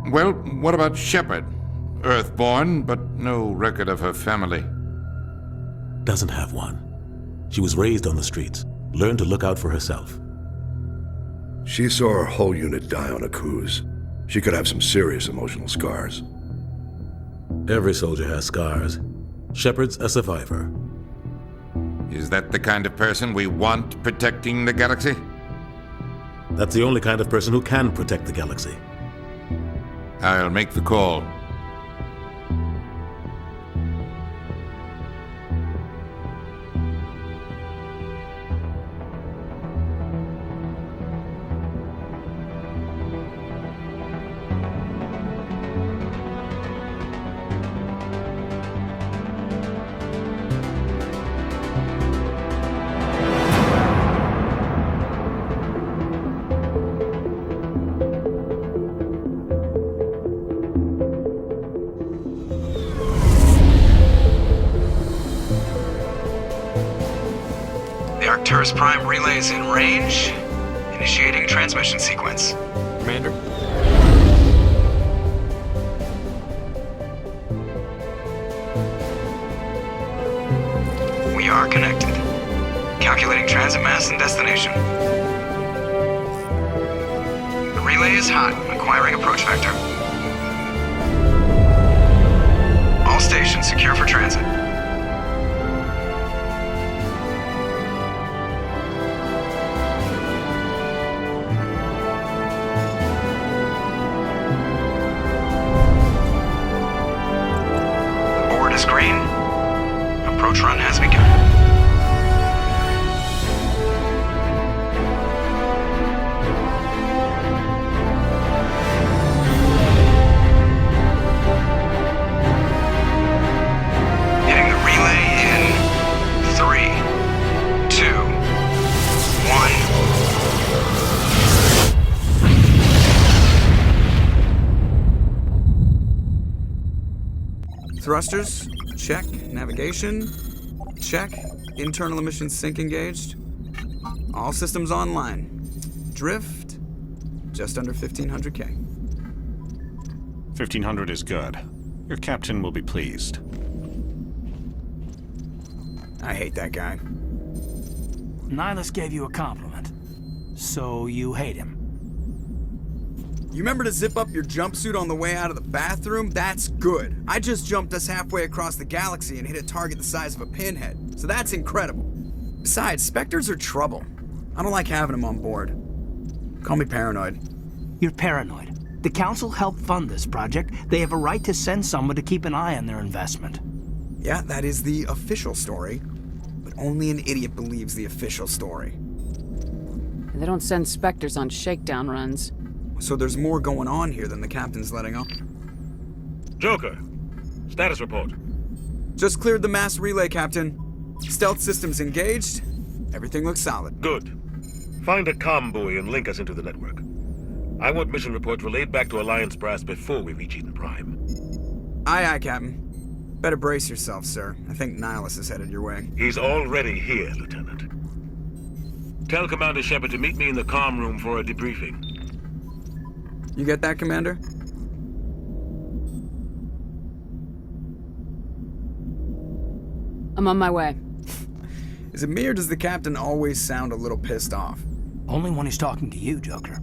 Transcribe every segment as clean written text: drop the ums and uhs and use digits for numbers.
Well, what about Shepard? Earthborn, but no record of her family. Doesn't have one. She was raised on the streets, learned to look out for herself. She saw her whole unit die on a cruise. She could have some serious emotional scars. Every soldier has scars. Shepard's a survivor. Is that the kind of person we want protecting the galaxy? That's the only kind of person who can protect the galaxy. I'll make the call. Arcturus Prime relay is in range. Initiating transmission sequence. Commander? We are connected. Calculating transit mass and destination. The relay is hot, acquiring approach vector. All stations secure for transit. Green. Approach run has begun. Hitting the relay in 3, 2, 1. Thrusters? Check. Navigation? Check. Internal emissions sync engaged. All systems online. Drift? Just under 1500K. 1500 is good. Your captain will be pleased. I hate that guy. Nihilus gave you a compliment. So you hate him. You remember to zip up your jumpsuit on the way out of the bathroom? That's good. I just jumped us halfway across the galaxy and hit a target the size of a pinhead. So that's incredible. Besides, Spectres are trouble. I don't like having them on board. Call me paranoid. You're paranoid. The Council helped fund this project. They have a right to send someone to keep an eye on their investment. Yeah, that is the official story. But only an idiot believes the official story. They don't send Spectres on shakedown runs. So there's more going on here than the captain's letting on. Joker, status report. Just cleared the mass relay, Captain. Stealth systems engaged. Everything looks solid. Good. Find a comm buoy and link us into the network. I want mission reports relayed back to Alliance Brass before we reach Eden Prime. Aye, aye, Captain. Better brace yourself, sir. I think Nihilus is headed your way. He's already here, Lieutenant. Tell Commander Shepard to meet me in the comm room for a debriefing. You get that, Commander? I'm on my way. Is it me or does the captain always sound a little pissed off? Only when he's talking to you, Joker.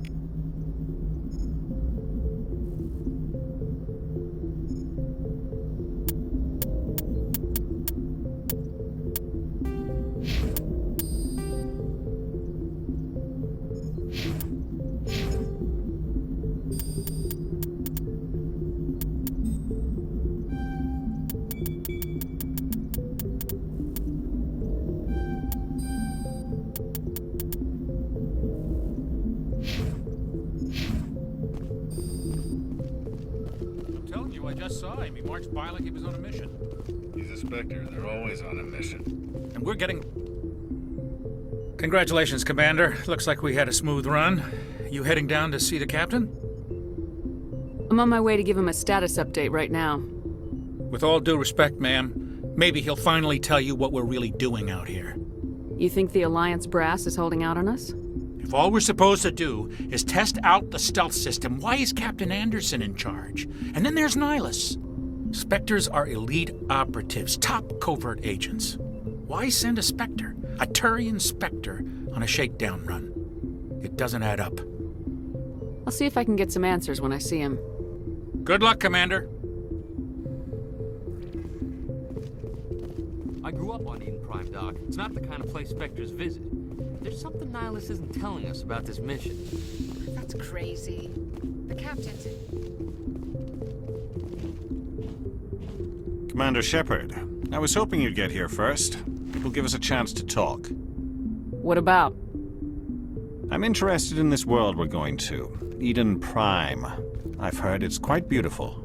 I just saw him. He marched by like he was on a mission. He's a Spectre. They're always on a mission. And we're getting... Congratulations, Commander. Looks like we had a smooth run. You heading down to see the captain? I'm on my way to give him a status update right now. With all due respect, ma'am, maybe he'll finally tell you what we're really doing out here. You think the Alliance brass is holding out on us? If all we're supposed to do is test out the stealth system, why is Captain Anderson in charge? And then there's Nihilus. Spectres are elite operatives, top covert agents. Why send a Spectre, a Turian Spectre, on a shakedown run? It doesn't add up. I'll see if I can get some answers when I see him. Good luck, Commander. I grew up on Eden Prime, Doc. It's not the kind of place Spectres visit. There's something Nihilus isn't telling us about this mission. That's crazy. The captain's... Commander Shepard, I was hoping you'd get here first. It will give us a chance to talk. What about? I'm interested in this world we're going to, Eden Prime. I've heard it's quite beautiful.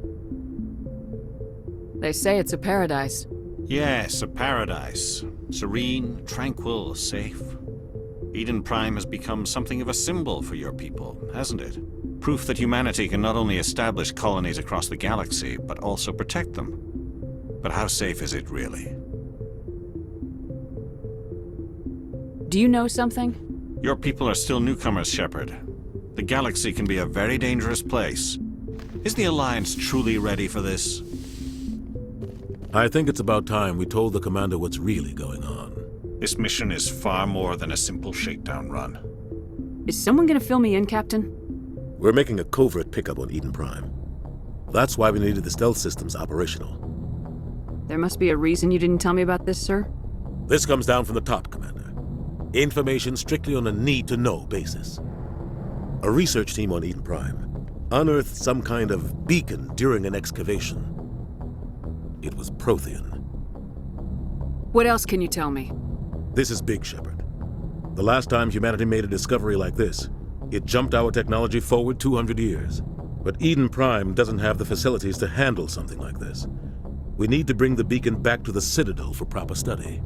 They say it's a paradise. Yes, a paradise. Serene, tranquil, safe. Eden Prime has become something of a symbol for your people, hasn't it? Proof that humanity can not only establish colonies across the galaxy, but also protect them. But how safe is it really? Do you know something? Your people are still newcomers, Shepard. The galaxy can be a very dangerous place. Is the Alliance truly ready for this? I think it's about time we told the commander what's really going on. This mission is far more than a simple shakedown run. Is someone gonna fill me in, Captain? We're making a covert pickup on Eden Prime. That's why we needed the stealth systems operational. There must be a reason you didn't tell me about this, sir? This comes down from the top, Commander. Information strictly on a need-to-know basis. A research team on Eden Prime unearthed some kind of beacon during an excavation. It was Prothean. What else can you tell me? This is big, Shepard. The last time humanity made a discovery like this, it jumped our technology forward 200 years. But Eden Prime doesn't have the facilities to handle something like this. We need to bring the beacon back to the Citadel for proper study.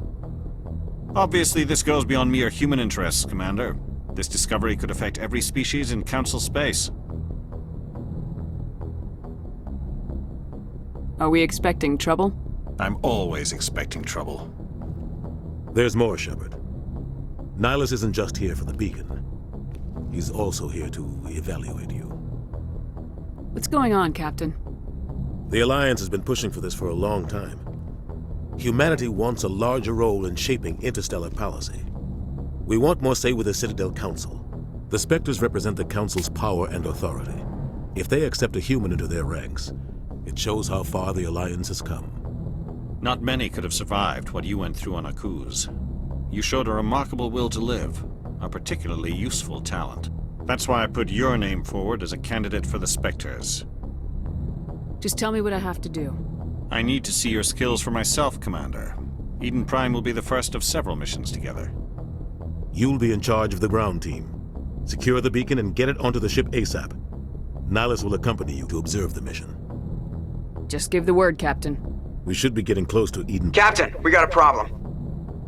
Obviously, this goes beyond mere human interests, Commander. This discovery could affect every species in Council space. Are we expecting trouble? I'm always expecting trouble. There's more, Shepard. Nihilus isn't just here for the beacon. He's also here to evaluate you. What's going on, Captain? The Alliance has been pushing for this for a long time. Humanity wants a larger role in shaping interstellar policy. We want more say with the Citadel Council. The Spectres represent the Council's power and authority. If they accept a human into their ranks, it shows how far the Alliance has come. Not many could have survived what you went through on Akuz. You showed a remarkable will to live, a particularly useful talent. That's why I put your name forward as a candidate for the Spectres. Just tell me what I have to do. I need to see your skills for myself, Commander. Eden Prime will be the first of several missions together. You'll be in charge of the ground team. Secure the beacon and get it onto the ship ASAP. Nihilus will accompany you to observe the mission. Just give the word, Captain. We should be getting close to Eden. Captain, we got a problem.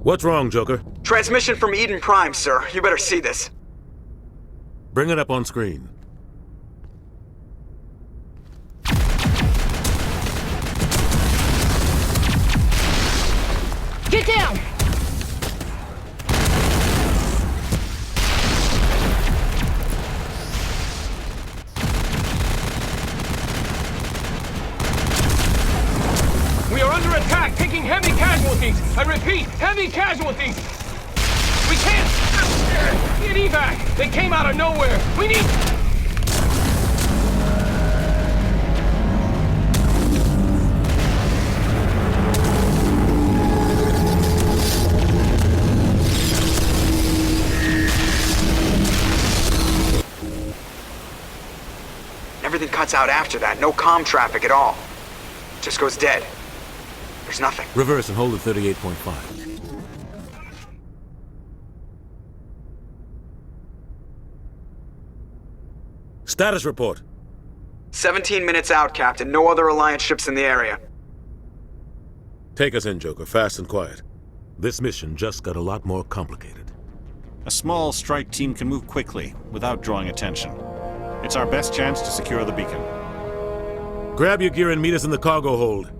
What's wrong, Joker? Transmission from Eden Prime, sir. You better see this. Bring it up on screen. Get down! We are under attack, taking heavy casualties. I repeat, heavy casualties. We can't get evac. They came out of nowhere. We need... Everything cuts out after that. No comm traffic at all. Just goes dead. There's nothing. Reverse and hold at 38.5. Status report. 17 minutes out, Captain. No other Alliance ships in the area. Take us in, Joker, fast and quiet. This mission just got a lot more complicated. A small strike team can move quickly, without drawing attention. It's our best chance to secure the beacon. Grab your gear and meet us in the cargo hold.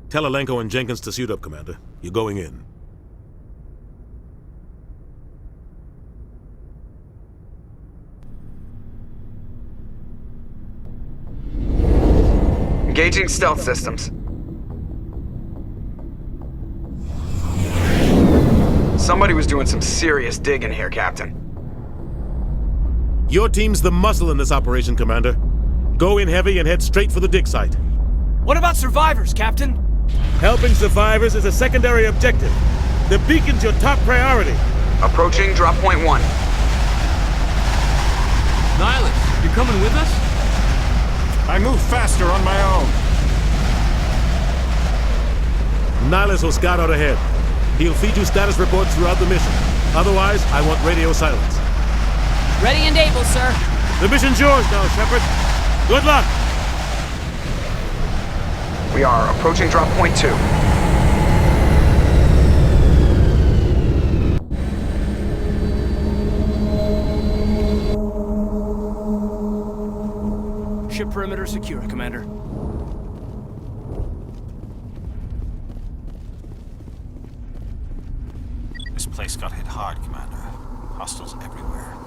Tell Alenko and Jenkins to suit up, Commander. You're going in. Engaging stealth systems. Somebody was doing some serious digging here, Captain. Your team's the muscle in this operation, Commander. Go in heavy and head straight for the dig site. What about survivors, Captain? Helping survivors is a secondary objective. The beacon's your top priority. Approaching drop point 1. Nihilus, you coming with us? I move faster on my own. Nihilus will scout out ahead. He'll feed you status reports throughout the mission. Otherwise, I want radio silence. Ready and able, sir. The mission's yours now, Shepard. Good luck! We are approaching drop point 2. Ship perimeter secure, Commander. This place got hit hard, Commander. Hostiles everywhere.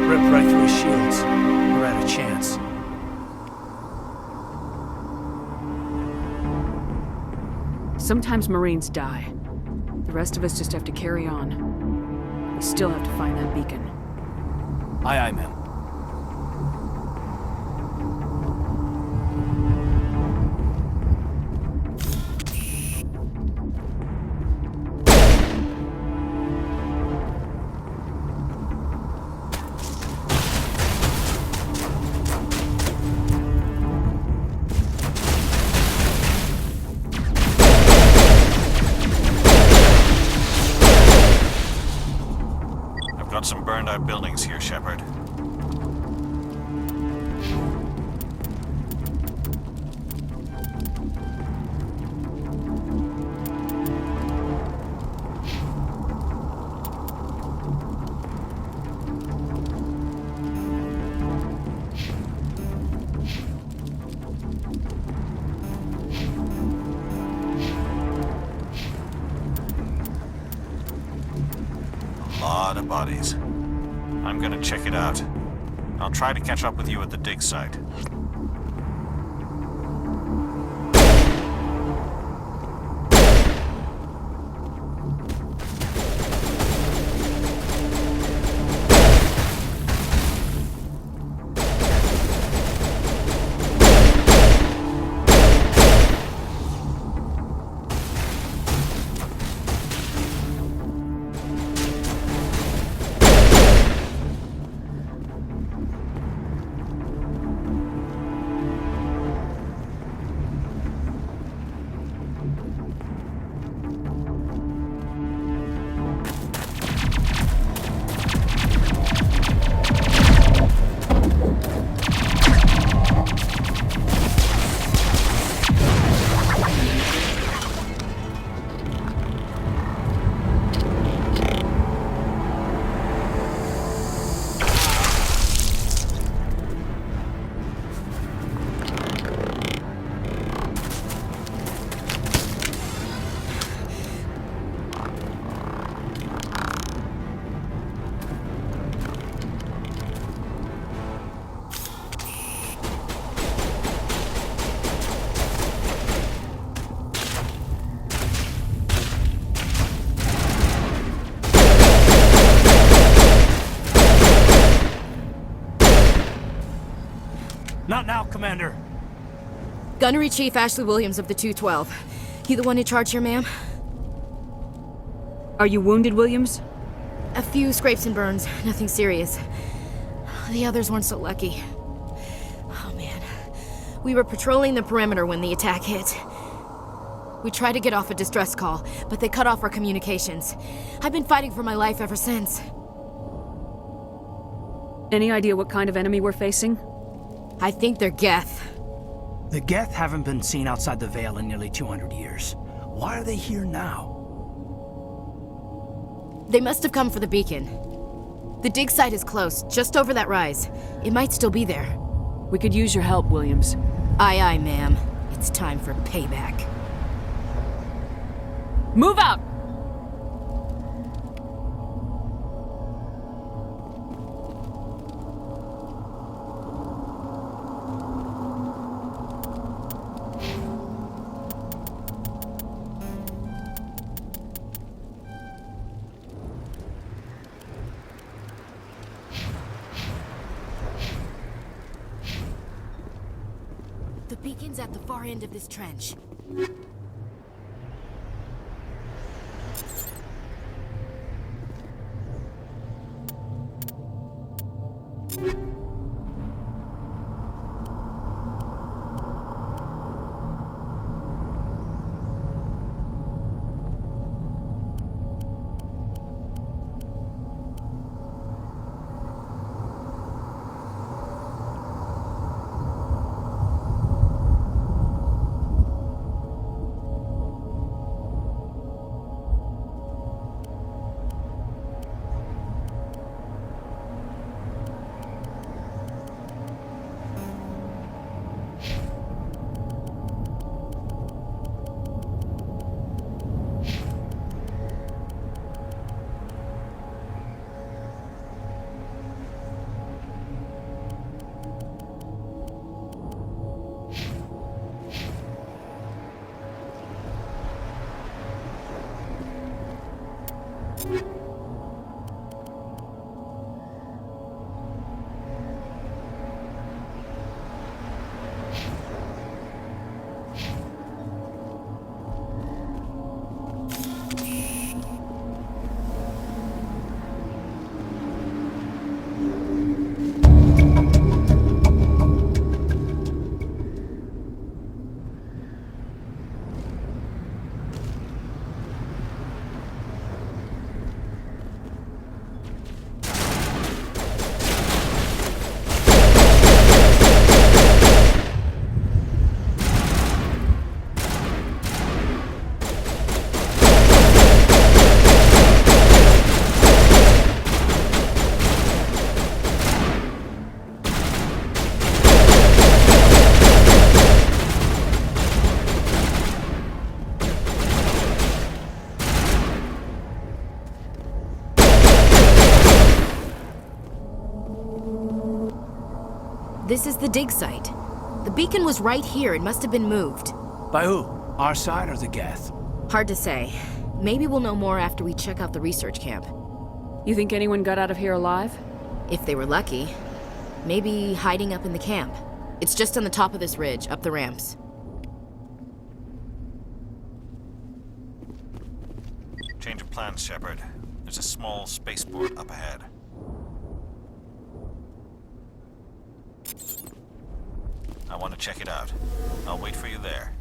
Ripped right through his shields. We're out of chance. Sometimes Marines die. The rest of us just have to carry on. We still have to find that beacon. Aye, aye, ma'am. Got some burned out buildings here, Shepard. Lot of bodies. I'm gonna check it out. I'll try to catch up with you at the dig site. want now, Commander? Gunnery Chief Ashley Williams of the 212. You the one in charge here, ma'am? Are you wounded, Williams? A few scrapes and burns, nothing serious. The others weren't so lucky. Oh man. We were patrolling the perimeter when the attack hit. We tried to get off a distress call, but they cut off our communications. I've been fighting for my life ever since. Any idea what kind of enemy we're facing? I think they're Geth. The Geth haven't been seen outside the Veil in nearly 200 years. Why are they here now? They must have come for the beacon. The dig site is close, just over that rise. It might still be there. We could use your help, Williams. Aye, aye, ma'am. It's time for payback. Move out! The beacon's at the far end of this trench. This is the dig site. The beacon was right here. It must have been moved. By who? Our side or the Geth? Hard to say. Maybe we'll know more after we check out the research camp. You think anyone got out of here alive? If they were lucky. Maybe hiding up in the camp. It's just on the top of this ridge, up the ramps. Change of plans, Shepard. There's a small spaceport up ahead. I want to check it out. I'll wait for you there.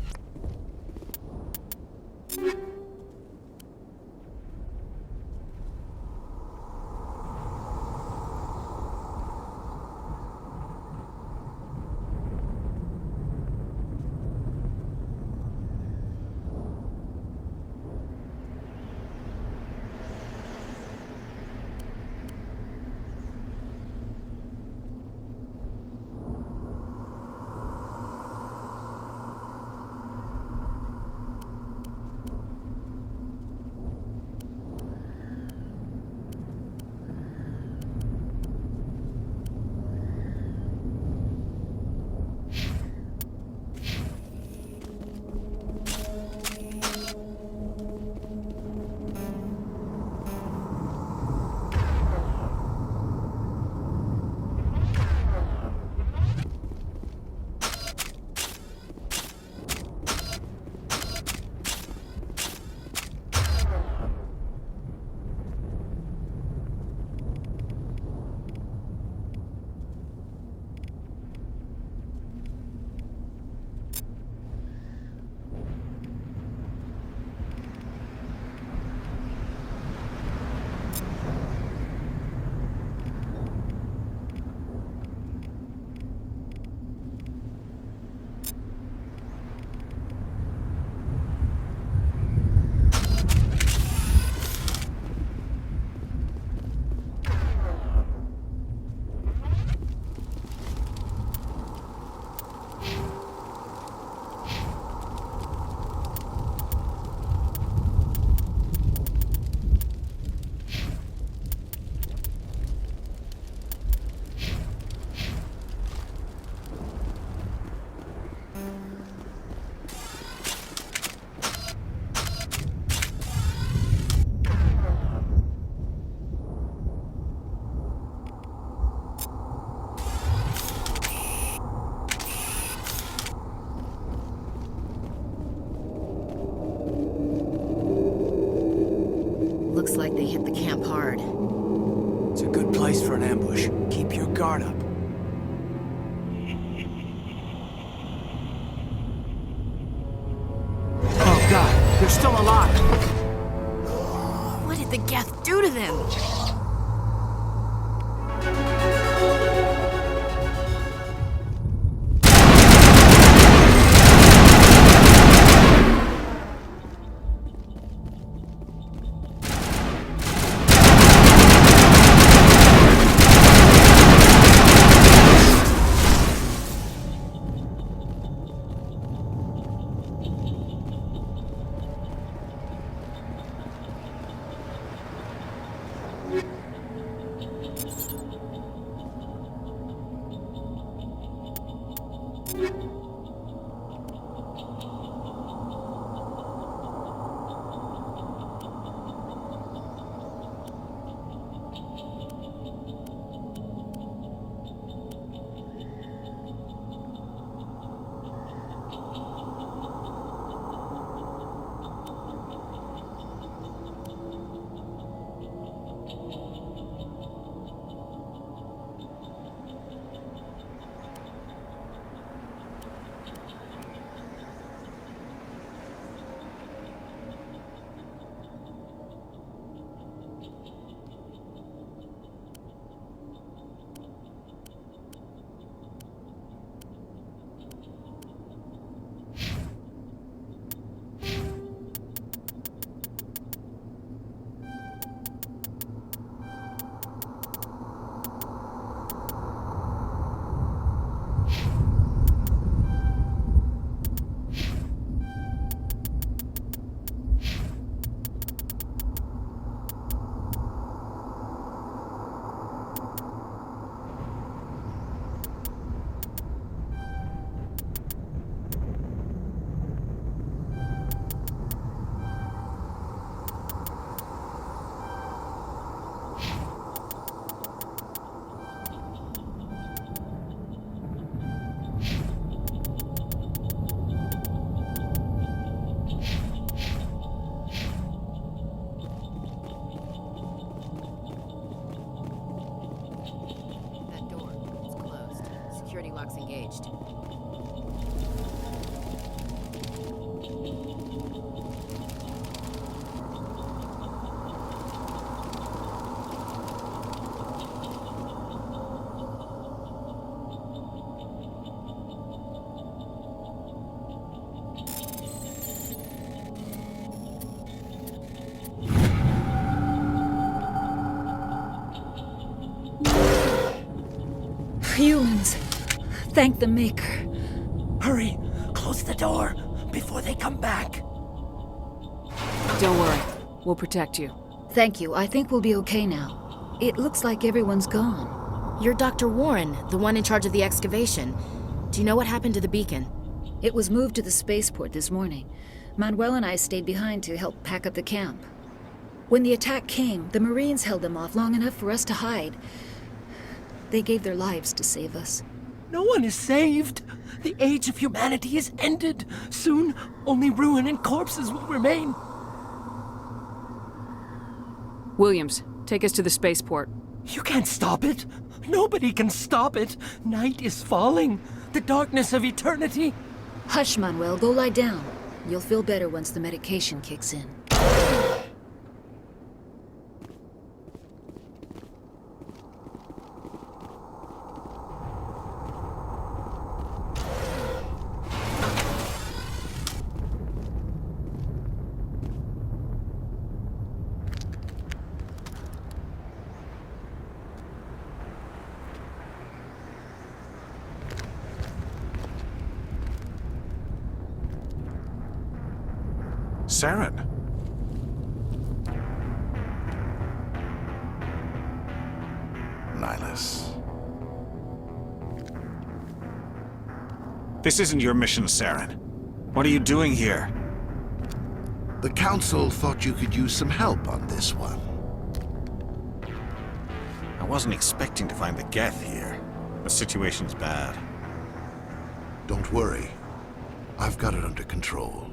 like they hit the camp hard. It's a good place for an ambush. Keep your guard up. Oh god, they're still alive! What did the Geth do to them? Locks engaged. Humans. Thank the Maker. Hurry! Close the door before they come back. Don't worry. We'll protect you. Thank you. I think we'll be okay now. It looks like everyone's gone. You're Dr. Warren, the one in charge of the excavation. Do you know what happened to the beacon? It was moved to the spaceport this morning. Manuel and I stayed behind to help pack up the camp. When the attack came, the Marines held them off long enough for us to hide. They gave their lives to save us. No one is saved. The age of humanity is ended. Soon, only ruin and corpses will remain. Williams, take us to the spaceport. You can't stop it. Nobody can stop it. Night is falling. The darkness of eternity. Hush, Manuel. Go lie down. You'll feel better once the medication kicks in. Saren. Nihilus. This isn't your mission, Saren. What are you doing here? The Council thought you could use some help on this one. I wasn't expecting to find the Geth here. The situation's bad. Don't worry. I've got it under control.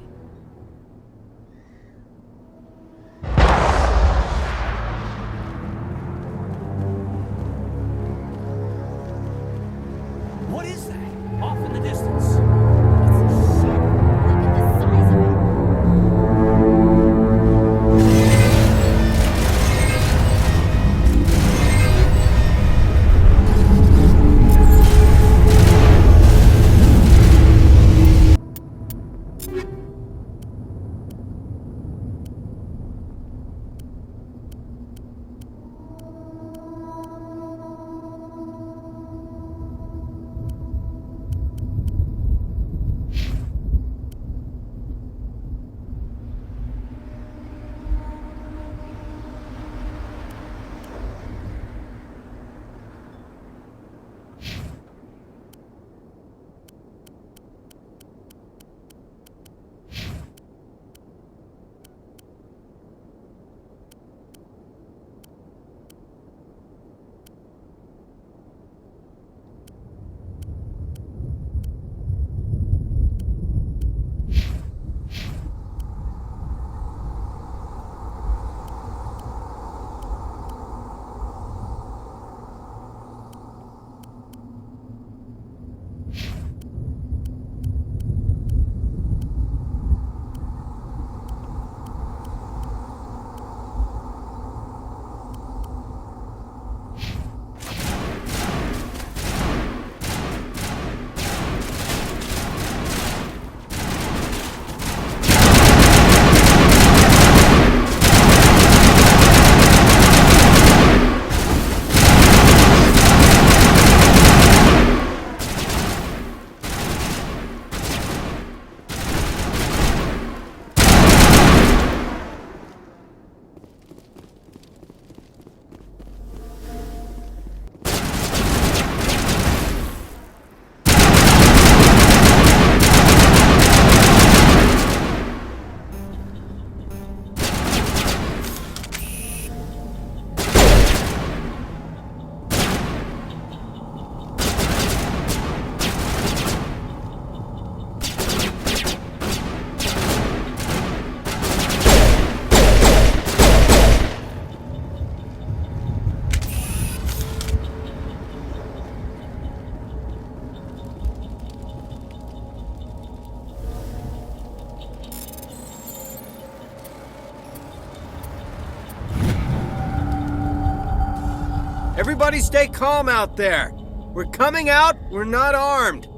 Everybody stay calm out there. We're coming out, we're not armed.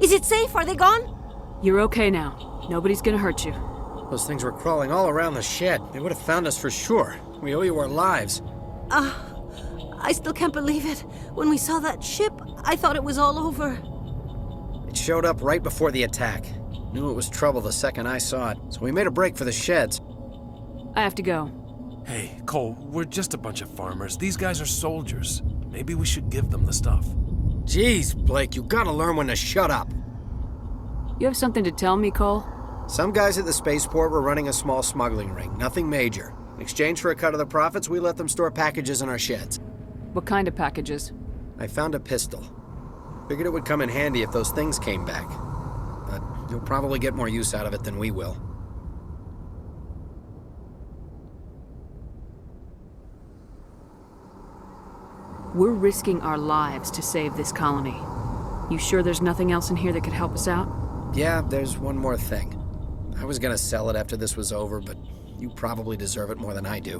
Is it safe? Are they gone? You're okay now. Nobody's gonna hurt you. Those things were crawling all around the shed. They would have found us for sure. We owe you our lives. I still can't believe it. When we saw that ship, I thought it was all over. It showed up right before the attack. Knew it was trouble the second I saw it, so we made a break for the sheds. I have to go. Hey, Cole, we're just a bunch of farmers. These guys are soldiers. Maybe we should give them the stuff. Jeez, Blake, you gotta learn when to shut up. You have something to tell me, Cole? Some guys at the spaceport were running a small smuggling ring, nothing major. In exchange for a cut of the profits, we let them store packages in our sheds. What kind of packages? I found a pistol. Figured it would come in handy if those things came back. But you'll probably get more use out of it than we will. We're risking our lives to save this colony. You sure there's nothing else in here that could help us out? Yeah, there's one more thing. I was gonna sell it after this was over, but you probably deserve it more than I do.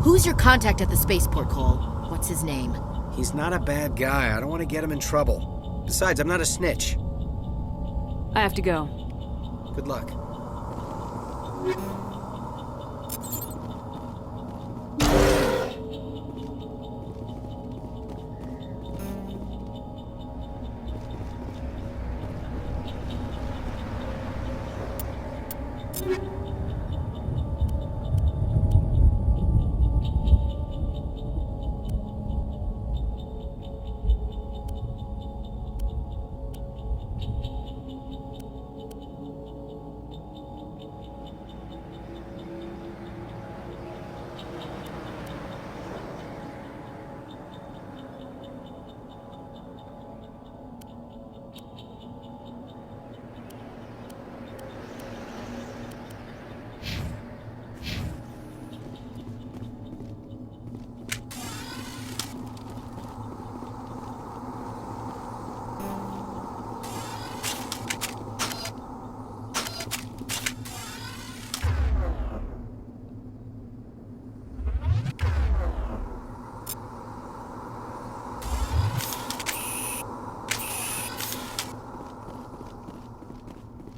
Who's your contact at the spaceport, Cole? What's his name? He's not a bad guy. I don't want to get him in trouble. Besides, I'm not a snitch. I have to go. Good luck.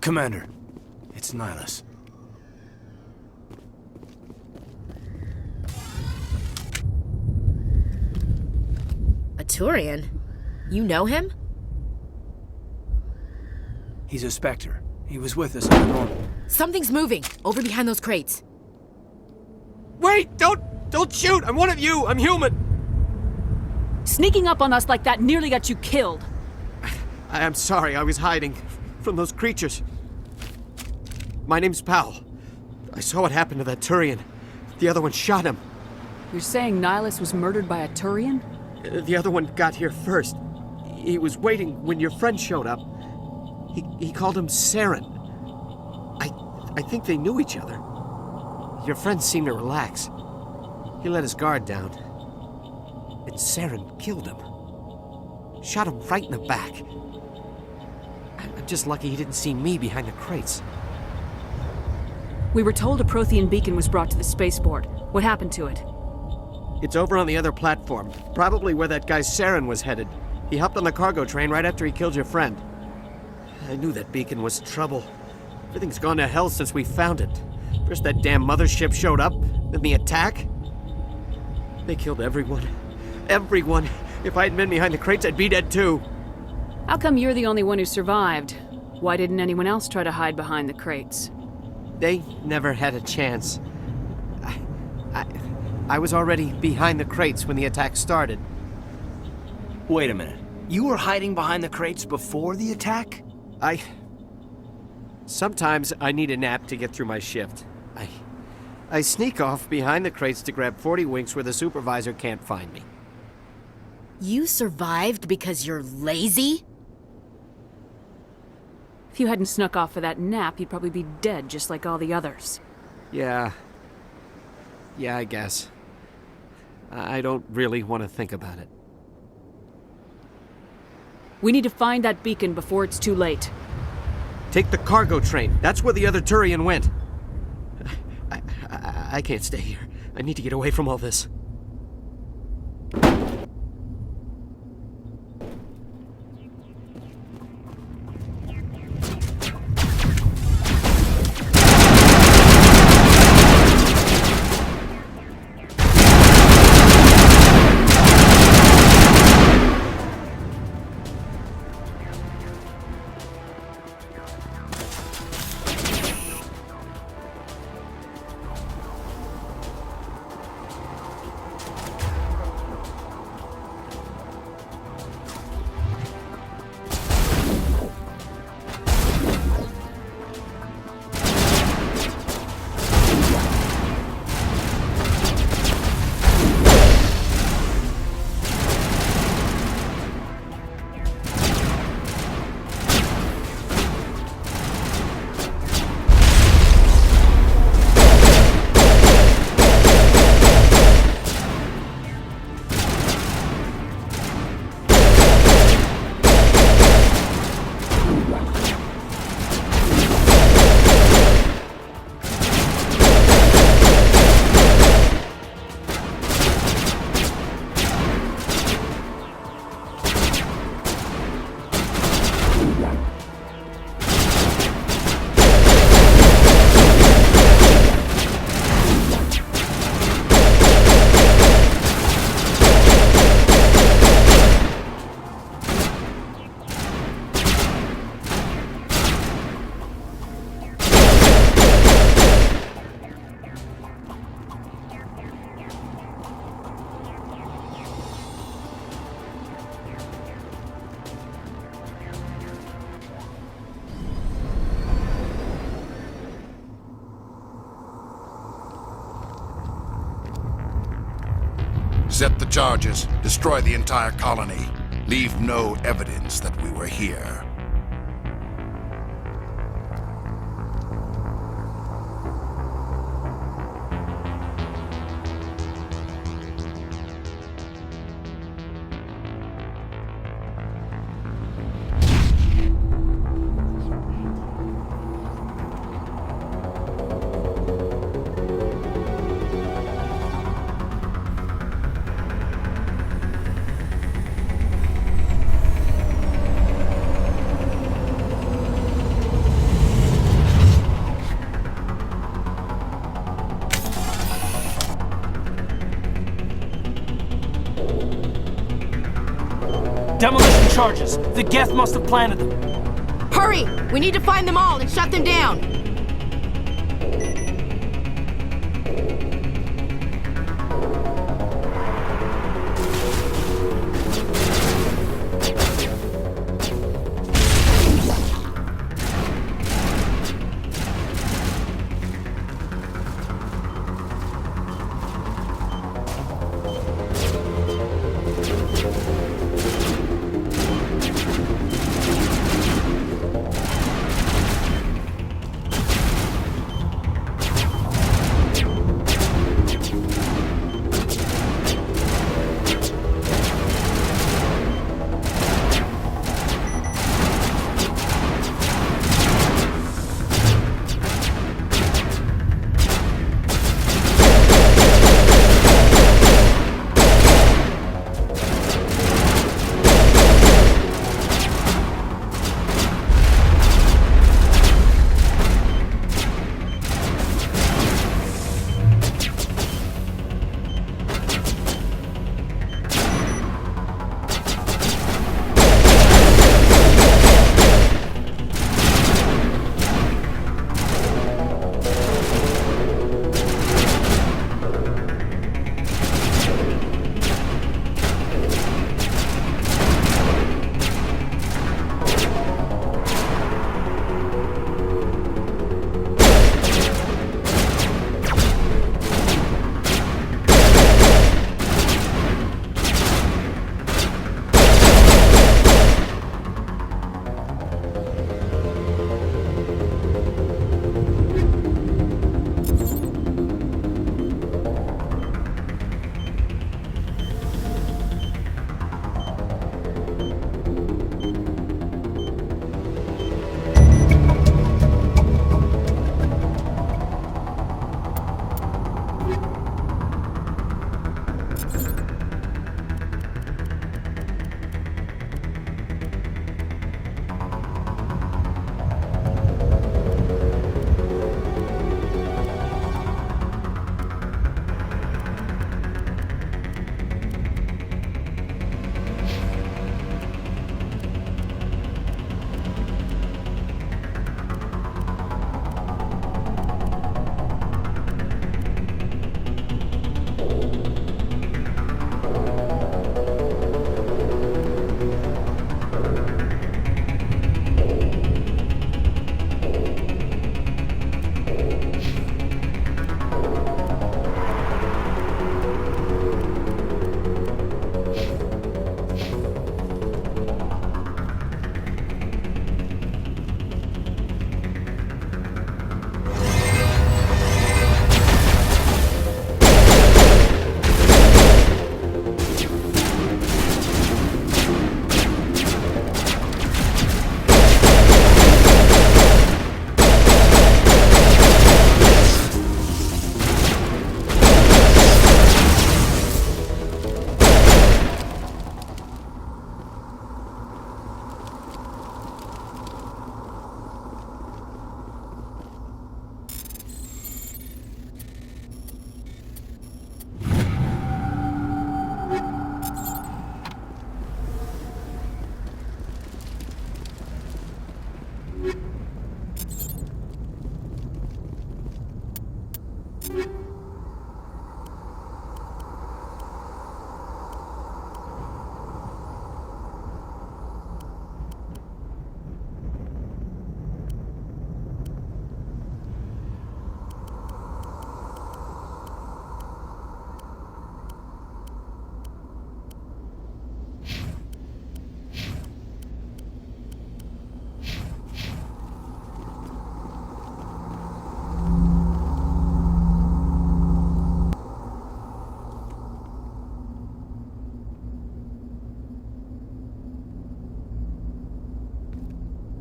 Commander, it's Nihilus. A Turian? You know him? He's a Spectre. He was with us on the normal. Something's moving, over behind those crates. Wait! Don't shoot! I'm one of you! I'm human! Sneaking up on us like that nearly got you killed. I'm sorry, I was hiding from those creatures. My name's Powell. I saw what happened to that Turian. The other one shot him. You're saying Nihilus was murdered by a Turian? The other one got here first. He was waiting when your friend showed up. He called him Saren. I think they knew each other. Your friend seemed to relax. He let his guard down. And Saren killed him. Shot him right in the back. I'm just lucky he didn't see me behind the crates. We were told a Prothean beacon was brought to the spaceport. What happened to it? It's over on the other platform. Probably where that guy Saren was headed. He hopped on the cargo train right after he killed your friend. I knew that beacon was trouble. Everything's gone to hell since we found it. First that damn mothership showed up, then the attack. They killed everyone. Everyone. If I hadn't been behind the crates, I'd be dead too. How come you're the only one who survived? Why didn't anyone else try to hide behind the crates? They never had a chance. I was already behind the crates when the attack started. Wait a minute. You were hiding behind the crates before the attack? Sometimes I need a nap to get through my shift. I sneak off behind the crates to grab 40 winks where the supervisor can't find me. You survived because you're lazy? If you hadn't snuck off for that nap, you'd probably be dead just like all the others. Yeah, I guess. I don't really want to think about it. We need to find that beacon before it's too late. Take the cargo train. That's where the other Turian went. I can't stay here. I need to get away from all this. Set the charges. Destroy the entire colony. Leave no evidence that we were here. charges. The Geth must have planted them. Hurry! We need to find them all and shut them down!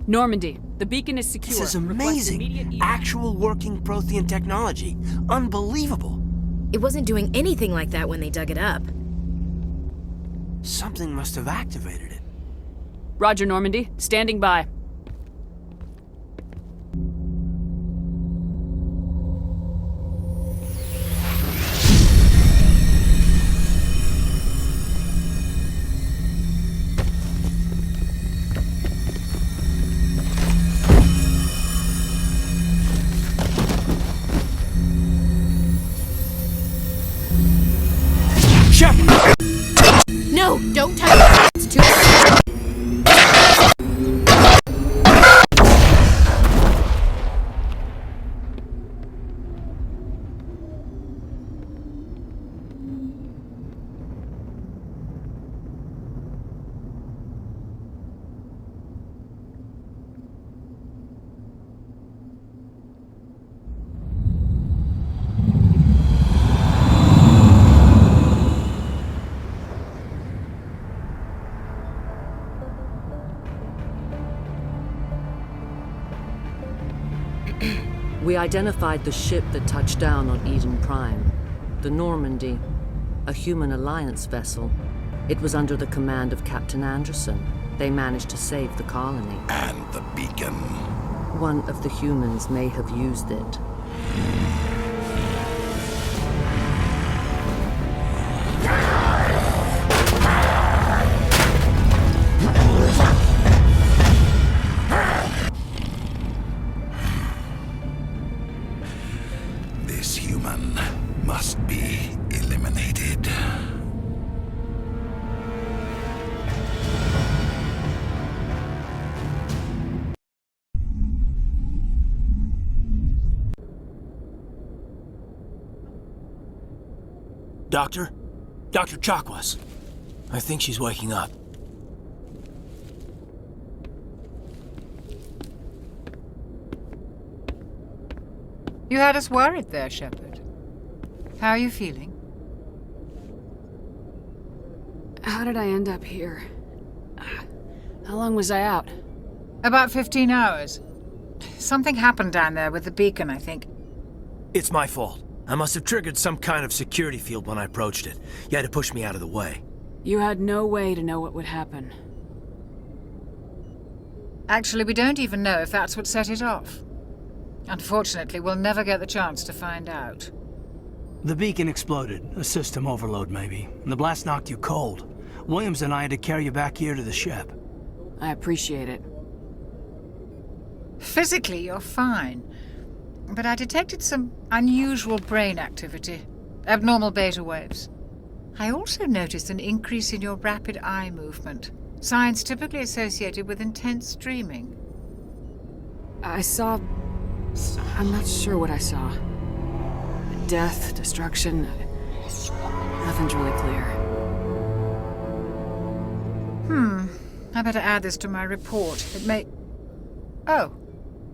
Normandy, the beacon is secure. This is amazing. Actual working Prothean technology. Unbelievable. It wasn't doing anything like that when they dug it up. Something must have activated it. Roger, Normandy. Standing by. We identified the ship that touched down on Eden Prime. The Normandy. A human alliance vessel. It was under the command of Captain Anderson. They managed to save the colony. And the beacon. One of the humans may have used it. This human must be eliminated. Doctor? Dr. Chakwas. I think she's waking up. You had us worried there, Shepard. How are you feeling? How did I end up here? How long was I out? About 15 hours. Something happened down there with the beacon, I think. It's my fault. I must have triggered some kind of security field when I approached it. You had to push me out of the way. You had no way to know what would happen. Actually, we don't even know if that's what set it off. Unfortunately, we'll never get the chance to find out. The beacon exploded. A system overload, maybe. And the blast knocked you cold. Williams and I had to carry you back here to the ship. I appreciate it. Physically, you're fine. But I detected some unusual brain activity. Abnormal beta waves. I also noticed an increase in your rapid eye movement. Signs typically associated with intense dreaming. I saw... I'm not sure what I saw. Death, destruction... Nothing's really clear. I better add this to my report. It may... Oh,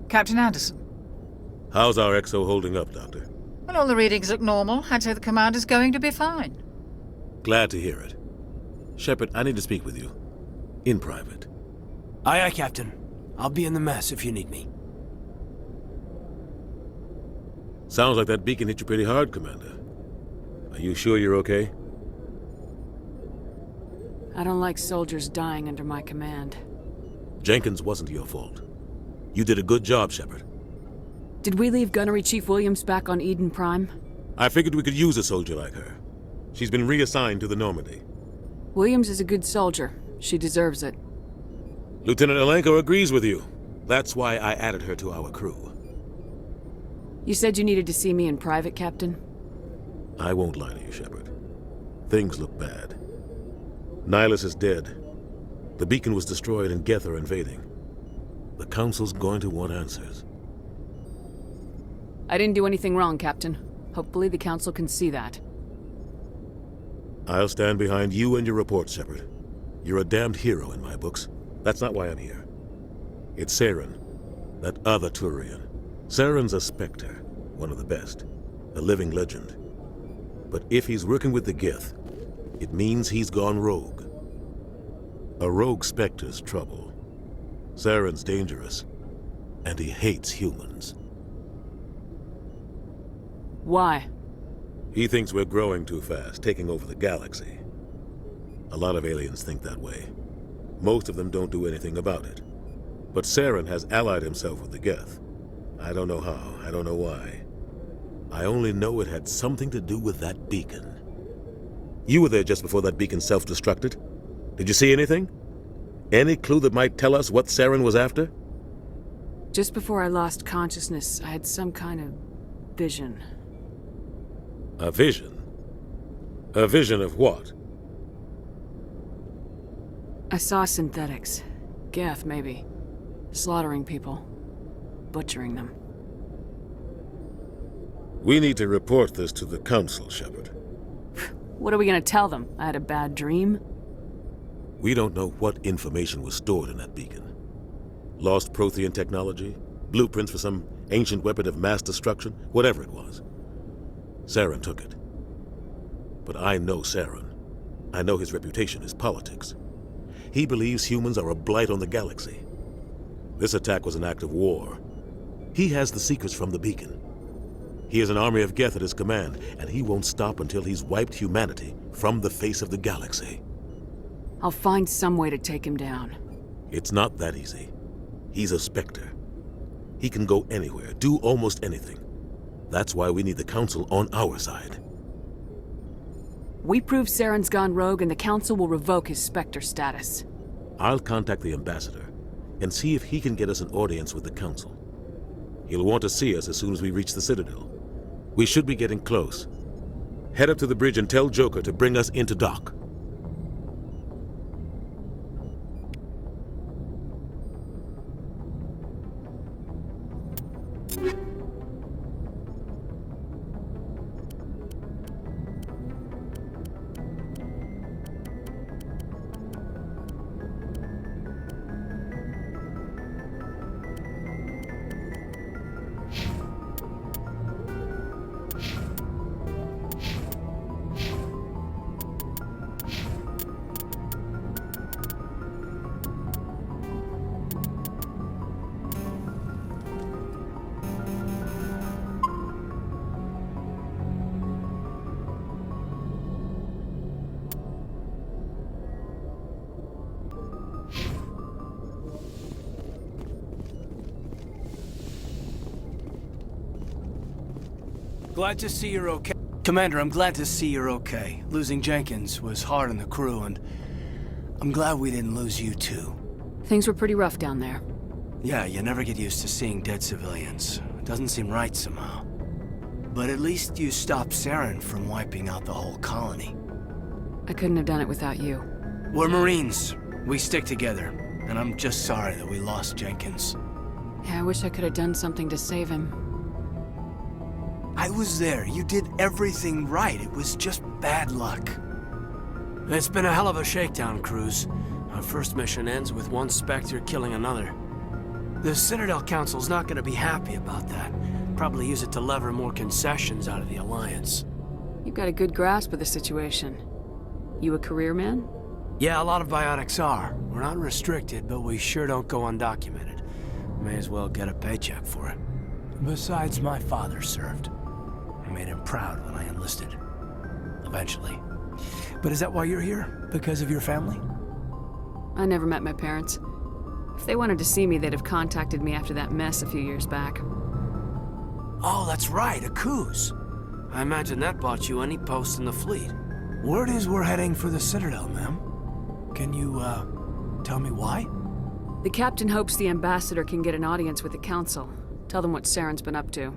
Captain Anderson. How's our XO holding up, Doctor? Well, all the readings look normal. I'd say the commander's going to be fine. Glad to hear it. Shepard, I need to speak with you. In private. Aye, aye, Captain. I'll be in the mess if you need me. Sounds like that beacon hit you pretty hard, Commander. Are you sure you're okay? I don't like soldiers dying under my command. Jenkins wasn't your fault. You did a good job, Shepard. Did we leave Gunnery Chief Williams back on Eden Prime? I figured we could use a soldier like her. She's been reassigned to the Normandy. Williams is a good soldier. She deserves it. Lieutenant Alenko agrees with you. That's why I added her to our crew. You said you needed to see me in private, Captain? I won't lie to you, Shepard. Things look bad. Nihilus is dead. The beacon was destroyed and Geth are invading. The Council's going to want answers. I didn't do anything wrong, Captain. Hopefully the Council can see that. I'll stand behind you and your report, Shepard. You're a damned hero in my books. That's not why I'm here. It's Saren, that other Turian. Saren's a Spectre, one of the best, a living legend. But if he's working with the Geth, it means he's gone rogue. A rogue Spectre's trouble. Saren's dangerous, and he hates humans. Why? He thinks we're growing too fast, taking over the galaxy. A lot of aliens think that way. Most of them don't do anything about it. But Saren has allied himself with the Geth. I don't know how, I don't know why. I only know it had something to do with that beacon. You were there just before that beacon self-destructed. Did you see anything? Any clue that might tell us what Saren was after? Just before I lost consciousness, I had some kind of vision. A vision? A vision of what? I saw synthetics. Geth, maybe. Slaughtering people. Butchering them. We need to report this to the Council, Shepard. What are we gonna tell them? I had a bad dream? We don't know what information was stored in that beacon. Lost Prothean technology? Blueprints for some ancient weapon of mass destruction? Whatever it was. Saren took it. But I know Saren. I know his reputation is politics. He believes humans are a blight on the galaxy. This attack was an act of war. He has the secrets from the beacon. He has an army of Geth at his command, and he won't stop until he's wiped humanity from the face of the galaxy. I'll find some way to take him down. It's not that easy. He's a Spectre. He can go anywhere, do almost anything. That's why we need the Council on our side. We prove Saren's gone rogue and the Council will revoke his Spectre status. I'll contact the Ambassador and see if he can get us an audience with the Council. He'll want to see us as soon as we reach the Citadel. We should be getting close. Head up to the bridge and tell Joker to bring us into dock. Glad to see you're okay. Commander, I'm glad to see you're okay. Losing Jenkins was hard on the crew, and I'm glad we didn't lose you too. Things were pretty rough down there. Yeah, you never get used to seeing dead civilians. It doesn't seem right somehow. But at least you stopped Saren from wiping out the whole colony. I couldn't have done it without you. We're Marines. We stick together. And I'm just sorry that we lost Jenkins. Yeah, I wish I could have done something to save him. I was there. You did everything right. It was just bad luck. It's been a hell of a shakedown, Cruz. Our first mission ends with one Spectre killing another. The Citadel Council's not going to be happy about that. Probably use it to lever more concessions out of the Alliance. You've got a good grasp of the situation. You a career man? Yeah, a lot of biotics are. We're not restricted, but we sure don't go undocumented. May as well get a paycheck for it. Besides, my father served. I made him proud when I enlisted. Eventually. But is that why you're here? Because of your family? I never met my parents. If they wanted to see me, they'd have contacted me after that mess a few years back. Oh, that's right, a Coos. I imagine that bought you any post in the fleet. Word is we're heading for the Citadel, ma'am. Can you, tell me why? The captain hopes the Ambassador can get an audience with the Council. Tell them what Saren's been up to.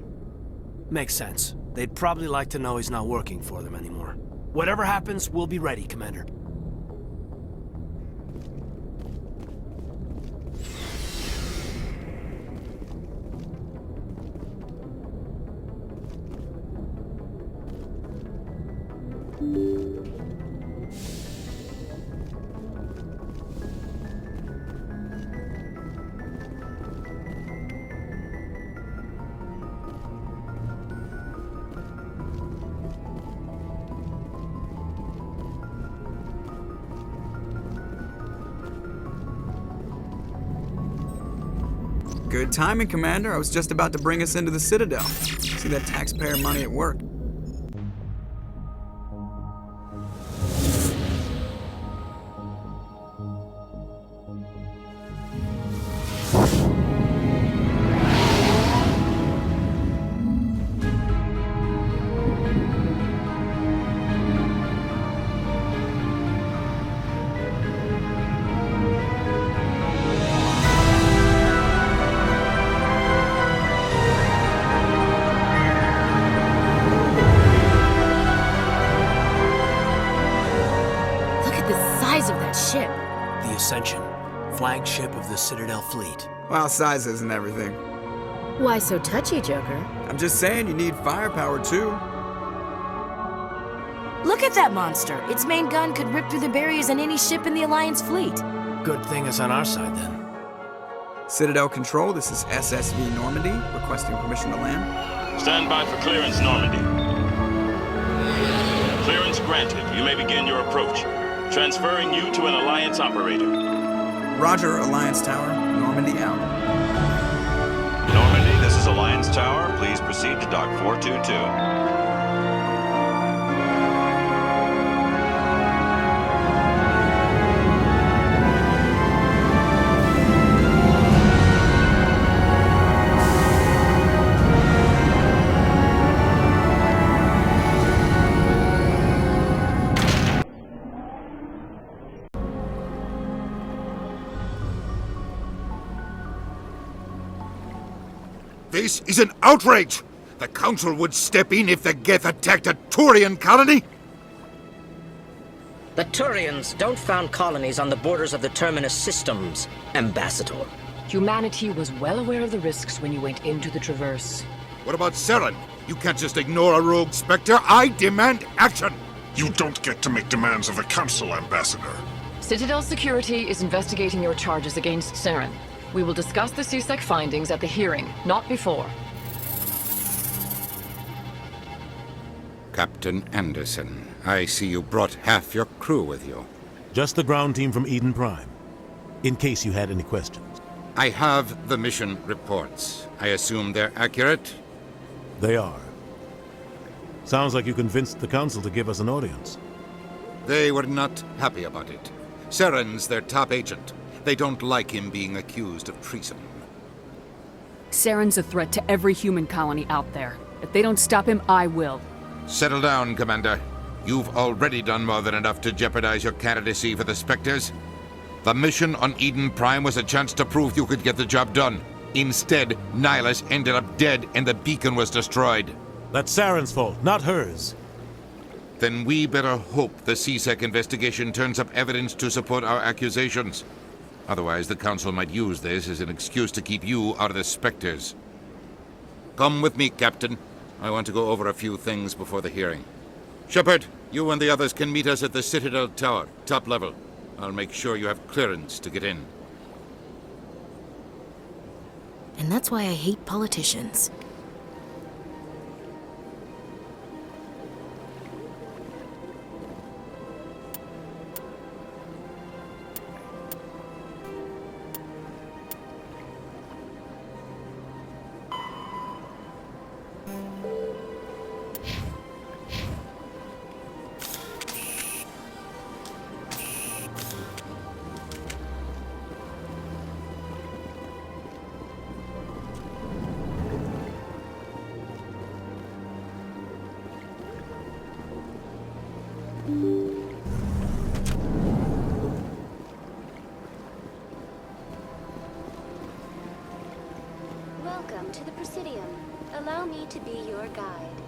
Makes sense. They'd probably like to know he's not working for them anymore. Whatever happens, we'll be ready, Commander. Good timing, Commander. I was just about to bring us into the Citadel. See that taxpayer money at work. Flagship of the Citadel fleet. Well, size isn't everything. Why so touchy, Joker? I'm just saying you need firepower, too. Look at that monster. Its main gun could rip through the barriers in any ship in the Alliance fleet. Good thing it's on our side, then. Citadel Control, this is SSV Normandy, requesting permission to land. Stand by for clearance, Normandy. Clearance granted. You may begin your approach. Transferring you to an Alliance operator. Roger, Alliance Tower. Normandy out. Normandy, this is Alliance proceed to Dock 422. This is an outrage! The Council would step in if the Geth attacked a Turian colony? The Turians don't found colonies on the borders of the Terminus systems, Ambassador. Humanity was well aware of the risks when you went into the Traverse. What about Saren? You can't just ignore a rogue Spectre. I demand action! You don't get to make demands of the Council, Ambassador. Citadel Security is investigating your charges against Saren. We will discuss the CSEC findings at the hearing, not before. Captain Anderson, I see you brought half your crew with you. Just the ground team from Eden Prime, in case you had any questions. I have the mission reports. I assume they're accurate? They are. Sounds like you convinced the Council to give us an audience. They were not happy about it. Saren's their top agent. They don't like him being accused of treason. Saren's a threat to every human colony out there. If they don't stop him, I will. Settle down, Commander. You've already done more than enough to jeopardize your candidacy for the Spectres. The mission on Eden Prime was a chance to prove you could get the job done. Instead, Nihilus ended up dead and the beacon was destroyed. That's Saren's fault, not hers. Then we better hope the CSEC investigation turns up evidence to support our accusations. Otherwise, the Council might use this as an excuse to keep you out of the Spectres. Come with me, Captain. I want to go over a few things before the hearing. Shepard, you and the others can meet us at the Citadel Tower, top level. I'll make sure you have clearance to get in. And that's why I hate politicians. Welcome to the Presidium. Allow me to be your guide.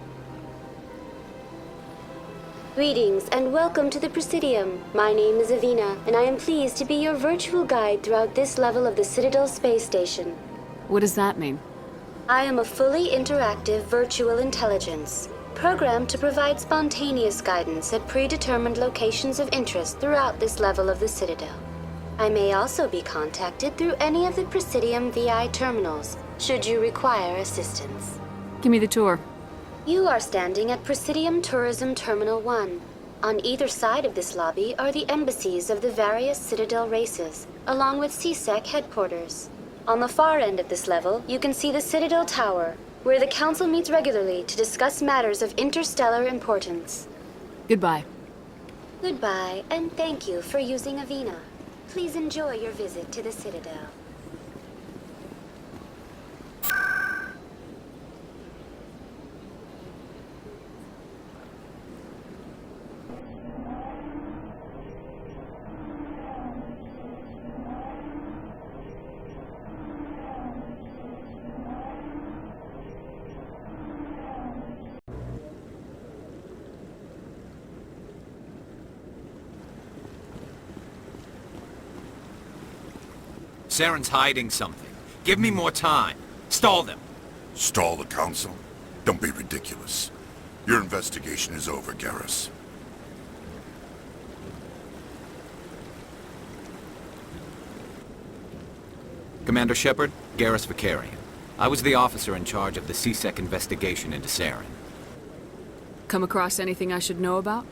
Greetings and welcome to the Presidium. My name is Avina, and I am pleased to be your virtual guide throughout this level of the Citadel space station. What does that mean? I am a fully interactive virtual intelligence, programmed to provide spontaneous guidance at predetermined locations of interest throughout this level of the Citadel. I may also be contacted through any of the Presidium VI terminals, should you require assistance. Give me the tour. You are standing at Presidium Tourism Terminal 1. On either side of this lobby are the embassies of the various Citadel races, along with CSEC headquarters. On the far end of this level, you can see the Citadel Tower, where the Council meets regularly to discuss matters of interstellar importance. Goodbye. Goodbye, and thank you for using Avina. Please enjoy your visit to the Citadel. Saren's hiding something. Give me more time. Stall them. Stall the Council? Don't be ridiculous. Your investigation is over, Garrus. Commander Shepard, Garrus Vicarian. I was the officer in charge of the CSEC investigation into Saren. Come across anything I should know about?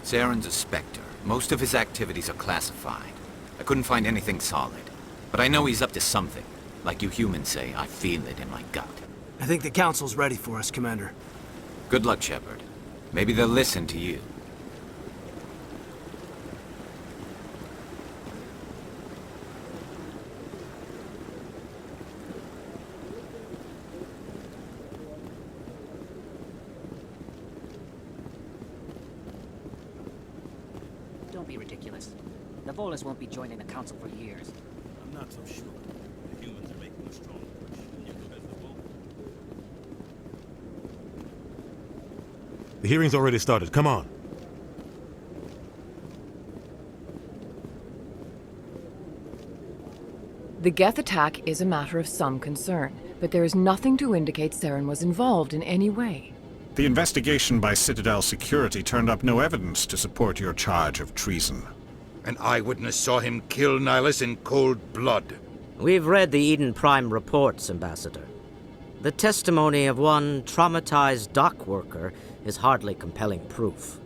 Saren's a Spectre. Most of his activities are classified. I couldn't find anything solid. But I know he's up to something. Like you humans say, I feel it in my gut. I think the Council's ready for us, Commander. Good luck, Shepard. Maybe they'll listen to you. Don't be ridiculous. The Volus won't be joining the Council for years. I'm not so sure. The humans are making a strong push. The hearing's already started. Come on. The Geth attack is a matter of some concern, but there is nothing to indicate Saren was involved in any way. The investigation by Citadel Security turned up no evidence to support your charge of treason. An eyewitness saw him kill Nihilus in cold blood. We've read the Eden Prime reports, Ambassador. The testimony of one traumatized dock worker is hardly compelling proof.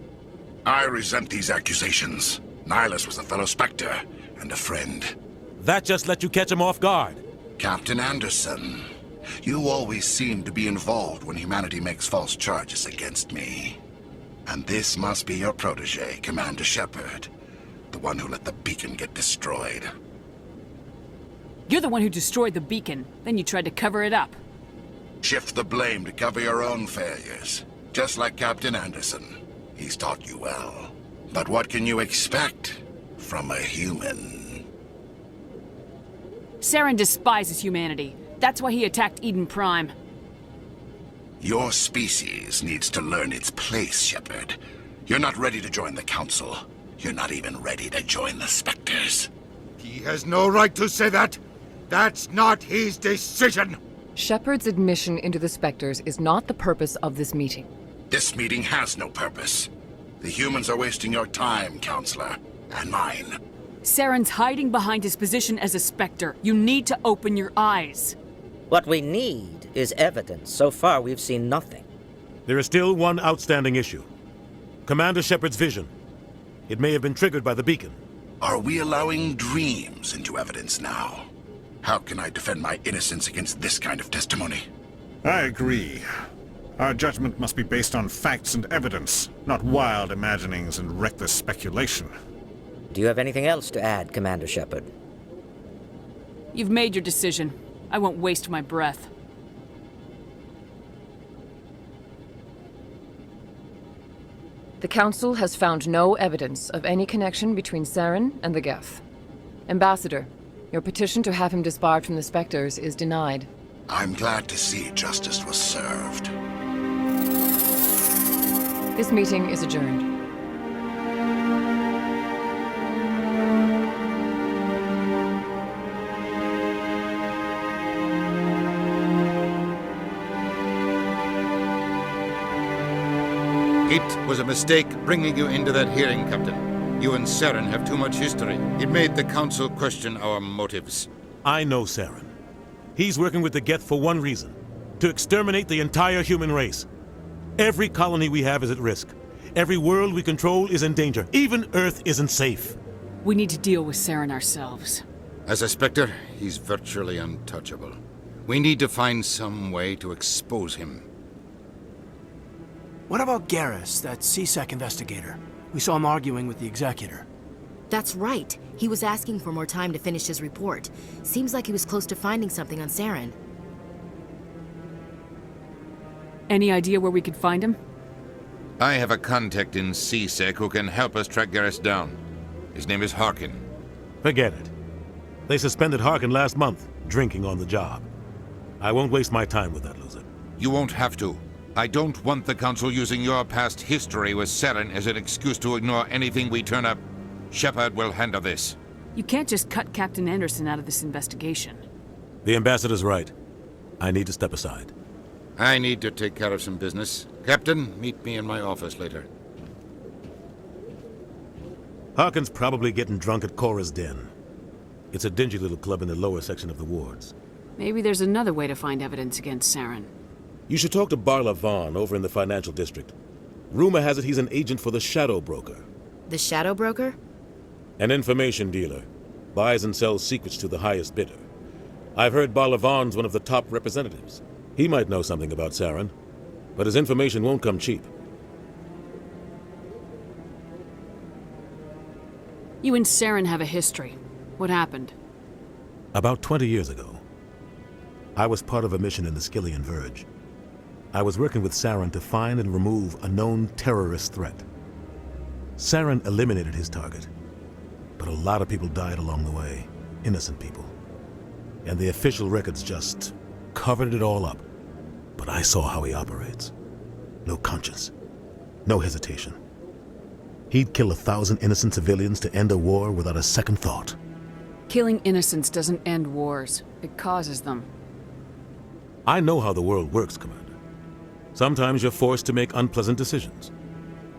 I resent these accusations. Nihilus was a fellow Spectre and a friend. That just let you catch him off guard. Captain Anderson, you always seem to be involved when humanity makes false charges against me. And this must be your protege, Commander Shepard, the one who let the beacon get destroyed. You're the one who destroyed the beacon, then you tried to cover it up. Shift the blame to cover your own failures, just like Captain Anderson. He's taught you well. But what can you expect from a human? Saren despises humanity. That's why he attacked Eden Prime. Your species needs to learn its place, Shepard. You're not ready to join the Council. You're not even ready to join the Spectres. He has no right to say that. That's not his decision. Shepard's admission into the Spectres is not the purpose of this meeting. This meeting has no purpose. The humans are wasting your time, Counselor, and mine. Saren's hiding behind his position as a Spectre. You need to open your eyes. What we need is evidence. So far, we've seen nothing. There is still one outstanding issue. Commander Shepard's vision. It may have been triggered by the beacon. Are we allowing dreams into evidence now? How can I defend my innocence against this kind of testimony? I agree. Our judgment must be based on facts and evidence, not wild imaginings and reckless speculation. Do you have anything else to add, Commander Shepard? You've made your decision. I won't waste my breath. The Council has found no evidence of any connection between Saren and the Geth. Ambassador, your petition to have him disbarred from the Spectres is denied. I'm glad to see justice was served. This meeting is adjourned. It was a mistake bringing you into that hearing, Captain. You and Saren have too much history. It made the Council question our motives. I know Saren. He's working with the Geth for one reason. To exterminate the entire human race. Every colony we have is at risk. Every world we control is in danger. Even Earth isn't safe. We need to deal with Saren ourselves. As a Spectre, he's virtually untouchable. We need to find some way to expose him. What about Garrus, that CSEC investigator? We saw him arguing with the Executor. That's right. He was asking for more time to finish his report. Seems like he was close to finding something on Saren. Any idea where we could find him? I have a contact in CSEC who can help us track Garrus down. His name is Harkin. Forget it. They suspended Harkin last month, drinking on the job. I won't waste my time with that loser. You won't have to. I don't want the Council using your past history with Saren as an excuse to ignore anything we turn up. Shepard will handle this. You can't just cut Captain Anderson out of this investigation. The Ambassador's right. I need to step aside. I need to take care of some business. Captain, meet me in my office later. Harkin's probably getting drunk at Cora's Den. It's a dingy little club in the lower section of the wards. Maybe there's another way to find evidence against Saren. You should talk to Barla Vaughn over in the financial district. Rumor has it he's an agent for the Shadow Broker. The Shadow Broker? An information dealer. Buys and sells secrets to the highest bidder. I've heard Barla Vaughn's one of the top representatives. He might know something about Saren, but his information won't come cheap. You and Saren have a history. What happened? About 20 years ago, I was part of a mission in the Skillian Verge. I was working with Saren to find and remove a known terrorist threat. Saren eliminated his target, but a lot of people died along the way, innocent people. And the official records just covered it all up. But I saw how he operates. No conscience, no hesitation. He'd kill 1,000 innocent civilians to end a war without a second thought. Killing innocents doesn't end wars. It causes them. I know how the world works, Commander. Sometimes you're forced to make unpleasant decisions,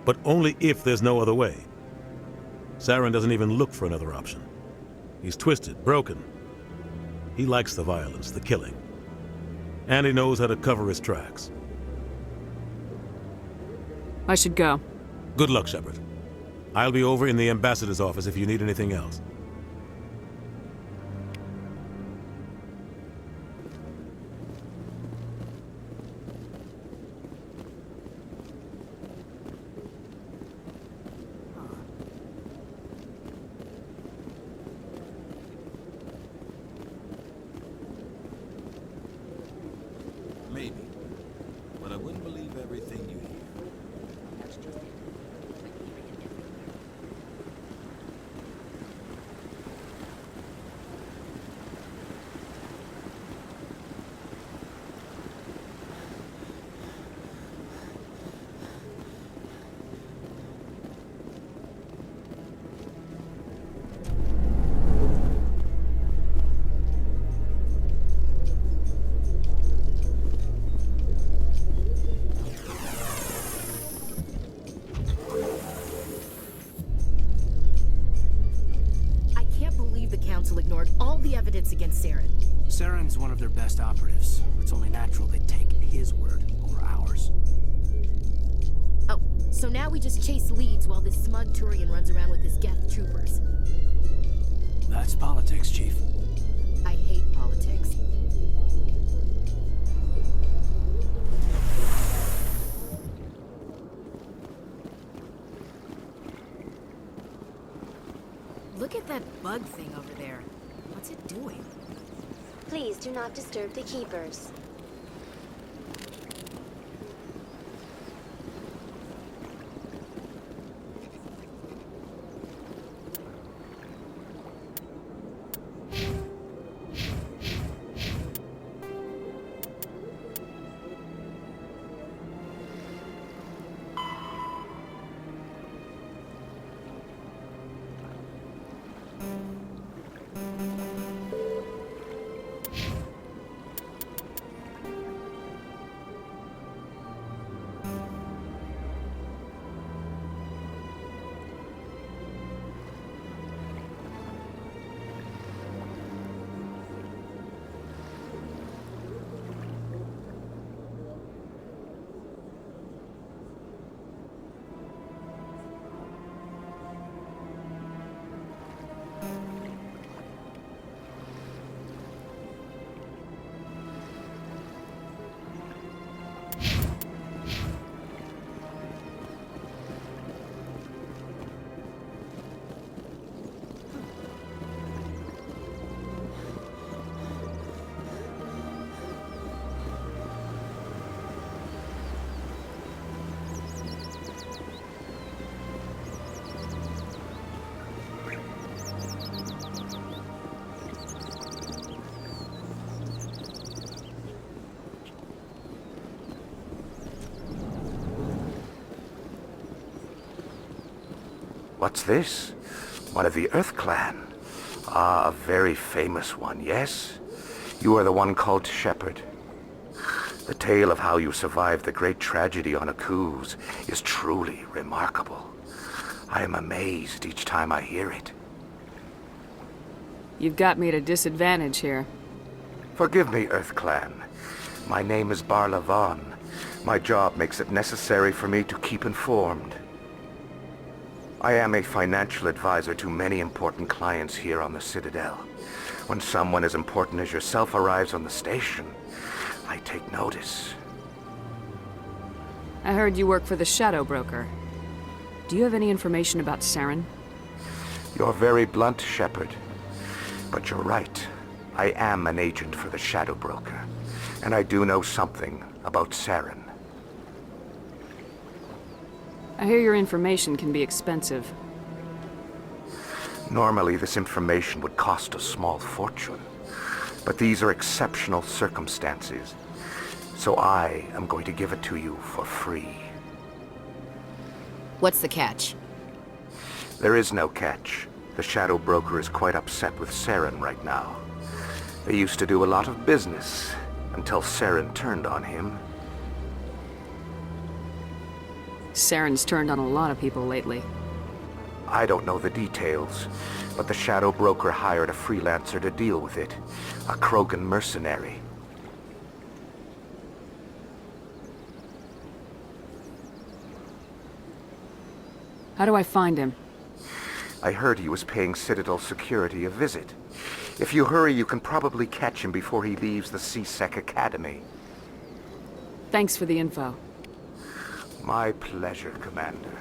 but only if there's no other way. Saren doesn't even look for another option. He's twisted, broken. He likes the violence, the killing. And he knows how to cover his tracks. I should go. Good luck, Shepard. I'll be over in the ambassador's office if you need anything else. Maybe. But I wouldn't believe everything you hear. Ignored all the evidence against Saren. Saren's one of their best operatives. It's only natural they take his word over ours. Oh, so now we just chase leads while this smug Turian runs around with his Geth troopers. That's politics, Chief. I hate politics. Look at that bug thing over there. What's it doing? Please do not disturb the keepers. What's this? One of the Earth Clan. Ah, a very famous one, yes? You are the one called Shepard. The tale of how you survived the great tragedy on Akuz is truly remarkable. I am amazed each time I hear it. You've got me at a disadvantage here. Forgive me, Earth Clan. My name is Barla Vaughn. My job makes it necessary for me to keep informed. I am a financial advisor to many important clients here on the Citadel. When someone as important as yourself arrives on the station, I take notice. I heard you work for the Shadow Broker. Do you have any information about Saren? You're very blunt, Shepard. But you're right. I am an agent for the Shadow Broker. And I do know something about Saren. I hear your information can be expensive. Normally, this information would cost a small fortune. But these are exceptional circumstances. So I am going to give it to you for free. What's the catch? There is no catch. The Shadow Broker is quite upset with Saren right now. They used to do a lot of business until Saren turned on him. Saren's turned on a lot of people lately. I don't know the details, but the Shadow Broker hired a freelancer to deal with it. A Krogan mercenary. How do I find him? I heard he was paying Citadel security a visit. If you hurry, you can probably catch him before he leaves the C-Sec Academy. Thanks for the info. My pleasure, Commander.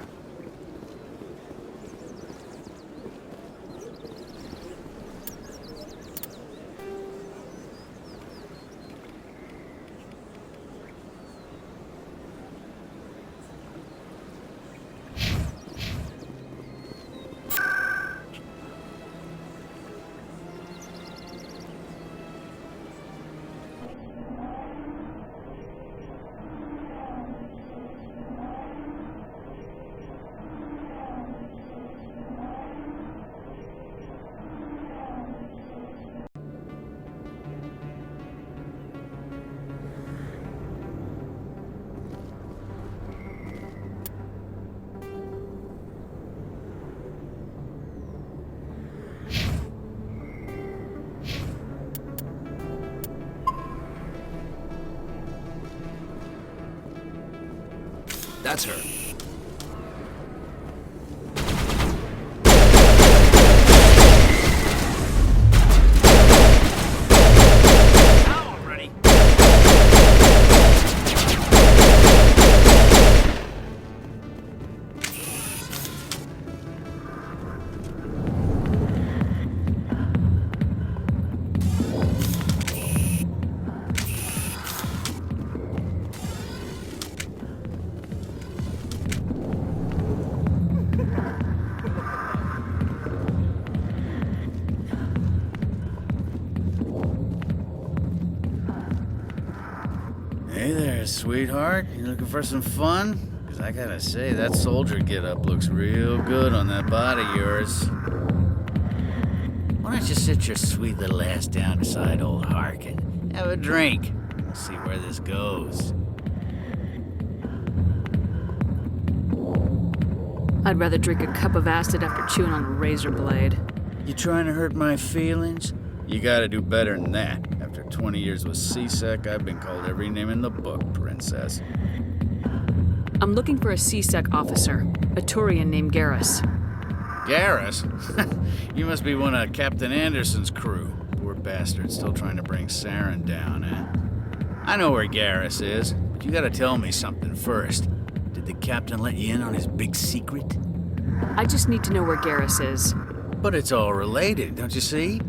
That's her. Now I'm ready. Hey there, sweetheart. You looking for some fun? Because I gotta say, that soldier get-up looks real good on that body of yours. Why don't you sit your sweet little ass down beside old Harkin? Have a drink. We'll see where this goes. I'd rather drink a cup of acid after chewing on a razor blade. You trying to hurt my feelings? You gotta do better than that. After 20 years with C-Sec, I've been called every name in the book, princess. I'm looking for a C-Sec officer, a Turian named Garrus. Garrus? You must be one of Captain Anderson's crew. Poor bastard, still trying to bring Saren down, eh? I know where Garrus is, but you gotta tell me something first. Did the captain let you in on his big secret? I just need to know where Garrus is. But it's all related, don't you see?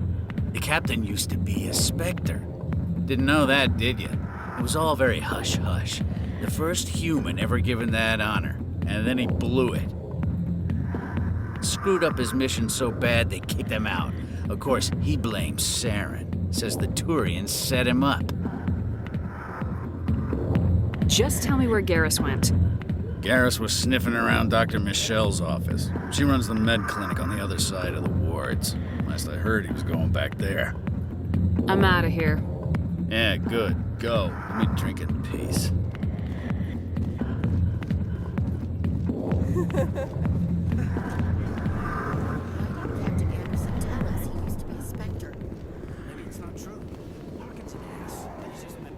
The captain used to be a Spectre. Didn't know that, did you? It was all very hush-hush. The first human ever given that honor, and then he blew it. Screwed up his mission so bad they kicked him out. Of course, he blames Saren. Says the Turians set him up. Just tell me where Garrus went. Garrus was sniffing around Dr. Michelle's office. She runs the med clinic on the other side of the wards. Last I heard, he was going back there. I'm out of here. Yeah, good. Go. Let me drink in peace. Captain Anderson tell us he used to be a Spectre? Maybe it's not true. Harkin's an ass. He's just meant...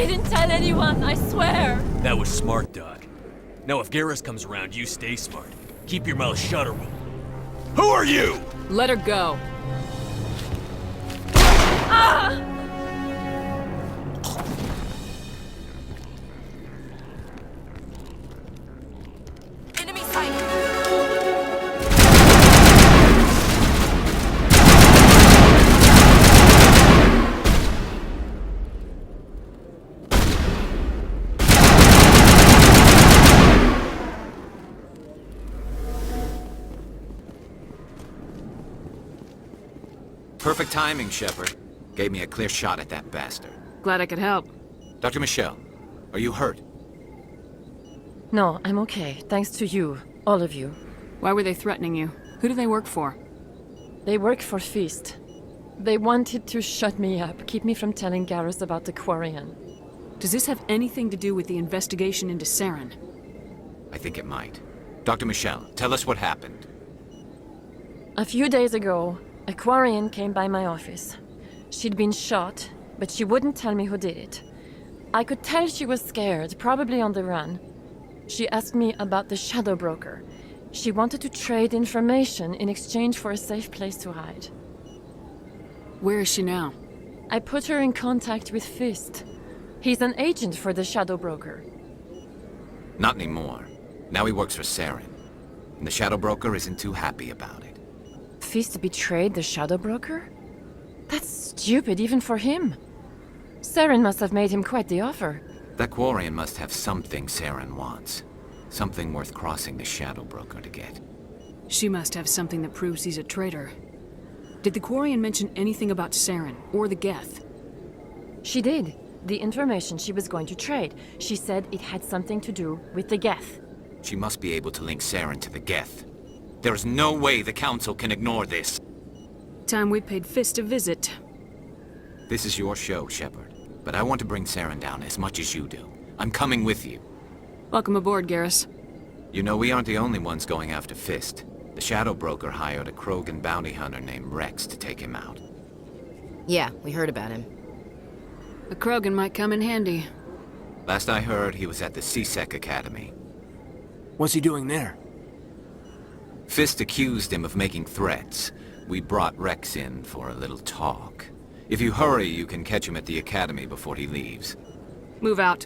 didn't tell anyone, I swear. That was smart, Doc. Now if Garrus comes around, you stay smart. Keep your mouth shut or we'll... Who are you? Let her go. Ah! Enemy sighted. Perfect timing, Shepard. Gave me a clear shot at that bastard. Glad I could help. Dr. Michelle, are you hurt? No, I'm okay. Thanks to you. All of you. Why were they threatening you? Who do they work for? They work for Feast. They wanted to shut me up, keep me from telling Garrus about the Quarian. Does this have anything to do with the investigation into Saren? I think it might. Dr. Michelle, tell us what happened. A few days ago, a Quarian came by my office. She'd been shot, but she wouldn't tell me who did it. I could tell she was scared, probably on the run. She asked me about the Shadow Broker. She wanted to trade information in exchange for a safe place to hide. Where is she now? I put her in contact with Fist. He's an agent for the Shadow Broker. Not anymore. Now he works for Saren. And the Shadow Broker isn't too happy about it. Fist betrayed the Shadow Broker? That's stupid even for him. Saren must have made him quite the offer. That Quarian must have something Saren wants. Something worth crossing the Shadow Broker to get. She must have something that proves he's a traitor. Did the Quarian mention anything about Saren or the Geth? She did. The information she was going to trade. She said it had something to do with the Geth. She must be able to link Saren to the Geth. There is no way the Council can ignore this. Time we paid Fist a visit. This is your show, Shepard. But I want to bring Saren down as much as you do. I'm coming with you. Welcome aboard, Garrus. You know, we aren't the only ones going after Fist. The Shadow Broker hired a Krogan bounty hunter named Rex to take him out. Yeah, we heard about him. A Krogan might come in handy. Last I heard, he was at the CSEC Academy. What's he doing there? Fist accused him of making threats. We brought Rex in for a little talk. If you hurry, you can catch him at the Academy before he leaves. Move out.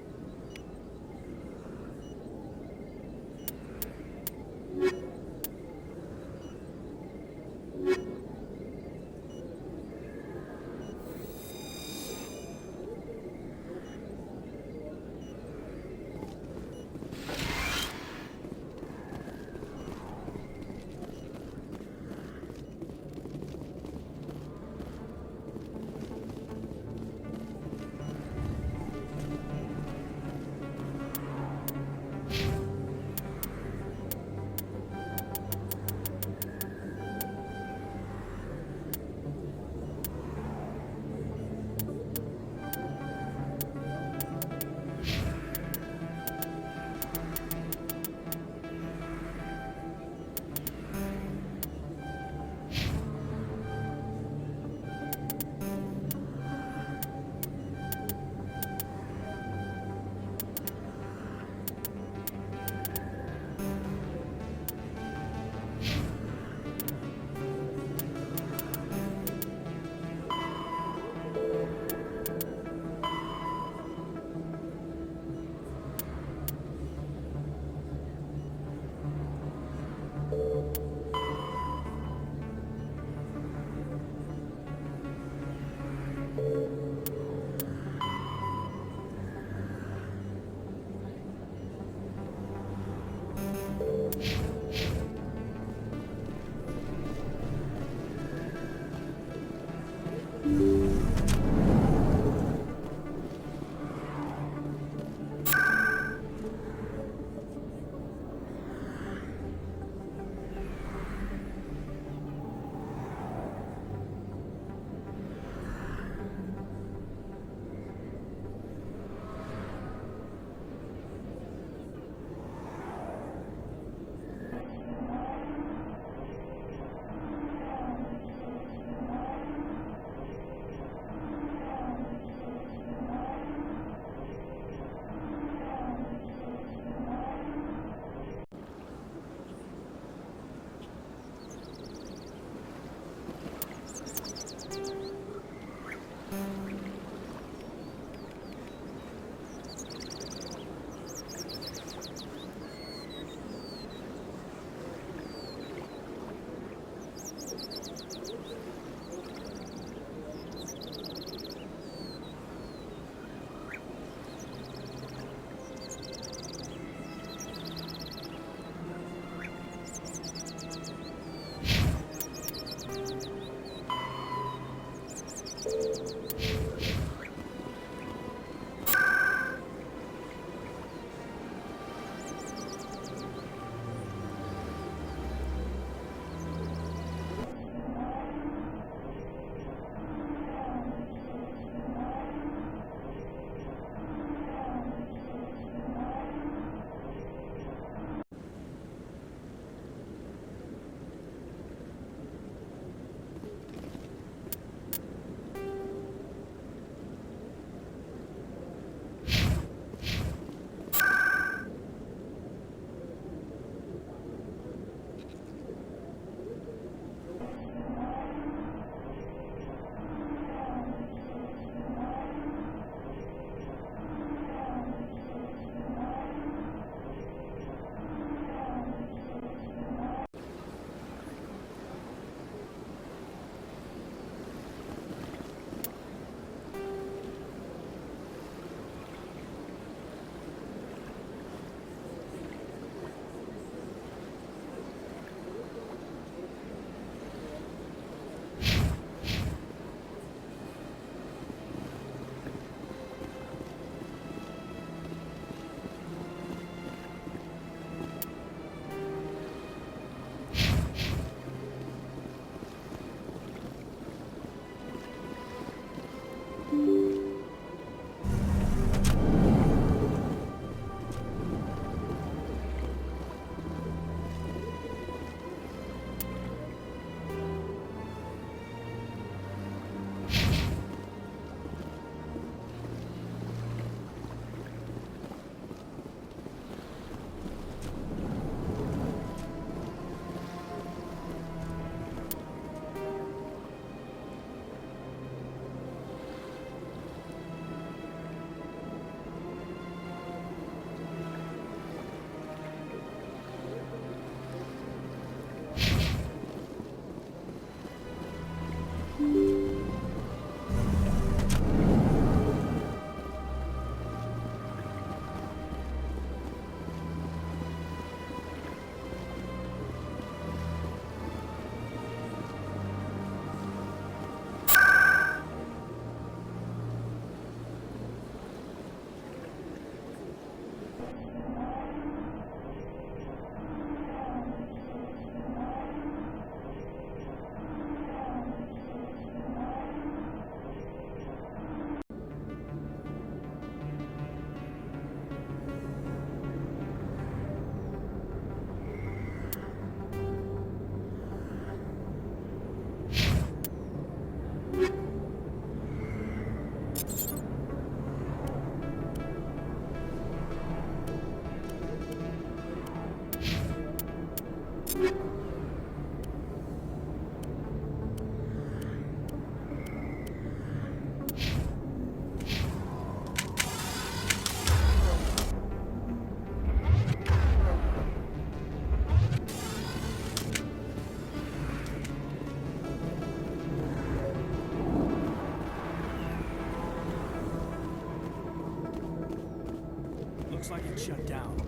Looks like it's shut down.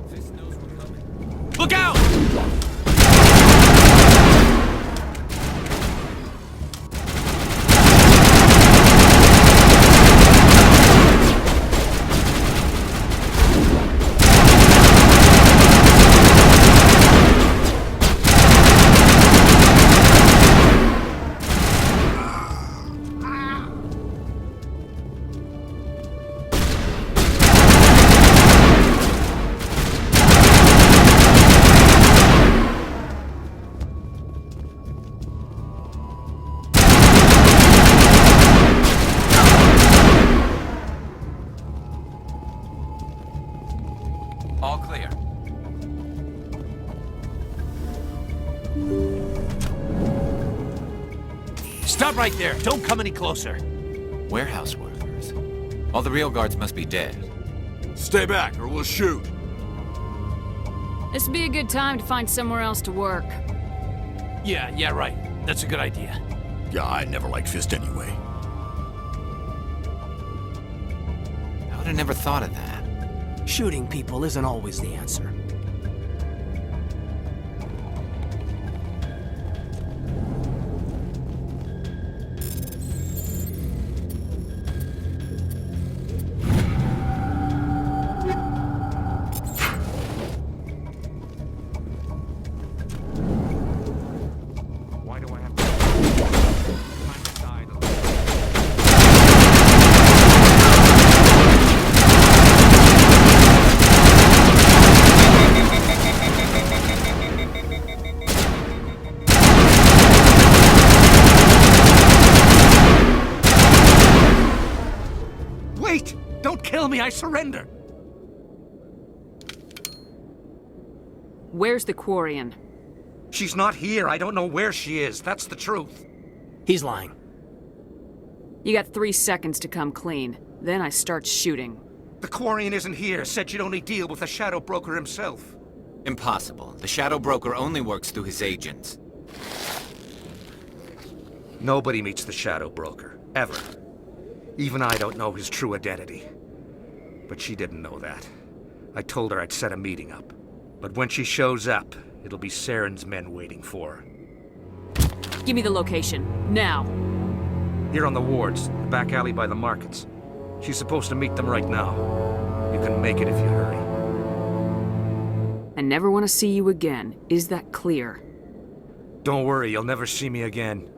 Fist knows we're coming. Look out! All clear. Stop right there. Don't come any closer. Warehouse workers. All the real guards must be dead. Stay back or we'll shoot. This would be a good time to find somewhere else to work. Yeah, right. That's a good idea. Yeah, I never liked Fist anyway. I would have never thought of that. Shooting people isn't always the answer. Why do I have to... Wait! Don't kill me, I surrender! Where's the Quarian? She's not here. I don't know where she is. That's the truth. He's lying. You got 3 seconds to come clean. Then I start shooting. The Quarian isn't here. Said she'd only deal with the Shadow Broker himself. Impossible. The Shadow Broker only works through his agents. Nobody meets the Shadow Broker, ever. Even I don't know his true identity. But she didn't know that. I told her I'd set a meeting up. But when she shows up, it'll be Saren's men waiting for her. Give me the location, now. Here on the wards, the back alley by the markets. She's supposed to meet them right now. You can make it if you hurry. I never want to see you again. Is that clear? Don't worry, you'll never see me again.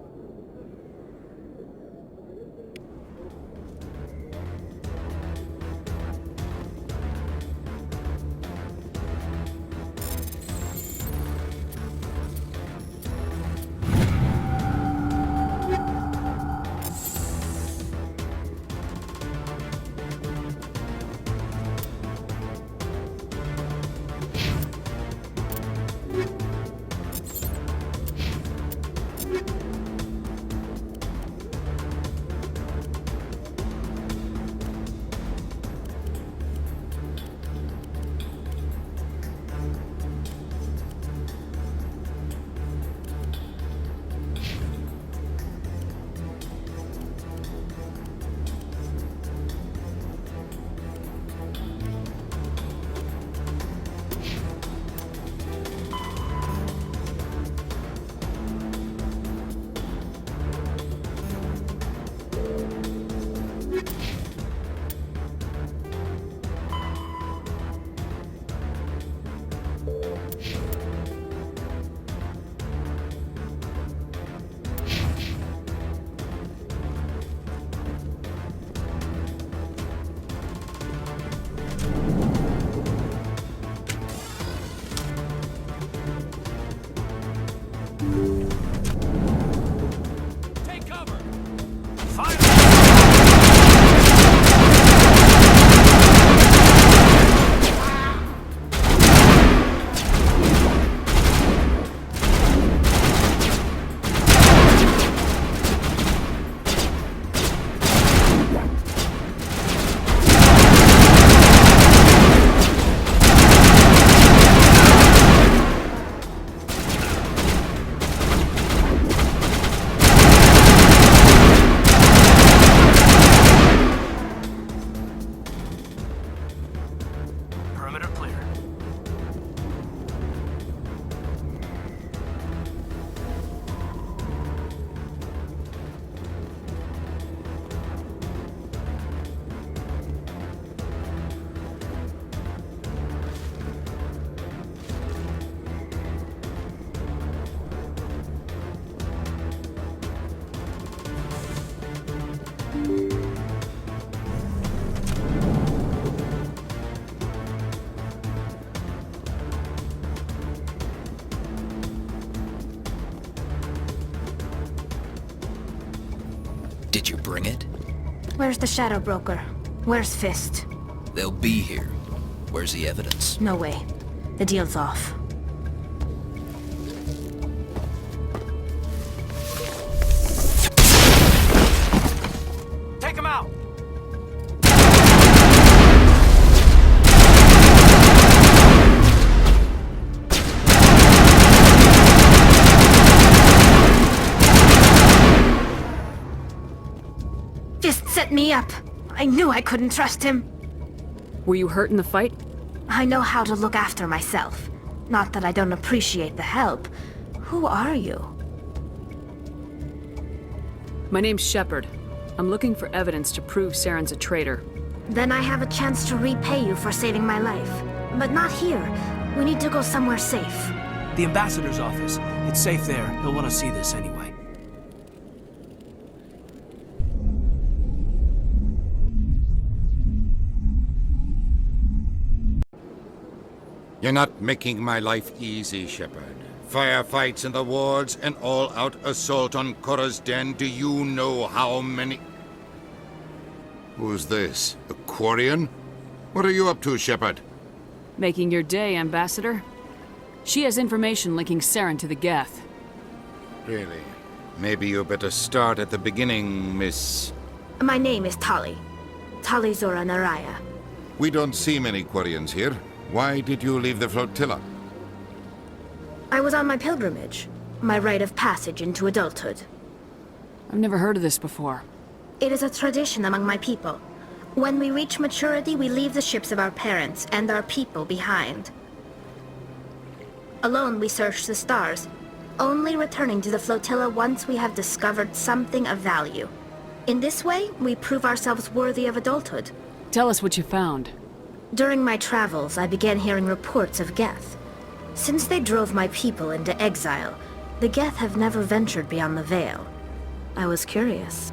Did you bring it? Where's the Shadow Broker? Where's Fist? They'll be here. Where's the evidence? No way. The deal's off. Take him out! Fist set me up. I knew I couldn't trust him. Were you hurt in the fight? I know how to look after myself. Not that I don't appreciate the help. Who are you? My name's Shepard. I'm looking for evidence to prove Saren's a traitor. Then I have a chance to repay you for saving my life. But not here. We need to go somewhere safe. The ambassador's office. It's safe there. He'll want to see this anyway. You're not making my life easy, Shepard. Firefights in the wards, an all-out assault on Korra's den. Do you know how many... Who's this? A Quarian? What are you up to, Shepard? Making your day, Ambassador. She has information linking Saren to the Geth. Really? Maybe you better start at the beginning, Miss... My name is Tali. Tali Zora Naraya. We don't see many Quarians here. Why did you leave the flotilla? I was on my pilgrimage. My rite of passage into adulthood. I've never heard of this before. It is a tradition among my people. When we reach maturity, we leave the ships of our parents and our people behind. Alone, we search the stars, only returning to the flotilla once we have discovered something of value. In this way, we prove ourselves worthy of adulthood. Tell us what you found. During my travels, I began hearing reports of Geth. Since they drove my people into exile, the Geth have never ventured beyond the Veil. I was curious.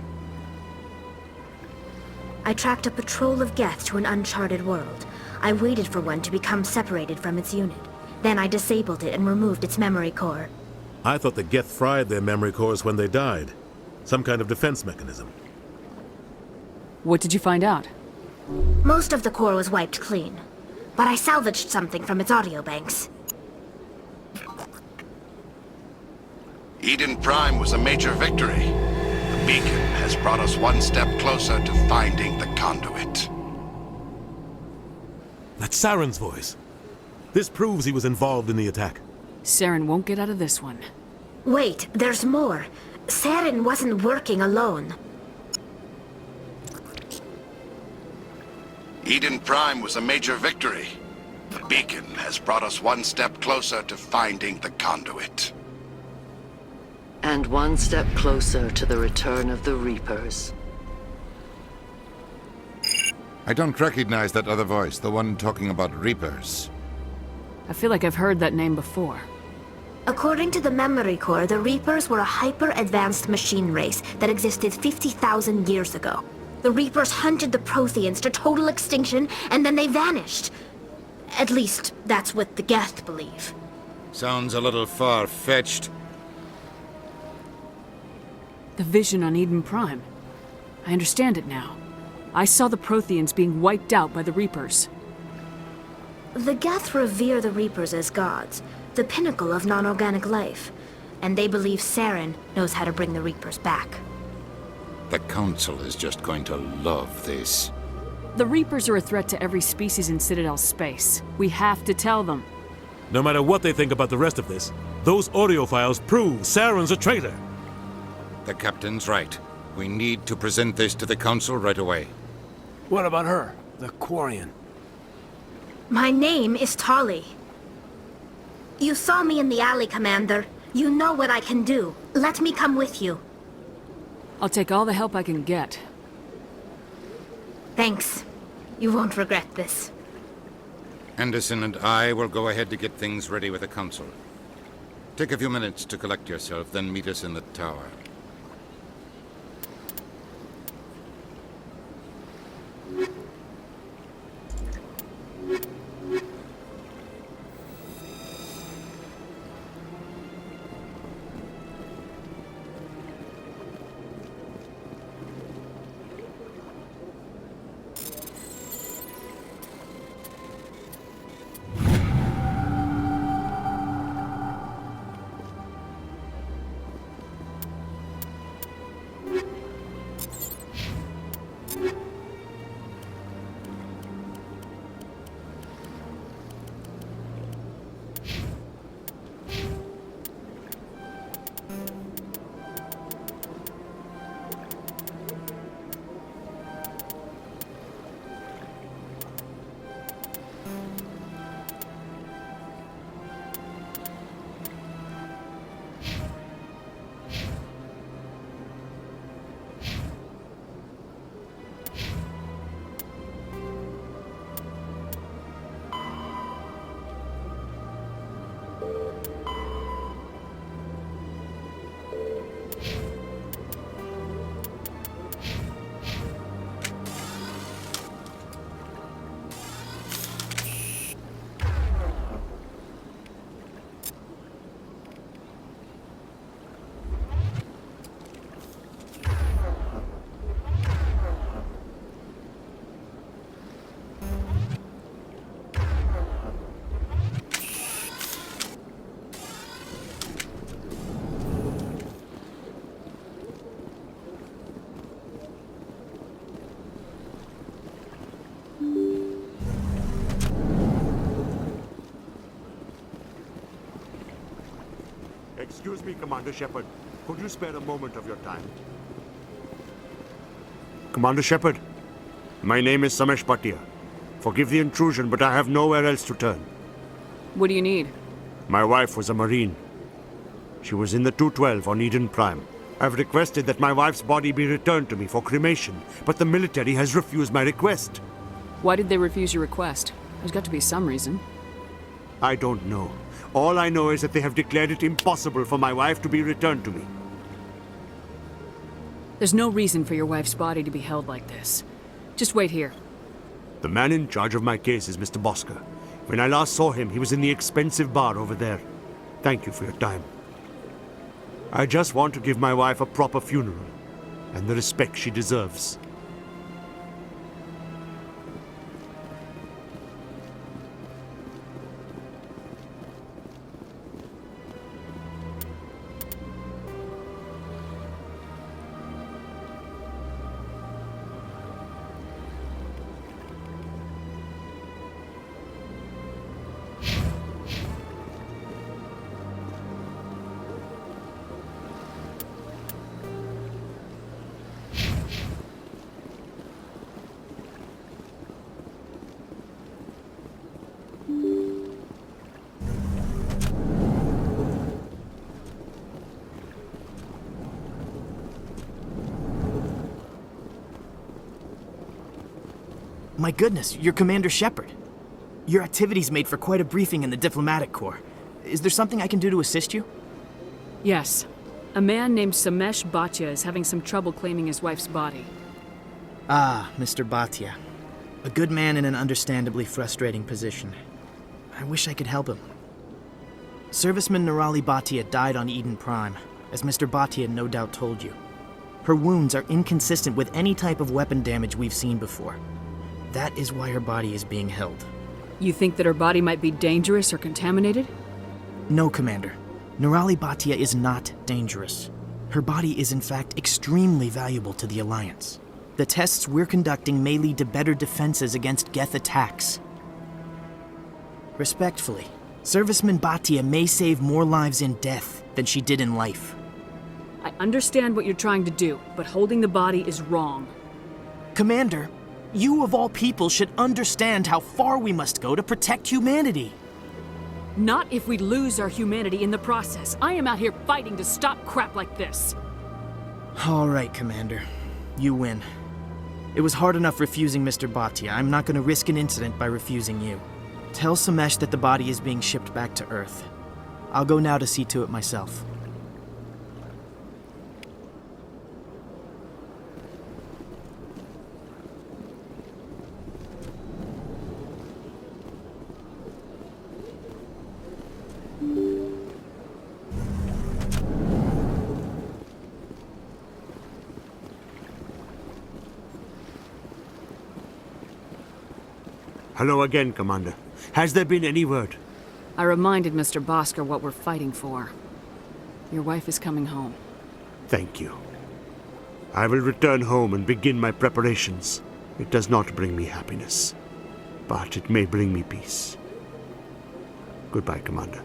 I tracked a patrol of Geth to an uncharted world. I waited for one to become separated from its unit. Then I disabled it and removed its memory core. I thought the Geth fried their memory cores when they died. Some kind of defense mechanism. What did you find out? Most of the core was wiped clean, but I salvaged something from its audio banks. Eden Prime was a major victory. The beacon has brought us one step closer to finding the conduit. That's Saren's voice. This proves he was involved in the attack. Saren won't get out of this one. Wait, there's more. Saren wasn't working alone. Eden Prime was a major victory. The beacon has brought us one step closer to finding the conduit. And one step closer to the return of the Reapers. I don't recognize that other voice, the one talking about Reapers. I feel like I've heard that name before. According to the memory core, the Reapers were a hyper-advanced machine race that existed 50,000 years ago. The Reapers hunted the Protheans to total extinction, and then they vanished. At least, that's what the Geth believe. Sounds a little far-fetched. The vision on Eden Prime. I understand it now. I saw the Protheans being wiped out by the Reapers. The Geth revere the Reapers as gods, the pinnacle of non-organic life, and they believe Saren knows how to bring the Reapers back. The Council is just going to love this. The Reapers are a threat to every species in Citadel space. We have to tell them. No matter what they think about the rest of this, those audio files prove Saren's a traitor. The Captain's right. We need to present this to the Council right away. What about her? The Quarian. My name is Tali. You saw me in the alley, Commander. You know what I can do. Let me come with you. I'll take all the help I can get. Thanks. You won't regret this. Anderson and I will go ahead to get things ready with the Council. Take a few minutes to collect yourself, then meet us in the tower. Excuse me, Commander Shepard. Could you spare a moment of your time? Commander Shepard, my name is Samesh Bhatia. Forgive the intrusion, but I have nowhere else to turn. What do you need? My wife was a Marine. She was in the 212 on Eden Prime. I've requested that my wife's body be returned to me for cremation, but the military has refused my request. Why did they refuse your request? There's got to be some reason. I don't know. All I know is that they have declared it impossible for my wife to be returned to me. There's no reason for your wife's body to be held like this. Just wait here. The man in charge of my case is Mr. Bosker. When I last saw him, he was in the expensive bar over there. Thank you for your time. I just want to give my wife a proper funeral, and the respect she deserves. My goodness, you're Commander Shepard. Your activities made for quite a briefing in the Diplomatic Corps. Is there something I can do to assist you? Yes. A man named Samesh Bhatia is having some trouble claiming his wife's body. Ah, Mr. Bhatia. A good man in an understandably frustrating position. I wish I could help him. Serviceman Nirali Bhatia died on Eden Prime, as Mr. Bhatia no doubt told you. Her wounds are inconsistent with any type of weapon damage we've seen before. That is why her body is being held. You think that her body might be dangerous or contaminated? No, Commander. Nirali Bhatia is not dangerous. Her body is in fact extremely valuable to the Alliance. The tests we're conducting may lead to better defenses against Geth attacks. Respectfully, Serviceman Bhatia may save more lives in death than she did in life. I understand what you're trying to do, but holding the body is wrong. Commander, you of all people should understand how far we must go to protect humanity. Not if we lose our humanity in the process. I am out here fighting to stop crap like this. All right, Commander. You win. It was hard enough refusing Mr. Bhatia. I'm not going to risk an incident by refusing you. Tell Samesh that the body is being shipped back to Earth. I'll go now to see to it myself. Hello again, Commander. Has there been any word? I reminded Mr. Bosker what we're fighting for. Your wife is coming home. Thank you. I will return home and begin my preparations. It does not bring me happiness, but it may bring me peace. Goodbye, Commander.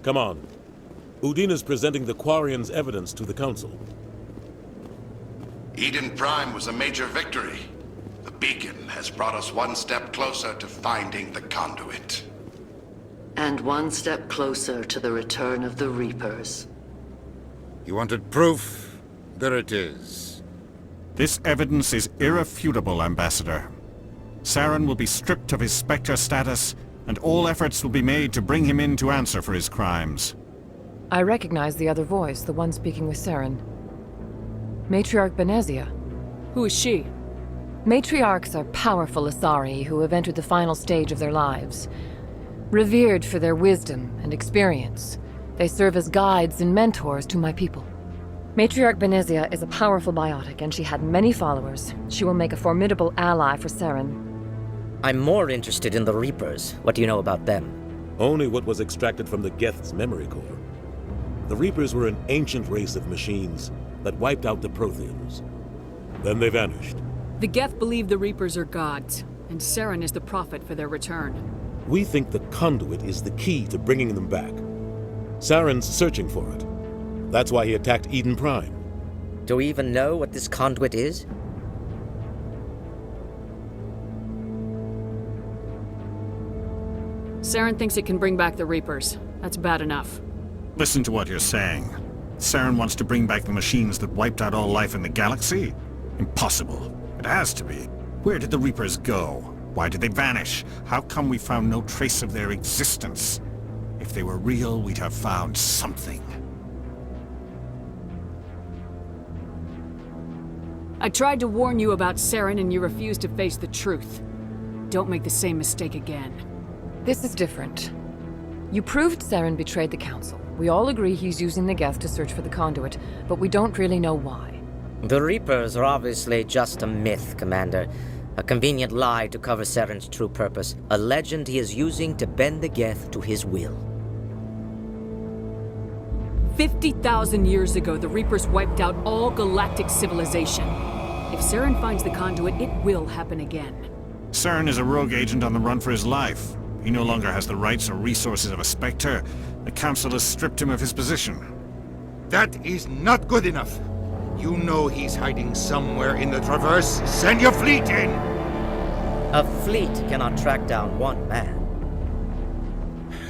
Come on. Udina's presenting the Quarian's evidence to the Council. Eden Prime was a major victory. The beacon has brought us one step closer to finding the conduit. And one step closer to the return of the Reapers. You wanted proof? There it is. This evidence is irrefutable, Ambassador. Saren will be stripped of his Spectre status, and all efforts will be made to bring him in to answer for his crimes. I recognize the other voice, the one speaking with Saren. Matriarch Benezia. Who is she? Matriarchs are powerful Asari who have entered the final stage of their lives. Revered for their wisdom and experience, they serve as guides and mentors to my people. Matriarch Benezia is a powerful biotic, and she had many followers. She will make a formidable ally for Saren. I'm more interested in the Reapers. What do you know about them? Only what was extracted from the Geth's memory core. The Reapers were an ancient race of machines that wiped out the Protheans. Then they vanished. The Geth believe the Reapers are gods, and Saren is the prophet for their return. We think the conduit is the key to bringing them back. Saren's searching for it. That's why he attacked Eden Prime. Do we even know what this conduit is? Saren thinks it can bring back the Reapers. That's bad enough. Listen to what you're saying. Saren wants to bring back the machines that wiped out all life in the galaxy? Impossible. It has to be. Where did the Reapers go? Why did they vanish? How come we found no trace of their existence? If they were real, we'd have found something. I tried to warn you about Saren and you refused to face the truth. Don't make the same mistake again. This is different. You proved Saren betrayed the Council. We all agree he's using the Geth to search for the conduit, but we don't really know why. The Reapers are obviously just a myth, Commander. A convenient lie to cover Saren's true purpose. A legend he is using to bend the Geth to his will. 50,000 years ago, the Reapers wiped out all galactic civilization. If Saren finds the conduit, it will happen again. Saren is a rogue agent on the run for his life. He no longer has the rights or resources of a Spectre. The Council has stripped him of his position. That is not good enough. You know he's hiding somewhere in the Traverse. Send your fleet in! A fleet cannot track down one man.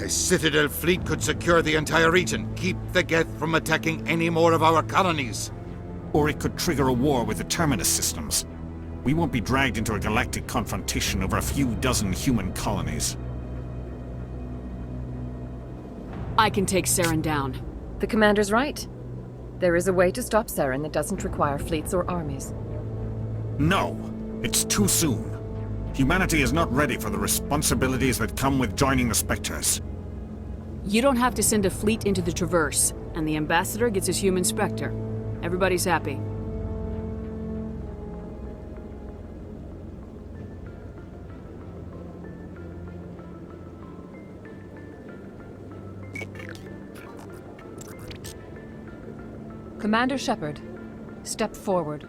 A Citadel fleet could secure the entire region, keep the Geth from attacking any more of our colonies. Or it could trigger a war with the Terminus systems. We won't be dragged into a galactic confrontation over a few dozen human colonies. I can take Saren down. The Commander's right. There is a way to stop Saren that doesn't require fleets or armies. No! It's too soon. Humanity is not ready for the responsibilities that come with joining the Spectres. You don't have to send a fleet into the Traverse, and the Ambassador gets his human Spectre. Everybody's happy. Commander Shepard, step forward.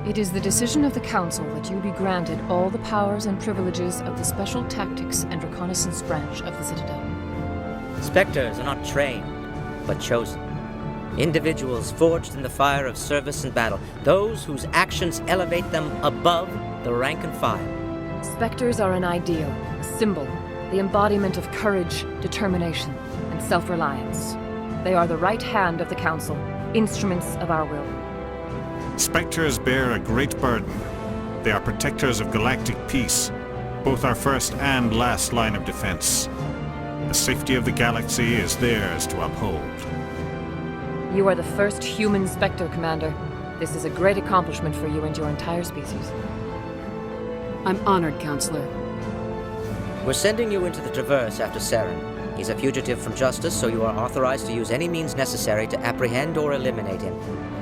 It is the decision of the Council that you be granted all the powers and privileges of the Special Tactics and Reconnaissance Branch of the Citadel. Spectres are not trained, but chosen. Individuals forged in the fire of service and battle, those whose actions elevate them above the rank and file. Spectres are an ideal, a symbol, the embodiment of courage, determination, and self-reliance. They are the right hand of the Council, instruments of our will. Spectres bear a great burden. They are protectors of galactic peace, both our first and last line of defense. The safety of the galaxy is theirs to uphold. You are the first human Spectre, Commander. This is a great accomplishment for you and your entire species. I'm honored, Counselor. We're sending you into the Traverse after Saren. He's a fugitive from justice, so you are authorized to use any means necessary to apprehend or eliminate him.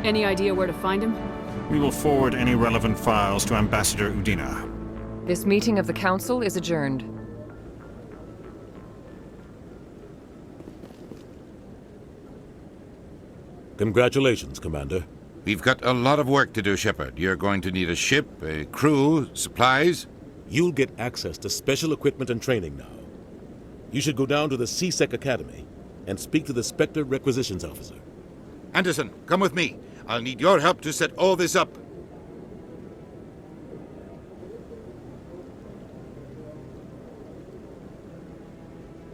Any idea where to find him? We will forward any relevant files to Ambassador Udina. This meeting of the Council is adjourned. Congratulations, Commander. We've got a lot of work to do, Shepard. You're going to need a ship, a crew, supplies. You'll get access to special equipment and training now. You should go down to the C-Sec Academy and speak to the Spectre Requisitions Officer. Anderson, come with me. I'll need your help to set all this up.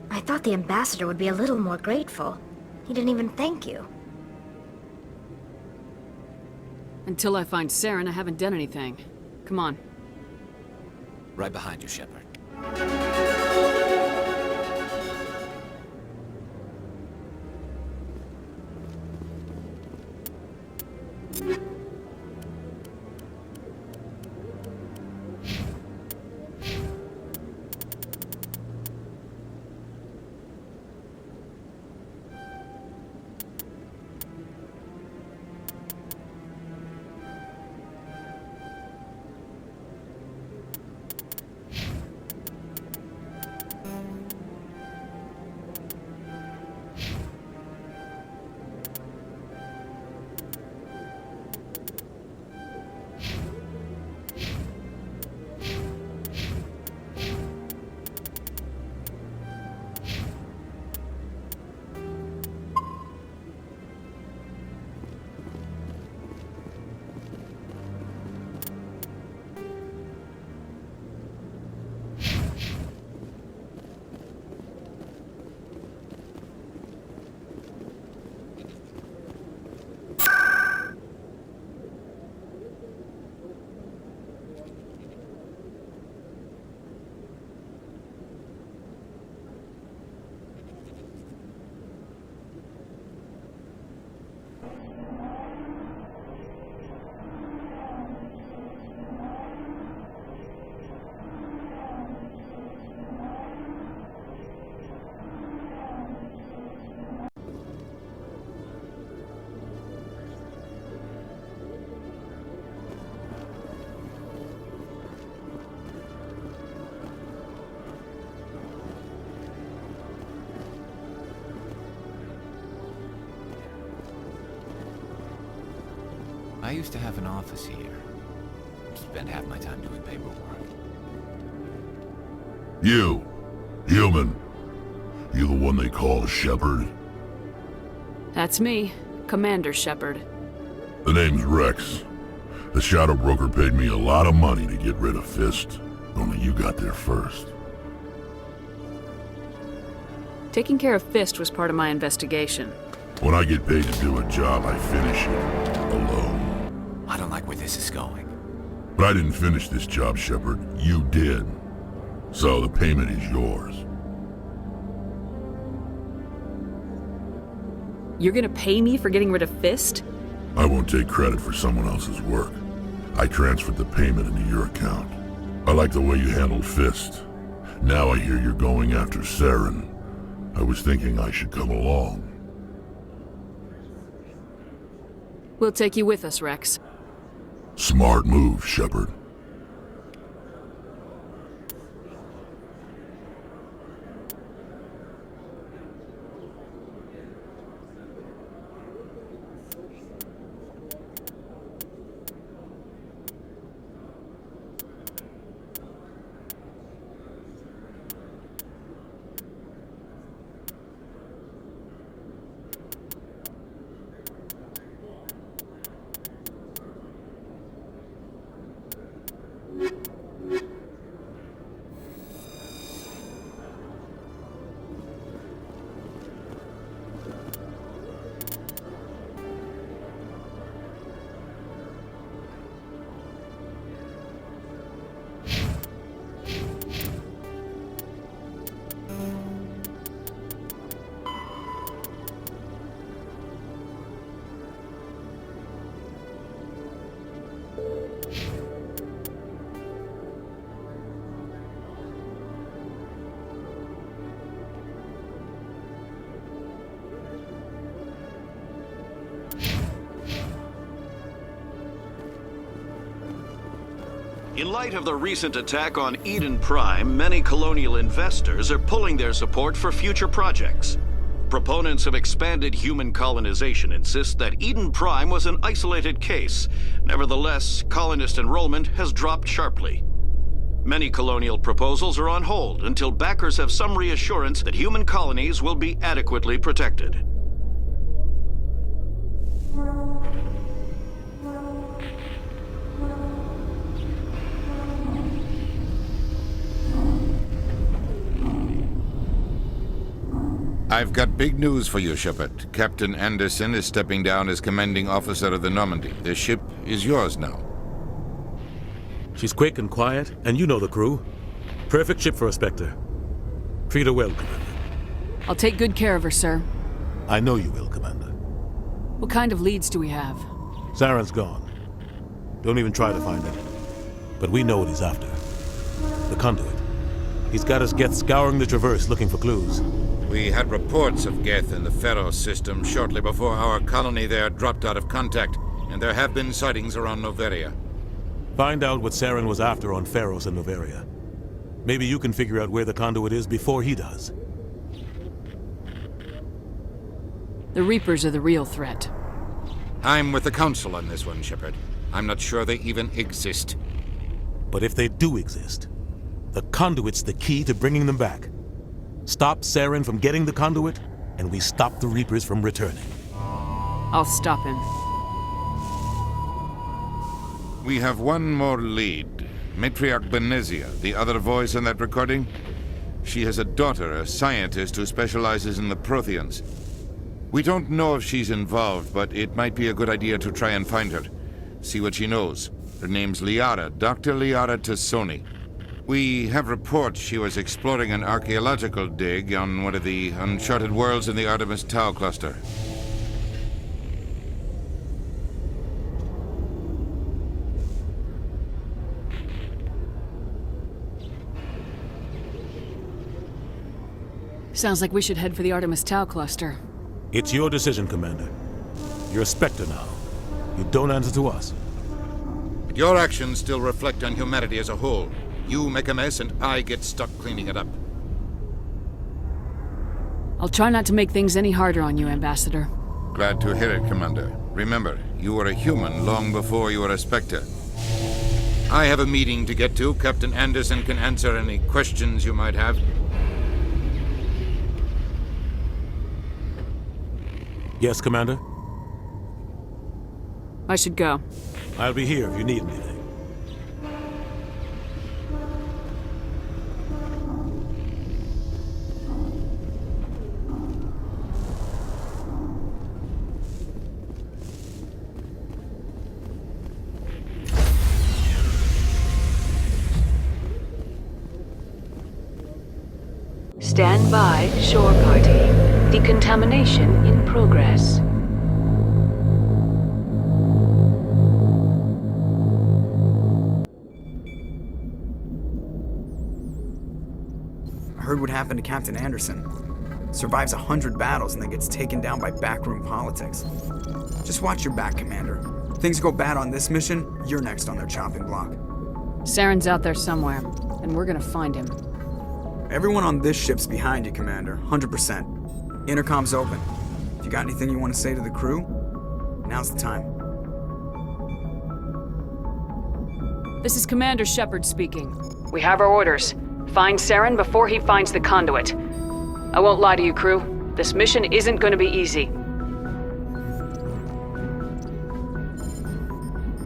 I thought the ambassador would be a little more grateful. He didn't even thank you. Until I find Saren, I haven't done anything. Come on. Right behind you, Shepard. I used to have an office here. Spent half my time doing paperwork. You, human. You the one they call Shepard? That's me, Commander Shepard. The name's Rex. The Shadow Broker paid me a lot of money to get rid of Fist. Only you got there first. Taking care of Fist was part of my investigation. When I get paid to do a job, I finish it. Alone. I don't like where this is going. But I didn't finish this job, Shepard. You did. So the payment is yours. You're gonna pay me for getting rid of Fist? I won't take credit for someone else's work. I transferred the payment into your account. I like the way you handled Fist. Now I hear you're going after Saren. I was thinking I should come along. We'll take you with us, Rex. Smart move, Shepard. In light of the recent attack on Eden Prime, many colonial investors are pulling their support for future projects. Proponents of expanded human colonization insist that Eden Prime was an isolated case. Nevertheless, colonist enrollment has dropped sharply. Many colonial proposals are on hold until backers have some reassurance that human colonies will be adequately protected. I've got big news for you, Shepard. Captain Anderson is stepping down as commanding officer of the Normandy. The ship is yours now. She's quick and quiet, and you know the crew. Perfect ship for a Spectre. Treat her well, Commander. I'll take good care of her, sir. I know you will, Commander. What kind of leads do we have? Saren's gone. Don't even try to find it. But we know what he's after. The conduit. He's got his Geth scouring the Traverse looking for clues. We had reports of Geth in the Pharos system shortly before our colony there dropped out of contact, and there have been sightings around Noveria. Find out what Saren was after on Pharos and Noveria. Maybe you can figure out where the conduit is before he does. The Reapers are the real threat. I'm with the Council on this one, Shepard. I'm not sure they even exist. But if they do exist, the conduit's the key to bringing them back. Stop Saren from getting the conduit, and we stop the Reapers from returning. I'll stop him. We have one more lead. Matriarch Benezia, the other voice in that recording. She has a daughter, a scientist who specializes in the Protheans. We don't know if she's involved, but it might be a good idea to try and find her. See what she knows. Her name's Liara, Dr. Liara Tassoni. We have reports she was exploring an archaeological dig on one of the uncharted worlds in the Artemis Tau cluster. Sounds like we should head for the Artemis Tau cluster. It's your decision, Commander. You're a Spectre now. You don't answer to us. But your actions still reflect on humanity as a whole. You make a mess and I get stuck cleaning it up. I'll try not to make things any harder on you, Ambassador. Glad to hear it, Commander. Remember, you were a human long before you were a Spectre. I have a meeting to get to. Captain Anderson can answer any questions you might have. Yes, Commander? I should go. I'll be here if you need anything. Stand by, shore party. Decontamination in progress. I heard what happened to Captain Anderson. Survives 100 battles and then gets taken down by backroom politics. Just watch your back, Commander. Things go bad on this mission, you're next on their chopping block. Saren's out there somewhere, and we're gonna find him. Everyone on this ship's behind you, Commander. 100%. Intercom's open. If you got anything you want to say to the crew, now's the time. This is Commander Shepard speaking. We have our orders. Find Saren before he finds the conduit. I won't lie to you, crew. This mission isn't going to be easy.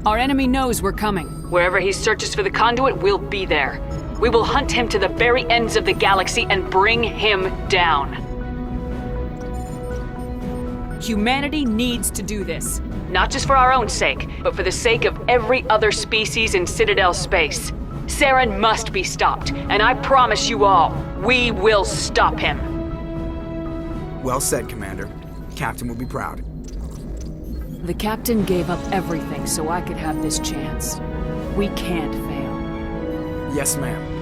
Our enemy knows we're coming. Wherever he searches for the conduit, we'll be there. We will hunt him to the very ends of the galaxy and bring him down. Humanity needs to do this. Not just for our own sake, but for the sake of every other species in Citadel space. Saren must be stopped, and I promise you all, we will stop him. Well said, Commander. Captain will be proud. The captain gave up everything so I could have this chance. We can't fail. Yes, ma'am.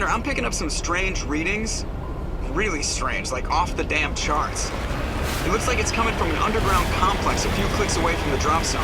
I'm picking up some strange readings. Really strange, like off the damn charts. It looks like it's coming from an underground complex a few clicks away from the drop zone.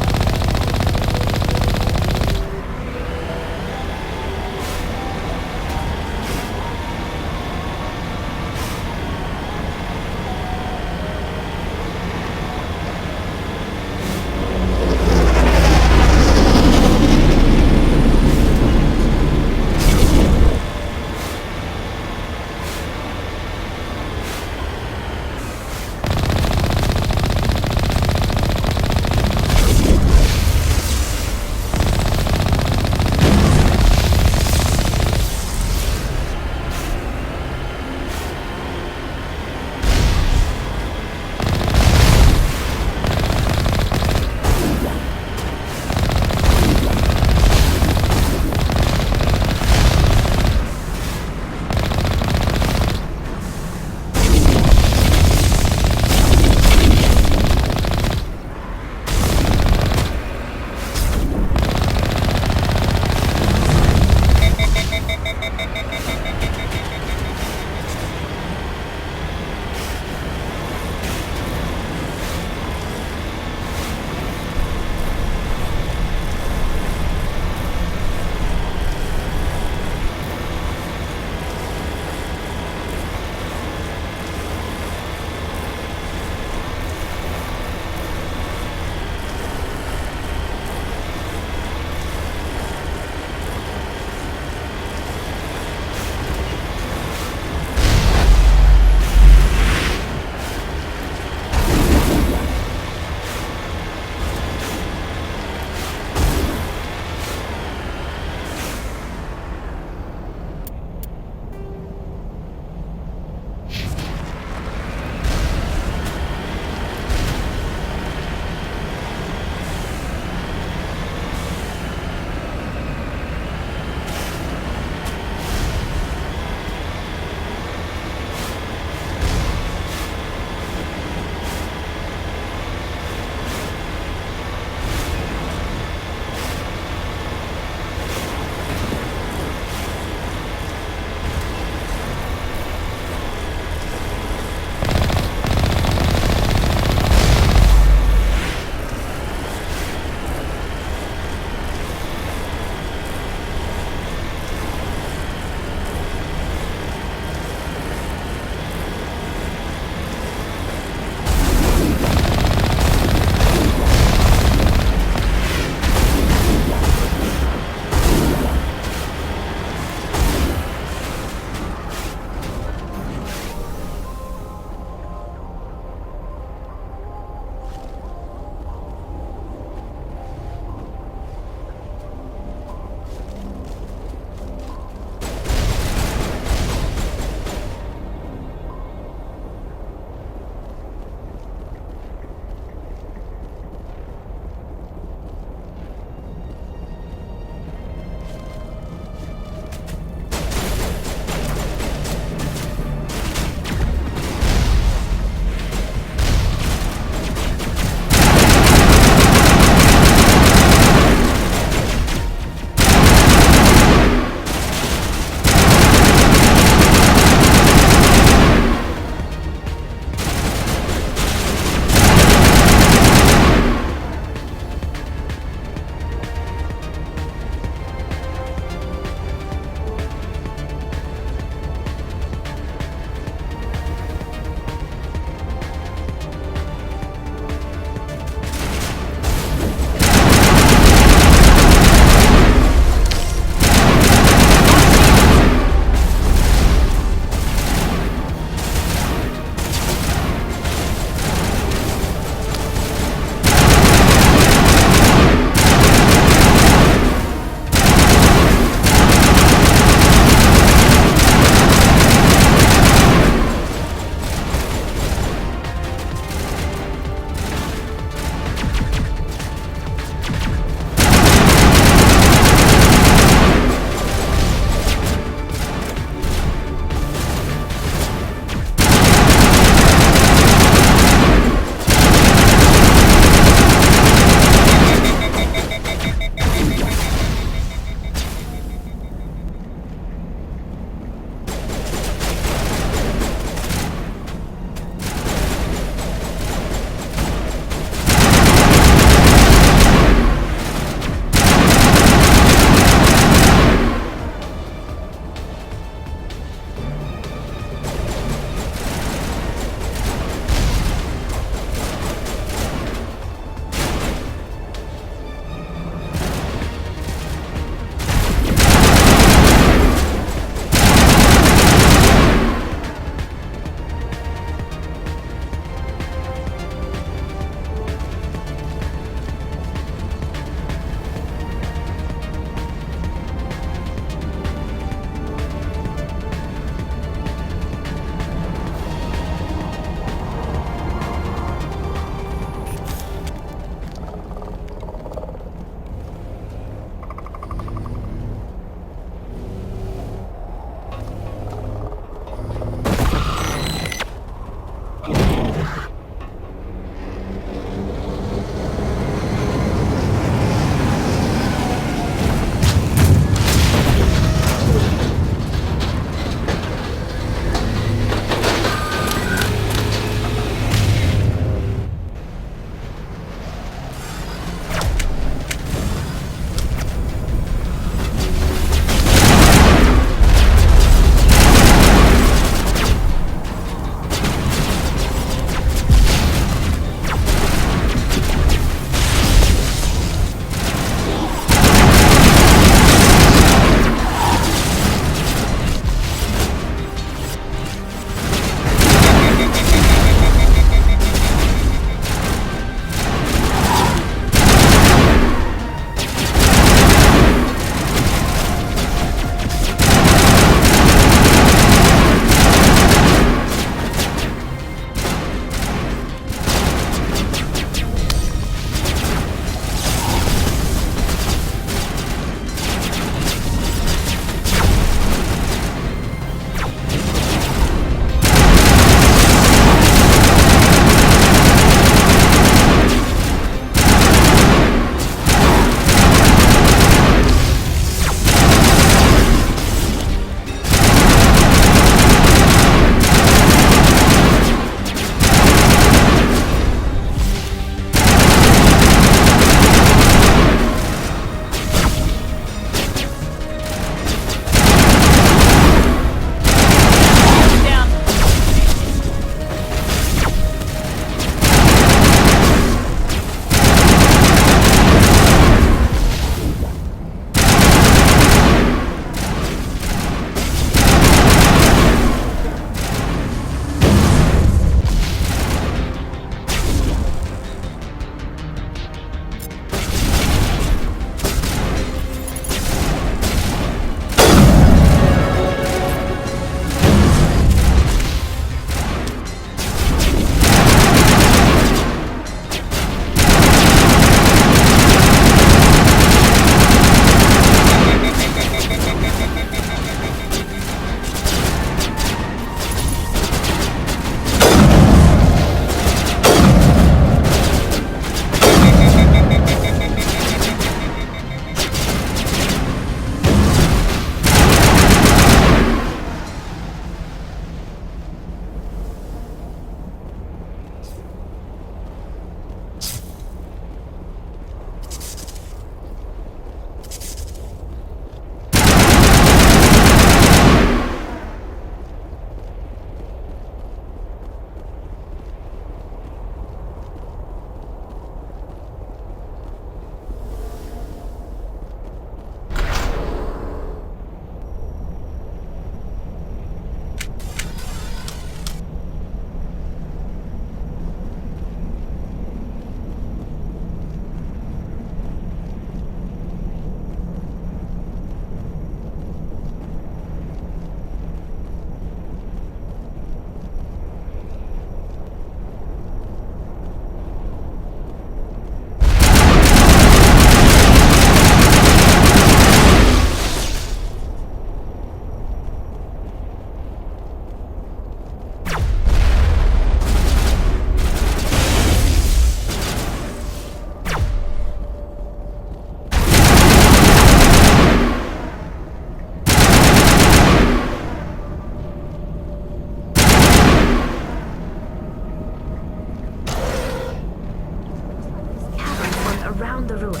around the ruin,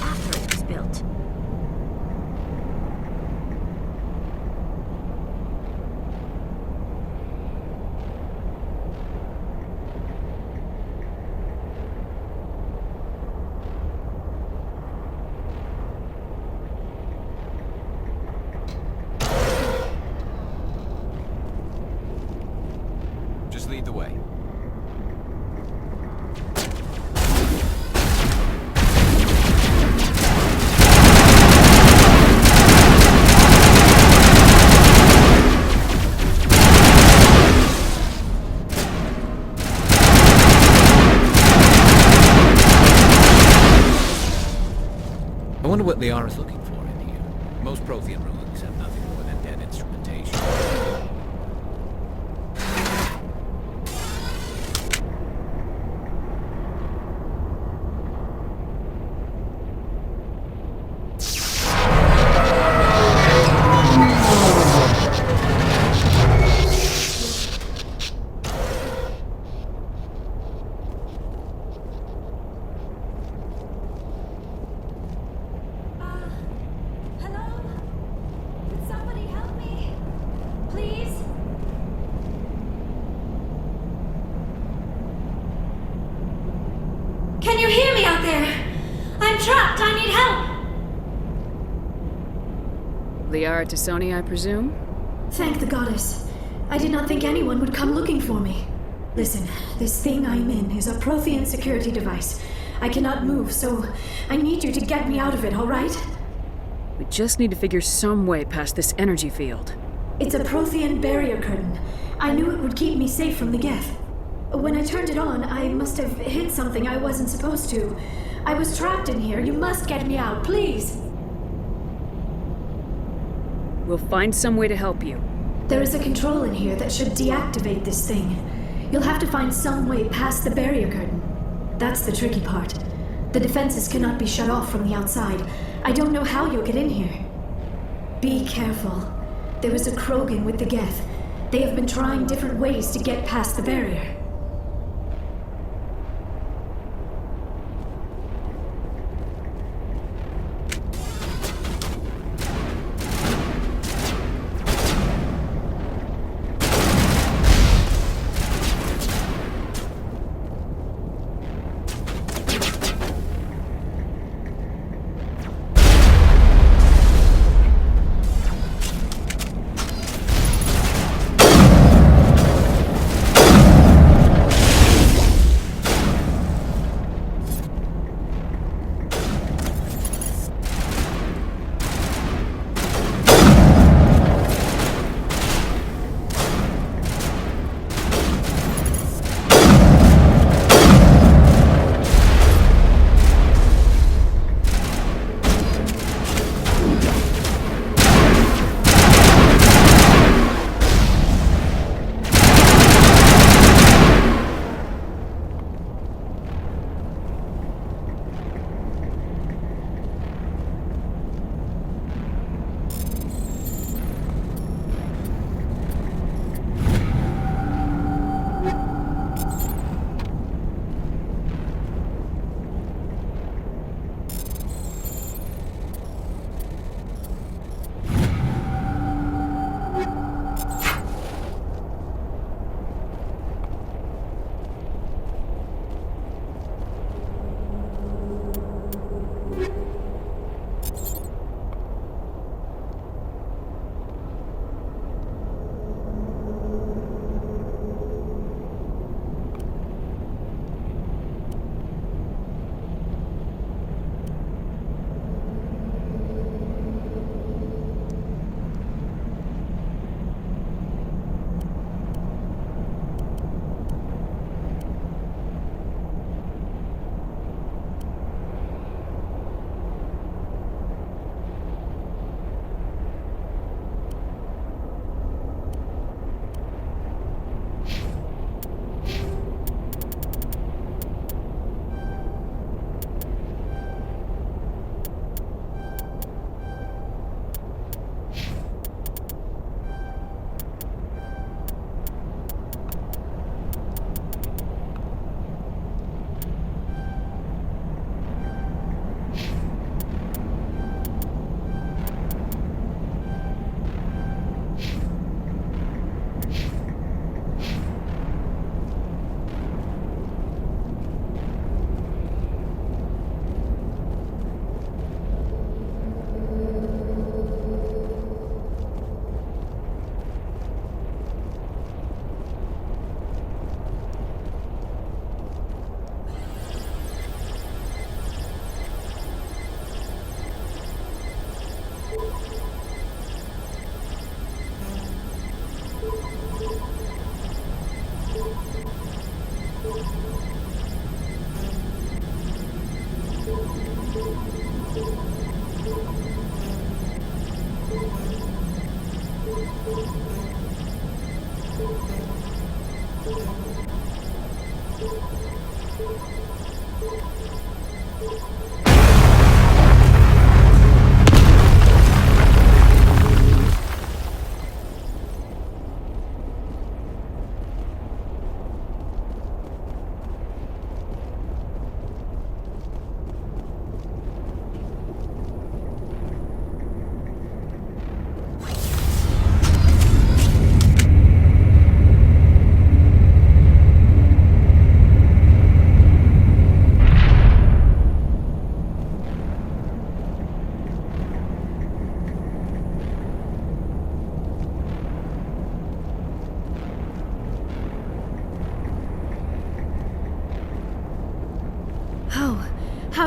after it was built. Just lead the way. I wonder what the R is looking for in here. Most Prothean ruins have nothing more than dead instrumentation. Can you hear me out there? I'm trapped. I need help. Liara Tassoni, I presume? Thank the goddess. I did not think anyone would come looking for me. Listen, this thing I'm in is a Prothean security device. I cannot move, so I need you to get me out of it, all right? We just need to figure some way past this energy field. It's a Prothean barrier curtain. I knew it would keep me safe from the Geth. When I turned it on, I must have hit something I wasn't supposed to. I was trapped in here. You must get me out, please. We'll find some way to help you. There is a control in here that should deactivate this thing. You'll have to find some way past the barrier curtain. That's the tricky part. The defenses cannot be shut off from the outside. I don't know how you'll get in here. Be careful. There is a Krogan with the Geth. They have been trying different ways to get past the barrier.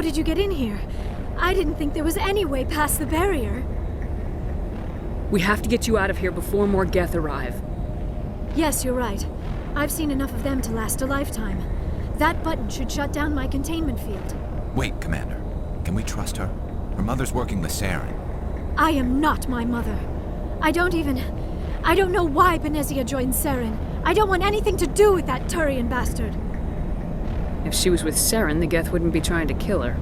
How did you get in here? I didn't think there was any way past the barrier. We have to get you out of here before more Geth arrive. Yes, you're right. I've seen enough of them to last a lifetime. That button should shut down my containment field. Wait, Commander. Can we trust her? Her mother's working with Saren. I am not my mother. I don't know why Benezia joined Saren. I don't want anything to do with that Turian bastard. If she was with Saren, the Geth wouldn't be trying to kill her.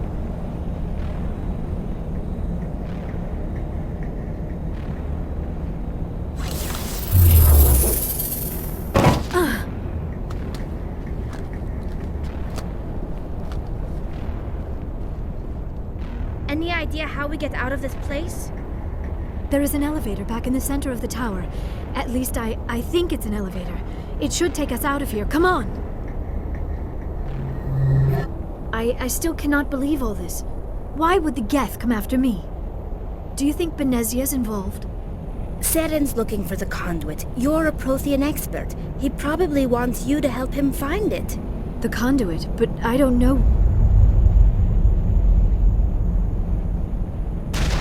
Any idea how we get out of this place? There is an elevator back in the center of the tower. At least I think it's an elevator. It should take us out of here. Come on! I still cannot believe all this. Why would the Geth come after me? Do you think Benezia's involved? Saren's looking for the conduit. You're a Prothean expert. He probably wants you to help him find it. The conduit? But I don't know.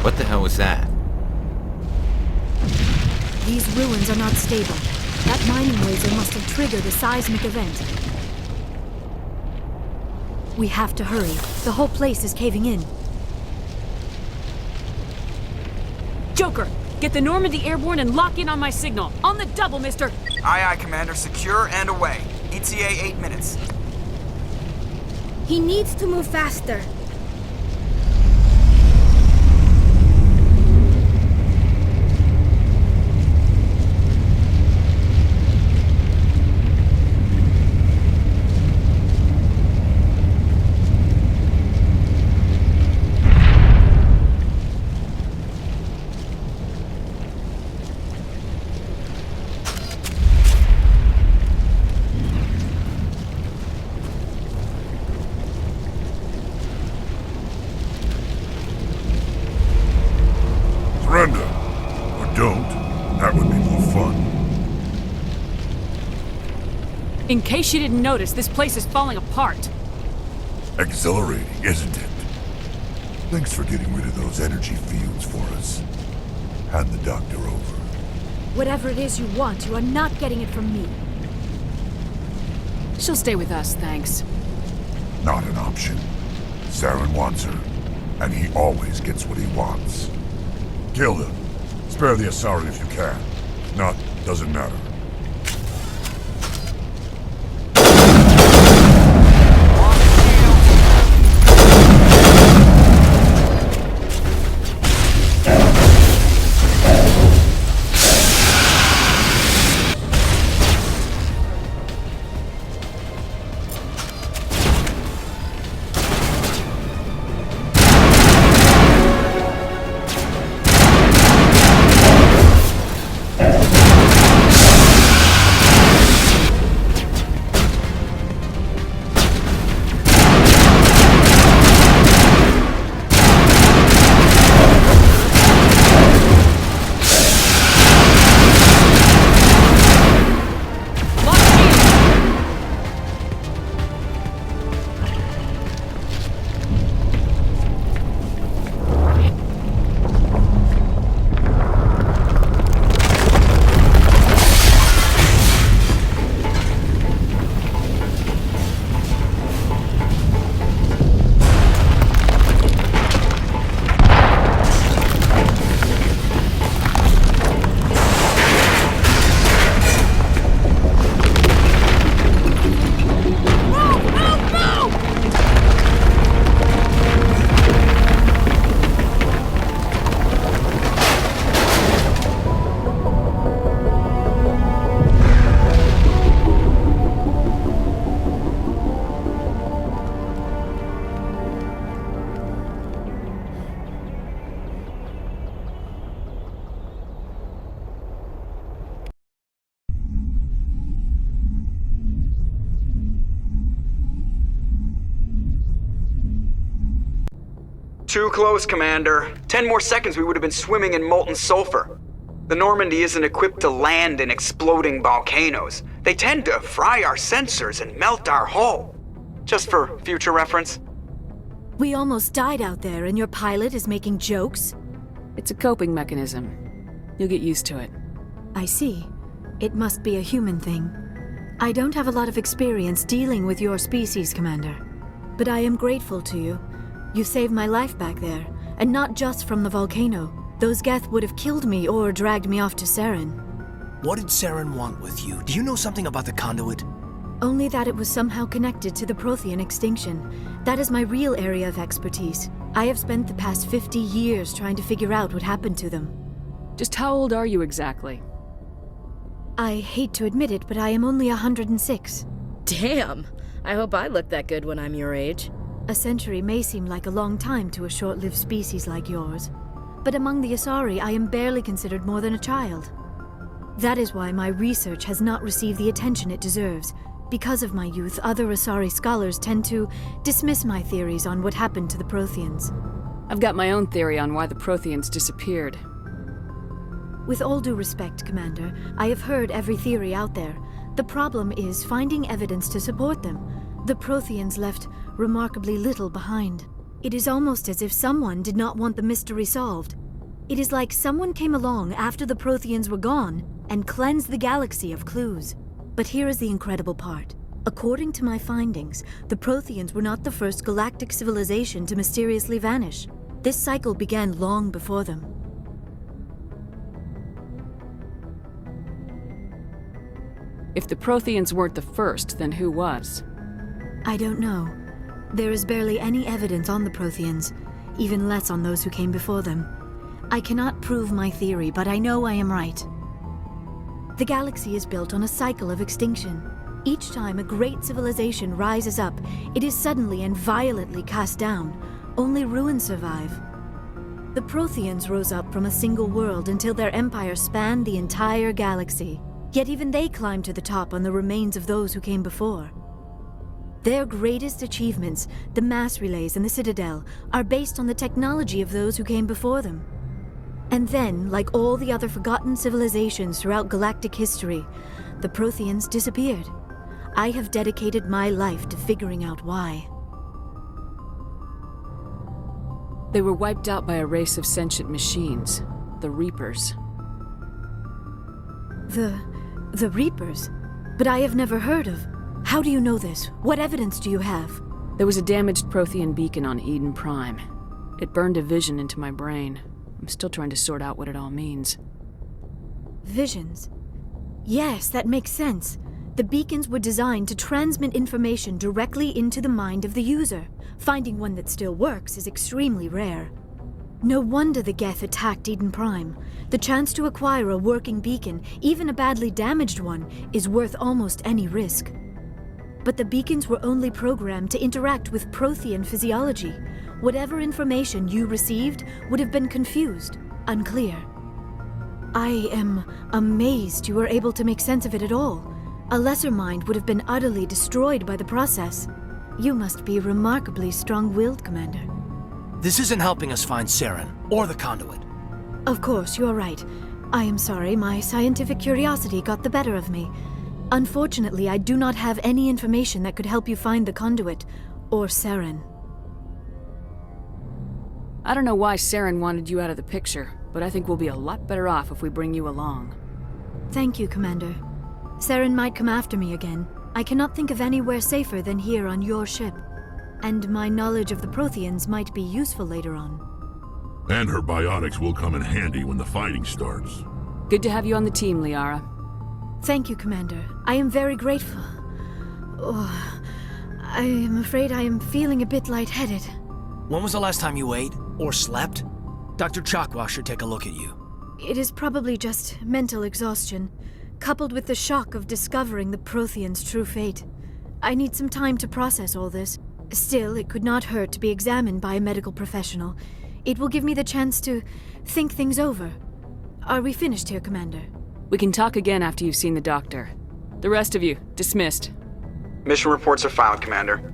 What the hell was that? These ruins are not stable. That mining laser must have triggered a seismic event. We have to hurry. The whole place is caving in. Joker, get the Normandy airborne and lock in on my signal. On the double, mister! Aye, aye, Commander. Secure and away. ETA 8 minutes. He needs to move faster. Surrender. Or don't. That would be more fun. In case you didn't notice, this place is falling apart. Exhilarating, isn't it? Thanks for getting rid of those energy fields for us. Hand the doctor over. Whatever it is you want, you are not getting it from me. She'll stay with us, thanks. Not an option. Saren wants her, and he always gets what he wants. Kill them. Spare the Asari if you can. If not, doesn't matter. Too close, Commander. 10 more seconds we would have been swimming in molten sulfur. The Normandy isn't equipped to land in exploding volcanoes. They tend to fry our sensors and melt our hull. Just for future reference. We almost died out there, and your pilot is making jokes? It's a coping mechanism. You'll get used to it. I see. It must be a human thing. I don't have a lot of experience dealing with your species, Commander. But I am grateful to you. You saved my life back there, and not just from the volcano. Those Geth would have killed me or dragged me off to Saren. What did Saren want with you? Do you know something about the conduit? Only that it was somehow connected to the Prothean extinction. That is my real area of expertise. I have spent the past 50 years trying to figure out what happened to them. Just how old are you exactly? I hate to admit it, but I am only 106. Damn! I hope I look that good when I'm your age. A century may seem like a long time to a short-lived species like yours. But among the Asari, I am barely considered more than a child. That is why my research has not received the attention it deserves. Because of my youth, other Asari scholars tend to dismiss my theories on what happened to the Protheans. I've got my own theory on why the Protheans disappeared. With all due respect, Commander, I have heard every theory out there. The problem is finding evidence to support them. The Protheans left remarkably little behind. It is almost as if someone did not want the mystery solved. It is like someone came along after the Protheans were gone and cleansed the galaxy of clues. But here is the incredible part. According to my findings, the Protheans were not the first galactic civilization to mysteriously vanish. This cycle began long before them. If the Protheans weren't the first, then who was? I don't know. There is barely any evidence on the Protheans, even less on those who came before them. I cannot prove my theory, but I know I am right. The galaxy is built on a cycle of extinction. Each time a great civilization rises up, it is suddenly and violently cast down. Only ruins survive. The Protheans rose up from a single world until their empire spanned the entire galaxy. Yet even they climbed to the top on the remains of those who came before. Their greatest achievements, the mass relays and the Citadel, are based on the technology of those who came before them. And then, like all the other forgotten civilizations throughout galactic history, the Protheans disappeared. I have dedicated my life to figuring out why. They were wiped out by a race of sentient machines, the Reapers. The Reapers? But I have never heard of. How do you know this? What evidence do you have? There was a damaged Prothean beacon on Eden Prime. It burned a vision into my brain. I'm still trying to sort out what it all means. Visions? Yes, that makes sense. The beacons were designed to transmit information directly into the mind of the user. Finding one that still works is extremely rare. No wonder the Geth attacked Eden Prime. The chance to acquire a working beacon, even a badly damaged one, is worth almost any risk. But the beacons were only programmed to interact with Prothean physiology. Whatever information you received would have been confused, unclear. I am amazed you were able to make sense of it at all. A lesser mind would have been utterly destroyed by the process. You must be remarkably strong-willed, Commander. This isn't helping us find Saren, or the conduit. Of course, you are right. I am sorry, my scientific curiosity got the better of me. Unfortunately, I do not have any information that could help you find the conduit, or Saren. I don't know why Saren wanted you out of the picture, but I think we'll be a lot better off if we bring you along. Thank you, Commander. Saren might come after me again. I cannot think of anywhere safer than here on your ship. And my knowledge of the Protheans might be useful later on. And her biotics will come in handy when the fighting starts. Good to have you on the team, Liara. Thank you, Commander. I am very grateful. Oh, I am afraid I am feeling a bit lightheaded. When was the last time you ate, or slept? Dr. Chakwa should take a look at you. It is probably just mental exhaustion, coupled with the shock of discovering the Protheans' true fate. I need some time to process all this. Still, it could not hurt to be examined by a medical professional. It will give me the chance to think things over. Are we finished here, Commander? We can talk again after you've seen the doctor. The rest of you, dismissed. Mission reports are filed, Commander.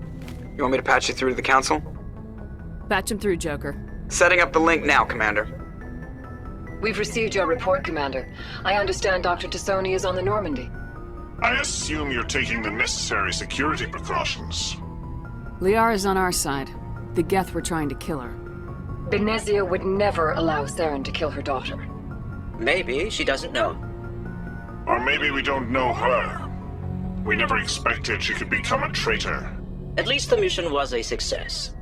You want me to patch you through to the Council? Patch him through, Joker. Setting up the link now, Commander. We've received your report, Commander. I understand Dr. Tassoni is on the Normandy. I assume you're taking the necessary security precautions. Liara's on our side. The Geth were trying to kill her. Benezia would never allow Saren to kill her daughter. Maybe she doesn't know. Or maybe we don't know her. We never expected she could become a traitor. At least the mission was a success.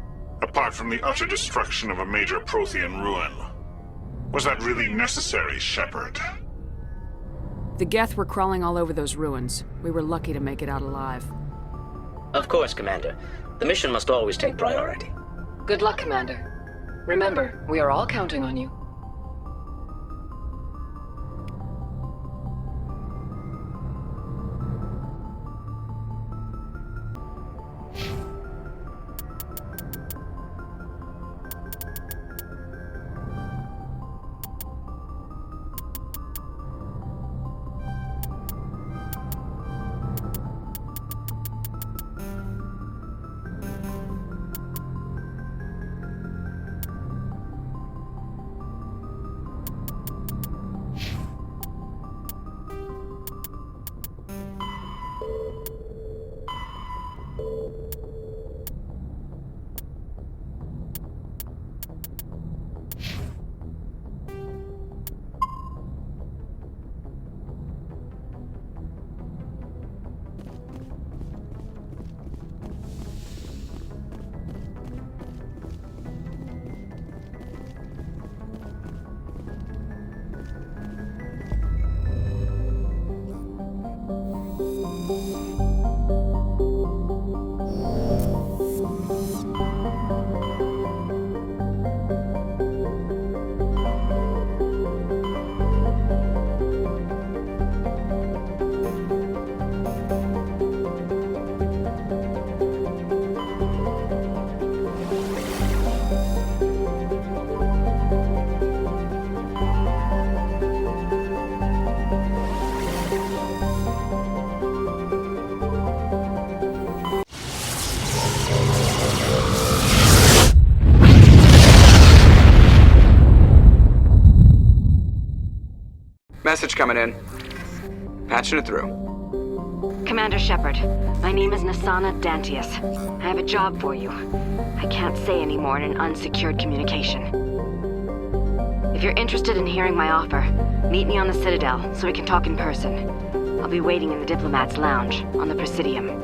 Apart from the utter destruction of a major Prothean ruin. Was that really necessary, Shepard? The Geth were crawling all over those ruins. We were lucky to make it out alive. Of course, Commander. The mission must always take priority. Good luck, Commander. Remember, we are all counting on you. Message coming in. Patching it through. Commander Shepard, my name is Nasana Dantius. I have a job for you. I can't say any more in an unsecured communication. If you're interested in hearing my offer, meet me on the Citadel so we can talk in person. I'll be waiting in the Diplomat's Lounge on the Presidium.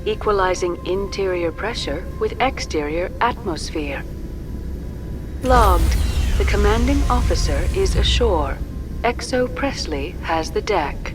Equalizing interior pressure with exterior atmosphere. Logged. The commanding officer is ashore. Exo Presley has the deck.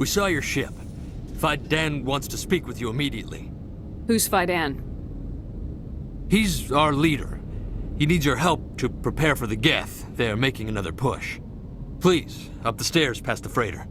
We saw your ship. Fidan wants to speak with you immediately. Who's Fidan? He's our leader. He needs your help to prepare for the Geth. They're making another push. Please, up the stairs past the freighter.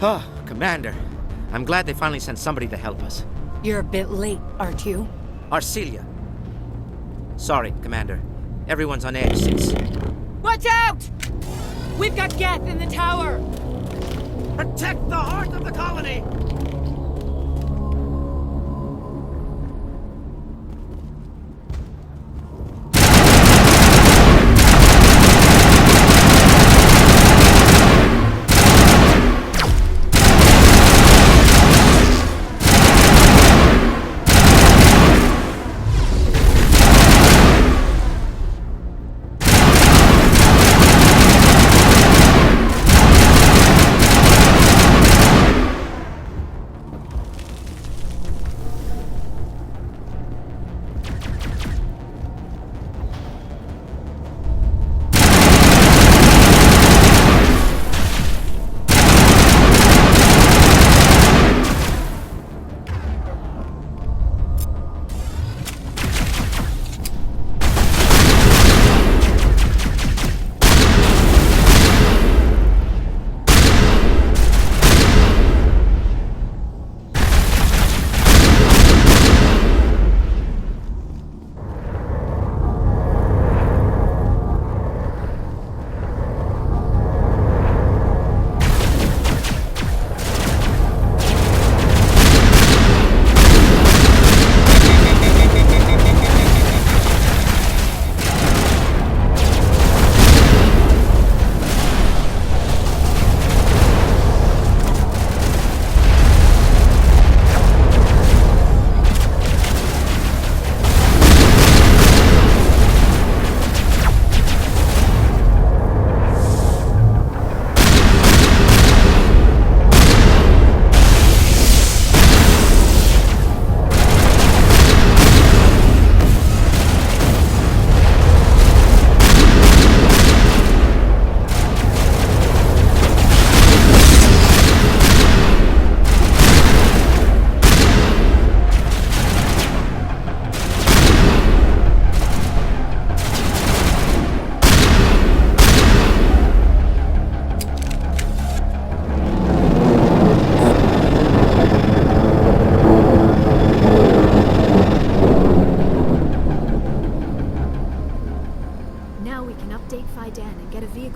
Oh, Commander. I'm glad they finally sent somebody to help us. You're a bit late, aren't you? Arcelia. Sorry, Commander. Everyone's on edge since... Watch out! We've got Geth in the tower! Protect the heart of the colony!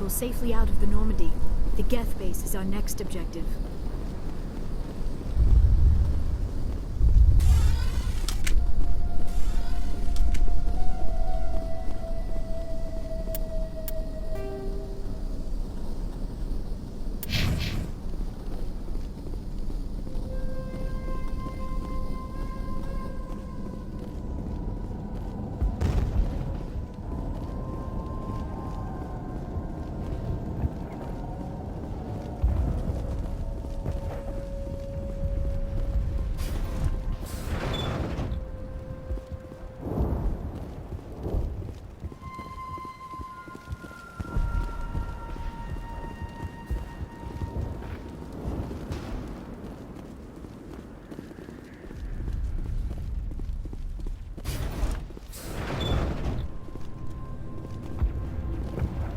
Safely out of the Normandy. The Geth base is our next objective.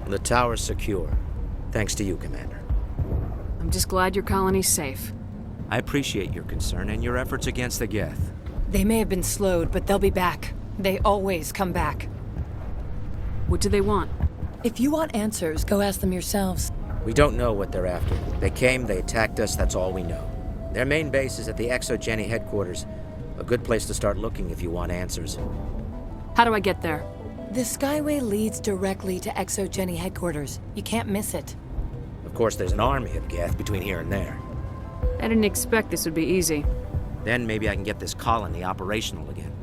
The tower's secure. Thanks to you, Commander. I'm just glad your colony's safe. I appreciate your concern and your efforts against the Geth. They may have been slowed, but they'll be back. They always come back. What do they want? If you want answers, go ask them yourselves. We don't know what they're after. They came, they attacked us, that's all we know. Their main base is at the ExoGeni headquarters. A good place to start looking if you want answers. How do I get there? The Skyway leads directly to ExoGeni headquarters. You can't miss it. Of course, there's an army of Geth between here and there. I didn't expect this would be easy. Then maybe I can get this colony operational again.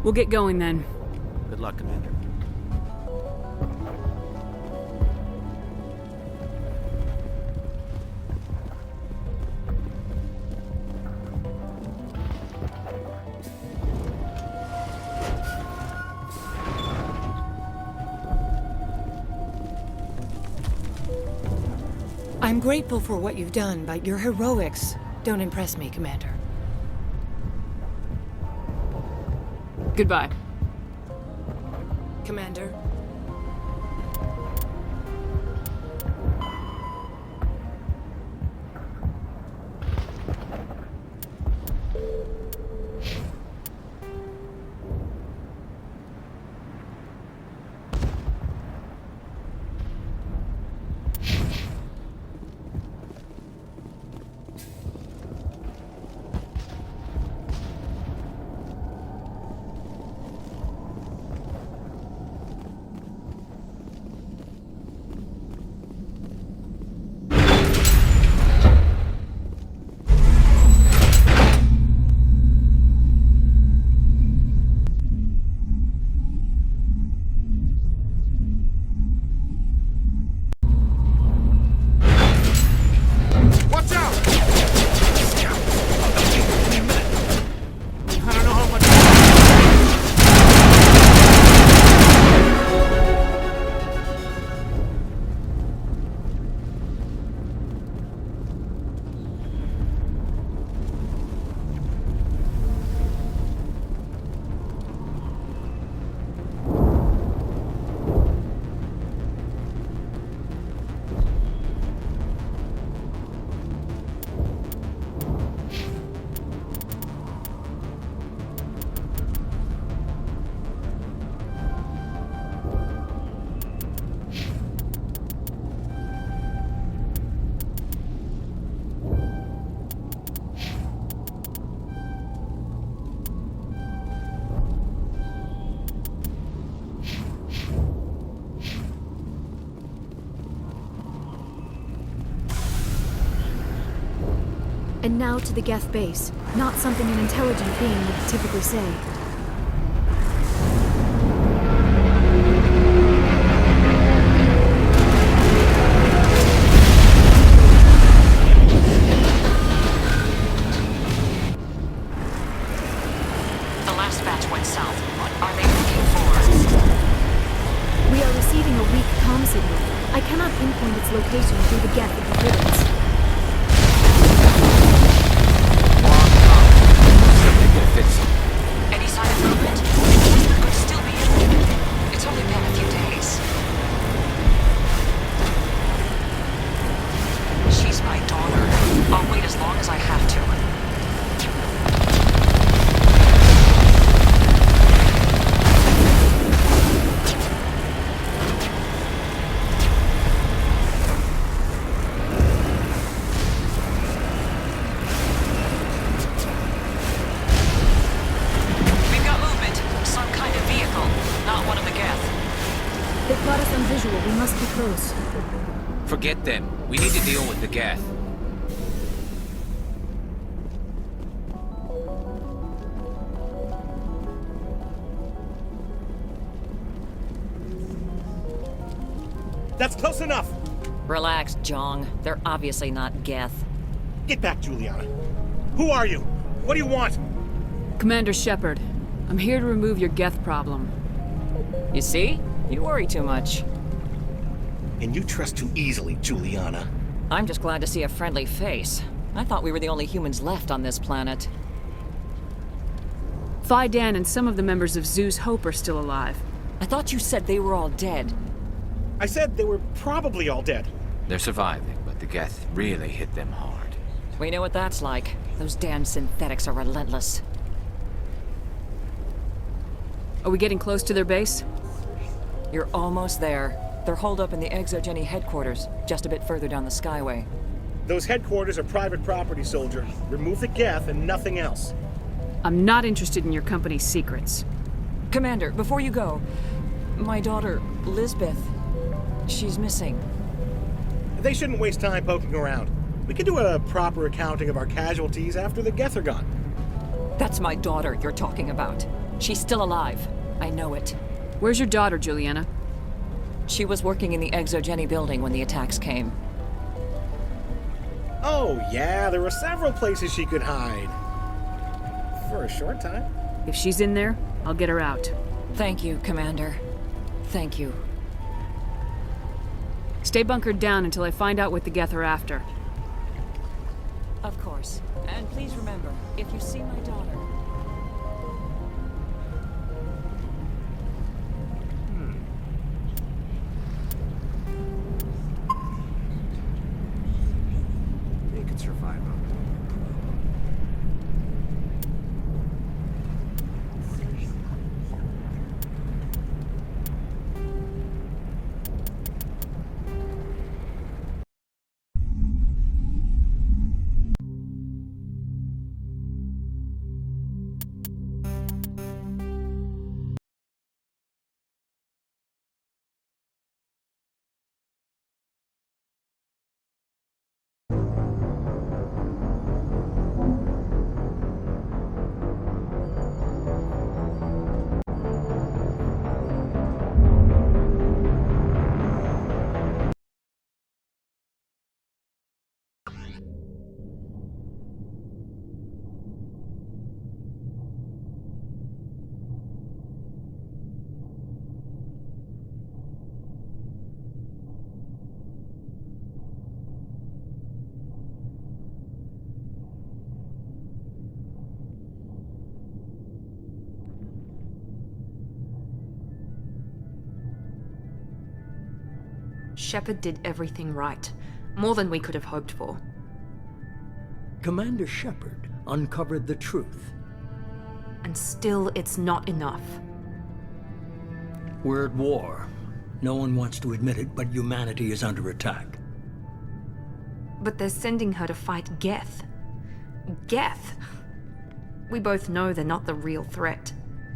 We'll get going then. Good luck, Commander. I'm grateful for what you've done, but your heroics don't impress me, Commander. Goodbye. Commander. And now to the Geth base. Not something an intelligent being would typically say. The last batch went south. What are they looking for? We are receiving a weak comm signal. I cannot pinpoint its location through the Geth interference. Any sign of movement? It could still be in. It's only been a few days. She's my daughter. I'll wait as long as I have to. They've got us on visual. We must be close. Forget them. We need to deal with the Geth. That's close enough! Relax, Jong. They're obviously not Geth. Get back, Juliana. Who are you? What do you want? Commander Shepard, I'm here to remove your Geth problem. You see? You worry too much. And you trust too easily, Juliana. I'm just glad to see a friendly face. I thought we were the only humans left on this planet. Phi Dan and some of the members of Zoo's Hope are still alive. I thought you said they were all dead. I said they were probably all dead. They're surviving, but the Geth really hit them hard. We know what that's like. Those damn synthetics are relentless. Are we getting close to their base? You're almost there. They're holed up in the Exogeny headquarters, just a bit further down the Skyway. Those headquarters are private property, soldier. Remove the Geth and nothing else. I'm not interested in your company's secrets. Commander, before you go, my daughter, Lisbeth, she's missing. They shouldn't waste time poking around. We can do a proper accounting of our casualties after the Geth are gone. That's my daughter you're talking about. She's still alive. I know it. Where's your daughter, Juliana? She was working in the Exogeny building when the attacks came. Oh, yeah, there were several places she could hide. For a short time. If she's in there, I'll get her out. Thank you, Commander. Thank you. Stay bunkered down until I find out what the Geth are after. Of course. And please remember, if you see my daughter... They could survive. Shepard did everything right. More than we could have hoped for. Commander Shepard uncovered the truth. And still, it's not enough. We're at war. No one wants to admit it, but humanity is under attack. But they're sending her to fight Geth. Geth! We both know they're not the real threat.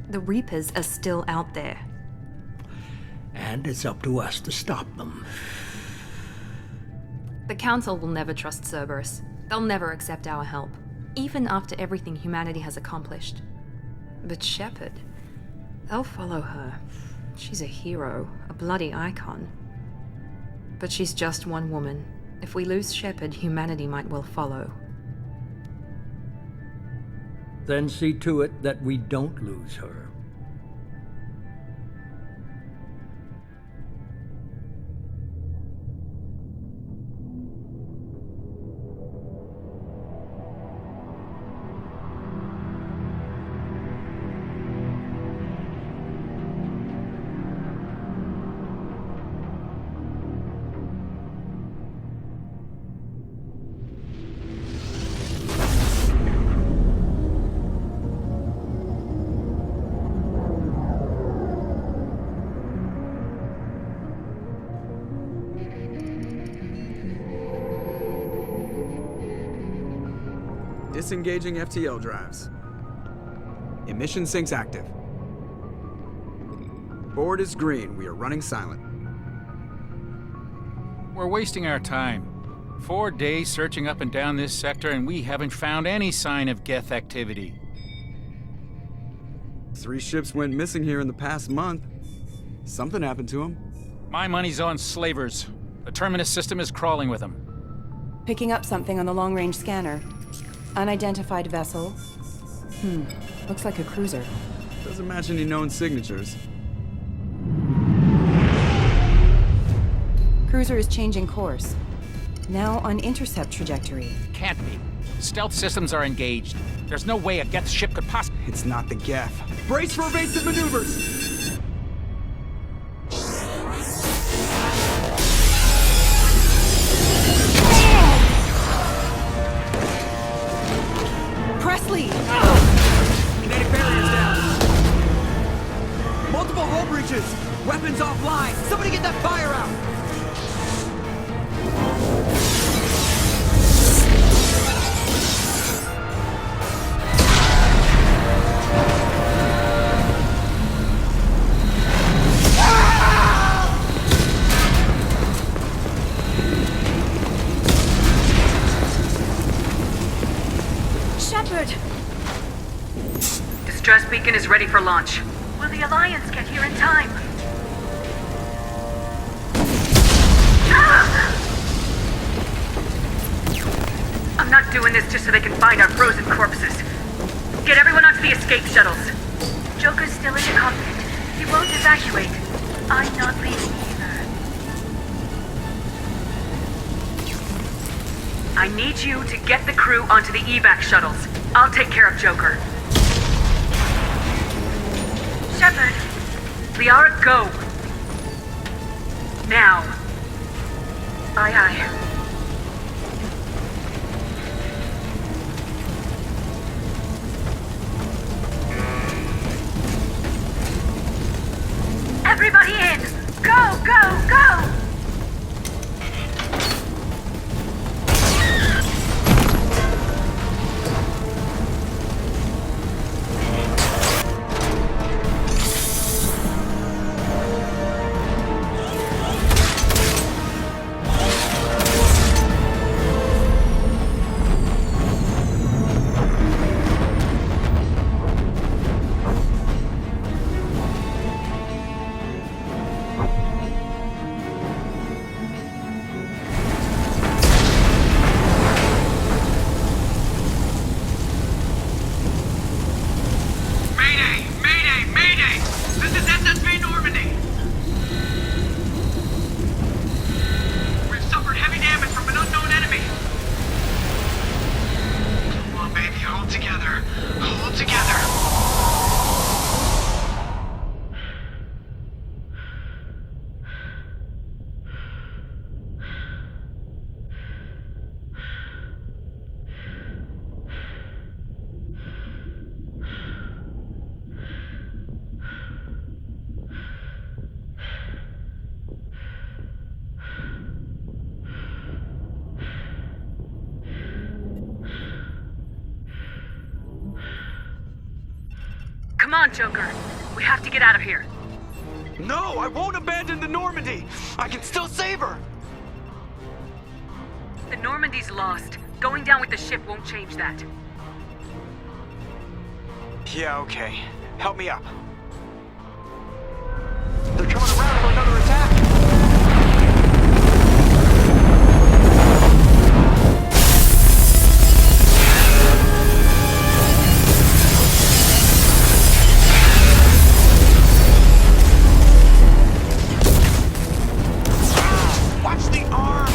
The Reapers are still out there. And it's up to us to stop them. The Council will never trust Cerberus. They'll never accept our help, even after everything humanity has accomplished. But Shepard, they'll follow her. She's a hero, a bloody icon. But she's just one woman. If we lose Shepard, humanity might well follow. Then see to it that we don't lose her. Disengaging FTL drives. Emission sinks active. Board is green. We are running silent. We're wasting our time. 4 days searching up and down this sector, and we haven't found any sign of Geth activity. 3 ships went missing here in the past month. Something happened to them. My money's on slavers. The Terminus system is crawling with them. Picking up something on the long-range scanner. Unidentified vessel. Looks like a cruiser. Doesn't match any known signatures. Cruiser is changing course. Now on intercept trajectory. Can't be. Stealth systems are engaged. There's no way a Geth ship could possibly... It's not the Geth. Brace for evasive maneuvers! Presley! Kinetic barriers down. Multiple hull breaches. Weapons offline. Somebody get that fire out. Distress beacon is ready for launch. Will the Alliance get here in time? I'm not doing this just so they can find our frozen corpses. Get everyone onto the escape shuttles. Joker's still in the cockpit. He won't evacuate. I'm not leaving either. I need you to get the crew onto the evac shuttles. I'll take care of Joker. Shepard! Liara, go! Now. Aye, aye. Everybody in! Go, go, go! Come on, Joker. We have to get out of here. No, I won't abandon the Normandy. I can still save her. The Normandy's lost. Going down with the ship won't change that. Yeah, okay. Help me up. They're coming around for another attack! Watch the arm!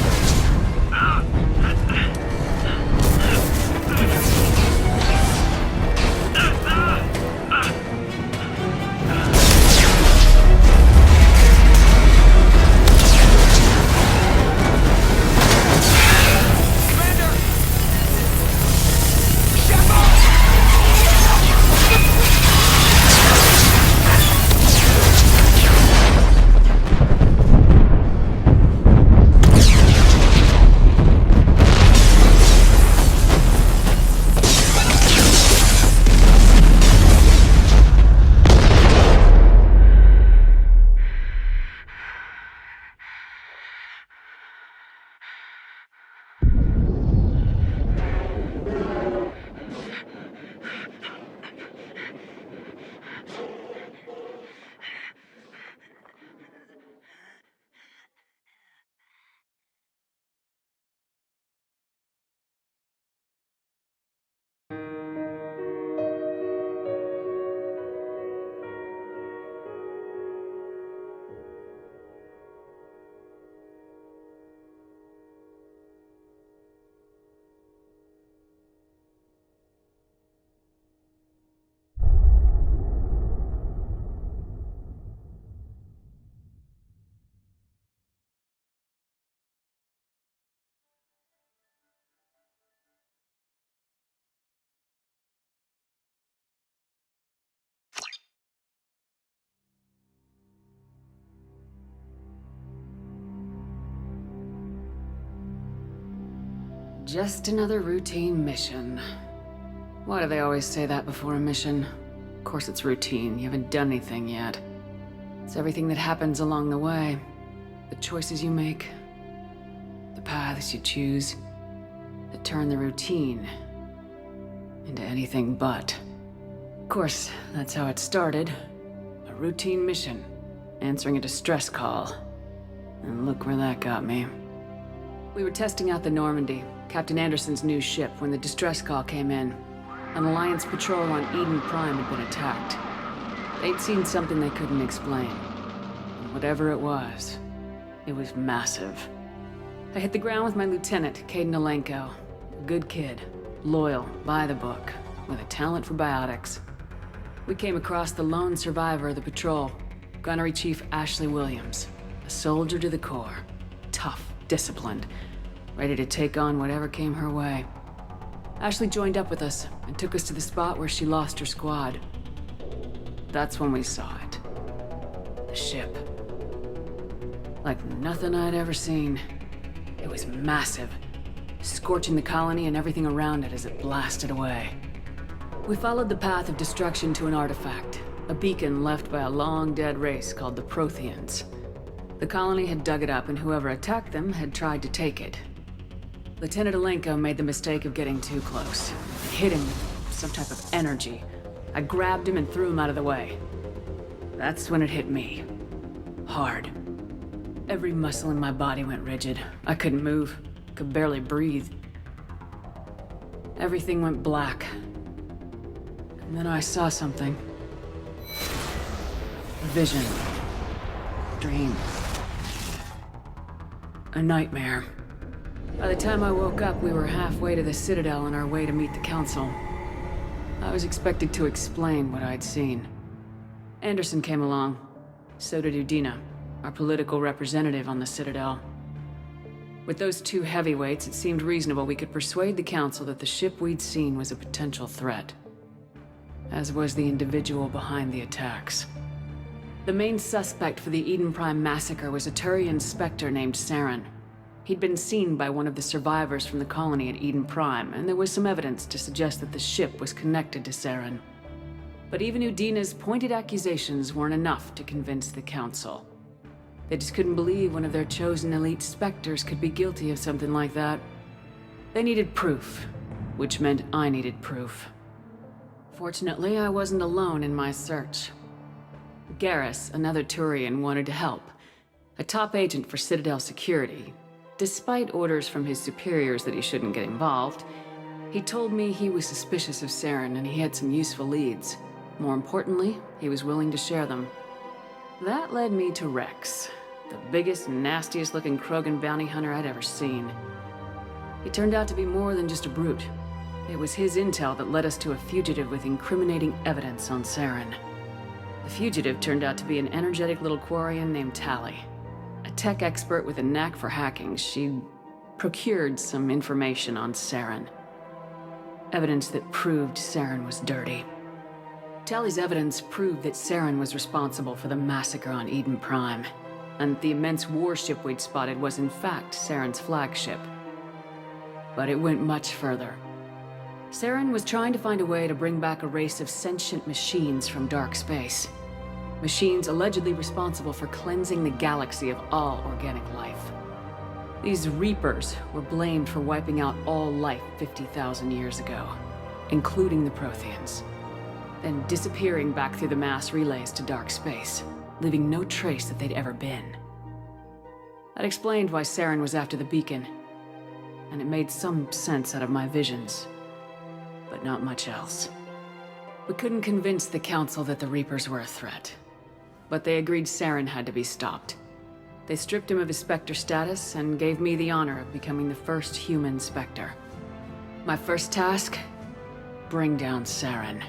Just another routine mission. Why do they always say that before a mission? Of course it's routine. You haven't done anything yet. It's everything that happens along the way. The choices you make. The paths you choose. That turn the routine into anything but. Of course, that's how it started. A routine mission. Answering a distress call. And look where that got me. We were testing out the Normandy, Captain Anderson's new ship, when the distress call came in. An Alliance patrol on Eden Prime had been attacked. They'd seen something they couldn't explain. And whatever it was massive. I hit the ground with my lieutenant, Caden Alenko. A good kid, loyal, by the book, with a talent for biotics. We came across the lone survivor of the patrol, Gunnery Chief Ashley Williams. A soldier to the core. Tough, disciplined, ready to take on whatever came her way. Ashley joined up with us and took us to the spot where she lost her squad. That's when we saw it. The ship. Like nothing I'd ever seen. It was massive, scorching the colony and everything around it as it blasted away. We followed the path of destruction to an artifact, a beacon left by a long-dead race called the Protheans. The colony had dug it up, and whoever attacked them had tried to take it. Lieutenant Alenko made the mistake of getting too close. It hit him with some type of energy. I grabbed him and threw him out of the way. That's when it hit me. Hard. Every muscle in my body went rigid. I couldn't move. Could barely breathe. Everything went black. And then I saw something. A vision. Dream. A nightmare. By the time I woke up, we were halfway to the Citadel on our way to meet the Council. I was expected to explain what I'd seen. Anderson came along. So did Udina, our political representative on the Citadel. With those two heavyweights, it seemed reasonable we could persuade the Council that the ship we'd seen was a potential threat. As was the individual behind the attacks. The main suspect for the Eden Prime massacre was a Turian Spectre named Saren. He'd been seen by one of the survivors from the colony at Eden Prime, and there was some evidence to suggest that the ship was connected to Saren. But even Udina's pointed accusations weren't enough to convince the Council. They just couldn't believe one of their chosen elite Spectres could be guilty of something like that. They needed proof, which meant I needed proof. Fortunately, I wasn't alone in my search. Garrus, another Turian, wanted to help. A top agent for Citadel security. Despite orders from his superiors that he shouldn't get involved, he told me he was suspicious of Saren and he had some useful leads. More importantly, he was willing to share them. That led me to Rex, the biggest, nastiest looking Krogan bounty hunter I'd ever seen. He turned out to be more than just a brute. It was his intel that led us to a fugitive with incriminating evidence on Saren. The fugitive turned out to be an energetic little Quarian named Tally. A tech expert with a knack for hacking, she'd procured some information on Saren. Evidence that proved Saren was dirty. Tally's evidence proved that Saren was responsible for the massacre on Eden Prime, and the immense warship we'd spotted was in fact Saren's flagship. But it went much further. Saren was trying to find a way to bring back a race of sentient machines from dark space. Machines allegedly responsible for cleansing the galaxy of all organic life. These Reapers were blamed for wiping out all life 50,000 years ago, including the Protheans, then disappearing back through the mass relays to dark space, leaving no trace that they'd ever been. That explained why Saren was after the beacon, and it made some sense out of my visions, but not much else. We couldn't convince the Council that the Reapers were a threat, but they agreed Saren had to be stopped. They stripped him of his Spectre status and gave me the honor of becoming the first human Spectre. My first task? Bring down Saren.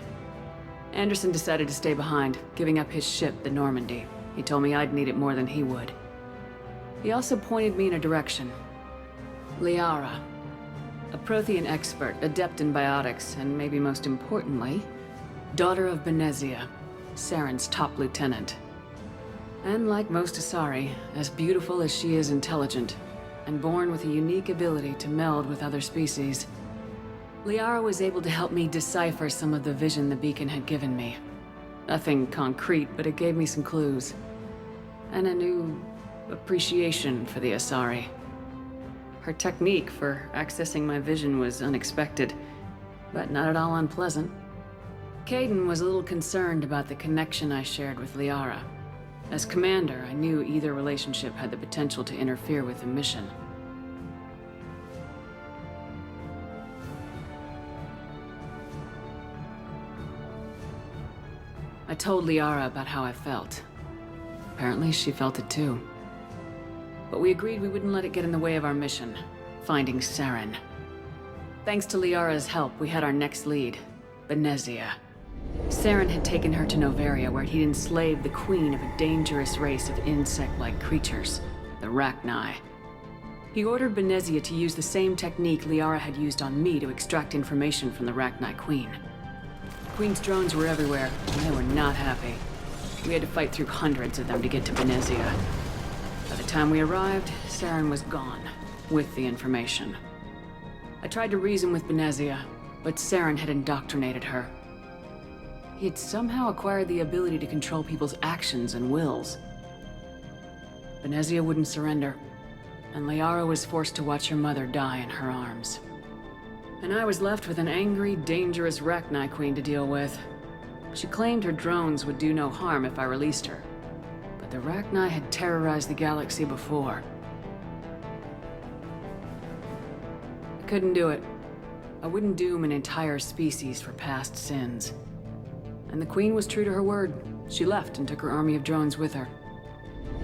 Anderson decided to stay behind, giving up his ship, the Normandy. He told me I'd need it more than he would. He also pointed me in a direction. Liara, a Prothean expert, adept in biotics, and maybe most importantly, daughter of Benezia, Saren's top lieutenant. And like most Asari, as beautiful as she is intelligent, and born with a unique ability to meld with other species, Liara was able to help me decipher some of the vision the beacon had given me. Nothing concrete, but it gave me some clues. And a new appreciation for the Asari. Her technique for accessing my vision was unexpected, but not at all unpleasant. Caden was a little concerned about the connection I shared with Liara. As commander, I knew either relationship had the potential to interfere with the mission. I told Liara about how I felt. Apparently, she felt it too. But we agreed we wouldn't let it get in the way of our mission, finding Saren. Thanks to Liara's help, we had our next lead, Benezia. Saren had taken her to Noveria, where he'd enslaved the queen of a dangerous race of insect-like creatures, the Rachni. He ordered Benezia to use the same technique Liara had used on me to extract information from the Rachni queen. The queen's drones were everywhere, and they were not happy. We had to fight through hundreds of them to get to Benezia. By the time we arrived, Saren was gone, with the information. I tried to reason with Benezia, but Saren had indoctrinated her. He had somehow acquired the ability to control people's actions and wills. Benezia wouldn't surrender, and Liara was forced to watch her mother die in her arms. And I was left with an angry, dangerous Rachni queen to deal with. She claimed her drones would do no harm if I released her, but the Rachni had terrorized the galaxy before. I couldn't do it. I wouldn't doom an entire species for past sins. And the Queen was true to her word. She left and took her army of drones with her.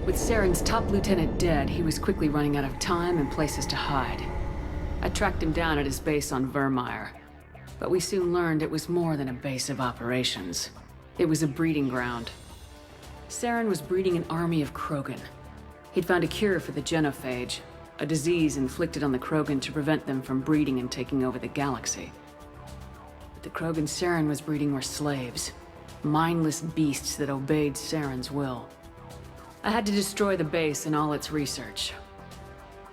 With Saren's top lieutenant dead, he was quickly running out of time and places to hide. I tracked him down at his base on Vermeer, but we soon learned it was more than a base of operations. It was a breeding ground. Saren was breeding an army of Krogan. He'd found a cure for the genophage, a disease inflicted on the Krogan to prevent them from breeding and taking over the galaxy. But the Krogan Saren was breeding were slaves, mindless beasts that obeyed Saren's will. I had to destroy the base and all its research.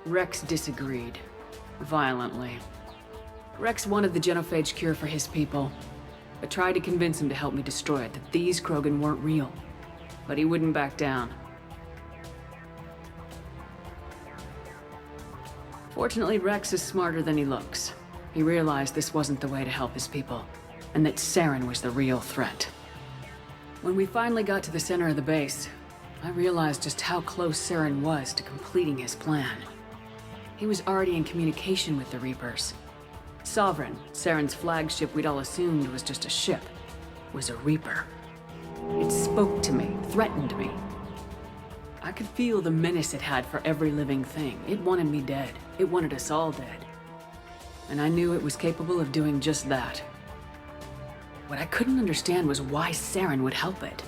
Rex disagreed, violently. Rex wanted the genophage cure for his people. I tried to convince him to help me destroy it, that these Krogan weren't real. But he wouldn't back down. Fortunately, Rex is smarter than he looks. He realized this wasn't the way to help his people, and that Saren was the real threat. When we finally got to the center of the base, I realized just how close Saren was to completing his plan. He was already in communication with the Reapers. Sovereign, Saren's flagship we'd all assumed was just a ship, was a Reaper. It spoke to me, threatened me. I could feel the menace it had for every living thing. It wanted me dead. It wanted us all dead. And I knew it was capable of doing just that. What I couldn't understand was why Saren would help it.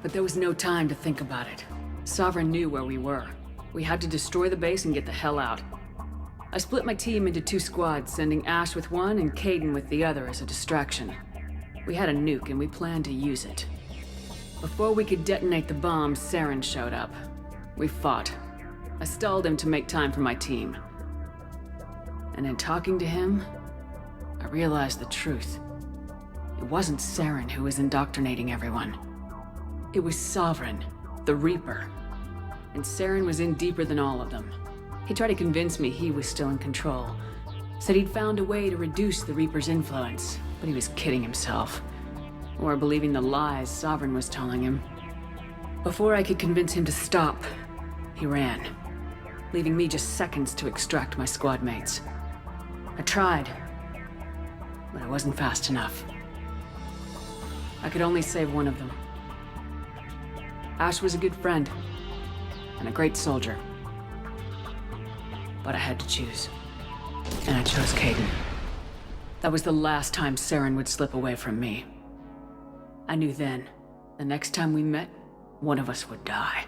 But there was no time to think about it. Sovereign knew where we were. We had to destroy the base and get the hell out. I split my team into 2 squads, sending Ash with one and Caden with the other as a distraction. We had a nuke and we planned to use it. Before we could detonate the bomb, Saren showed up. We fought. I stalled him to make time for my team. And in talking to him, I realized the truth. It wasn't Saren who was indoctrinating everyone. It was Sovereign, the Reaper. And Saren was in deeper than all of them. He tried to convince me he was still in control. Said he'd found a way to reduce the Reaper's influence, but he was kidding himself. Or believing the lies Sovereign was telling him. Before I could convince him to stop, he ran, leaving me just seconds to extract my squad mates. I tried, but I wasn't fast enough. I could only save one of them. Ash was a good friend, and a great soldier. But I had to choose. And I chose Caden. That was the last time Saren would slip away from me. I knew then, the next time we met, one of us would die.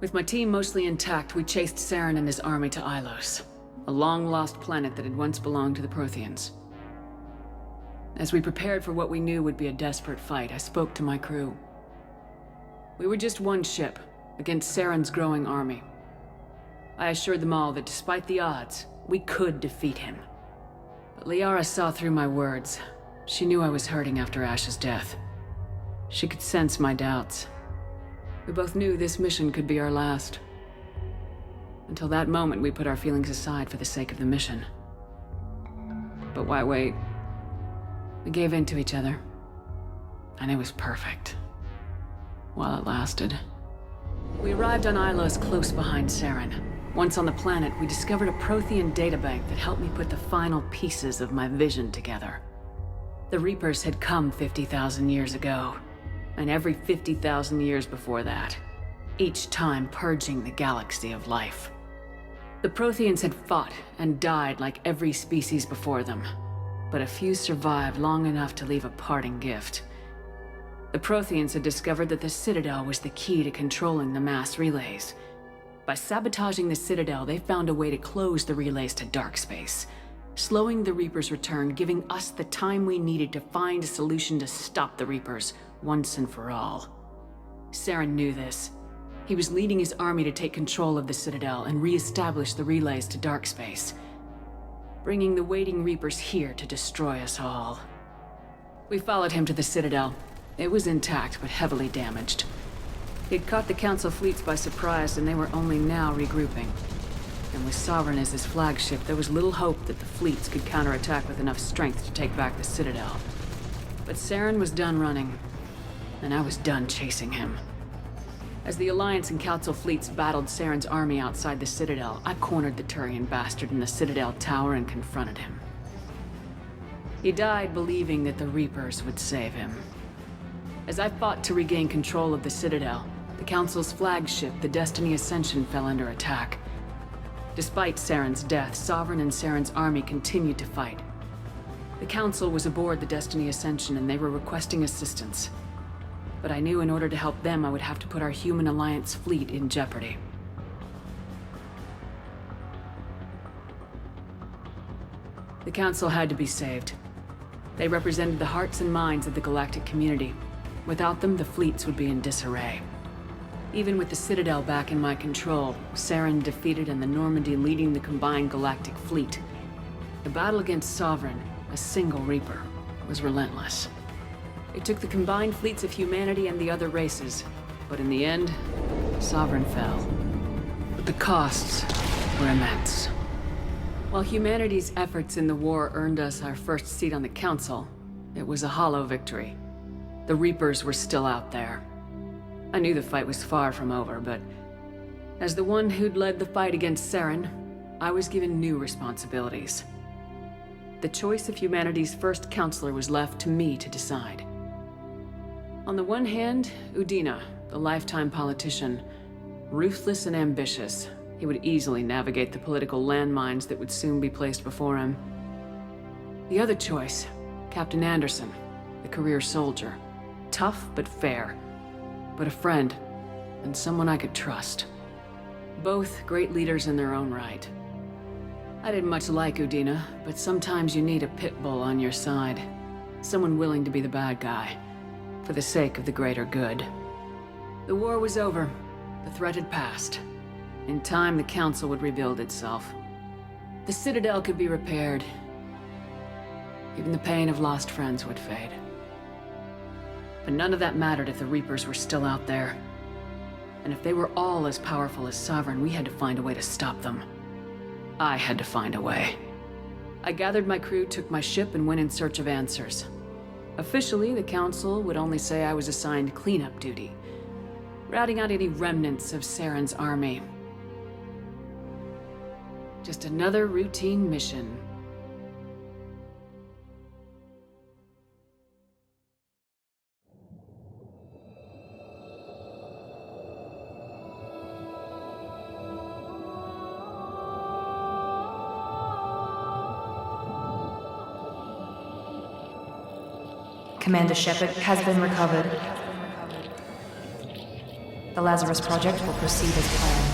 With my team mostly intact, we chased Saren and his army to Ilos, a long-lost planet that had once belonged to the Protheans. As we prepared for what we knew would be a desperate fight, I spoke to my crew. We were just one ship, against Saren's growing army. I assured them all that despite the odds, we could defeat him. But Liara saw through my words. She knew I was hurting after Ash's death. She could sense my doubts. We both knew this mission could be our last. Until that moment, we put our feelings aside for the sake of the mission. But why wait? We gave in to each other. And it was perfect. While it lasted. We arrived on Ilos close behind Saren. Once on the planet, we discovered a Prothean databank that helped me put the final pieces of my vision together. The Reapers had come 50,000 years ago, and every 50,000 years before that, each time purging the galaxy of life. The Protheans had fought and died like every species before them, but a few survived long enough to leave a parting gift. The Protheans had discovered that the Citadel was the key to controlling the mass relays. By sabotaging the Citadel, they found a way to close the relays to dark space, slowing the Reapers' return, giving us the time we needed to find a solution to stop the Reapers once and for all. Saren knew this. He was leading his army to take control of the Citadel and re-establish the relays to dark space, bringing the waiting Reapers here to destroy us all. We followed him to the Citadel. It was intact, but heavily damaged. He'd caught the Council fleets by surprise, and they were only now regrouping. And with Sovereign as his flagship, there was little hope that the fleets could counterattack with enough strength to take back the Citadel. But Saren was done running, and I was done chasing him. As the Alliance and Council fleets battled Saren's army outside the Citadel, I cornered the Turian bastard in the Citadel tower and confronted him. He died believing that the Reapers would save him. As I fought to regain control of the Citadel, the Council's flagship, the Destiny Ascension, fell under attack. Despite Saren's death, Sovereign and Saren's army continued to fight. The Council was aboard the Destiny Ascension and they were requesting assistance. But I knew in order to help them, I would have to put our human Alliance fleet in jeopardy. The Council had to be saved. They represented the hearts and minds of the galactic community. Without them, the fleets would be in disarray. Even with the Citadel back in my control, Saren defeated and the Normandy leading the combined galactic fleet, the battle against Sovereign, a single Reaper, was relentless. It took the combined fleets of humanity and the other races, but in the end, Sovereign fell. But the costs were immense. While humanity's efforts in the war earned us our first seat on the Council, it was a hollow victory. The Reapers were still out there. I knew the fight was far from over, but as the one who'd led the fight against Saren, I was given new responsibilities. The choice of humanity's first counselor was left to me to decide. On the one hand, Udina, the lifetime politician. Ruthless and ambitious, he would easily navigate the political landmines that would soon be placed before him. The other choice, Captain Anderson, the career soldier. Tough but fair, but a friend, and someone I could trust. Both great leaders in their own right. I didn't much like Udina, but sometimes you need a pit bull on your side. Someone willing to be the bad guy, for the sake of the greater good. The war was over. The threat had passed. In time, the Council would rebuild itself. The Citadel could be repaired. Even the pain of lost friends would fade. But none of that mattered if the Reapers were still out there. And if they were all as powerful as Sovereign, we had to find a way to stop them. I had to find a way. I gathered my crew, took my ship, and went in search of answers. Officially, the Council would only say I was assigned cleanup duty, routing out any remnants of Saren's army. Just another routine mission. Commander Shepard has been recovered. The Lazarus Project will proceed as planned.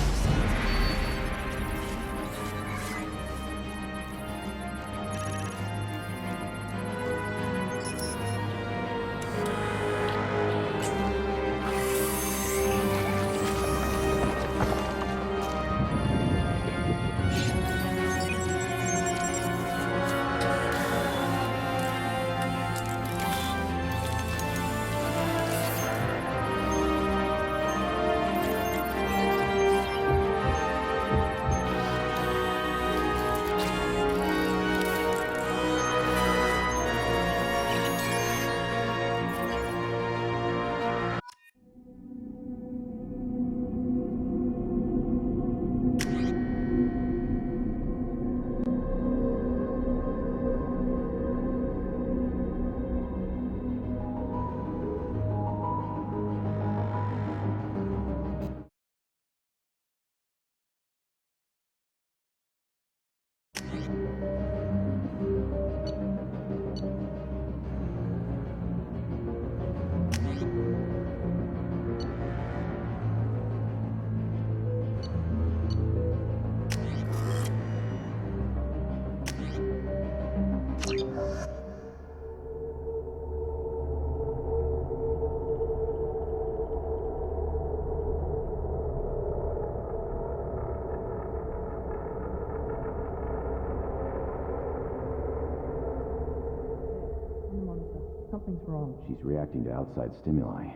Something's wrong. She's reacting to outside stimuli,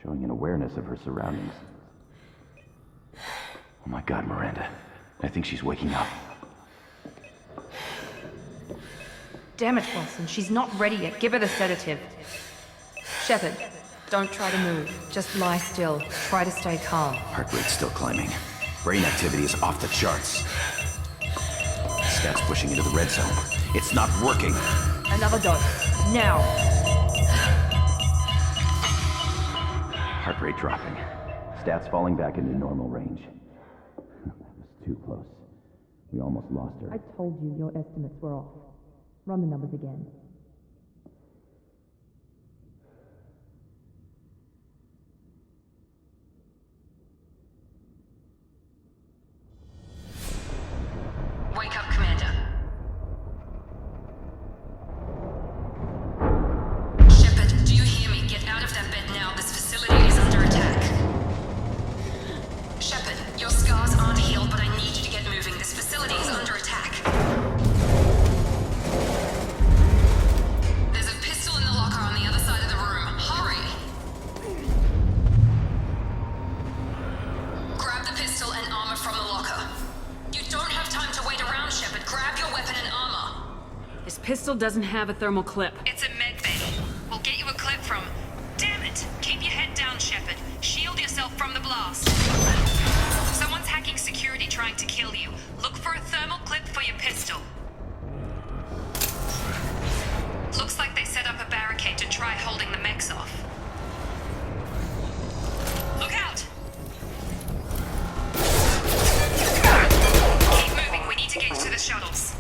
showing an awareness of her surroundings. Oh my God, Miranda. I think she's waking up. Damn it, Wilson. She's not ready yet. Give her the sedative. Shepard, don't try to move. Just lie still. Try to stay calm. Heart rate's still climbing. Brain activity is off the charts. Stats pushing into the red zone. It's not working. Another dose. Now. Heart rate dropping. Stats falling back into normal range. That was too close. We almost lost her. I told you your estimates were off. Run the numbers again. Wake up, Commander. Shepard, do you hear me? Get out of that bed now. This facility is under attack. Shepard, your scars aren't healed, but I need you to get moving. This facility is under attack. There's a pistol in the locker on the other side of the room. Hurry! Grab the pistol and armor from the locker. You don't have pistol doesn't have a thermal clip. It's a medbay. We'll get you a clip from... Damn it! Keep your head down, Shepard. Shield yourself from the blast. Someone's hacking security trying to kill you. Look for a thermal clip for your pistol. Looks like they set up a barricade to try holding the mechs off. Look out! Keep moving, we need to get you to the shuttles.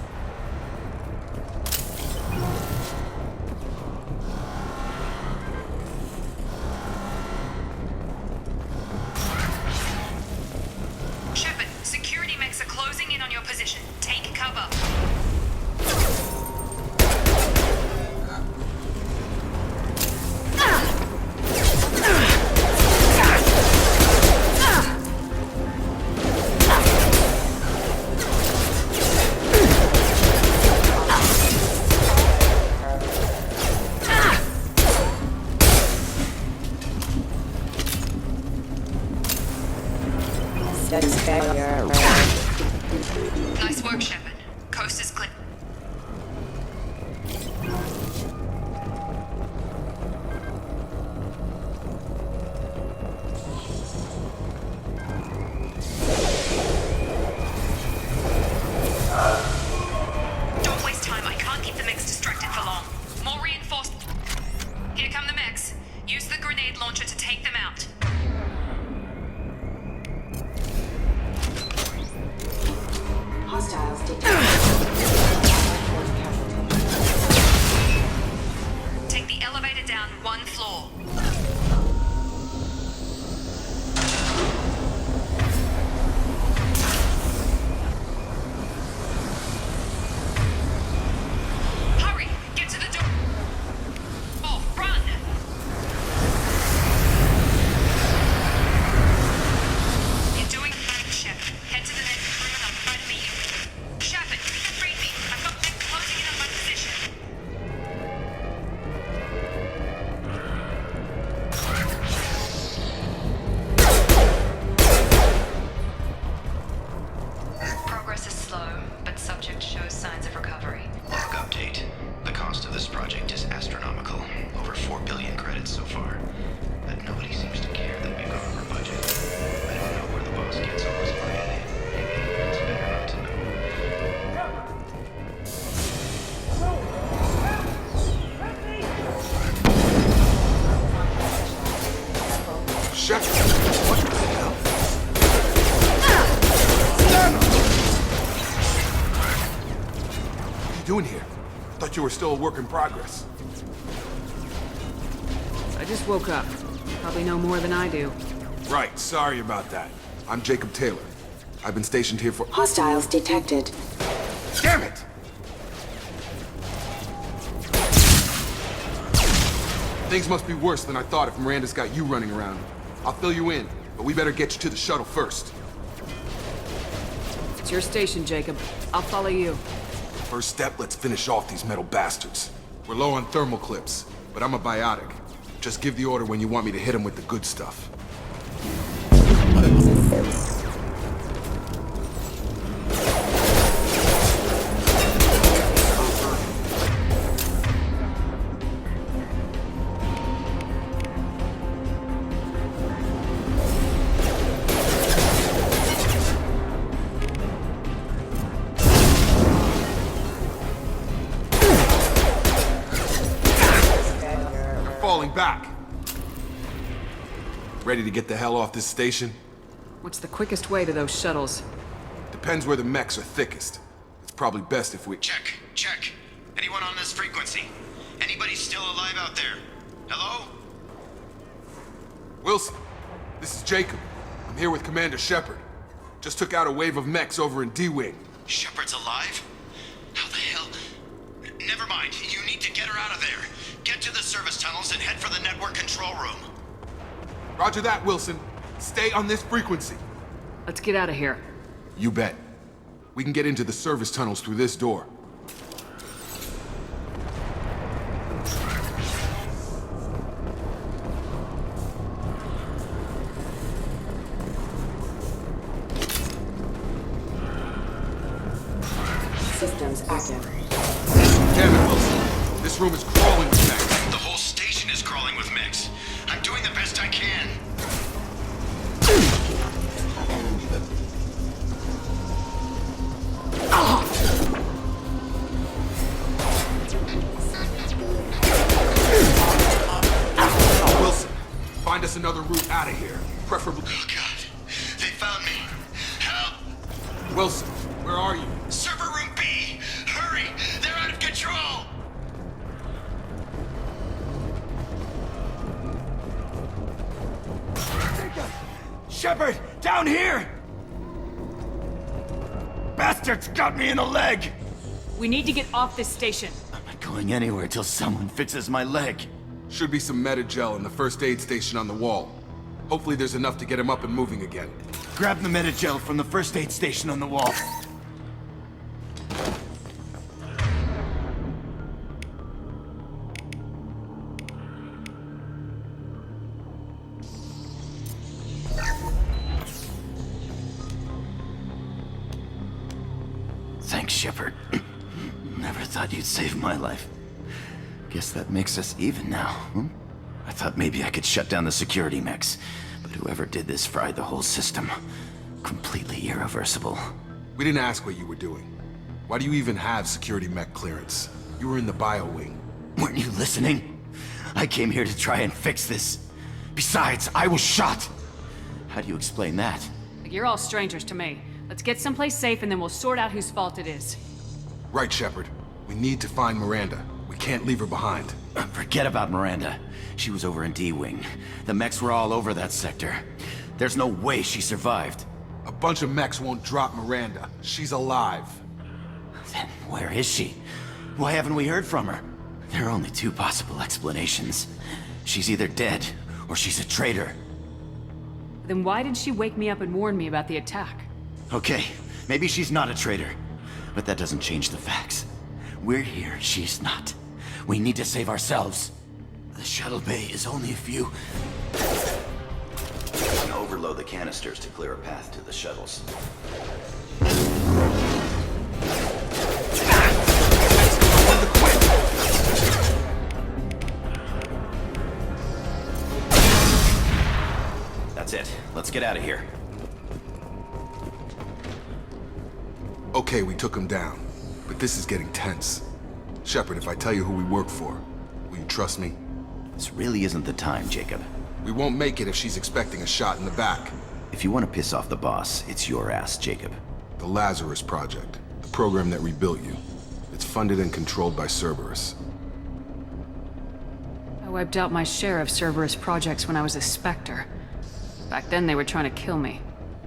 Shepard, security mechs are closing in on your position. Take cover. Nice work, Shepard. Coast is clear. Don't waste time. I can't keep the mechs distracted for long. More reinforced. Here come the mechs. Use the grenade launcher to take them out. Hostiles detected. Take the elevator down one floor. Hurry! Get to the door! Oh, run! You're doing fine, Shepard. Head to the next room and I'll try to meet you. Shepard, read me. I've got men closing in on my position. Progress is slow, but subject shows signs of recovery. Log update. The cost of this project is astronomical. Over 4 billion credits so far. But nobody seems to care that we've gone over budget. I don't know where the boss gets all his money. Maybe it's better not to know. Shut up! What the hell? What are you doing here? Thought you were still a work in progress. I just woke up. Probably know more than I do. Right, sorry about that. I'm Jacob Taylor. I've been stationed here for— Hostiles detected. Damn it! Things must be worse than I thought if Miranda's got you running around. I'll fill you in, but we better get you to the shuttle first. It's your station, Jacob. I'll follow you. First step, let's finish off these metal bastards. We're low on thermal clips, but I'm a biotic. Just give the order when you want me to hit them with the good stuff. Falling back. Ready to get the hell off this station? What's the quickest way to those shuttles? Depends where the mechs are thickest. It's probably best if we— Check. Anyone on this frequency? Anybody still alive out there? Hello? Wilson, this is Jacob. I'm here with Commander Shepard. Just took out a wave of mechs over in D-Wing. Shepard's alive? How the hell? Never mind. You need to get her out of there. Get to the service tunnels and head for the network control room. Roger that, Wilson. Stay on this frequency. Let's get out of here. You bet. We can get into the service tunnels through this door. Systems active. Damn it, Wilson. This room is crawling with mechs. The whole station is crawling with mechs. I'm doing the best I can. Wilson, find us another route out of here. Preferably. Oh, God. They found me. Help! Wilson, where are you? Server room B! Hurry! They're out of control! Shepard, down here! Bastards got me in the leg! We need to get off this station. I'm not going anywhere till someone fixes my leg. Should be some Medi-gel in the first aid station on the wall. Hopefully there's enough to get him up and moving again. Grab the Medi-gel from the first aid station on the wall. Thanks, Shepard. Never thought you'd save my life. Guess that makes us even now, hmm? I thought maybe I could shut down the security mechs, but whoever did this fried the whole system. Completely irreversible. We didn't ask what you were doing. Why do you even have security mech clearance? You were in the bio wing. Weren't you listening? I came here to try and fix this. Besides, I was shot. How do you explain that? You're all strangers to me. Let's get someplace safe and then we'll sort out whose fault it is. Right, Shepard. We need to find Miranda. We can't leave her behind. Forget about Miranda. She was over in D-Wing. The mechs were all over that sector. There's no way she survived. A bunch of mechs won't drop Miranda. She's alive. Then where is she? Why haven't we heard from her? There are only two possible explanations. She's either dead, or she's a traitor. Then why did she wake me up and warn me about the attack? Okay, maybe she's not a traitor. But that doesn't change the facts. We're here, she's not. We need to save ourselves. The shuttle bay is only a few... I'm gonna overload the canisters to clear a path to the shuttles. That's it. Let's get out of here. Okay, we took him down. But this is getting tense. Shepard, if I tell you who we work for, will you trust me? This really isn't the time, Jacob. We won't make it if she's expecting a shot in the back. If you want to piss off the boss, it's your ass, Jacob. The Lazarus Project. The program that rebuilt you. It's funded and controlled by Cerberus. I wiped out my share of Cerberus projects when I was a Spectre. Back then they were trying to kill me.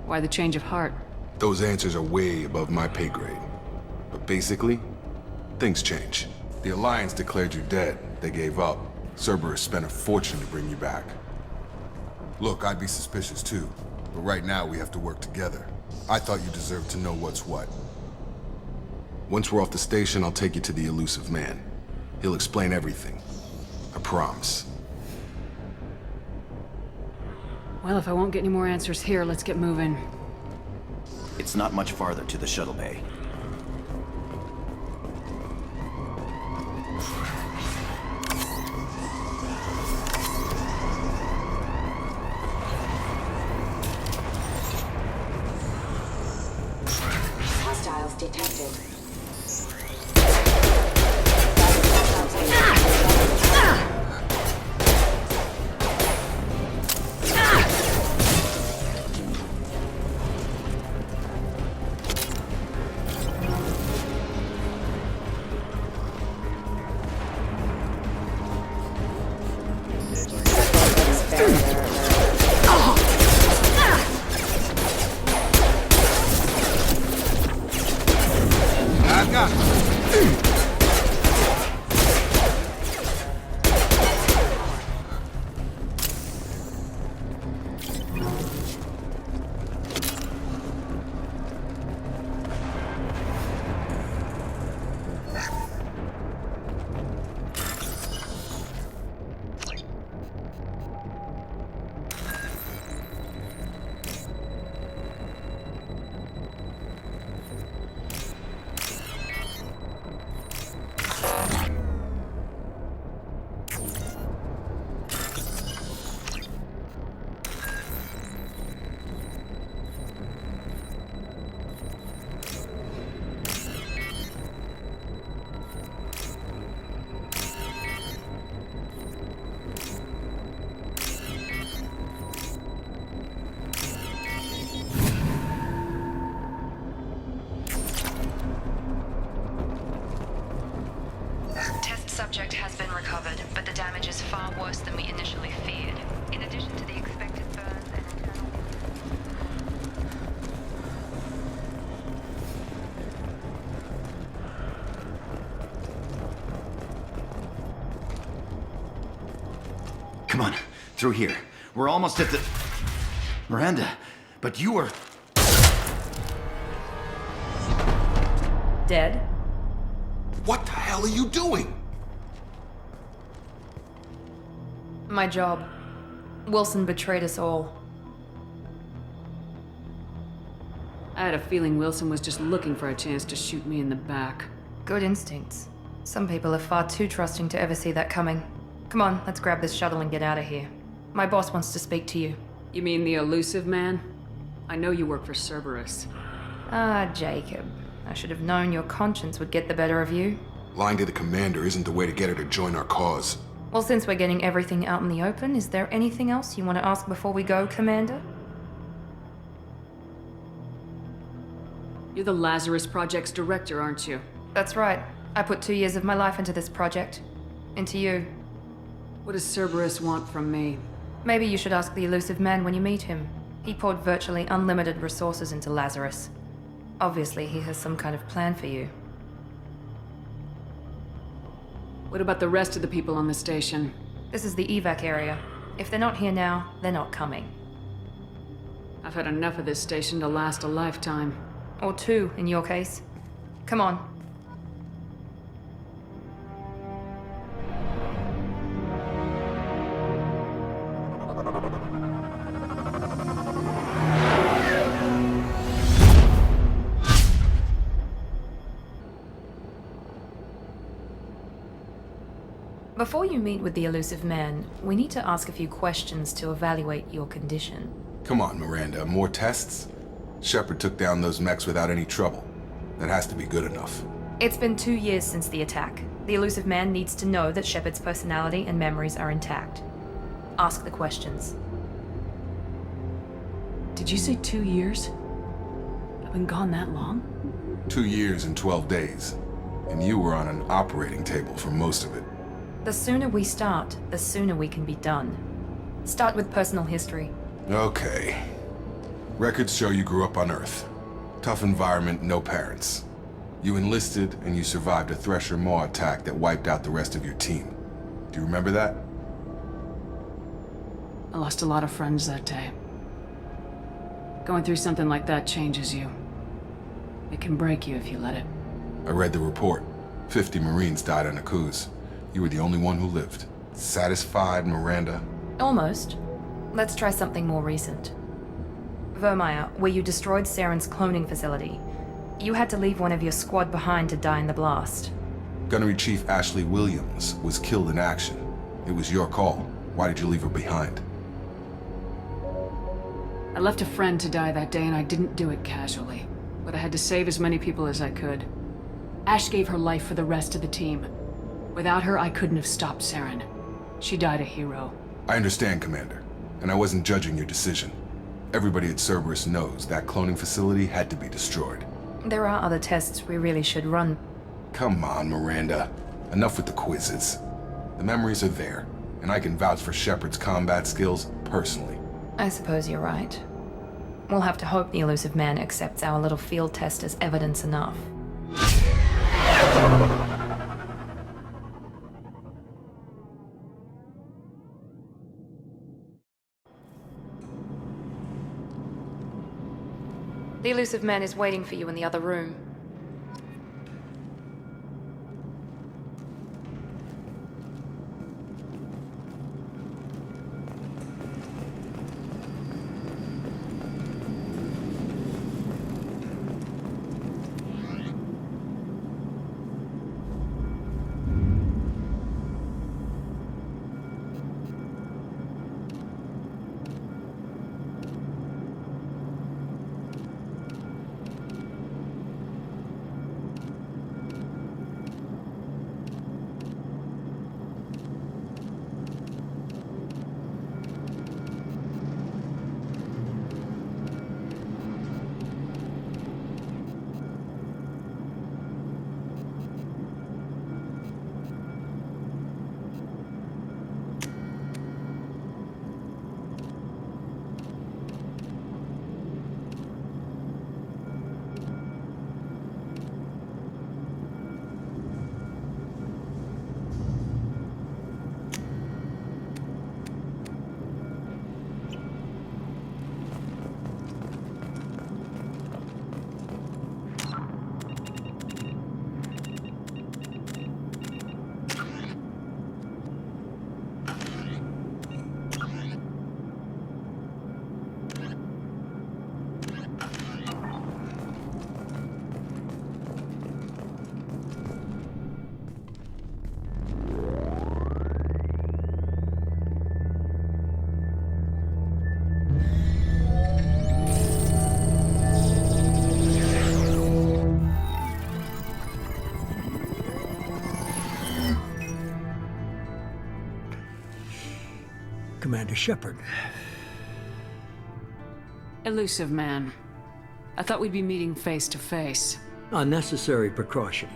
Why the change of heart? Those answers are way above my pay grade. But basically, things change. The Alliance declared you dead. They gave up. Cerberus spent a fortune to bring you back. Look, I'd be suspicious too. But right now we have to work together. I thought you deserved to know what's what. Once we're off the station, I'll take you to the elusive man. He'll explain everything. I promise. Well, if I won't get any more answers here, let's get moving. It's not much farther to the shuttle bay. Hostiles detected. I've got it. but the damage is far worse than we initially feared. In addition to the expected burns and internal... Come on, through here. We're almost at the... Miranda, but you were... Dead? What the hell are you doing? My job. Wilson betrayed us all. I had a feeling Wilson was just looking for a chance to shoot me in the back. Good instincts. Some people are far too trusting to ever see that coming. Come on, let's grab this shuttle and get out of here. My boss wants to speak to you. You mean the elusive man? I know you work for Cerberus. Ah, Jacob. I should have known your conscience would get the better of you. Lying to the commander isn't the way to get her to join our cause. Well, since we're getting everything out in the open, is there anything else you want to ask before we go, Commander? You're the Lazarus Project's director, aren't you? That's right. I put 2 years of my life into this project. Into you. What does Cerberus want from me? Maybe you should ask the elusive man when you meet him. He poured virtually unlimited resources into Lazarus. Obviously, he has some kind of plan for you. What about the rest of the people on the station? This is the evac area. If they're not here now, they're not coming. I've had enough of this station to last a lifetime. Or 2, in your case. Come on. Before you meet with the elusive man, we need to ask a few questions to evaluate your condition. Come on, Miranda, more tests? Shepard took down those mechs without any trouble. That has to be good enough. It's been 2 years since the attack. The elusive man needs to know that Shepard's personality and memories are intact. Ask the questions. Did you say 2 years? I've been gone that long? 2 years and 12 days. And you were on an operating table for most of it. The sooner we start, the sooner we can be done. Start with personal history. Okay. Records show you grew up on Earth. Tough environment, no parents. You enlisted and you survived a Thresher Maw attack that wiped out the rest of your team. Do you remember that? I lost a lot of friends that day. Going through something like that changes you. It can break you if you let it. I read the report. 50 Marines died on a cruise. You were the only one who lived. Satisfied, Miranda? Almost. Let's try something more recent. Vermeer, where you destroyed Saren's cloning facility. You had to leave one of your squad behind to die in the blast. Gunnery Chief Ashley Williams was killed in action. It was your call. Why did you leave her behind? I left a friend to die that day and I didn't do it casually. But I had to save as many people as I could. Ash gave her life for the rest of the team. Without her, I couldn't have stopped Saren. She died a hero. I understand, Commander. And I wasn't judging your decision. Everybody at Cerberus knows that cloning facility had to be destroyed. There are other tests we really should run. Come on, Miranda. Enough with the quizzes. The memories are there, and I can vouch for Shepard's combat skills personally. I suppose you're right. We'll have to hope the elusive man accepts our little field test as evidence enough. The elusive man is waiting for you in the other room. Commander Shepard. Elusive man. I thought we'd be meeting face to face. A necessary precaution.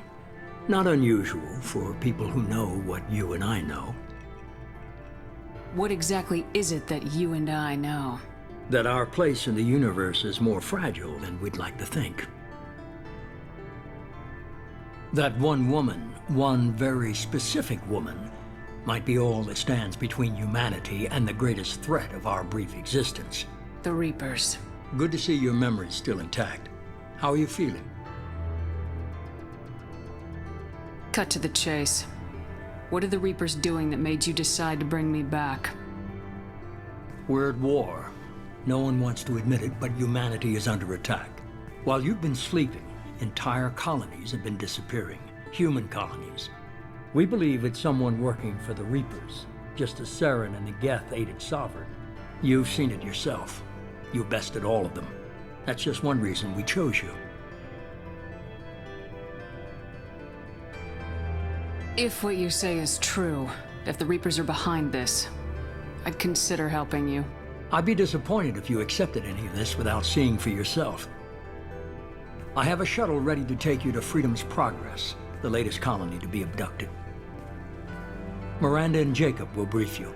Not unusual for people who know what you and I know. What exactly is it that you and I know? That our place in the universe is more fragile than we'd like to think. That one woman, one very specific woman, might be all that stands between humanity and the greatest threat of our brief existence. The Reapers. Good to see your memory's still intact. How are you feeling? Cut to the chase. What are the Reapers doing that made you decide to bring me back? We're at war. No one wants to admit it, but humanity is under attack. While you've been sleeping, entire colonies have been disappearing. Human colonies. We believe it's someone working for the Reapers, just as Saren and the Geth aided Sovereign. You've seen it yourself. You bested all of them. That's just one reason we chose you. If what you say is true, if the Reapers are behind this, I'd consider helping you. I'd be disappointed if you accepted any of this without seeing for yourself. I have a shuttle ready to take you to Freedom's Progress, the latest colony to be abducted. Miranda and Jacob will brief you.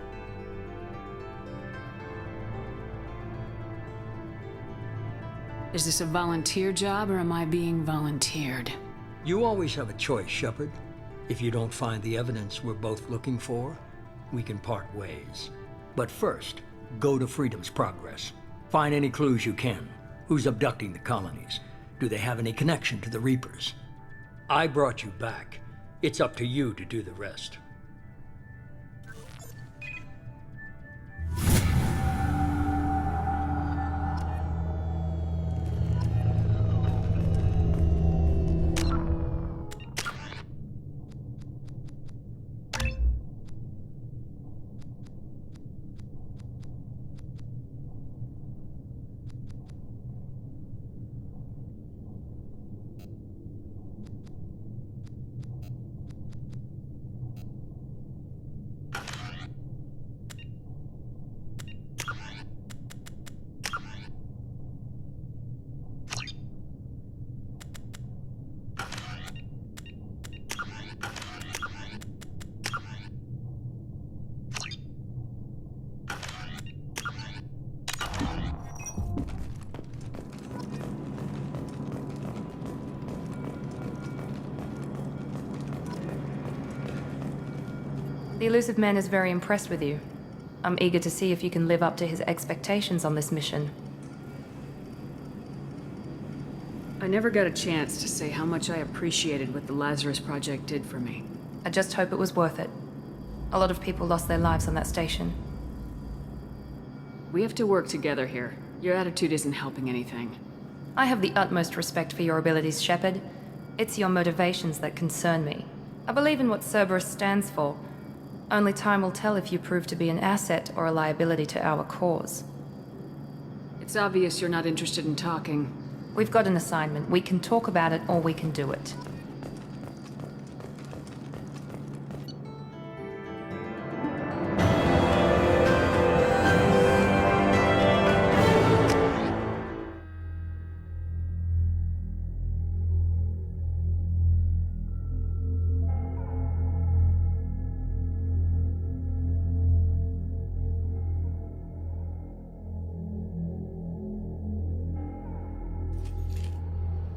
Is this a volunteer job, or am I being volunteered? You always have a choice, Shepard. If you don't find the evidence we're both looking for, we can part ways. But first, go to Freedom's Progress. Find any clues you can. Who's abducting the colonies? Do they have any connection to the Reapers? I brought you back. It's up to you to do the rest. The Elusive Man is very impressed with you. I'm eager to see if you can live up to his expectations on this mission. I never got a chance to say how much I appreciated what the Lazarus Project did for me. I just hope it was worth it. A lot of people lost their lives on that station. We have to work together here. Your attitude isn't helping anything. I have the utmost respect for your abilities, Shepard. It's your motivations that concern me. I believe in what Cerberus stands for. Only time will tell if you prove to be an asset or a liability to our cause. It's obvious you're not interested in talking. We've got an assignment. We can talk about it or we can do it.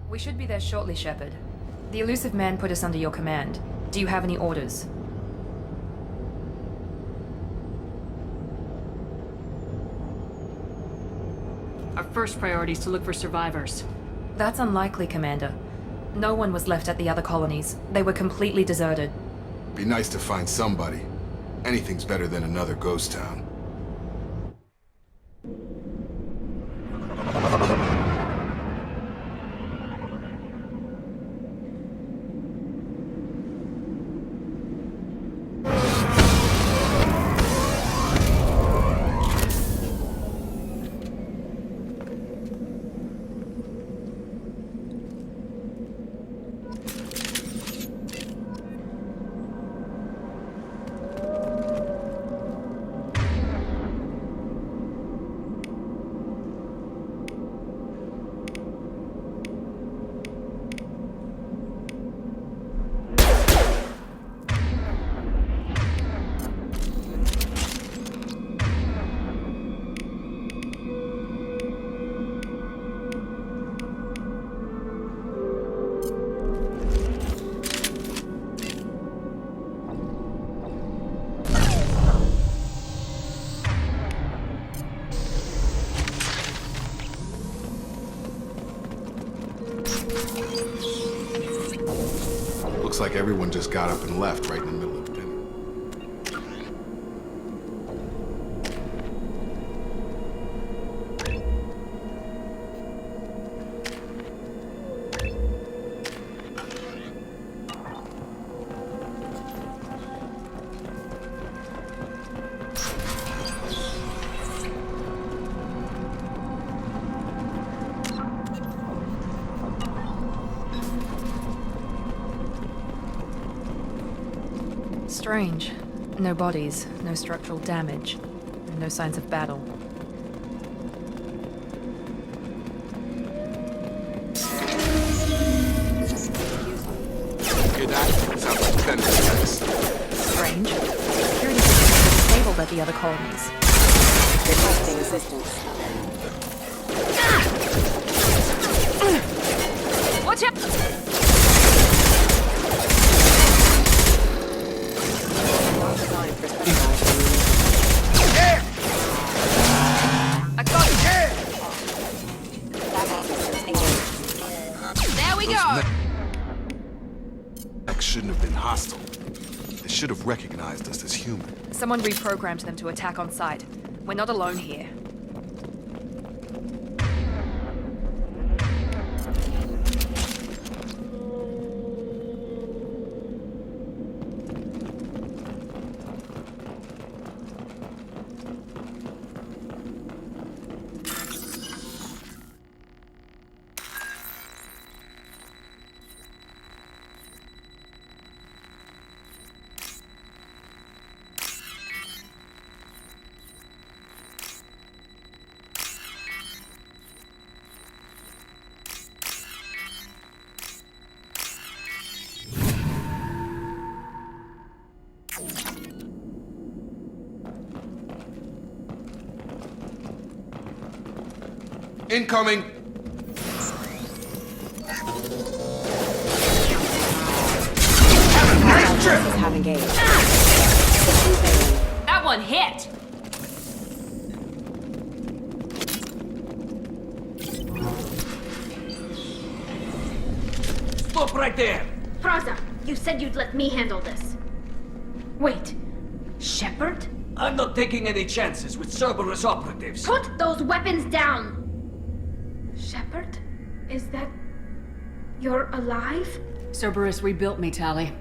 We should be there shortly, Shepard. The Elusive Man put us under your command. Do you have any orders? Our first priority is to look for survivors. That's unlikely, Commander. No one was left at the other colonies. They were completely deserted. Be nice to find somebody. Anything's better than another ghost town. Looks like everyone just got up and left right in the middle of dinner. Strange. No bodies, no structural damage, and no signs of battle. Hear that? Sounds like defense attacks. Strange. Security systems are disabled at the other colonies. Requesting assistance. Watch out! I got it! There we go! That shouldn't have been hostile. They should have recognized us as human. Someone reprogrammed them to attack on sight. We're not alone here. Incoming! Have engaged. That one hit! Stop right there! Praza, you said you'd let me handle this. Wait, Shepard? I'm not taking any chances with Cerberus operatives. Put those weapons down! Shepard? Is that... you're alive? Cerberus rebuilt me, Tali.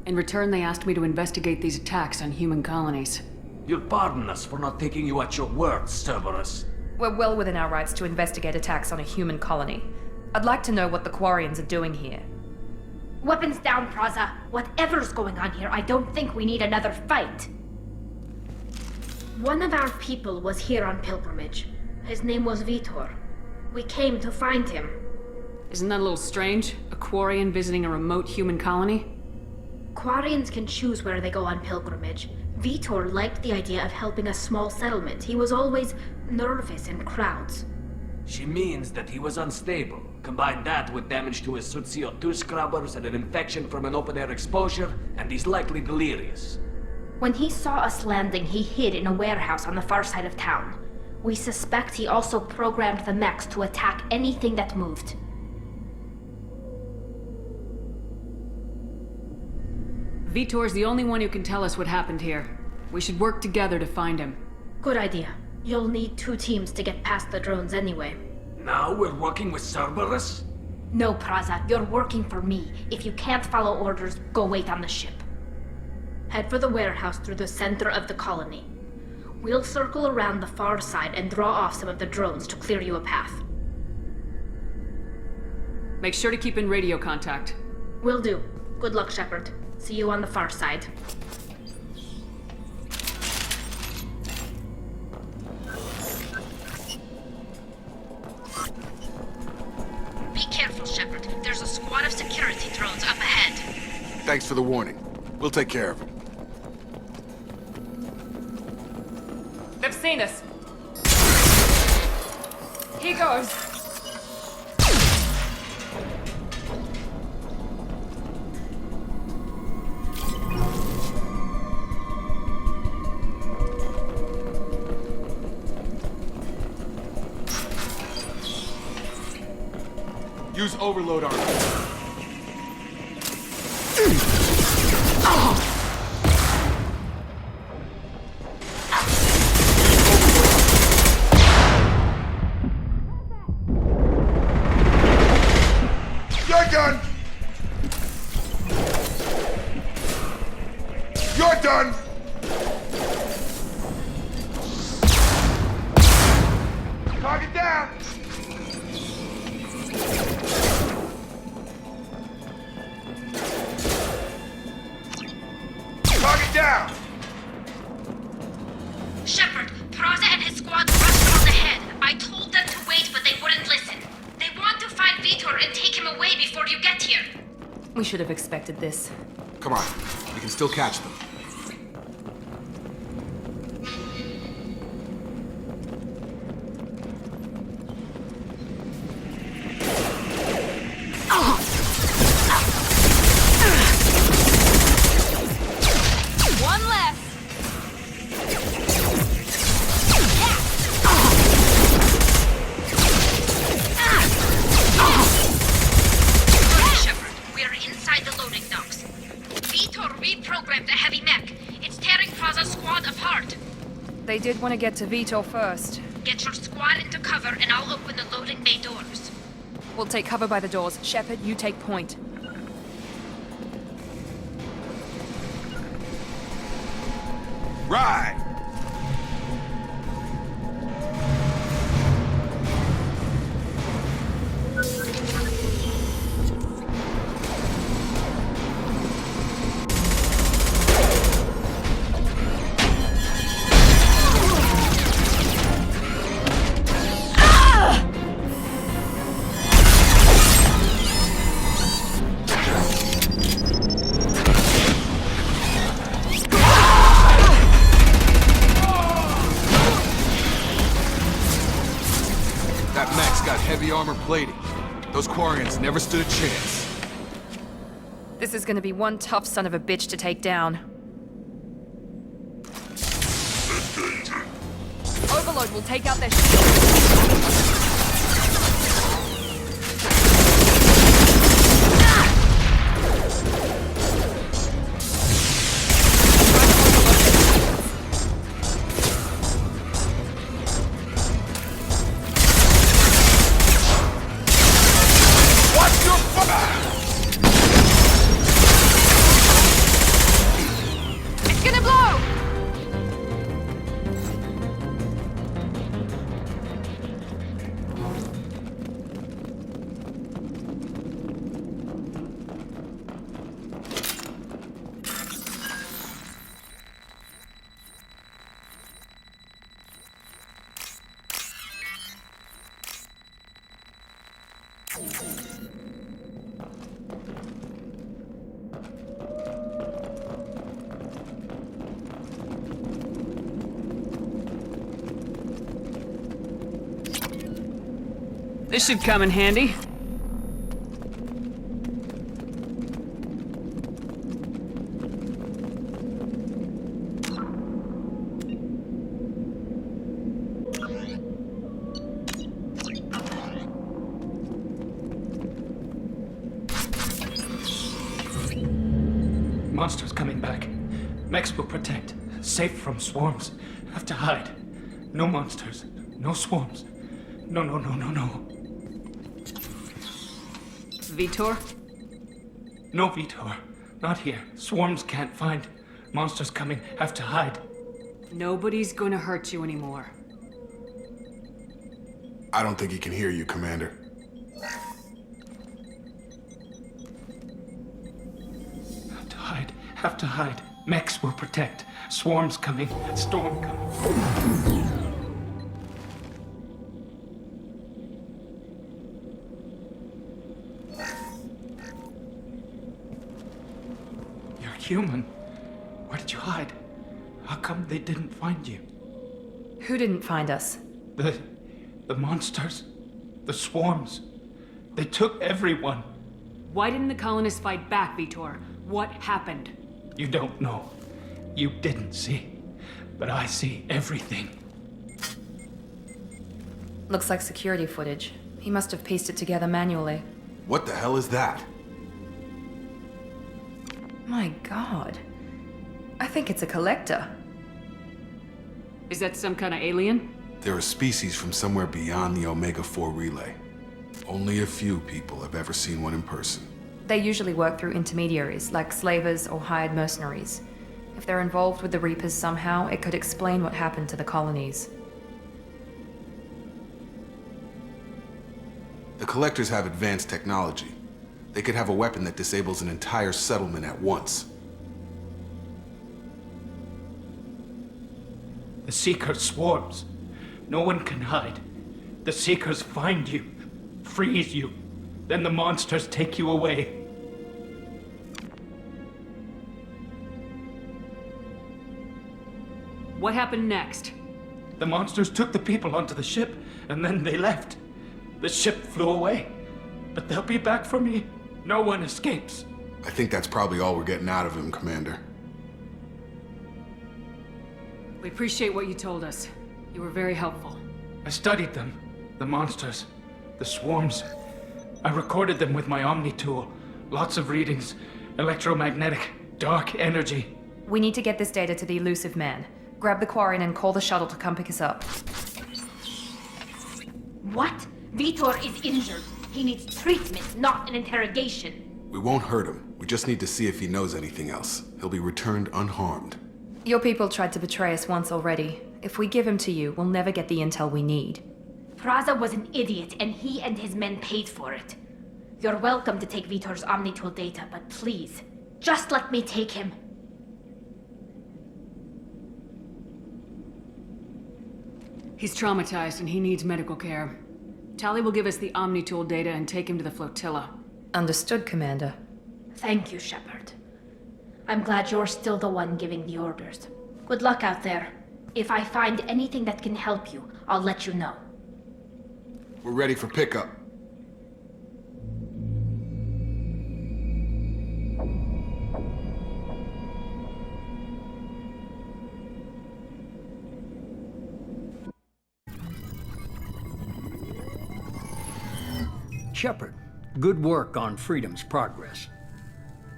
In return, they asked me to investigate these attacks on human colonies. You'll pardon us for not taking you at your word, Cerberus. We're well within our rights to investigate attacks on a human colony. I'd like to know what the Quarians are doing here. Weapons down, Praza. Whatever's going on here, I don't think we need another fight. One of our people was here on pilgrimage. His name was Vitor. We came to find him. Isn't that a little strange? A Quarian visiting a remote human colony? Quarians can choose where they go on pilgrimage. Vitor liked the idea of helping a small settlement. He was always nervous in crowds. She means that he was unstable. Combine that with damage to his CO2 scrubbers and an infection from an open-air exposure, and he's likely delirious. When he saw us landing, he hid in a warehouse on the far side of town. We suspect he also programmed the mechs to attack anything that moved. Vitor's the only one who can tell us what happened here. We should work together to find him. Good idea. You'll need 2 teams to get past the drones anyway. Now we're working with Cerberus? No, Praza, you're working for me. If you can't follow orders, go wait on the ship. Head for the warehouse through the center of the colony. We'll circle around the far side and draw off some of the drones to clear you a path. Make sure to keep in radio contact. Will do. Good luck, Shepard. See you on the far side. Be careful, Shepard. There's a squad of security drones up ahead. Thanks for the warning. We'll take care of him. They've seen us. He goes. Use overload armor. Target down! Target down! Shepard, Praza and his squad rushed on ahead. I told them to wait, but they wouldn't listen. They want to find Vitor and take him away before you get here. We should have expected this. Come on, we can still catch them. One left. Shepard, we are inside the loading docks. Vitor reprogrammed the heavy mech. It's tearing Praza's squad apart. They did want to get to Vitor first. Get your squad into cover and I'll open the loading bay doors. We'll take cover by the doors. Shepard, you take point. Right! That mech's got heavy armor plating. Those Quarians never stood a chance. This is gonna be one tough son of a bitch to take down. Overload will take out their shield. It's gonna blow! This should come in handy. Monsters coming back. Mechs will protect. Safe from swarms. Have to hide. No monsters. No swarms. No, no, no, no, no. Vitor? No, Vitor. Not here. Swarms can't find. Monsters coming. Have to hide. Nobody's gonna hurt you anymore. I don't think he can hear you, Commander. Have to hide. Have to hide. Mechs will protect. Swarms coming. Storm coming. You're human. Where did you hide? How come they didn't find you? Who didn't find us? The monsters. The swarms. They took everyone. Why didn't the colonists fight back, Vitor? What happened? You don't know. You didn't see. But I see everything. Looks like security footage. He must have pieced it together manually. What the hell is that? My god. I think it's a collector. Is that some kind of alien? They're a species from somewhere beyond the Omega-4 relay. Only a few people have ever seen one in person. They usually work through intermediaries, like slavers or hired mercenaries. If they're involved with the Reapers somehow, it could explain what happened to the colonies. The Collectors have advanced technology. They could have a weapon that disables an entire settlement at once. The Seeker swarms. No one can hide. The Seekers find you, freeze you, then the monsters take you away. What happened next? The monsters took the people onto the ship, and then they left. The ship flew away. But they'll be back for me. No one escapes. I think that's probably all we're getting out of him, Commander. We appreciate what you told us. You were very helpful. I studied them. The monsters. The swarms. I recorded them with my Omni tool. Lots of readings. Electromagnetic. Dark energy. We need to get this data to the elusive man. Grab the Quarian and call the shuttle to come pick us up. What? Vitor is injured. He needs treatment, not an interrogation. We won't hurt him. We just need to see if he knows anything else. He'll be returned unharmed. Your people tried to betray us once already. If we give him to you, we'll never get the intel we need. Praza was an idiot, and he and his men paid for it. You're welcome to take Vitor's Omnitool data, but please, just let me take him. He's traumatized and he needs medical care. Tali will give us the Omnitool data and take him to the flotilla. Understood, Commander. Thank you, Shepard. I'm glad you're still the one giving the orders. Good luck out there. If I find anything that can help you, I'll let you know. We're ready for pickup. Shepard, good work on Freedom's progress.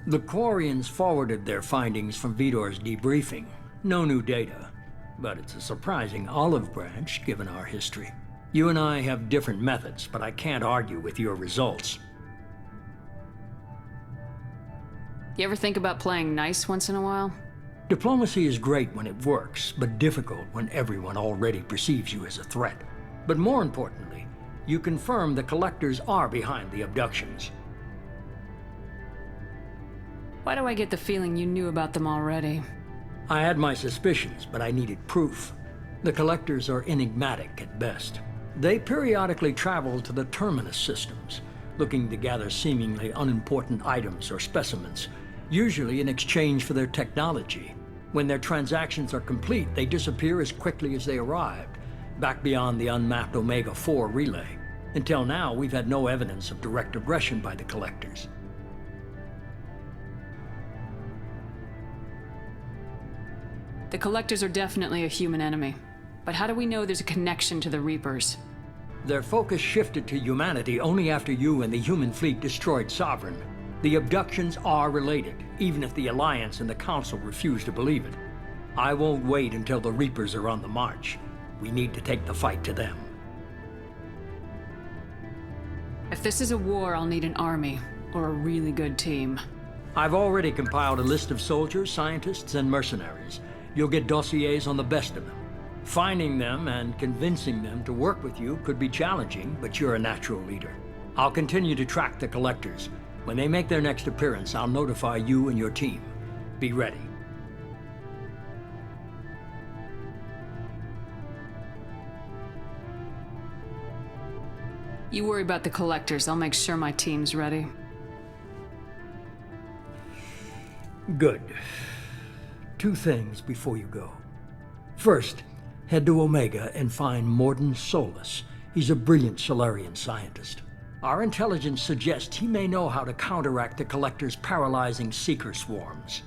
The Quarians forwarded their findings from Vitor's debriefing. No new data, but it's a surprising olive branch given our history. You and I have different methods, but I can't argue with your results. You ever think about playing nice once in a while? Diplomacy is great when it works, but difficult when everyone already perceives you as a threat. But more importantly, you confirm the Collectors are behind the abductions. Why do I get the feeling you knew about them already? I had my suspicions, but I needed proof. The Collectors are enigmatic at best. They periodically travel to the Terminus systems, looking to gather seemingly unimportant items or specimens, usually in exchange for their technology. When their transactions are complete, they disappear as quickly as they arrived, back beyond the unmapped Omega-4 relay. Until now, we've had no evidence of direct aggression by the Collectors. The Collectors are definitely a human enemy. But how do we know there's a connection to the Reapers? Their focus shifted to humanity only after you and the human fleet destroyed Sovereign. The abductions are related, even if the Alliance and the Council refuse to believe it. I won't wait until the Reapers are on the march. We need to take the fight to them. If this is a war, I'll need an army, or a really good team. I've already compiled a list of soldiers, scientists, and mercenaries. You'll get dossiers on the best of them. Finding them and convincing them to work with you could be challenging, but you're a natural leader. I'll continue to track the Collectors. When they make their next appearance, I'll notify you and your team. Be ready. You worry about the Collectors. I'll make sure my team's ready. Good. 2 things before you go. First, head to Omega and find Morden Solus. He's a brilliant Solarian scientist. Our intelligence suggests he may know how to counteract the Collectors' paralyzing Seeker swarms.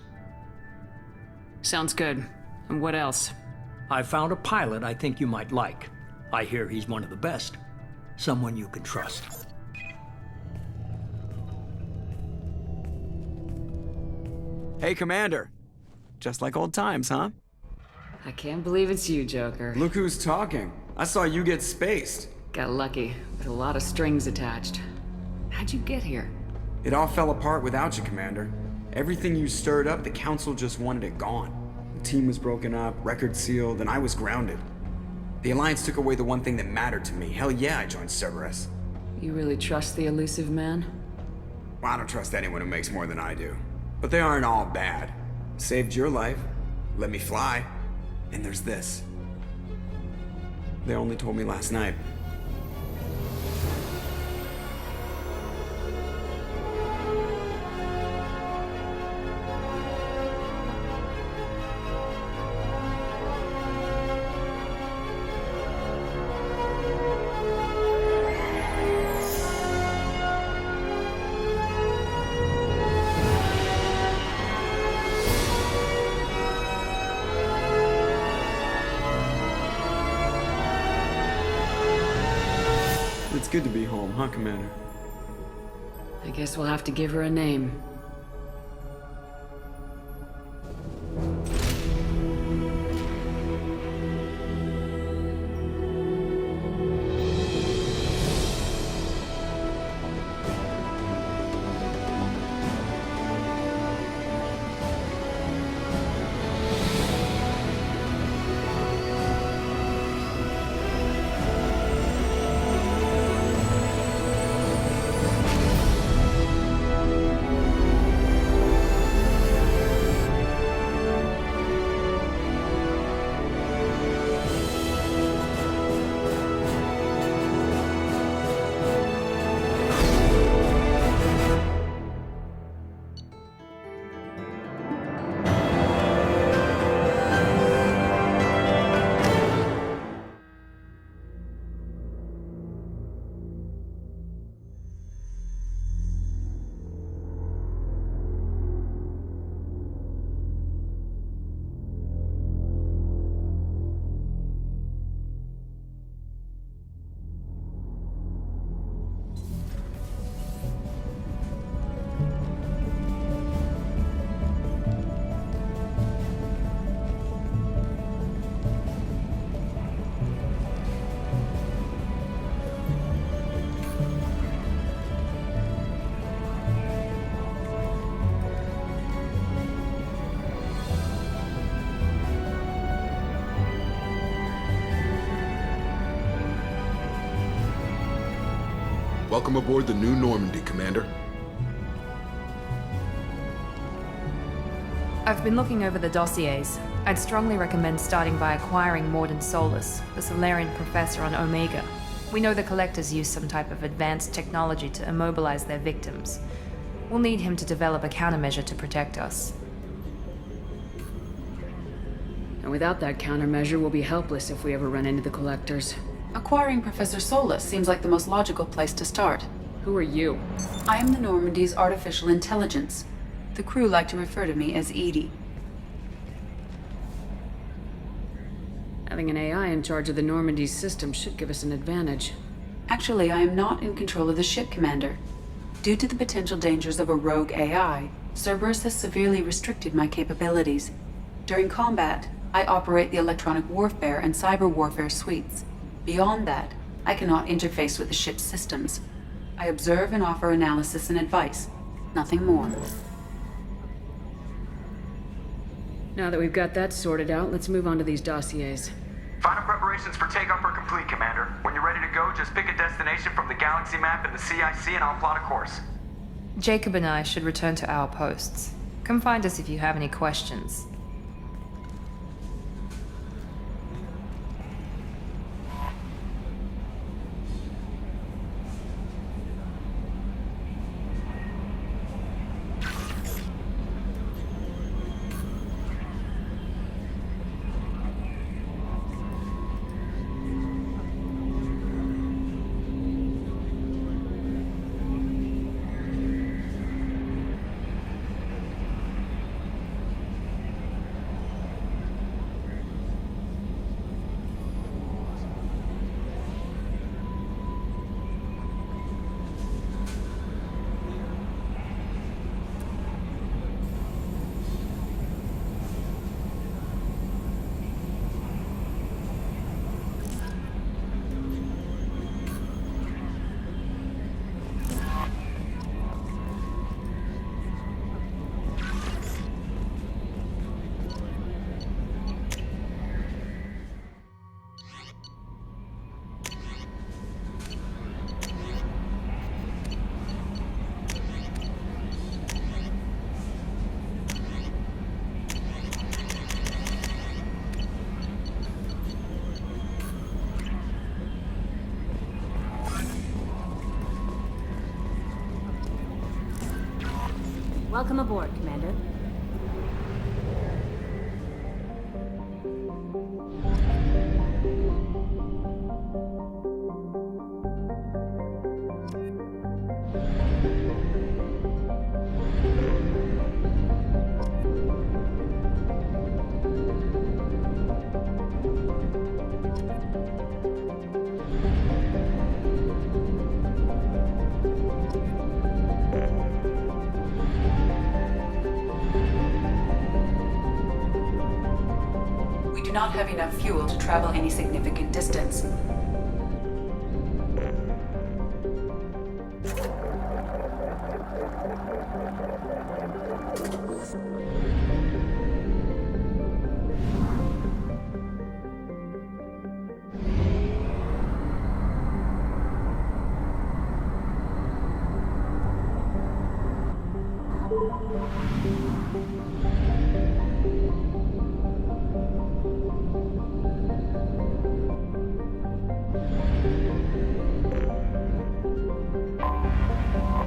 Sounds good. And what else? I found a pilot I think you might like. I hear he's one of the best. Someone you can trust. Hey, Commander. Just like old times, huh? I can't believe it's you, Joker. Look who's talking. I saw you get spaced. Got lucky, with a lot of strings attached. How'd you get here? It all fell apart without you, Commander. Everything you stirred up, the Council just wanted it gone. The team was broken up, record sealed, and I was grounded. The Alliance took away the one thing that mattered to me. Hell yeah, I joined Cerberus. You really trust the elusive man? Well, I don't trust anyone who makes more than I do. But they aren't all bad. Saved your life, let me fly, and there's this. They only told me last night. It's good to be home, huh, Commander? I guess we'll have to give her a name. Welcome aboard the New Normandy, Commander. I've been looking over the dossiers. I'd strongly recommend starting by acquiring Morden Solus, the Solarian professor on Omega. We know the Collectors use some type of advanced technology to immobilize their victims. We'll need him to develop a countermeasure to protect us. And without that countermeasure, we'll be helpless if we ever run into the Collectors. Acquiring Professor Solus seems like the most logical place to start. Who are you? I am the Normandy's artificial intelligence. The crew like to refer to me as Edie. Having an AI in charge of the Normandy's system should give us an advantage. Actually, I am not in control of the ship, Commander. Due to the potential dangers of a rogue AI, Cerberus has severely restricted my capabilities. During combat, I operate the electronic warfare and cyber warfare suites. Beyond that, I cannot interface with the ship's systems. I observe and offer analysis and advice. Nothing more. Now that we've got that sorted out, let's move on to these dossiers. Final preparations for takeoff are complete, Commander. When you're ready to go, just pick a destination from the galaxy map in the CIC and I'll plot a course. Jacob and I should return to our posts. Come find us if you have any questions. Welcome aboard, Commander. We do not have enough fuel to travel any significant distance.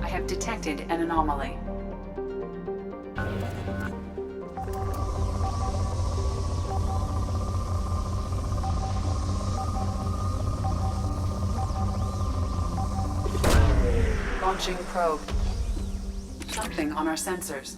I have detected an anomaly. Launching probe. Something on our sensors.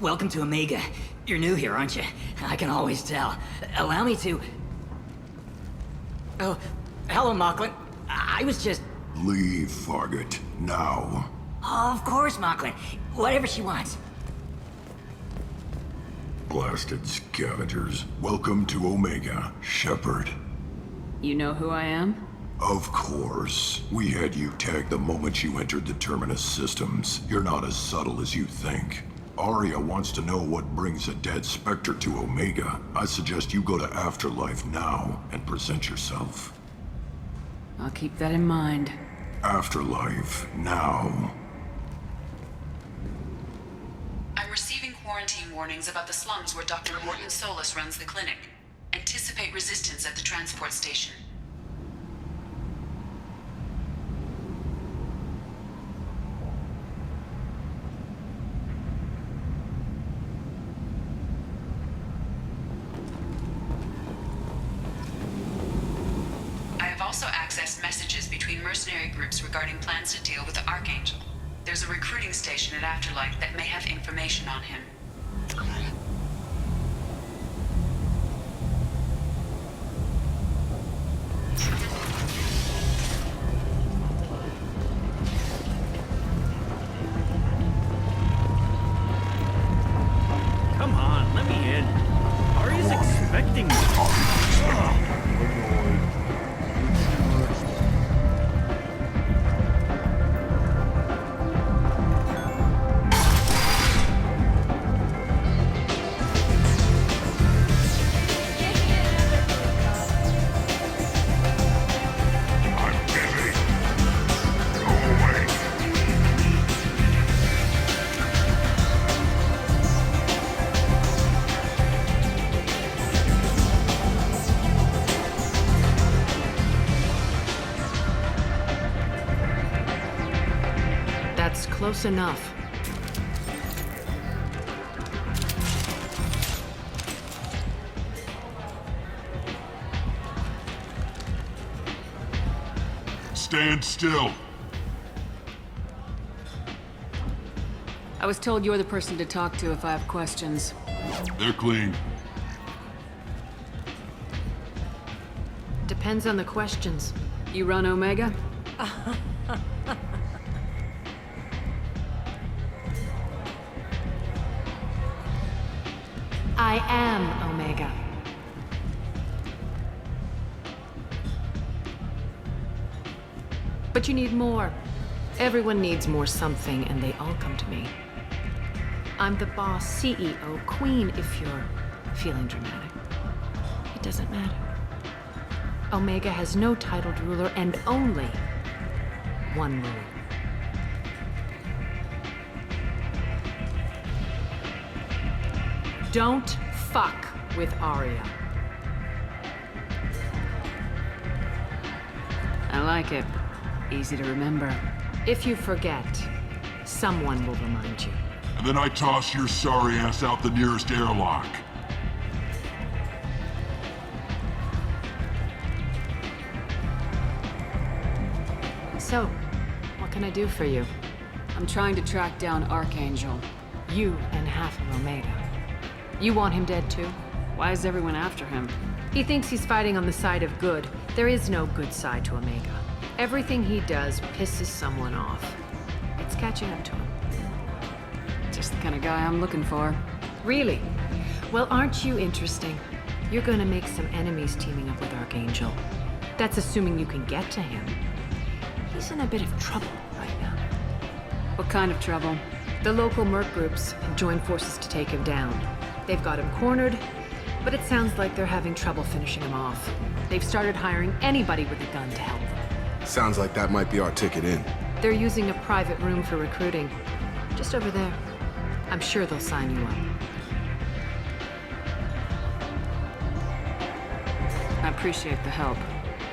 Welcome to Omega. You're new here, aren't you? I can always tell. Allow me to... Oh, hello, Mocklin. I was just... Leave, Fargate. Now. Oh, of course, Mocklin. Whatever she wants. Blasted scavengers. Welcome to Omega, Shepard. You know who I am? Of course. We had you tagged the moment you entered the Terminus systems. You're not as subtle as you think. Arya wants to know what brings a dead Spectre to Omega. I suggest you go to Afterlife now and present yourself. I'll keep that in mind. Afterlife, now. I'm receiving quarantine warnings about the slums where Dr. Morton Solus runs the clinic. Anticipate resistance at the transport station. I have also accessed messages between mercenary groups regarding plans to deal with the Archangel. There's a recruiting station at Afterlife that may have information on him. Come on, let me in. Arya's expecting me. That's close enough. Stand still. I was told you're the person to talk to if I have questions. They're clean. Depends on the questions. You run Omega? I am Omega. But you need more. Everyone needs more something, and they all come to me. I'm the boss, CEO, queen, if you're feeling dramatic. It doesn't matter. Omega has no titled ruler and only one rule. Don't fuck with Arya. I like it. Easy to remember. If you forget, someone will remind you. And then I toss your sorry ass out the nearest airlock. So, what can I do for you? I'm trying to track down Archangel. You and half of Omega. You want him dead too? Why is everyone after him? He thinks he's fighting on the side of good. There is no good side to Omega. Everything he does pisses someone off. It's catching up to him. Just the kind of guy I'm looking for. Really? Well, aren't you interesting? You're gonna make some enemies teaming up with Archangel. That's assuming you can get to him. He's in a bit of trouble right now. What kind of trouble? The local merc groups have joined forces to take him down. They've got him cornered, but it sounds like they're having trouble finishing him off. They've started hiring anybody with a gun to help them. Sounds like that might be our ticket in. They're using a private room for recruiting. Just over there. I'm sure they'll sign you up. I appreciate the help.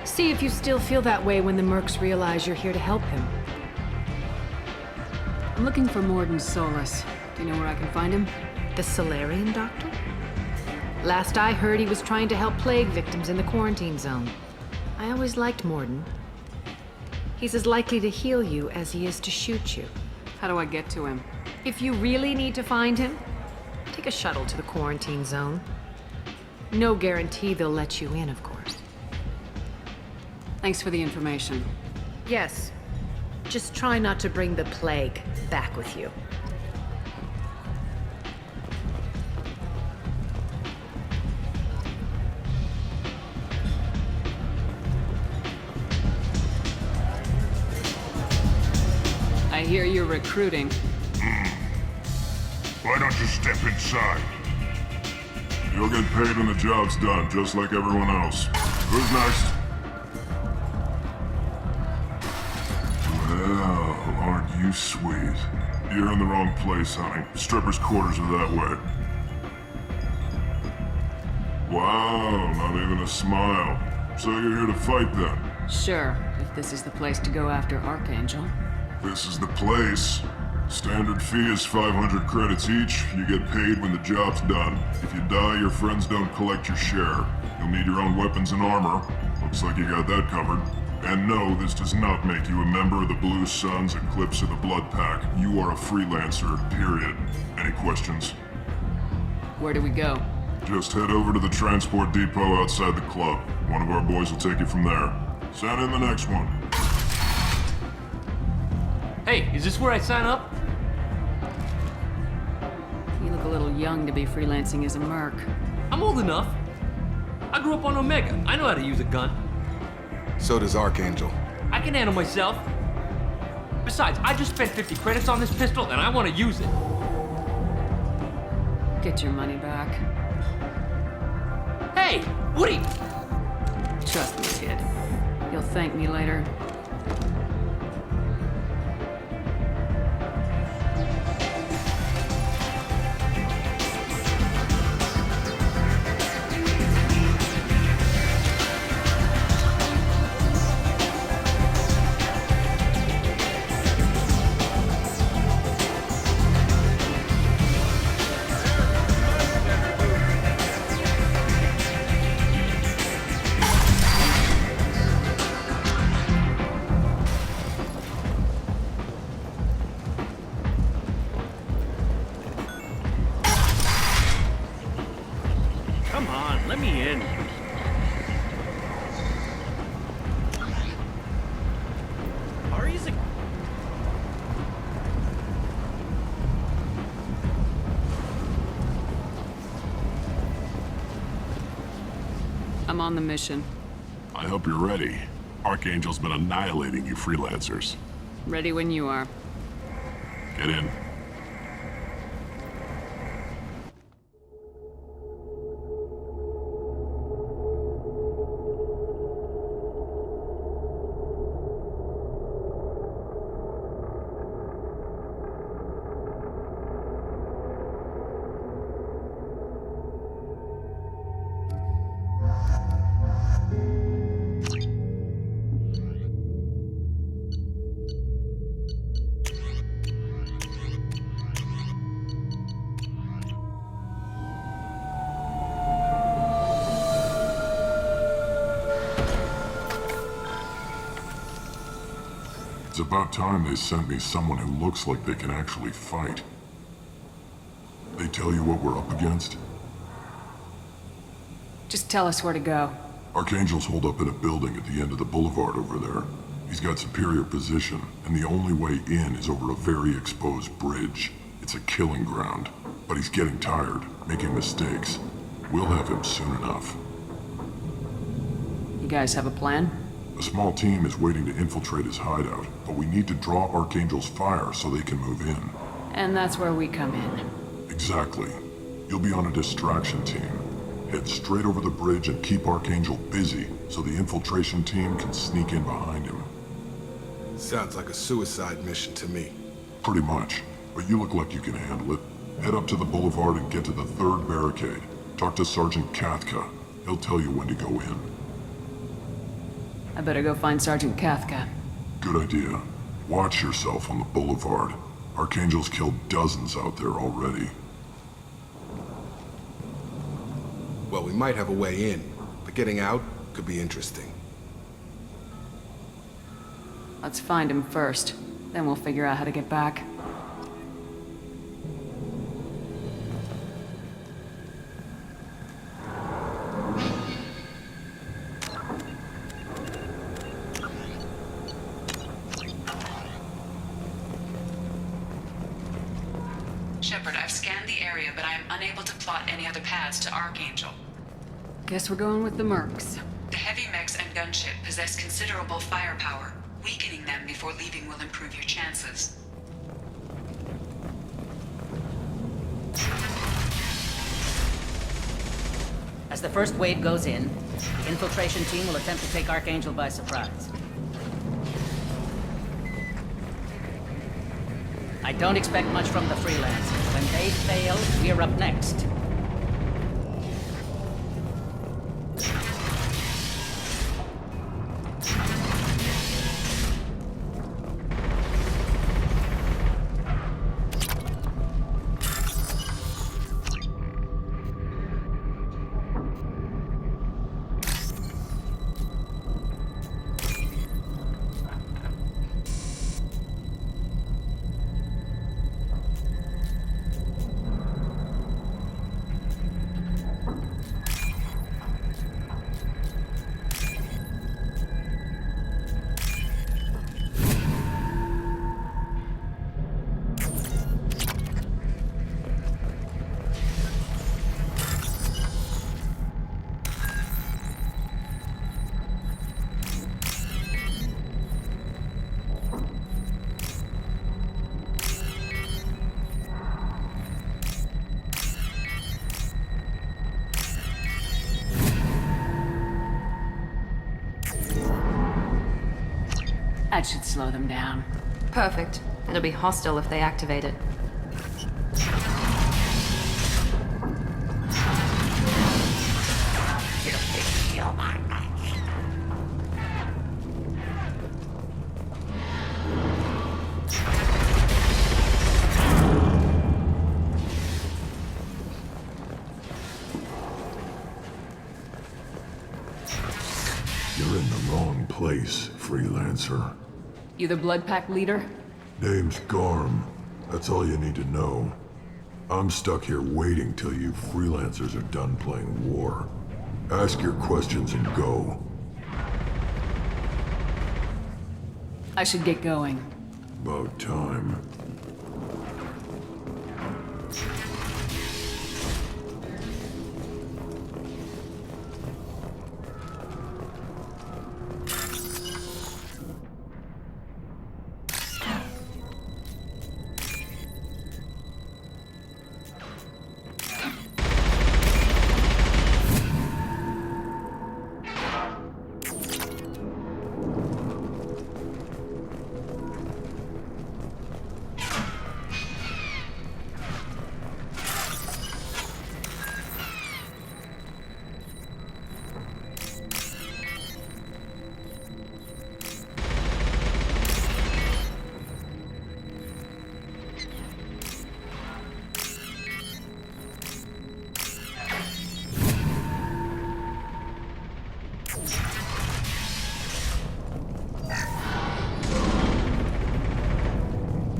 See if you still feel that way when the mercs realize you're here to help him. I'm looking for Morton Solus. Do you know where I can find him? The Solarian doctor? Last I heard, he was trying to help plague victims in the quarantine zone. I always liked Morton. He's as likely to heal you as he is to shoot you. How do I get to him? If you really need to find him, take a shuttle to the quarantine zone. No guarantee they'll let you in, of course. Thanks for the information. Yes. Just try not to bring the plague back with you. I hear you're recruiting. Why don't you step inside? You'll get paid when the job's done, just like everyone else. Who's next? Well, aren't you sweet? You're in the wrong place, honey. Strippers' quarters are that way. Wow, not even a smile. So you're here to fight then? Sure, if this is the place to go after Archangel. This is the place. Standard fee is 500 credits each. You get paid when the job's done. If you die, your friends don't collect your share. You'll need your own weapons and armor. Looks like you got that covered. And no, this does not make you a member of the Blue Suns, Eclipse, or the Blood Pack. You are a freelancer, period. Any questions? Where do we go? Just head over to the transport depot outside the club. One of our boys will take you from there. Send in the next one. Hey, is this where I sign up? You look a little young to be freelancing as a merc. I'm old enough. I grew up on Omega. I know how to use a gun. So does Archangel. I can handle myself. Besides, I just spent 50 credits on this pistol and I want to use it. Get your money back. Hey, Woody! Trust me, kid. You'll thank me later. Come on, let me in. Ari's a... I'm on the mission. I hope you're ready. Archangel's been annihilating you freelancers. Ready when you are. Get in. It's about time they sent me someone who looks like they can actually fight. They tell you what we're up against? Just tell us where to go. Archangel's holed up in a building at the end of the boulevard over there. He's got superior position, and the only way in is over a very exposed bridge. It's a killing ground, but he's getting tired, making mistakes. We'll have him soon enough. You guys have a plan? A small team is waiting to infiltrate his hideout, but we need to draw Archangel's fire so they can move in. And that's where we come in. Exactly. You'll be on a distraction team. Head straight over the bridge and keep Archangel busy so the infiltration team can sneak in behind him. Sounds like a suicide mission to me. Pretty much, but you look like you can handle it. Head up to the boulevard and get to the third barricade. Talk to Sergeant Kathka. He'll tell you when to go in. I better go find Sergeant Kathka. Good idea. Watch yourself on the boulevard. Archangel's killed dozens out there already. Well, we might have a way in, but getting out could be interesting. Let's find him first. Then we'll figure out how to get back. able to plot any other paths to Archangel. Guess we're going with the Mercs. The heavy mechs and gunship possess considerable firepower. Weakening them before leaving will improve your chances. As the first wave goes in, the infiltration team will attempt to take Archangel by surprise. I don't expect much from the freelancers. When they fail, we're up next. That should slow them down. Perfect. It'll be hostile if they activate it. You're in the wrong place, freelancer. You the Blood Pack leader? Name's Garm. That's all you need to know. I'm stuck here waiting till you freelancers are done playing war. Ask your questions and go. I should get going. About time.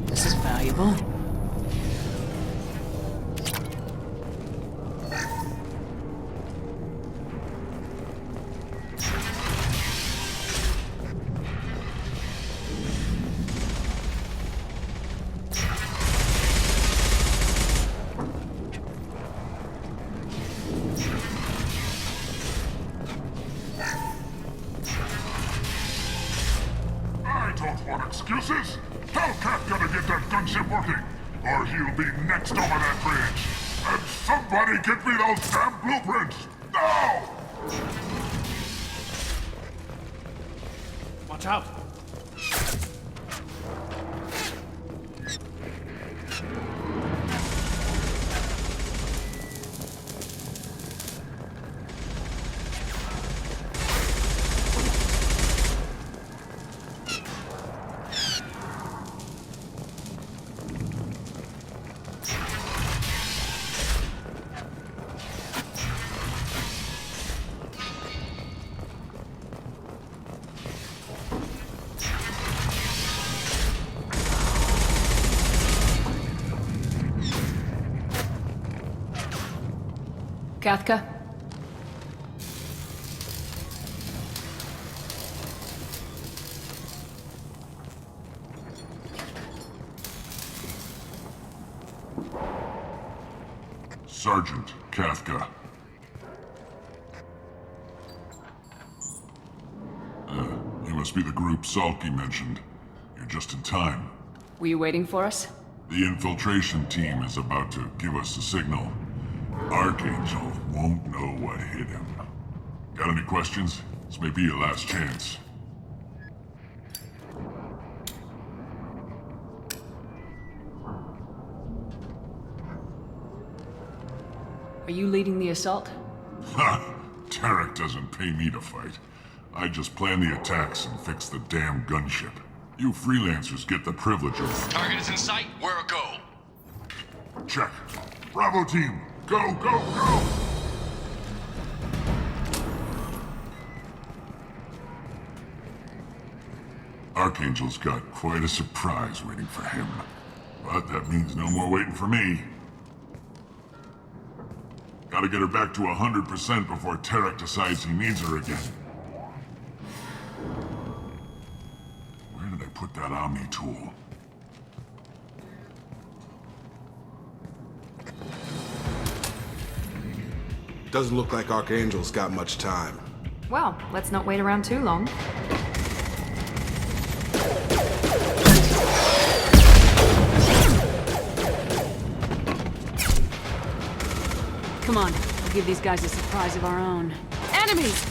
This is valuable. I don't want excuses. Hellcat gotta get that gunship working, or he'll be next over that bridge. And somebody get me those damn blueprints! Now! Watch out! Kathka? Sergeant Kafka. You must be the group Salky mentioned. You're just in time. Were you waiting for us? The infiltration team is about to give us a signal. Archangel won't know what hit him. Got any questions? This may be your last chance. Are you leading the assault? Ha! Tarek doesn't pay me to fight. I just plan the attacks and fix the damn gunship. You freelancers get the privilege of... Target is in sight. Where a go? Check. Bravo team, go, go, go! Archangel's got quite a surprise waiting for him. But that means no more waiting for me. Gotta get her back to 100% before Tarek decides he needs her again. Where did I put that Omni tool? Doesn't look like Archangel's got much time. Well, let's not wait around too long. Come on, we'll give these guys a surprise of our own. Enemies!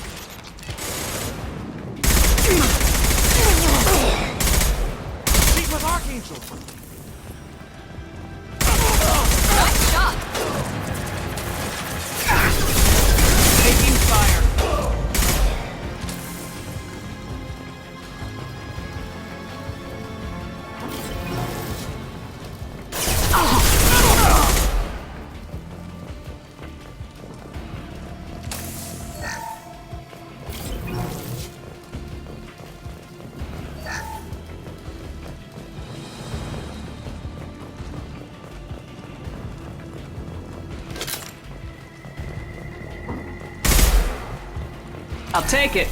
Meet with Archangel! Nice shot! Taking fire! I'll take it.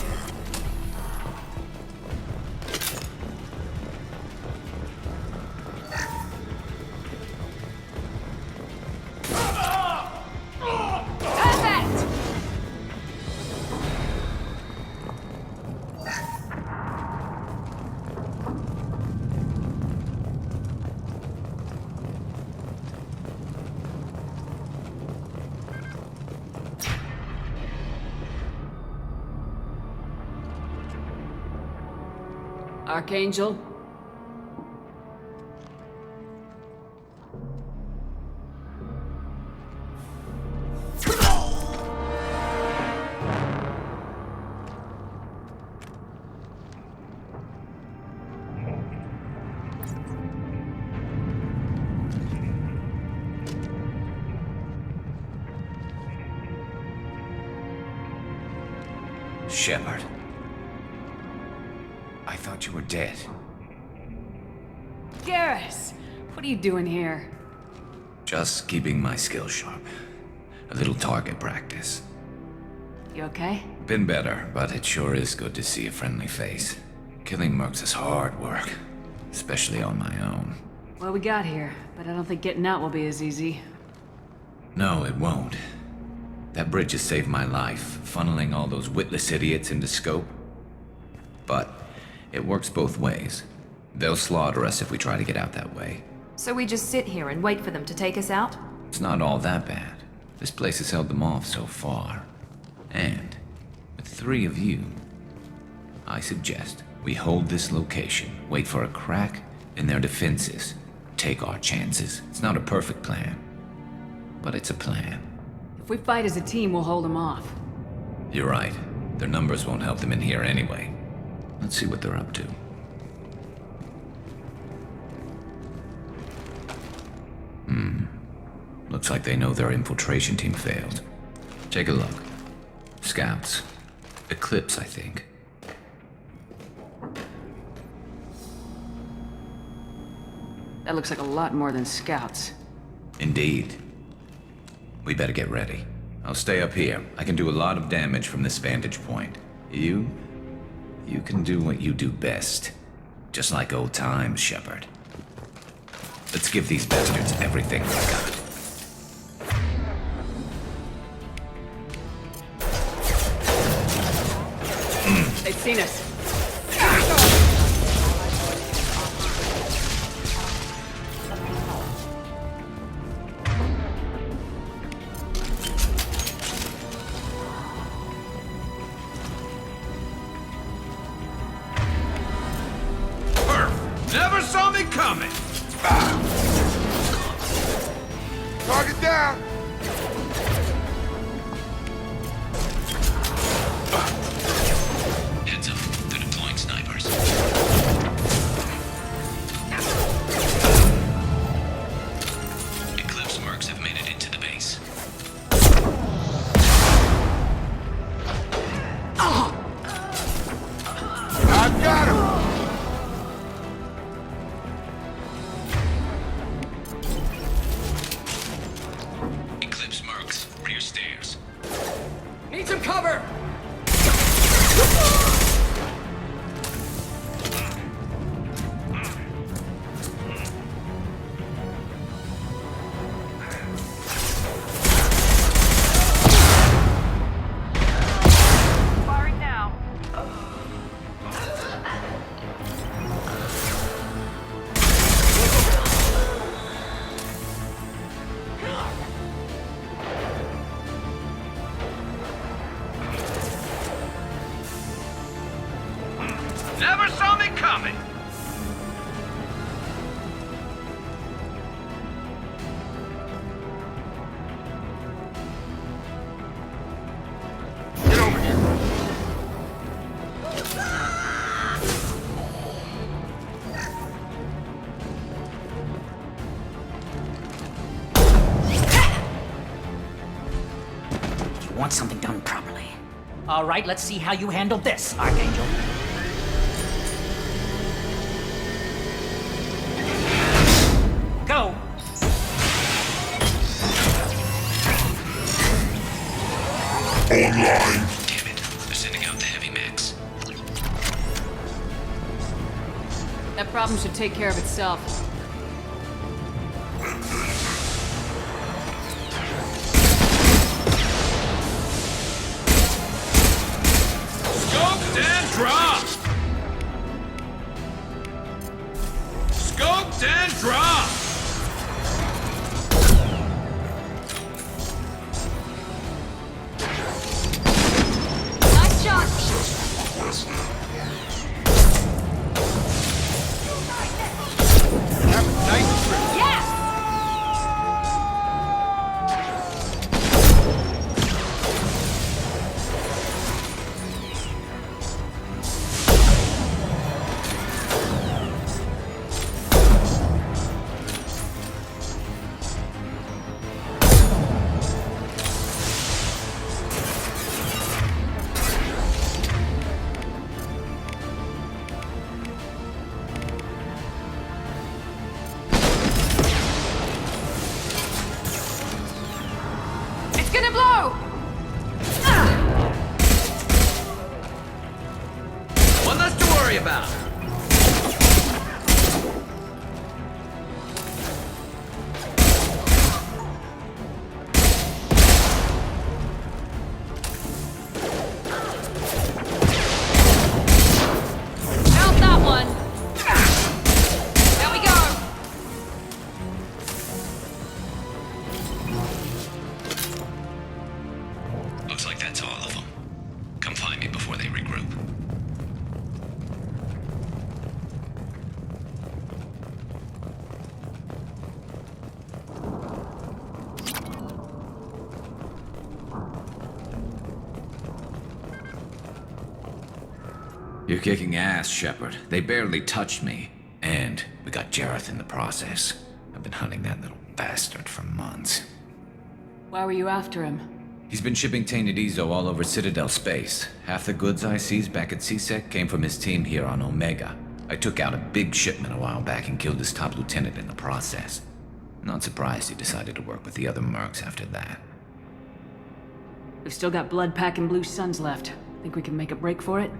Archangel? Shepard. I thought you were dead. Garrus! What are you doing here? Just keeping my skills sharp. A little target practice. You okay? Been better, but it sure is good to see a friendly face. Killing mercs is hard work, especially on my own. Well, we got here, but I don't think getting out will be as easy. No, it won't. That bridge has saved my life, funneling all those witless idiots into scope. But it works both ways. They'll slaughter us if we try to get out that way. So we just sit here and wait for them to take us out? It's not all that bad. This place has held them off so far. And with 3 of you, I suggest we hold this location, wait for a crack in their defenses, take our chances. It's not a perfect plan, but it's a plan. If we fight as a team, we'll hold them off. You're right. Their numbers won't help them in here anyway. Let's see what they're up to. Looks like they know their infiltration team failed. Take a look. Scouts. Eclipse, I think. That looks like a lot more than scouts. Indeed. We better get ready. I'll stay up here. I can do a lot of damage from this vantage point. You can do what you do best. Just like old times, Shepard. Let's give these bastards everything we got. seen us. Never saw me coming! Target down! Heads up, they're deploying snipers. Eclipse mercs have made it into the base. I've got him! Eclipse mercs, rear stairs. Need some cover! Firing now. Never saw me coming! Get over here! You want something done properly. All right, let's see how you handle this, Archangel. Go! Online! Damn it, they're sending out the heavy mechs. That problem should take care of itself. Scoped and dropped! Scoped and dropped! Nice shot! Have a nice trip. Yes! It's gonna blow! One less to worry about. Count that one! There we go! Looks like that's all of them. Come find me before they regroup. You're kicking ass, Shepard. They barely touched me. And we got Jareth in the process. I've been hunting that little bastard for months. Why were you after him? He's been shipping tainted Ezo all over Citadel space. Half the goods I seized back at CSEC came from his team here on Omega. I took out a big shipment a while back and killed his top lieutenant in the process. Not surprised he decided to work with the other mercs after that. We've still got blood pack and blue suns left. Think we can make a break for it?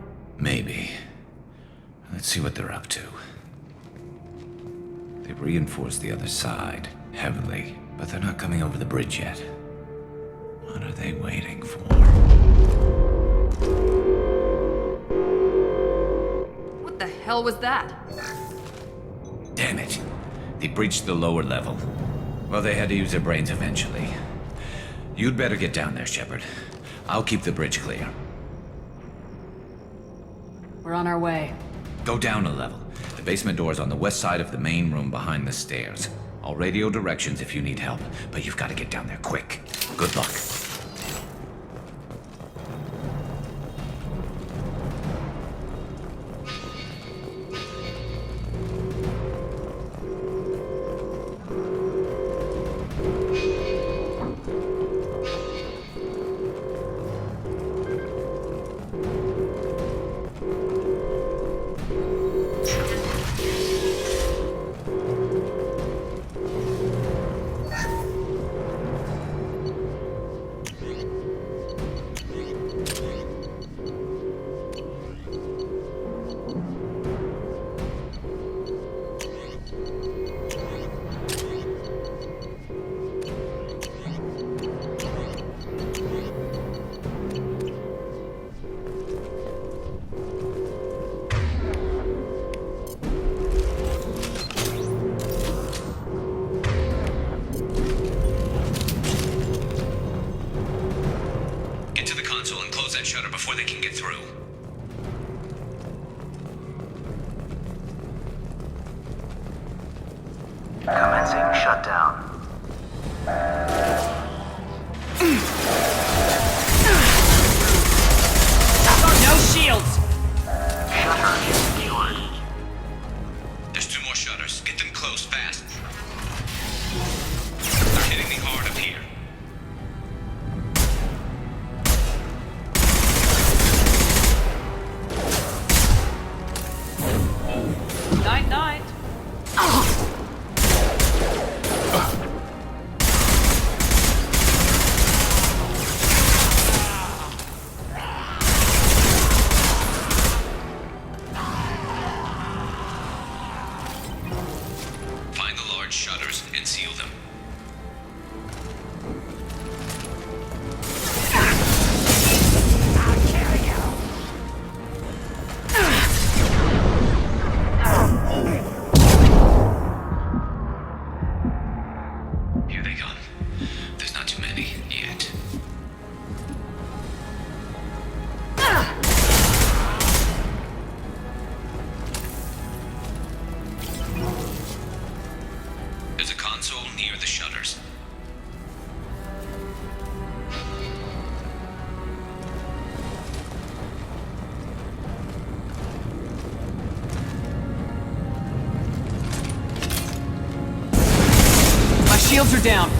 Maybe. Let's see what they're up to. They've reinforced the other side, heavily, but they're not coming over the bridge yet. What are they waiting for? hell was that? Damn it. They breached the lower level. Well, they had to use their brains eventually. You'd better get down there, Shepard. I'll keep the bridge clear. We're on our way. Go down a level. The basement door's on the west side of the main room behind the stairs. I'll radio directions if you need help, but you've got to get down there quick. Good luck. Before they can get through. Commencing shutdown. No shields! Shutter secured. There's 2 more shutters. Get them closed fast. They're hitting me hard up here. Night. Find the large shutters and seal them. Here they come. There's not too many yet. There's a console near the shutters. My shields are down.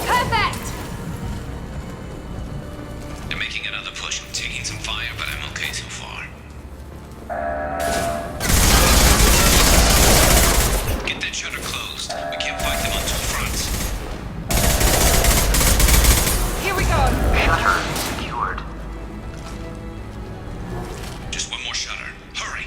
Perfect! They're making another push. I'm taking some fire, but I'm okay so far. Get that shutter closed. We can't fight them on 2 fronts. Here we go! Shutter secured. Just 1 more shutter. Hurry!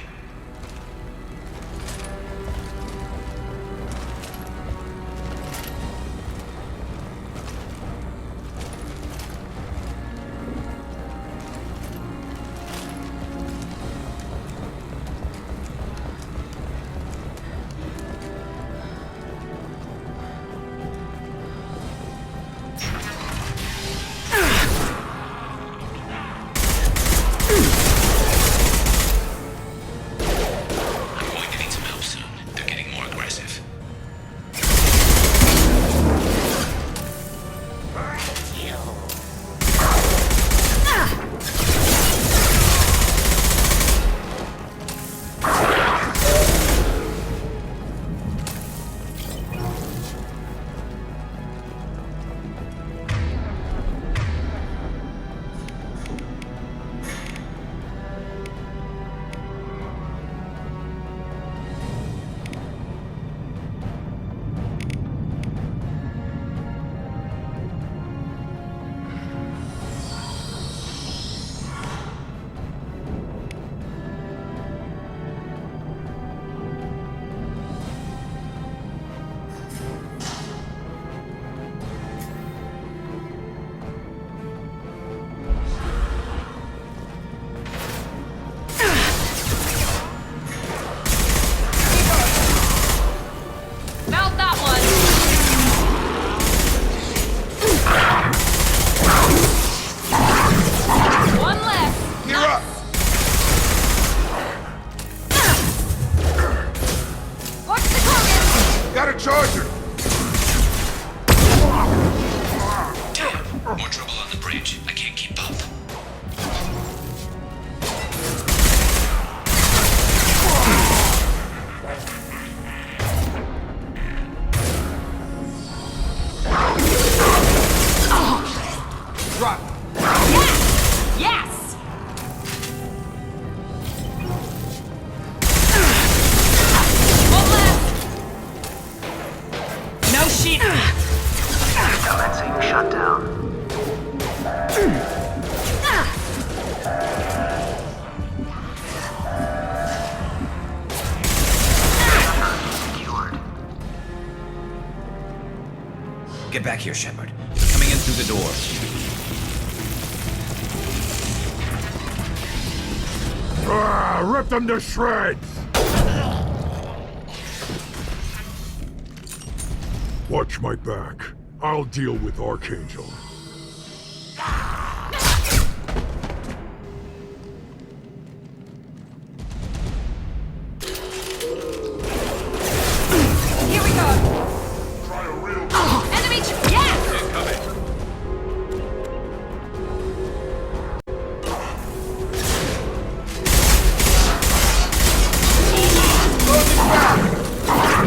Trouble on the bridge. I can't keep up. Drop. Yes! Yes! One left! No shit! Commencing shutdown. Get back here, Shepard. They're coming in through the door. Rip them to shreds! Watch my back. I'll deal with Archangel. Here we go! Enemy! Yes! Incoming.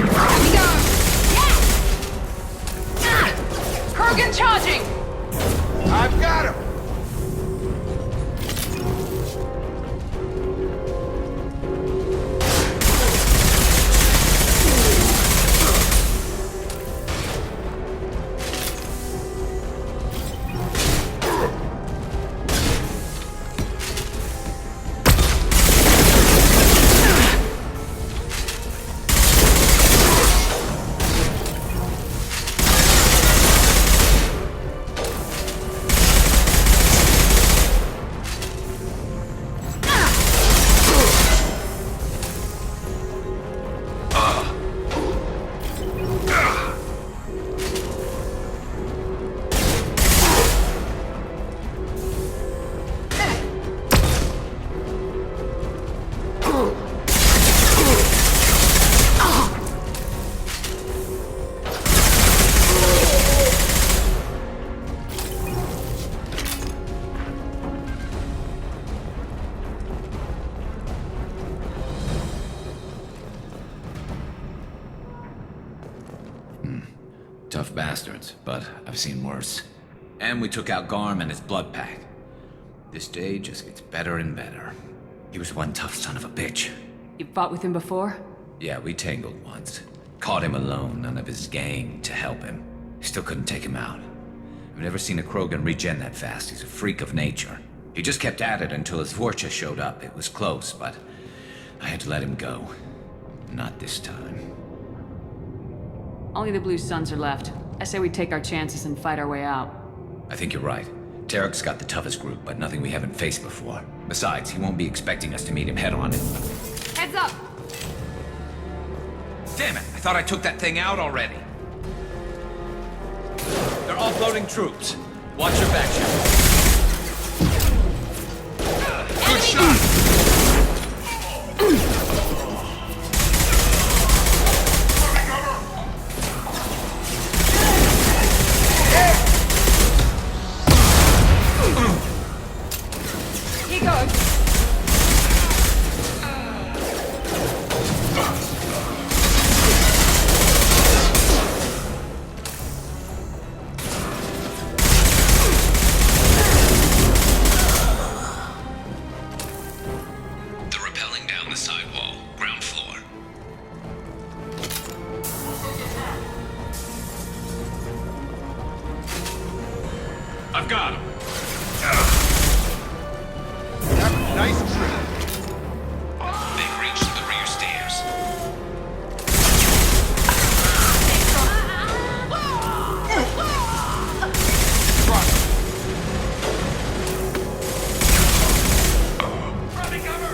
Here we go! Yes! Krogan charging! I've got him! Tough bastards, but I've seen worse. And we took out Garm and his blood pack. This day just gets better and better. He was one tough son of a bitch. You fought with him before? Yeah, we tangled once. Caught him alone, none of his gang to help him. Still couldn't take him out. I've never seen a Krogan regen that fast. He's a freak of nature. He just kept at it until his Vorcha showed up. It was close, but I had to let him go. Not this time. Only the Blue Suns are left. I say we take our chances and fight our way out. I think you're right. Tarek's got the toughest group, but nothing we haven't faced before. Besides, he won't be expecting us to meet him head-on. Heads up! Damn it! I thought I took that thing out already. They're offloading troops. Watch your back, Shepard. Good shot! Here goes! They're rappelling down the sidewall, ground floor. I've got him. Nice trick. They've reached the rear stairs. Grabbing cover!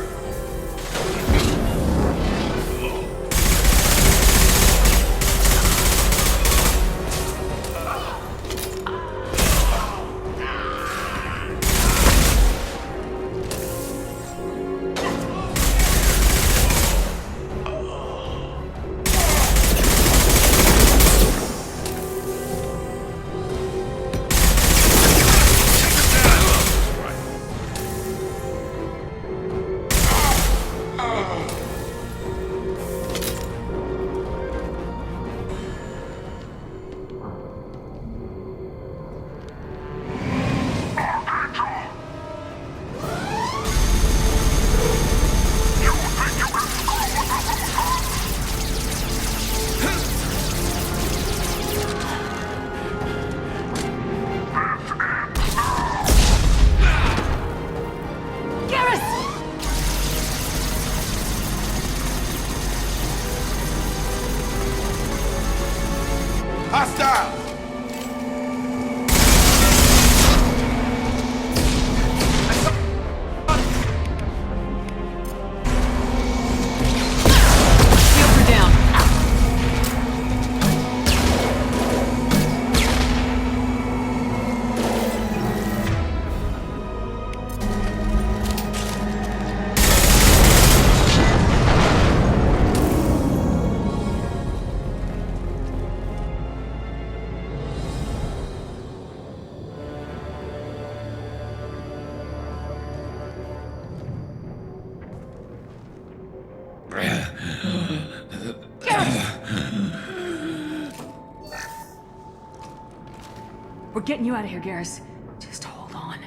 getting you out of here, Garrus. Just hold on.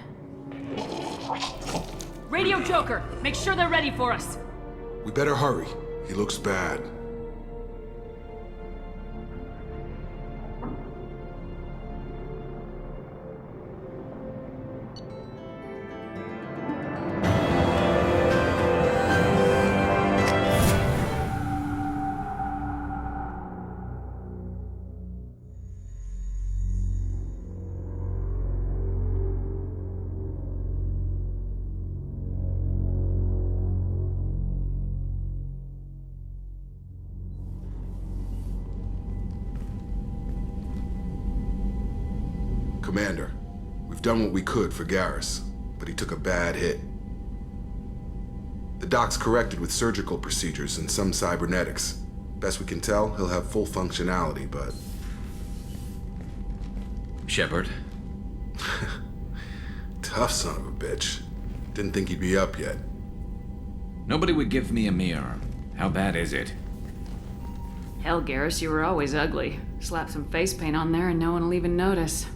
Radio Joker, make sure they're ready for us. We better hurry. He looks bad. Commander, we've done what we could for Garrus, but he took a bad hit. The doc's corrected with surgical procedures and some cybernetics. Best we can tell, he'll have full functionality, but... Shepard? Tough son of a bitch. Didn't think he'd be up yet. Nobody would give me a mirror. How bad is it? Hell, Garrus, you were always ugly. Slap some face paint on there and no one will even notice.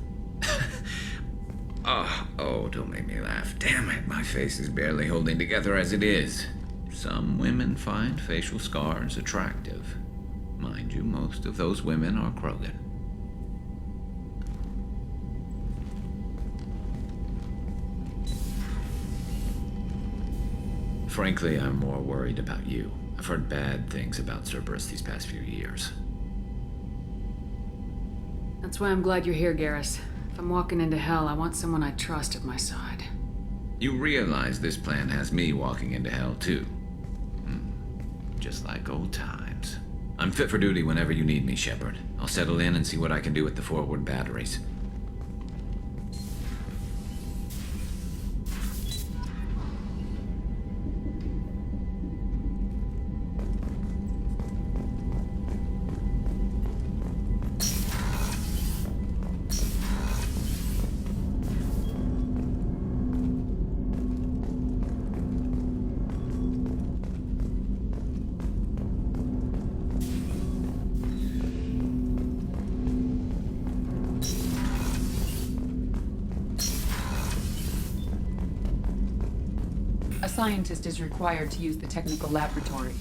Oh, don't make me laugh. Damn it, my face is barely holding together as it is. Some women find facial scars attractive. Mind you, most of those women are Krogan. Frankly, I'm more worried about you. I've heard bad things about Cerberus these past few years. That's why I'm glad you're here, Garrus. If I'm walking into hell, I want someone I trust at my side. You realize this plan has me walking into hell, too. Just like old times. I'm fit for duty whenever you need me, Shepard. I'll settle in and see what I can do with the forward batteries. A scientist is required to use the technical laboratory.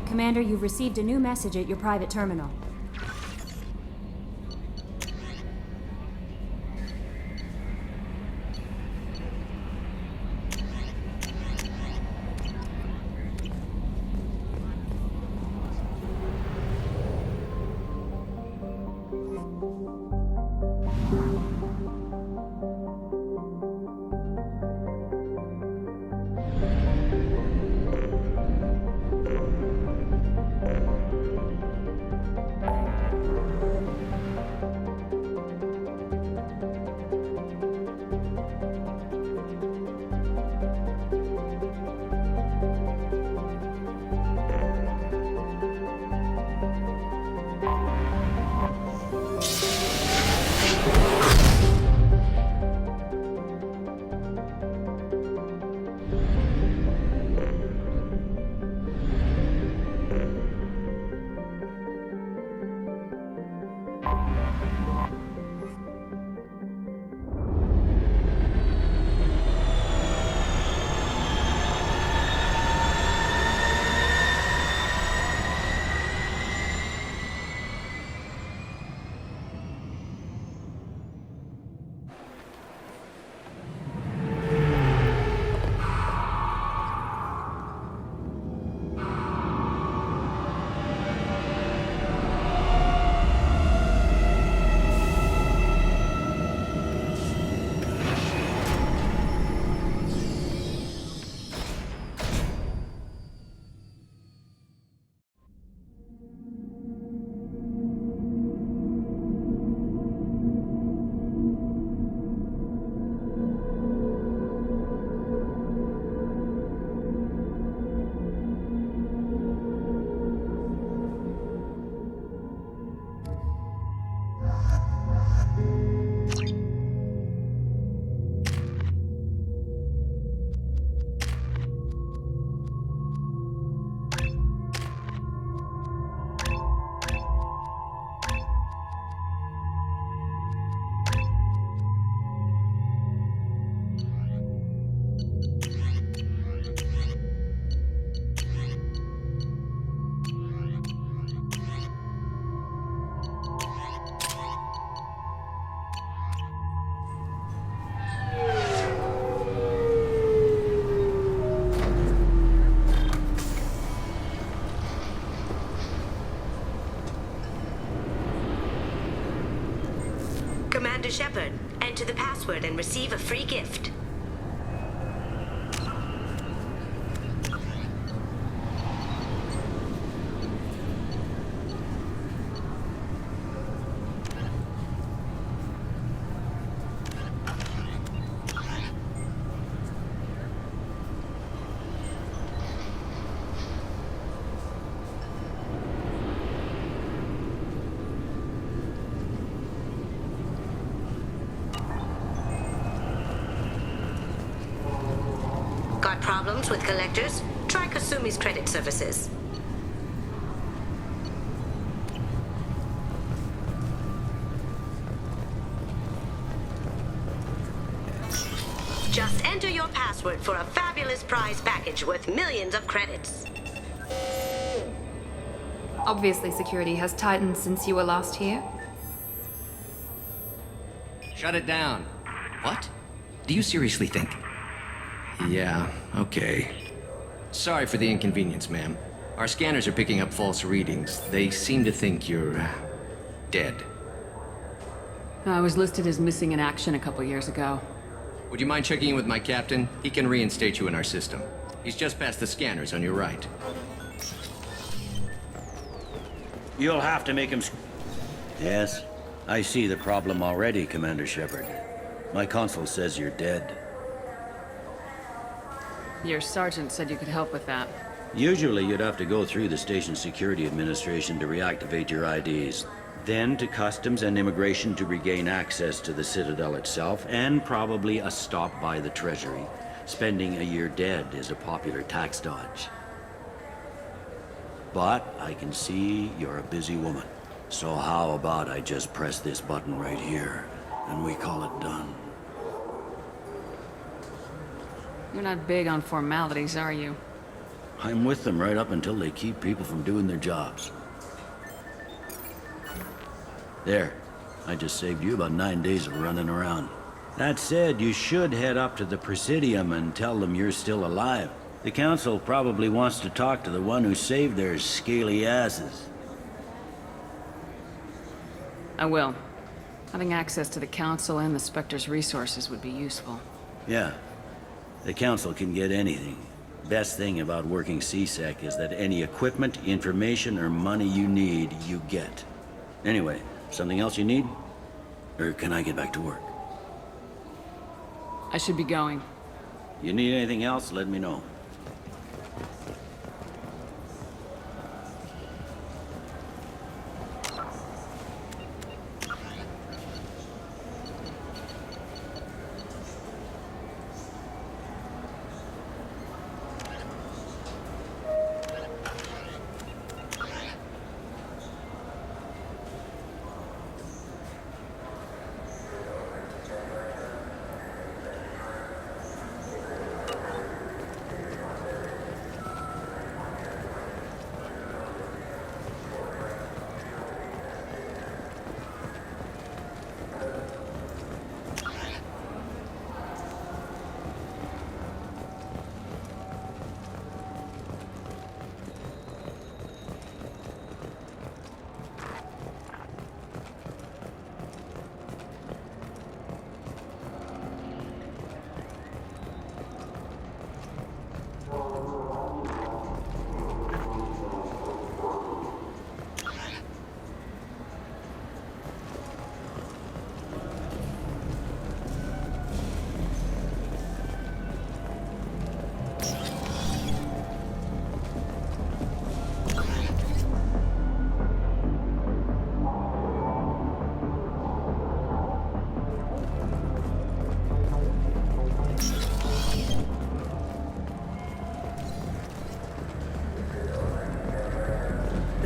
Commander, you've received a new message at your private terminal. password and receive a free gift. Got problems with collectors? Try Kasumi's credit services. Just enter your password for a fabulous prize package worth millions of credits. Obviously, security has tightened since you were last here. Shut it down. What? Do you seriously think? Yeah, okay. Sorry for the inconvenience, ma'am. Our scanners are picking up false readings. They seem to think you're dead. I was listed as missing in action a couple years ago. Would you mind checking in with my captain? He can reinstate you in our system. He's just past the scanners on your right. You'll have to make him... Yes, I see the problem already, Commander Shepard. My console says you're dead. Your sergeant said you could help with that. Usually you'd have to go through the station security administration to reactivate your IDs. Then to customs and immigration to regain access to the Citadel itself, and probably a stop by the Treasury. Spending a year dead is a popular tax dodge. But I can see you're a busy woman. So how about I just press this button right here, and we call it done? You're not big on formalities, are you? I'm with them right up until they keep people from doing their jobs. There. I just saved you about 9 days of running around. That said, you should head up to the Presidium and tell them you're still alive. The Council probably wants to talk to the one who saved their scaly asses. I will. Having access to the Council and the Spectre's resources would be useful. Yeah. The Council can get anything. Best thing about working CSEC is that any equipment, information, or money you need, you get. Anyway, something else you need? Or can I get back to work? I should be going. You need anything else, let me know.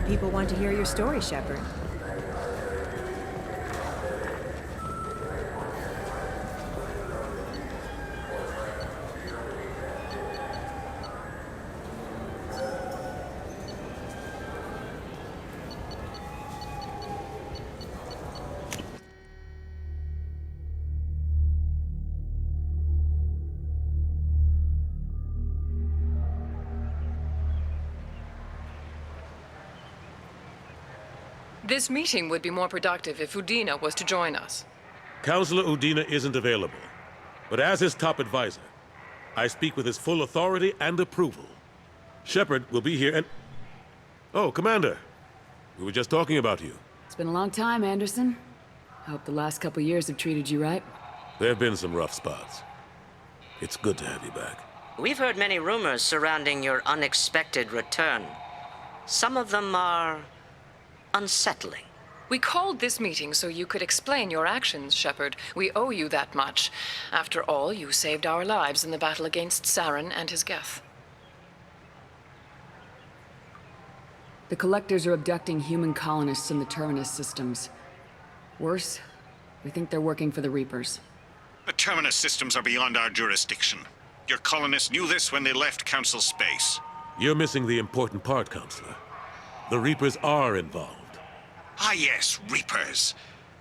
People want to hear your story, Shepard. This meeting would be more productive if Udina was to join us. Counselor Udina isn't available, but as his top advisor, I speak with his full authority and approval. Shepard will be here and... Oh, Commander. We were just talking about you. It's been a long time, Anderson. I hope the last couple years have treated you right. There have been some rough spots. It's good to have you back. We've heard many rumors surrounding your unexpected return. Some of them are unsettling. We called this meeting so you could explain your actions, Shepard. We owe you that much. After all, you saved our lives in the battle against Saren and his Geth. The Collectors are abducting human colonists in the Terminus systems. Worse, we think they're working for the Reapers. The Terminus systems are beyond our jurisdiction. Your colonists knew this when they left Council space. You're missing the important part, Counselor. The Reapers are involved. Ah yes, Reapers.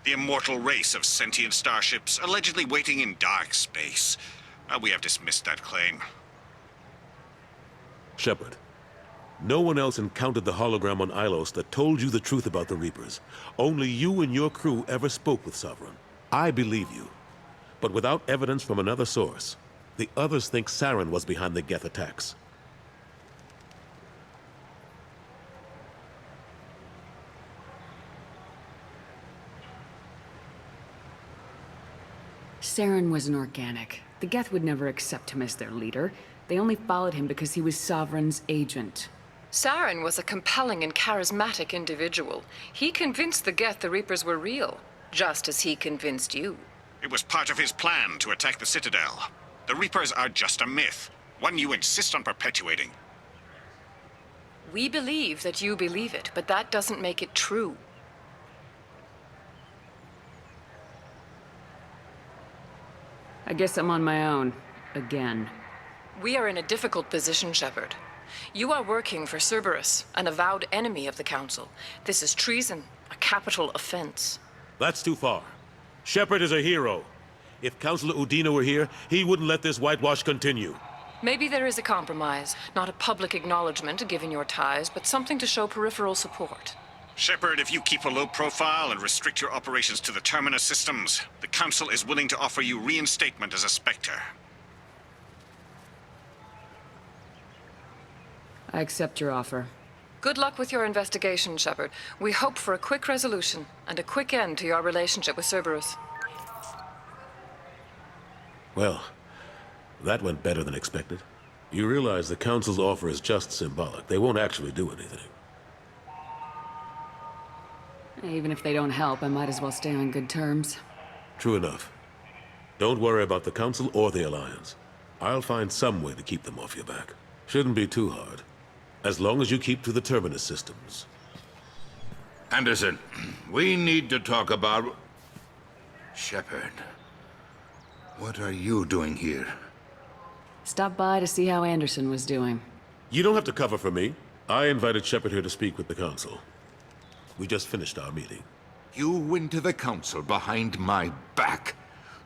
The immortal race of sentient starships allegedly waiting in dark space. We have dismissed that claim. Shepard, no one else encountered the hologram on Ilos that told you the truth about the Reapers. Only you and your crew ever spoke with Sovereign. I believe you. But without evidence from another source, the others think Saren was behind the Geth attacks. Saren was an organic. The Geth would never accept him as their leader. They only followed him because he was Sovereign's agent. Saren was a compelling and charismatic individual. He convinced the Geth the Reapers were real, just as he convinced you. It was part of his plan to attack the Citadel. The Reapers are just a myth, one you insist on perpetuating. We believe that you believe it, but that doesn't make it true. I guess I'm on my own. Again. We are in a difficult position, Shepard. You are working for Cerberus, an avowed enemy of the Council. This is treason, a capital offense. That's too far. Shepard is a hero. If Counselor Udina were here, he wouldn't let this whitewash continue. Maybe there is a compromise. Not a public acknowledgement given your ties, but something to show peripheral support. Shepard, if you keep a low profile and restrict your operations to the Terminus systems, the Council is willing to offer you reinstatement as a Spectre. I accept your offer. Good luck with your investigation, Shepard. We hope for a quick resolution and a quick end to your relationship with Cerberus. Well, that went better than expected. You realize the Council's offer is just symbolic. They won't actually do anything. Even if they don't help, I might as well stay on good terms. True enough. Don't worry about the Council or the Alliance. I'll find some way to keep them off your back. Shouldn't be too hard. As long as you keep to the Terminus systems. Anderson, we need to talk about... Shepard. What are you doing here? Stop by to see how Anderson was doing. You don't have to cover for me. I invited Shepard here to speak with the Council. We just finished our meeting. You went to the Council behind my back.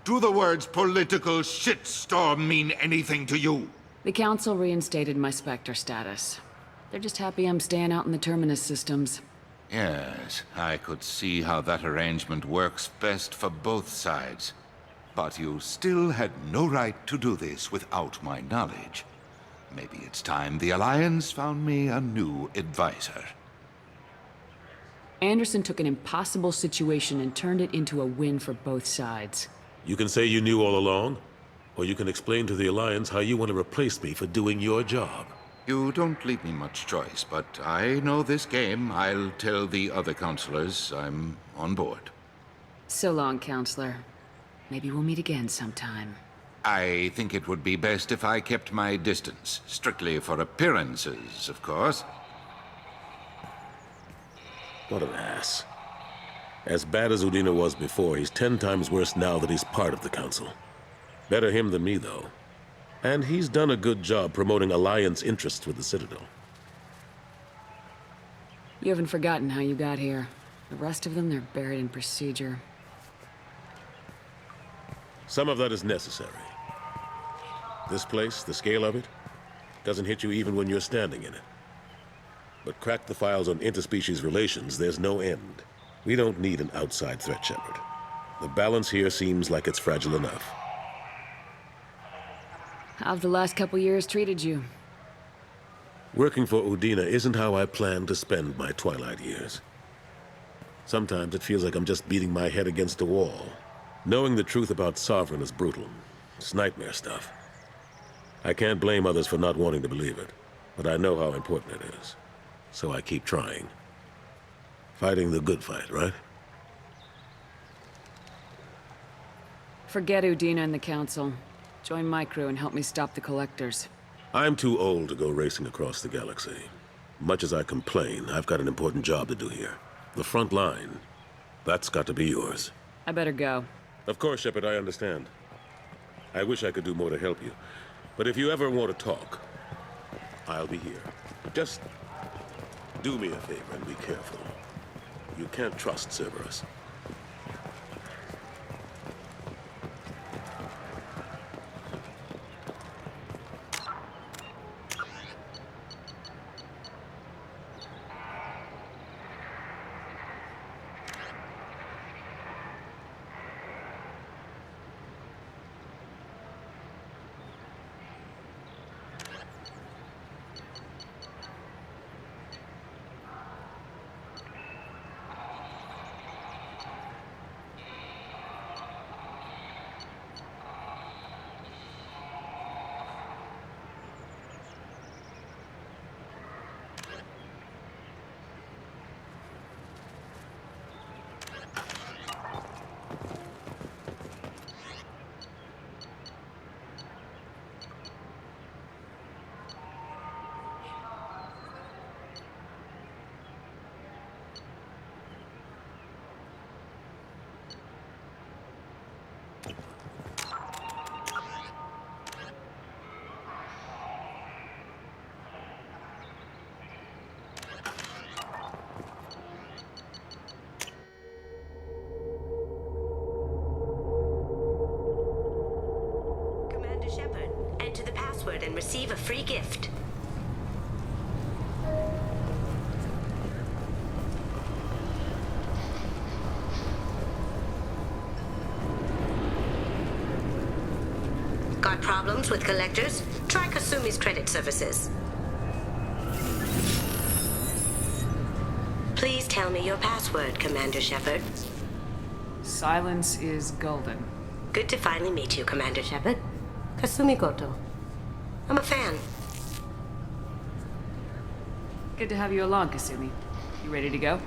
Do the words political shitstorm mean anything to you? The Council reinstated my Spectre status. They're just happy I'm staying out in the Terminus systems. Yes, I could see how that arrangement works best for both sides. But you still had no right to do this without my knowledge. Maybe it's time the Alliance found me a new advisor. Anderson took an impossible situation and turned it into a win for both sides. You can say you knew all along, or you can explain to the Alliance how you want to replace me for doing your job. You don't leave me much choice, but I know this game. I'll tell the other counselors I'm on board. So long, Counselor. Maybe we'll meet again sometime. I think it would be best if I kept my distance. Strictly for appearances, of course. What an ass. As bad as Udina was before, he's 10 times worse now that he's part of the Council. Better him than me, though. And he's done a good job promoting Alliance interests with the Citadel. You haven't forgotten how you got here. The rest of them, they're buried in procedure. Some of that is necessary. This place, the scale of it, doesn't hit you even when you're standing in it. But crack the files on interspecies relations, there's no end. We don't need an outside threat, Shepard. The balance here seems like it's fragile enough. How've the last couple years treated you? Working for Udina isn't how I planned to spend my twilight years. Sometimes it feels like I'm just beating my head against a wall. Knowing the truth about Sovereign is brutal. It's nightmare stuff. I can't blame others for not wanting to believe it, but I know how important it is. So I keep trying. Fighting the good fight, right? Forget Udina and the Council. Join my crew and help me stop the Collectors. I'm too old to go racing across the galaxy. Much as I complain, I've got an important job to do here. The front line. That's got to be yours. I better go. Of course, Shepard, I understand. I wish I could do more to help you. But if you ever want to talk, I'll be here. Just do me a favor and be careful. You can't trust Cerberus. And receive a free gift. Got problems with collectors? Try Kasumi's credit services. Please tell me your password, Commander Shepard. Silence is golden. Good to finally meet you, Commander Shepard. Kasumi Goto. I'm a fan. Good to have you along, Kasumi. You ready to go?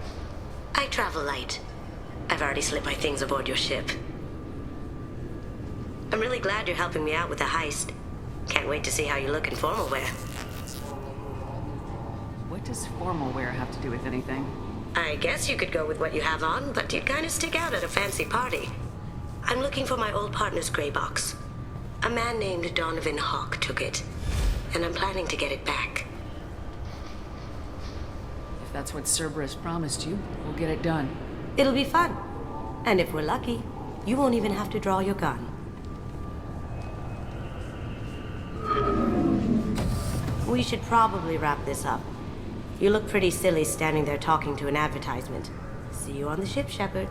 I travel light. I've already slipped my things aboard your ship. I'm really glad you're helping me out with the heist. Can't wait to see how you look in formal wear. What does formal wear have to do with anything? I guess you could go with what you have on, but you'd kind of stick out at a fancy party. I'm looking for my old partner's gray box. A man named Donovan Hawk took it, and I'm planning to get it back. If that's what Cerberus promised you, we'll get it done. It'll be fun. And if we're lucky, you won't even have to draw your gun. We should probably wrap this up. You look pretty silly standing there talking to an advertisement. See you on the ship, Shepard.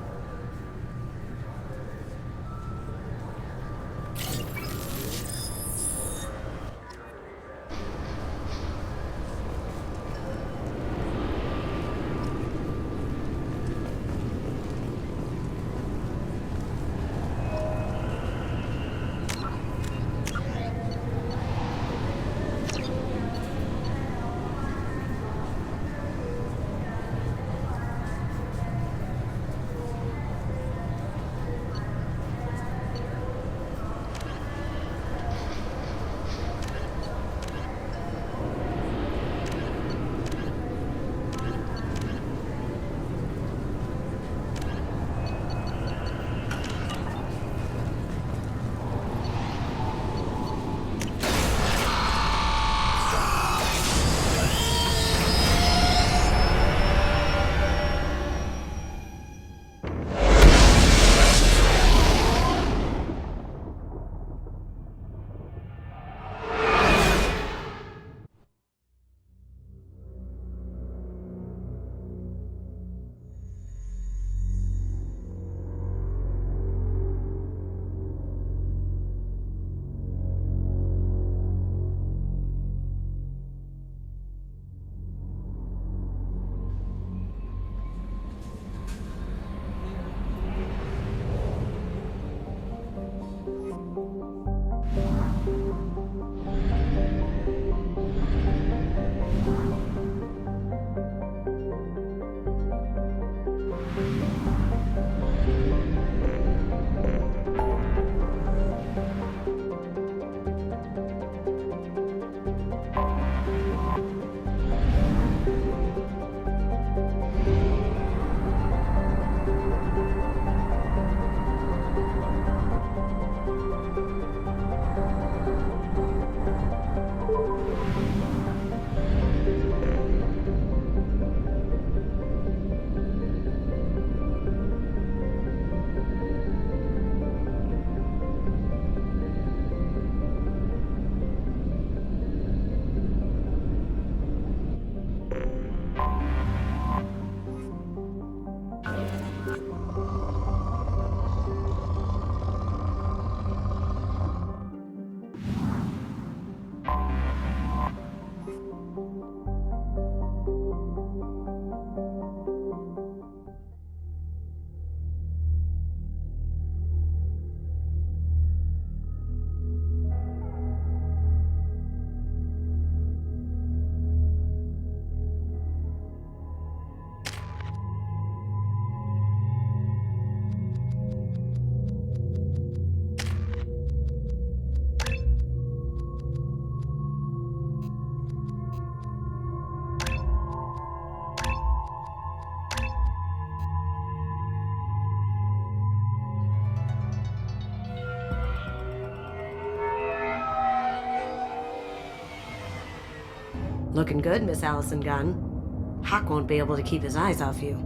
Looking good, Miss Allison Gunn. Hawk won't be able to keep his eyes off you.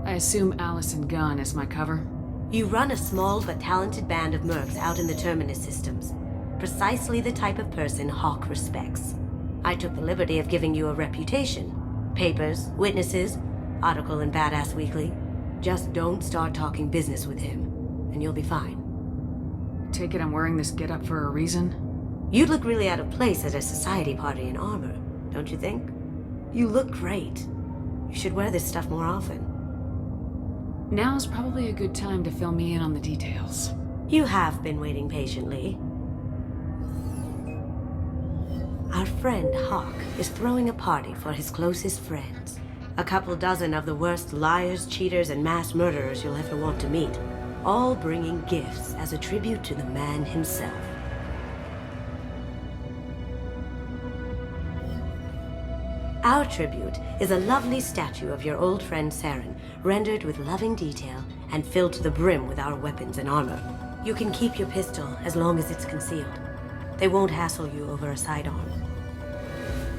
I assume Allison Gunn is my cover? You run a small but talented band of mercs out in the Terminus systems. Precisely the type of person Hawk respects. I took the liberty of giving you a reputation. Papers, witnesses, article in Badass Weekly. Just don't start talking business with him, and you'll be fine. Take it I'm wearing this getup for a reason? You'd look really out of place at a society party in armor, don't you think? You look great. You should wear this stuff more often. Now's probably a good time to fill me in on the details. You have been waiting patiently. Our friend Hawk is throwing a party for his closest friends. A couple dozen of the worst liars, cheaters, and mass murderers you'll ever want to meet. All bringing gifts as a tribute to the man himself. Our tribute is a lovely statue of your old friend Saren, rendered with loving detail and filled to the brim with our weapons and armor. You can keep your pistol as long as it's concealed. They won't hassle you over a sidearm.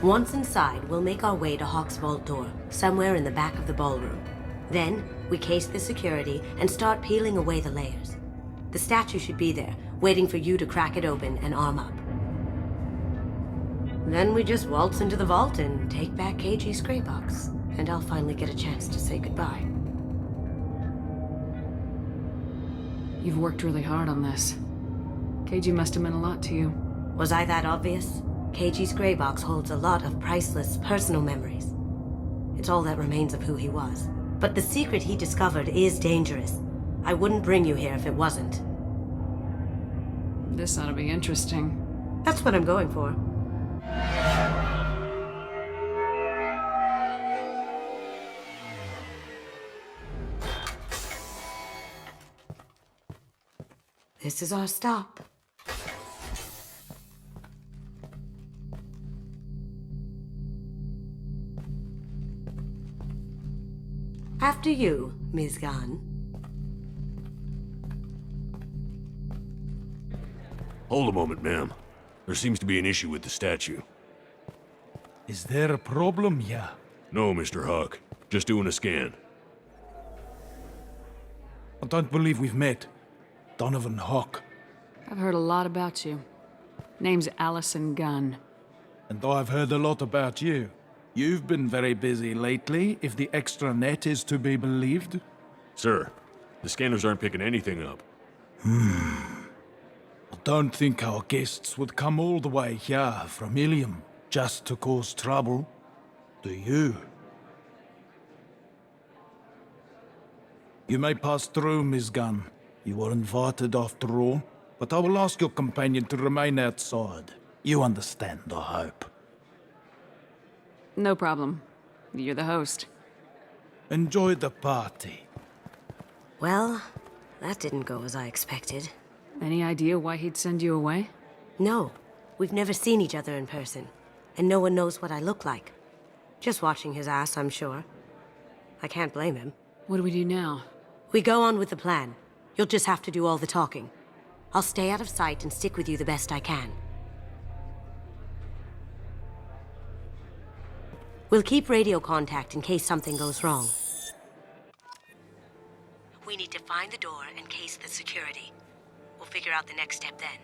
Once inside, we'll make our way to Hawk's vault door, somewhere in the back of the ballroom. Then, we case the security and start peeling away the layers. The statue should be there, waiting for you to crack it open and arm up. Then we just waltz into the vault and take back KG's gray box, and I'll finally get a chance to say goodbye. You've worked really hard on this. KG must have meant a lot to you. Was I that obvious? KG's gray box holds a lot of priceless personal memories. It's all that remains of who he was. But the secret he discovered is dangerous. I wouldn't bring you here if it wasn't. This ought to be interesting. That's what I'm going for. This is our stop. After you, Ms. Gunn. Hold a moment, ma'am. There seems to be an issue with the statue. Is there a problem here? No, Mr. Hawk. Just doing a scan. I don't believe we've met. Donovan Hawk. I've heard a lot about you. Name's Allison Gunn. And I've heard a lot about you. You've been very busy lately, if the extranet is to be believed. Sir, the scanners aren't picking anything up. I don't think our guests would come all the way here from Ilium just to cause trouble. Do you? You may pass through, Ms. Gunn. You were invited after all, but I will ask your companion to remain outside. You understand, I hope. No problem. You're the host. Enjoy the party. Well, that didn't go as I expected. Any idea why he'd send you away? No. We've never seen each other in person, and no one knows what I look like. Just watching his ass, I'm sure. I can't blame him. What do we do now? We go on with the plan. You'll just have to do all the talking. I'll stay out of sight and stick with you the best I can. We'll keep radio contact in case something goes wrong. We need to find the door and case the security. We'll figure out the next step then.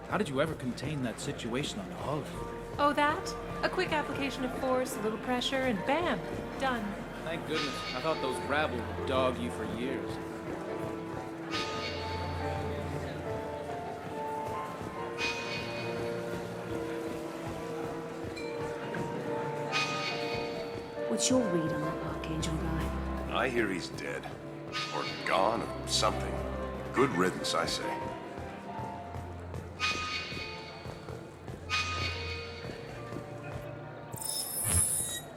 How did you ever contain that situation on the hull? Oh, that? A quick application of force, a little pressure, and bam! Done. Thank goodness. I thought those rabble would dog you for years. We What's your read on that Archangel guy? I hear he's dead. Or gone, or something. Good riddance, I say.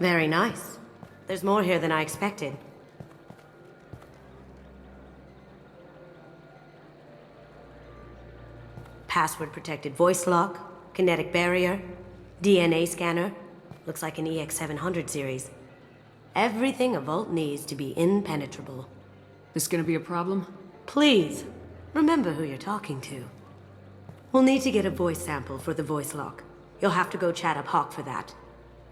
Very nice. There's more here than I expected. Password-protected voice lock, kinetic barrier, DNA scanner. Looks like an EX700 series. Everything a Vault needs to be impenetrable. This gonna be a problem? Please, remember who you're talking to. We'll need to get a voice sample for the voice lock. You'll have to go chat up Hawk for that.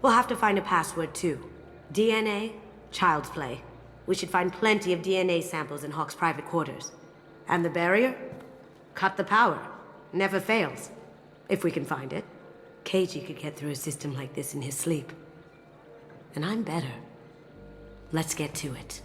We'll have to find a password too. DNA, child's play. We should find plenty of DNA samples in Hawk's private quarters. And the barrier? Cut the power. Never fails. If we can find it. KG could get through a system like this in his sleep. And I'm better. Let's get to it.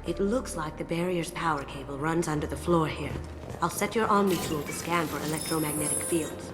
It looks like the barrier's power cable runs under the floor here. I'll set your Omni tool to scan for electromagnetic fields.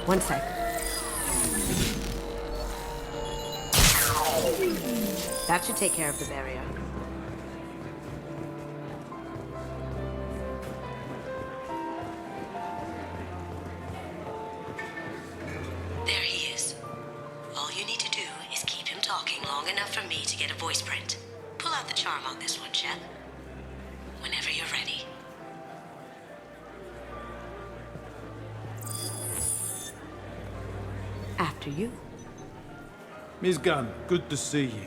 One sec. That should take care of the barrier. There he is. All you need to do is keep him talking long enough for me to get a voice print. Pull out the charm on this one, Shep. Whenever you're ready. After you. Miss Gunn, good to see you.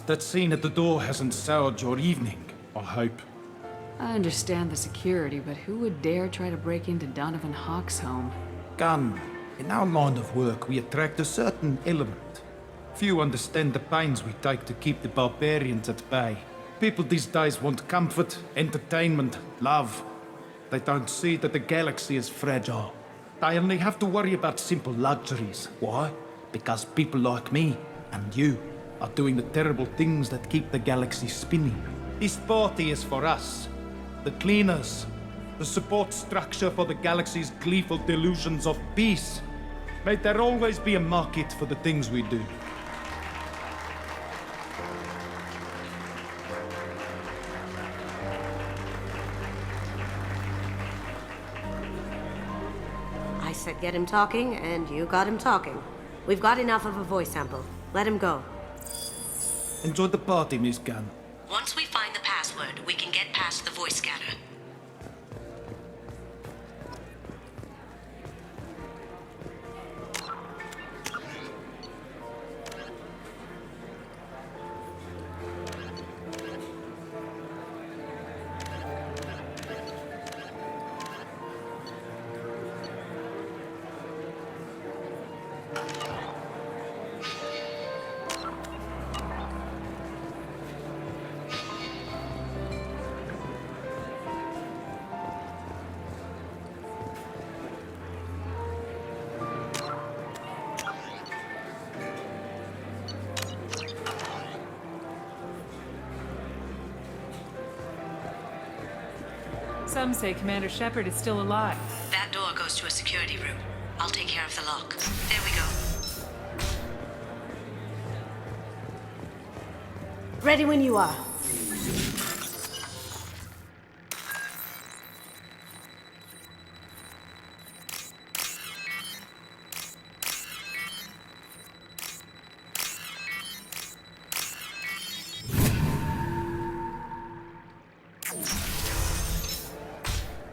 That scene at the door hasn't soured your evening, I hope. I understand the security, but who would dare try to break into Donovan Hawk's home? Gunn, in our line of work, we attract a certain element. Few understand the pains we take to keep the barbarians at bay. People these days want comfort, entertainment, love. They don't see that the galaxy is fragile. They only have to worry about simple luxuries. Why? Because people like me and you are doing the terrible things that keep the galaxy spinning. This party is for us, the cleaners, the support structure for the galaxy's gleeful delusions of peace. May there always be a market for the things we do. I said get him talking, and you got him talking. We've got enough of a voice sample. Let him go. Enjoy the party, Miss Gunn. Once we find the password, we can get past the voice scanner. Some say Commander Shepard is still alive. That door goes to a security room. I'll take care of the lock. There we go. Ready when you are.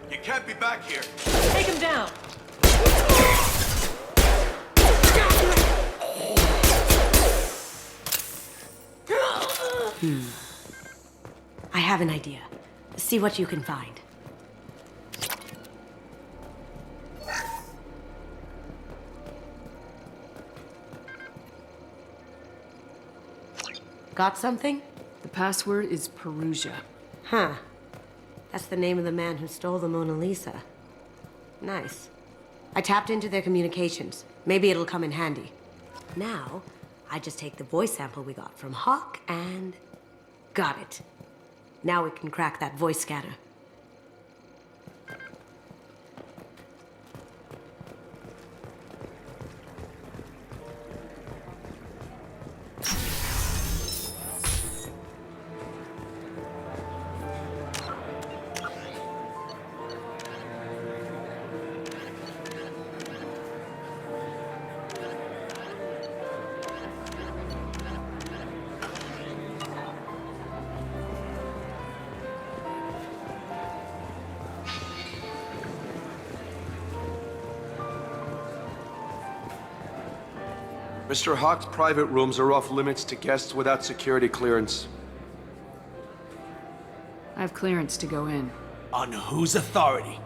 You can't be back here. Take him down! I have an idea. See what you can find. Got something? The password is Perugia. Huh. That's the name of the man who stole the Mona Lisa. Nice. I tapped into their communications. Maybe it'll come in handy. Now, I just take the voice sample we got from Hawk and... got it. Now we can crack that voice scanner. Mr. Hawk's private rooms are off limits to guests without security clearance. I have clearance to go in. On whose authority?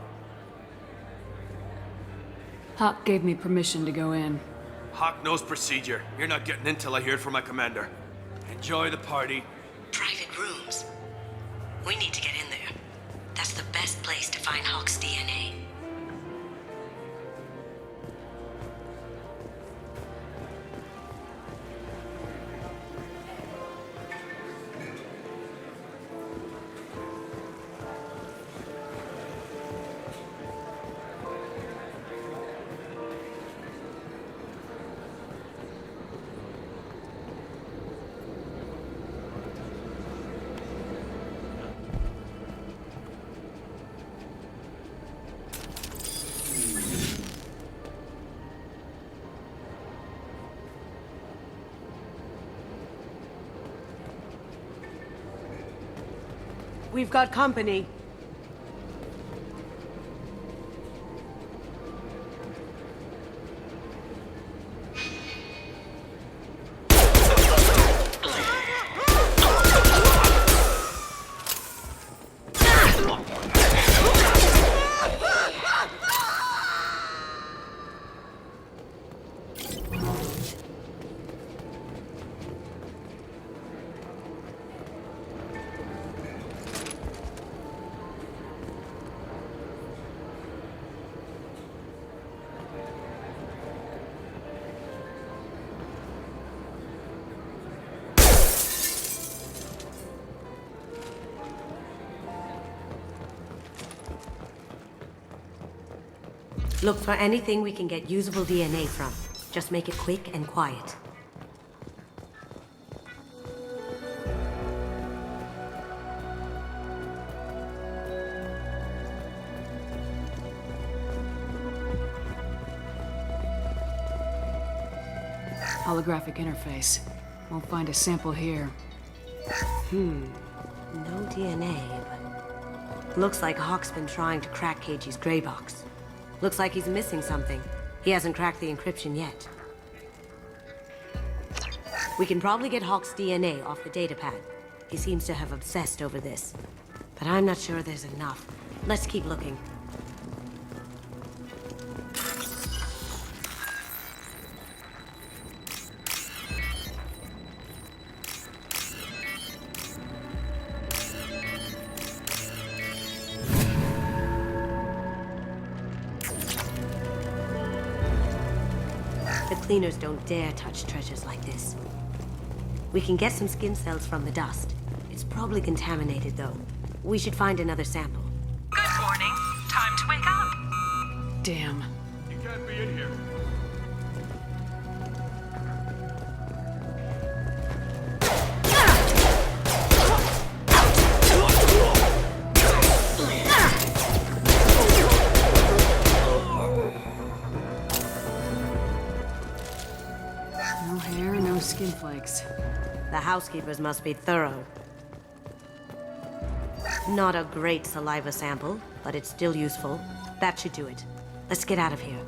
Hawk gave me permission to go in. Hawk knows procedure. You're not getting in till I hear it from my commander. Enjoy the party. Private rooms. We need to get in there. That's the best place to find Hawk's DNA. We've got company. Look for anything we can get usable DNA from. Just make it quick and quiet. Holographic interface. Won't find a sample here. No DNA, but... looks like Hawk's been trying to crack KG's gray box. Looks like he's missing something. He hasn't cracked the encryption yet. We can probably get Hawk's DNA off the datapad. He seems to have obsessed over this. But I'm not sure there's enough. Let's keep looking. The cleaners don't dare touch treasures like this. We can get some skin cells from the dust. It's probably contaminated, though. We should find another sample. Good morning. Time to wake up. Damn. You can't be in here. No hair, no skin flakes. The housekeepers must be thorough. Not a great saliva sample, but it's still useful. That should do it. Let's get out of here.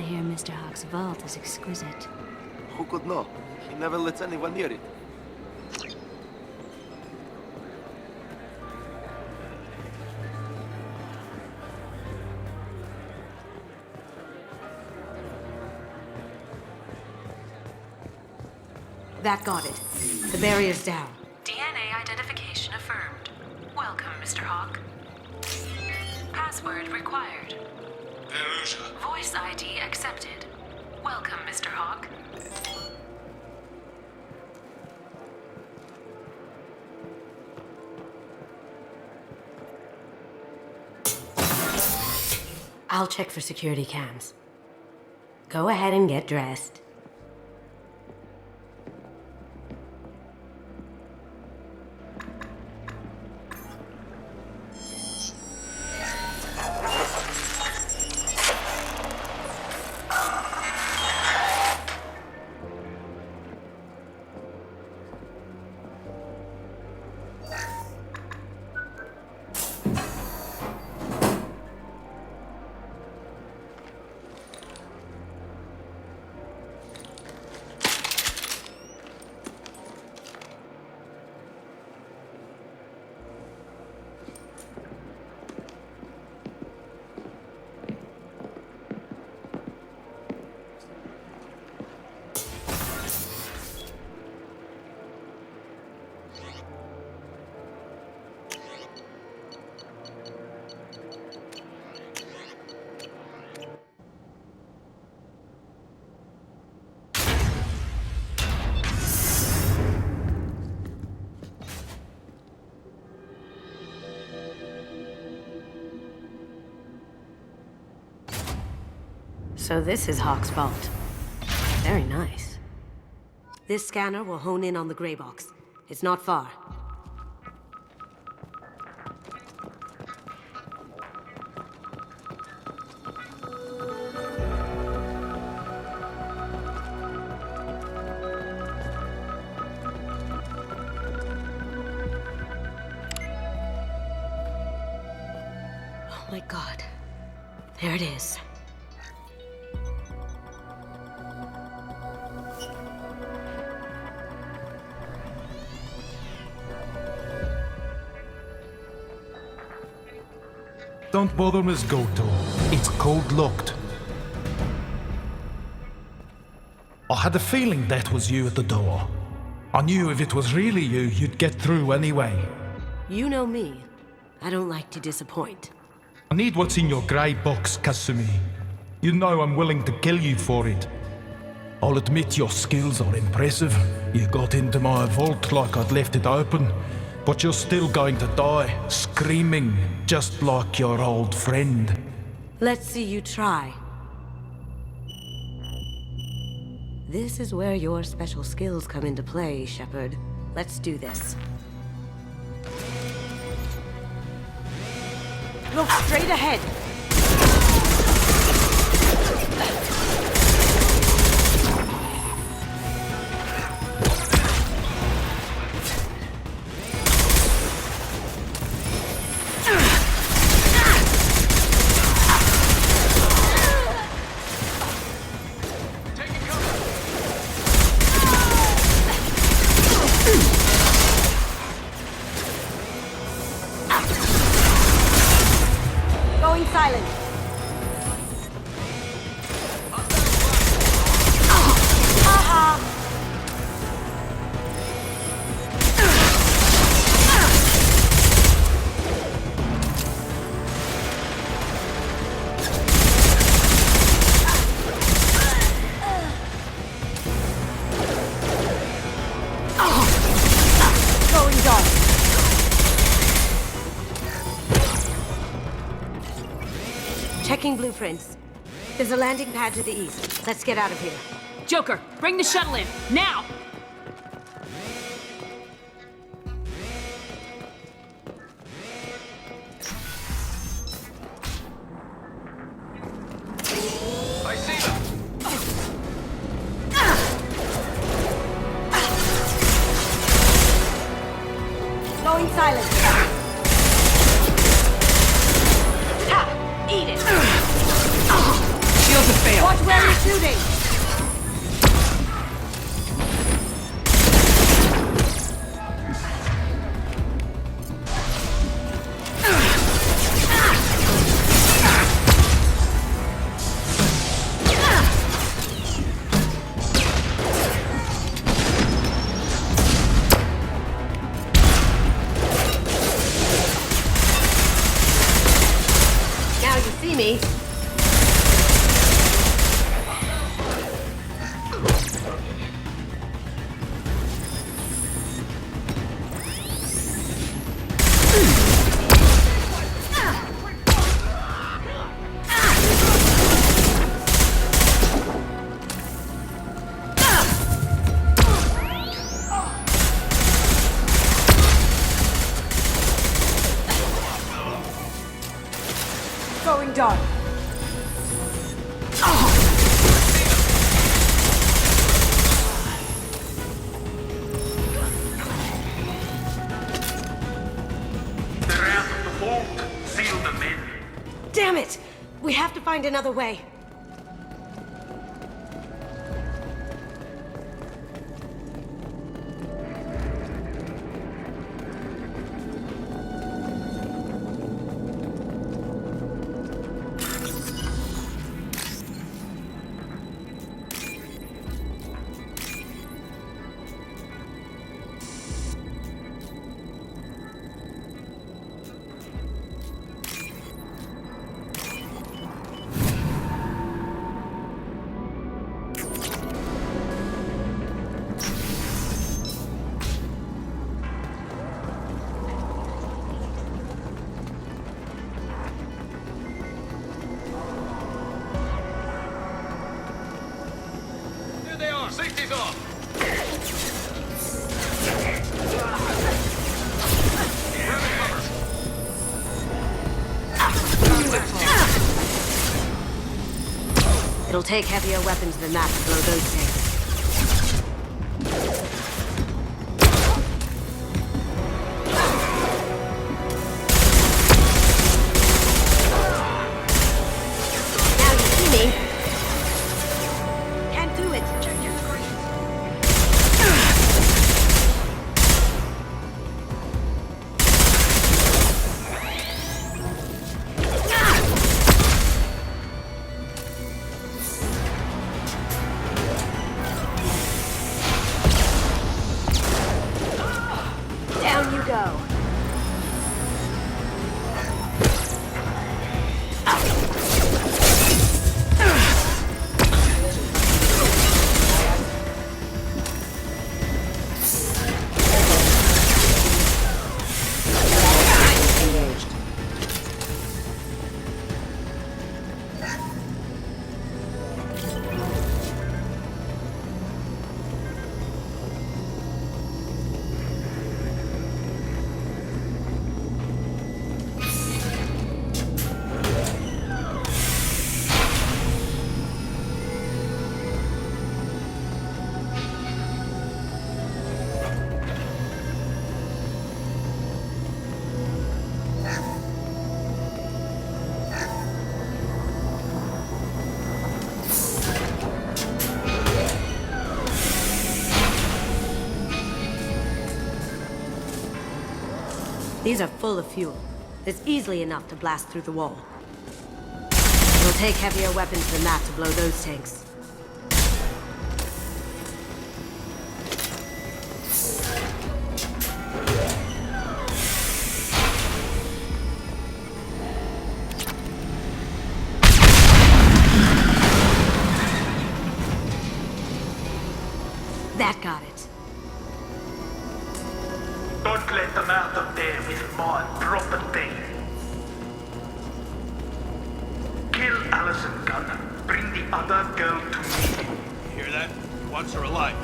hear Mr. Hawk's vault is exquisite. Who could know? He never lets anyone near it. That got it. The barrier's down. DNA identification affirmed. Welcome, Mr. Hawk. Password required. Voice ID accepted. Welcome, Mr. Hawk. I'll check for security cams. Go ahead and get dressed. So this is Hawk's vault. Very nice. This scanner will hone in on the gray box. It's not far. Oh my God. There it is. Don't bother, Miss Goto. It's code locked. I had a feeling that was you at the door. I knew if it was really you, you'd get through anyway. You know me. I don't like to disappoint. I need what's in your grey box, Kasumi. You know I'm willing to kill you for it. I'll admit your skills are impressive. You got into my vault like I'd left it open. But you're still going to die, screaming, just like your old friend. Let's see you try. This is where your special skills come into play, Shepard. Let's do this. Look straight ahead! Going silent. Going dark. Checking blueprints. There's a landing pad to the east. Let's get out of here. Joker, bring the shuttle in, now! I see them! Going silent. Ha! Eat it! Shields have failed. Watch where you're shooting! Now you see me. Going dark. They're out of the vault. Seal them in. Damn it! We have to find another way. Here they are. Safety's off. It'll take heavier weapons than that to blow those things. Now you see me. Can't do it. Check your screen. Down you go. These are full of fuel. It's easily enough to blast through the wall. It'll take heavier weapons than that to blow those tanks. That got it. Don't let them out of there with my property. Kill Allison Gunn. Bring the other girl to me. You hear that? He wants her alive.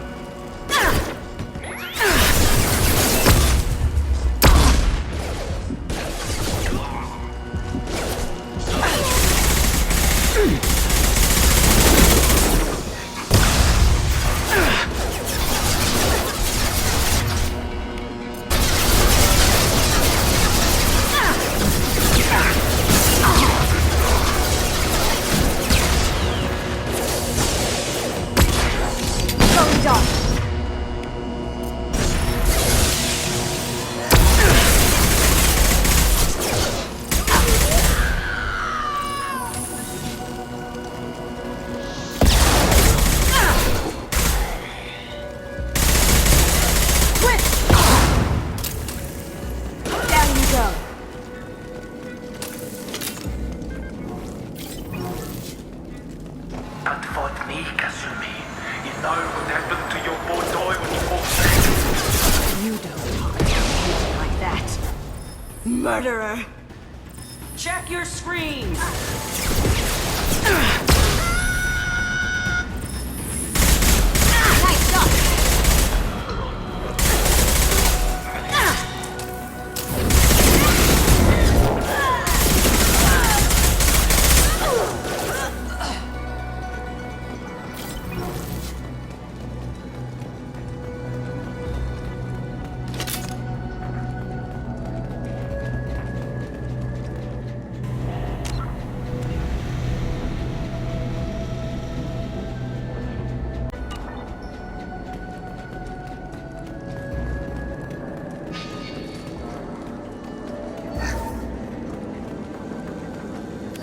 Murderer! Check your screens! Nice shot!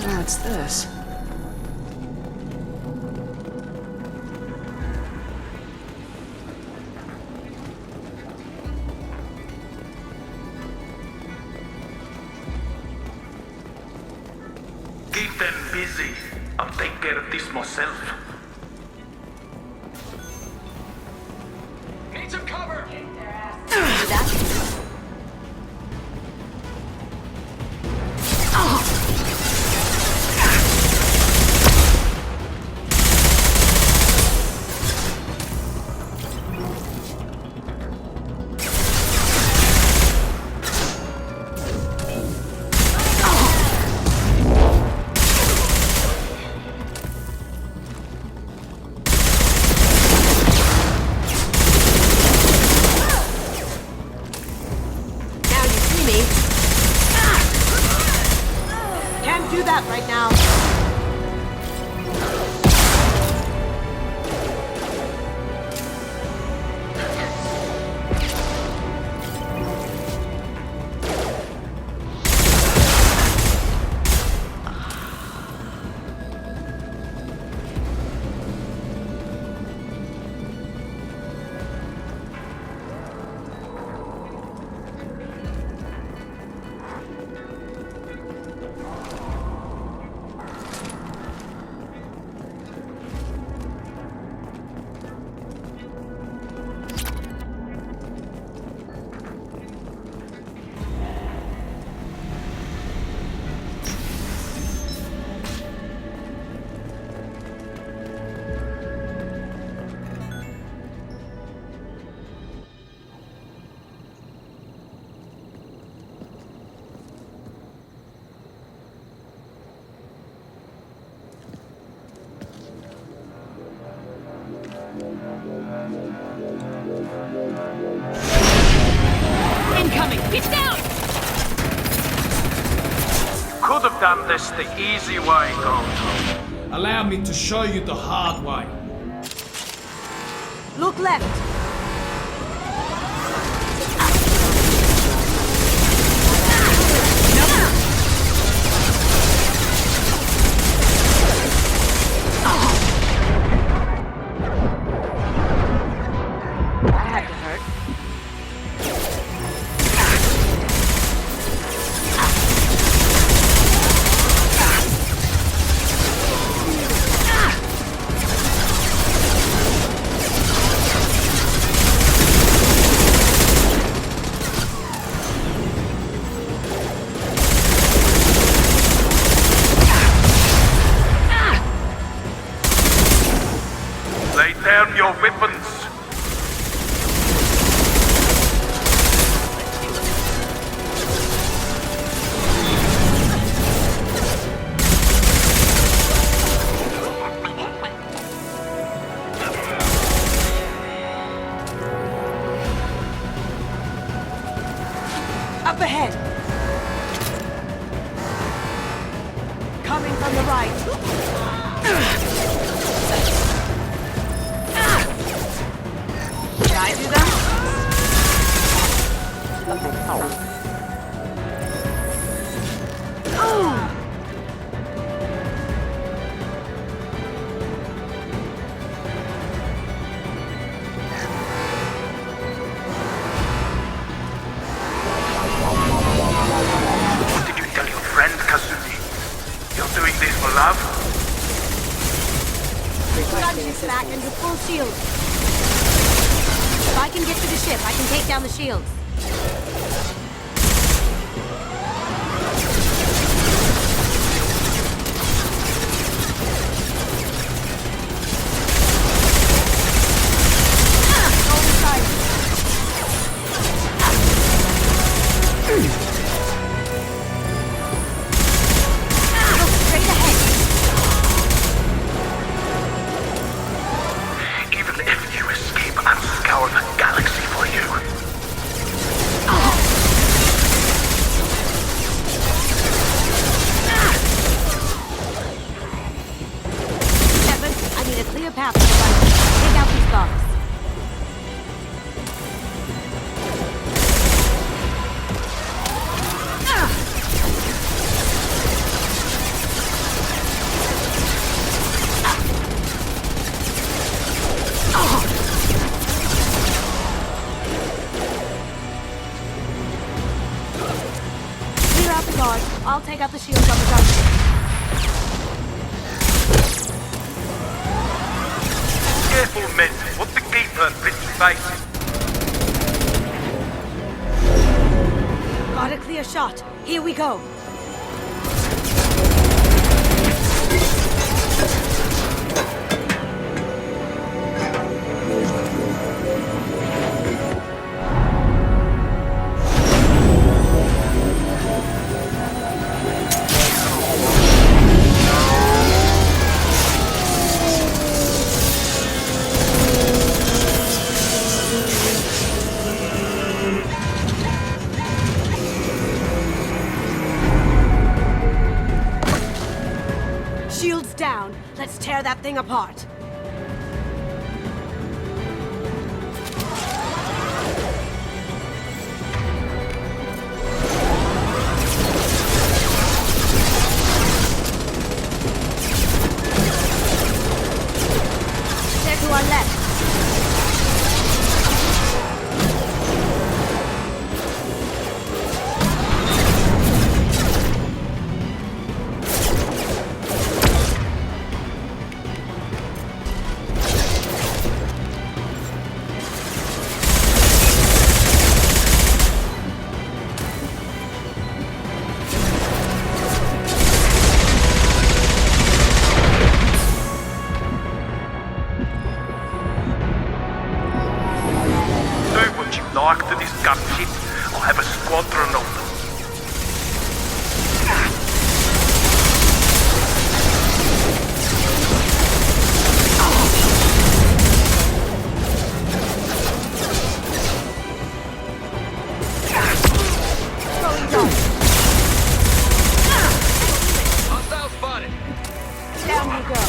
What's this? Keep them busy. I'll take care of this myself. Need some cover! Can't do that right now. Incoming! It's down! Could have done this the easy way, Gold. Allow me to show you the hard way. Look left. Lay down your weapons. Up ahead. Coming from the right. Did I do that? Oh! What did you tell your friend, Kazumi? You're doing this for love? Lunges back into full shield. If I can get to the ship, I can take down the shields. guard. I'll take out the shields on the gun. Careful, men. What's the gate turn pretty face? Got a clear shot. Here we go. Shields down. Let's tear that thing apart. They're to our left. Like to this gunship, I'll have a squadron of them. Hostile spotted. Down you go.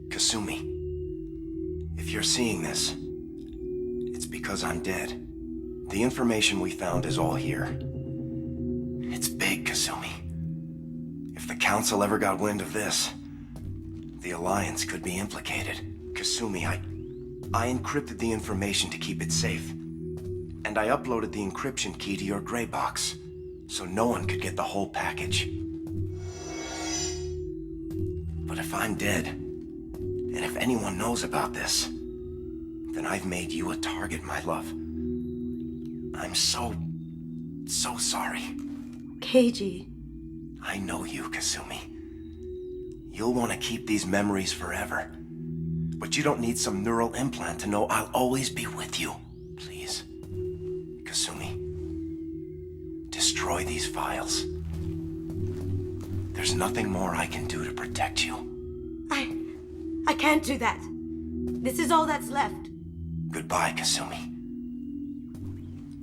Kasumi, if you're seeing this, it's because I'm dead. The information we found is all here. It's big, Kasumi. If the Council ever got wind of this, the Alliance could be implicated. Kasumi, I encrypted the information to keep it safe. And I uploaded the encryption key to your gray box, so no one could get the whole package. But if I'm dead, and if anyone knows about this, then I've made you a target, my love. I'm so sorry. Keiji. I know you, Kasumi. You'll want to keep these memories forever. But you don't need some neural implant to know I'll always be with you. Please. Kasumi. Destroy these files. There's nothing more I can do to protect you. I can't do that. This is all that's left. Goodbye, Kasumi.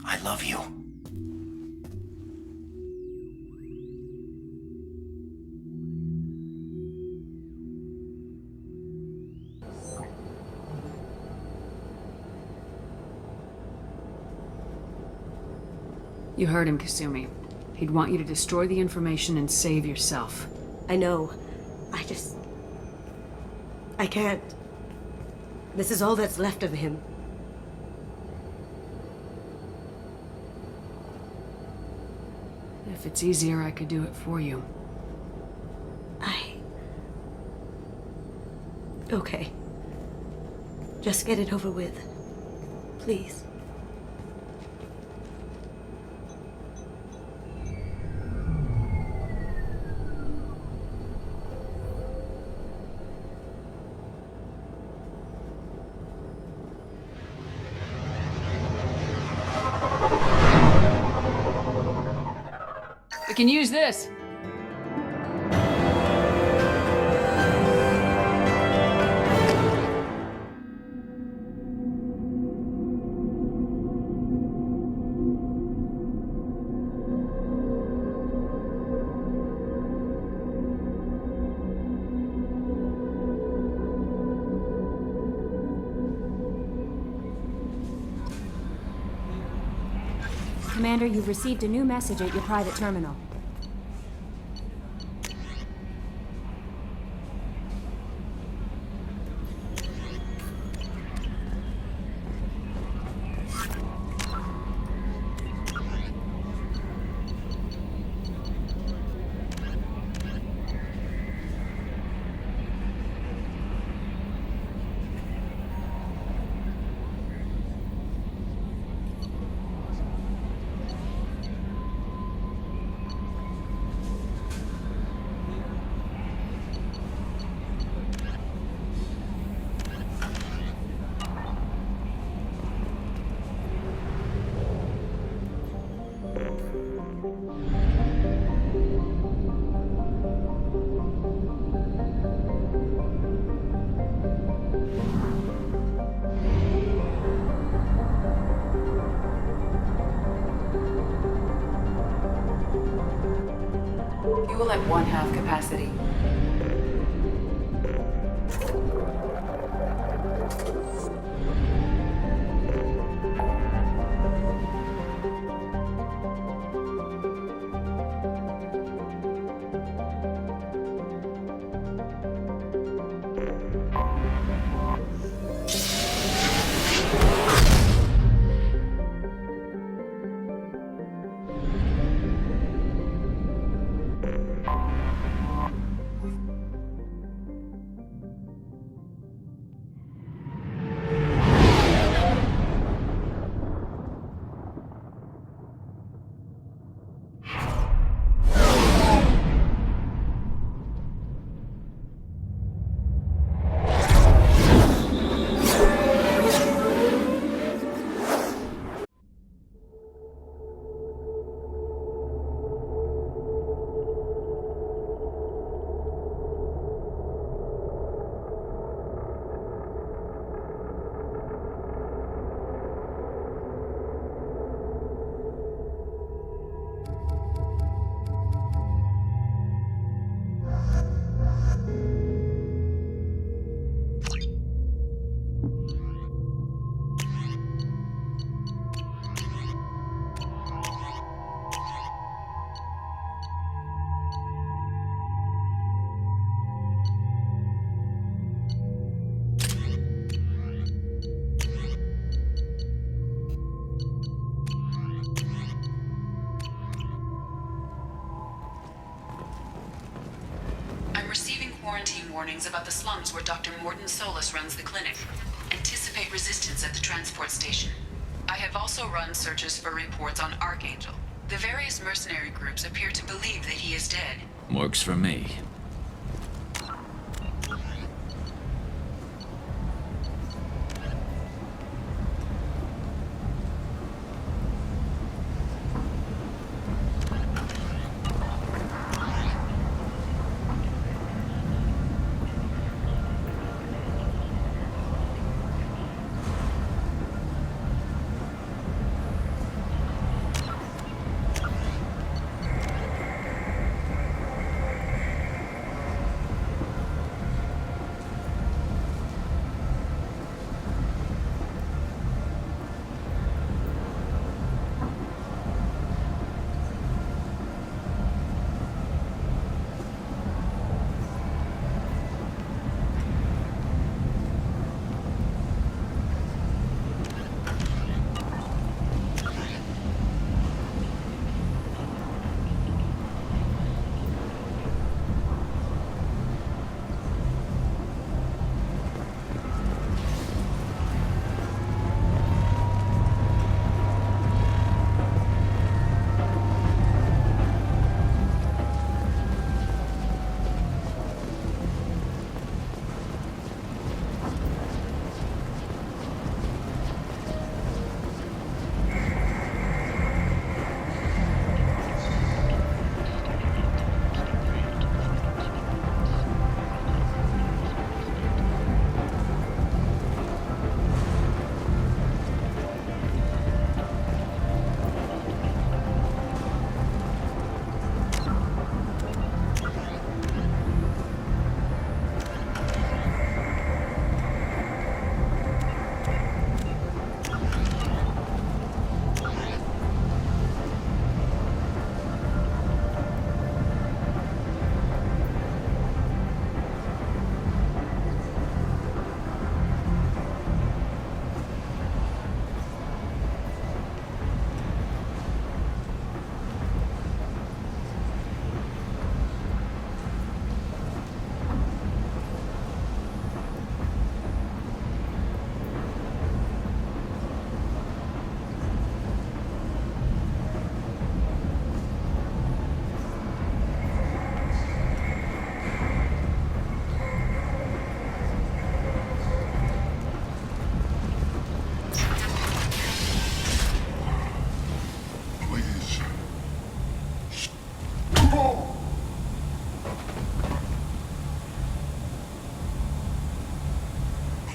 I love you. You heard him, Kasumi. He'd want you to destroy the information and save yourself. I know. I can't. This is all that's left of him. If it's easier, I could do it for you. Okay. Just get it over with. Please. We can use this. Commander, you've received a new message at your private terminal. Fuel at 1/2 capacity. Quarantine warnings about the slums where Dr. Morton Solus runs the clinic. Anticipate resistance at the transport station. I have also run searches for reports on Archangel. The various mercenary groups appear to believe that he is dead. Works for me.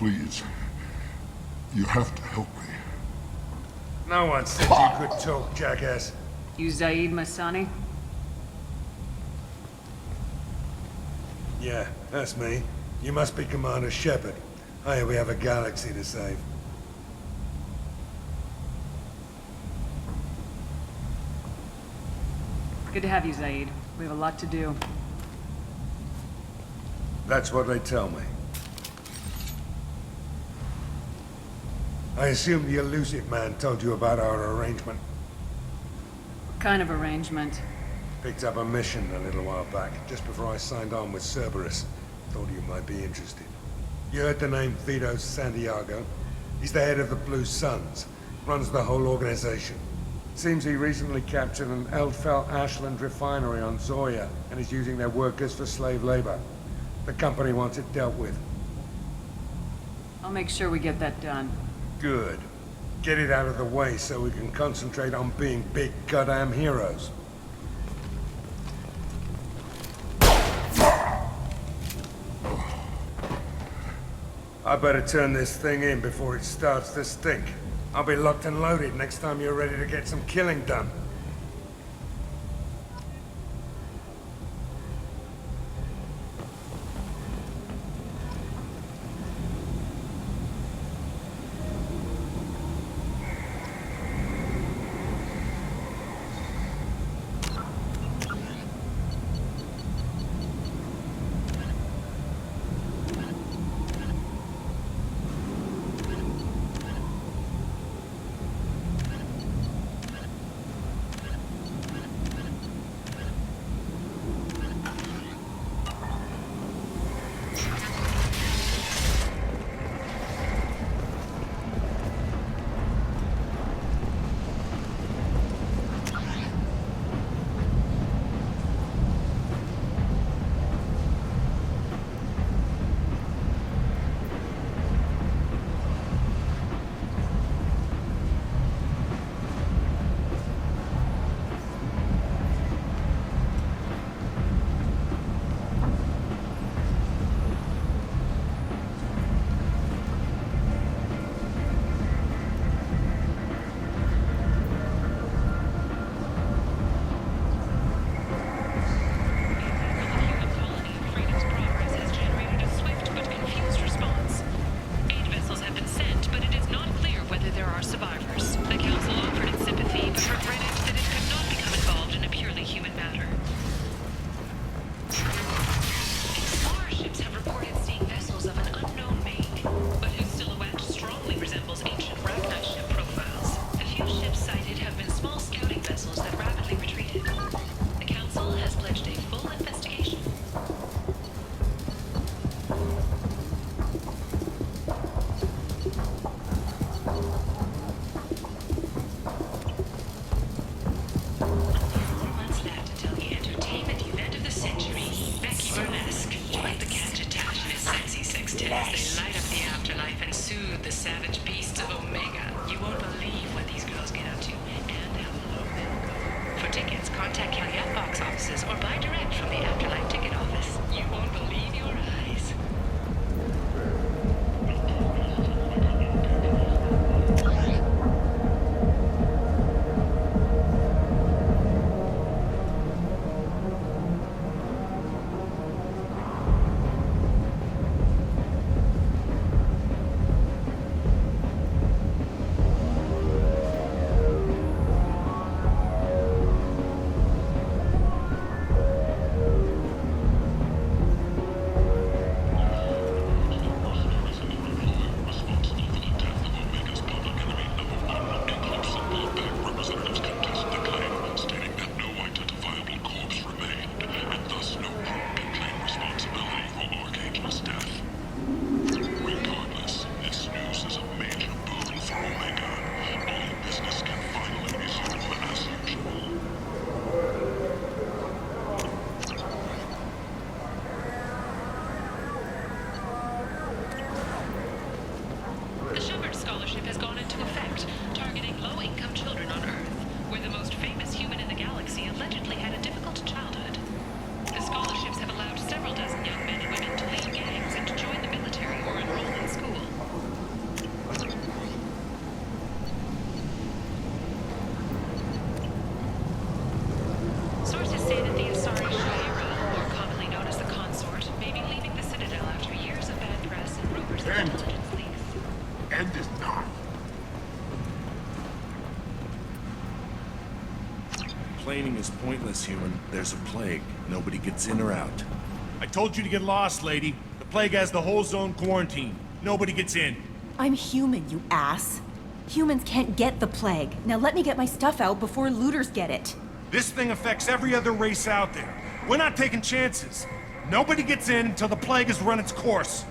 Please. You have to help me. No one said you could talk, jackass. You Zaid Masani? Yeah, that's me. You must be Commander Shepard. Hey, we have a galaxy to save. Good to have you, Zaid. We have a lot to do. That's what they tell me. I assume the elusive man told you about our arrangement. What kind of arrangement? Picked up a mission a little while back, just before I signed on with Cerberus. Thought you might be interested. You heard the name Vito Santiago? He's the head of the Blue Suns. Runs the whole organization. Seems he recently captured an Eldfell Ashland refinery on Zoya and is using their workers for slave labor. The company wants it dealt with. I'll make sure we get that done. Good. Get it out of the way so we can concentrate on being big goddamn heroes. I better turn this thing in before it starts to stink. I'll be locked and loaded next time you're ready to get some killing done. complaining is pointless, human. There's a plague. Nobody gets in or out. I told you to get lost, lady. The plague has the whole zone quarantined. Nobody gets in. I'm human, you ass. Humans can't get the plague. Now let me get my stuff out before looters get it. This thing affects every other race out there. We're not taking chances. Nobody gets in until the plague has run its course.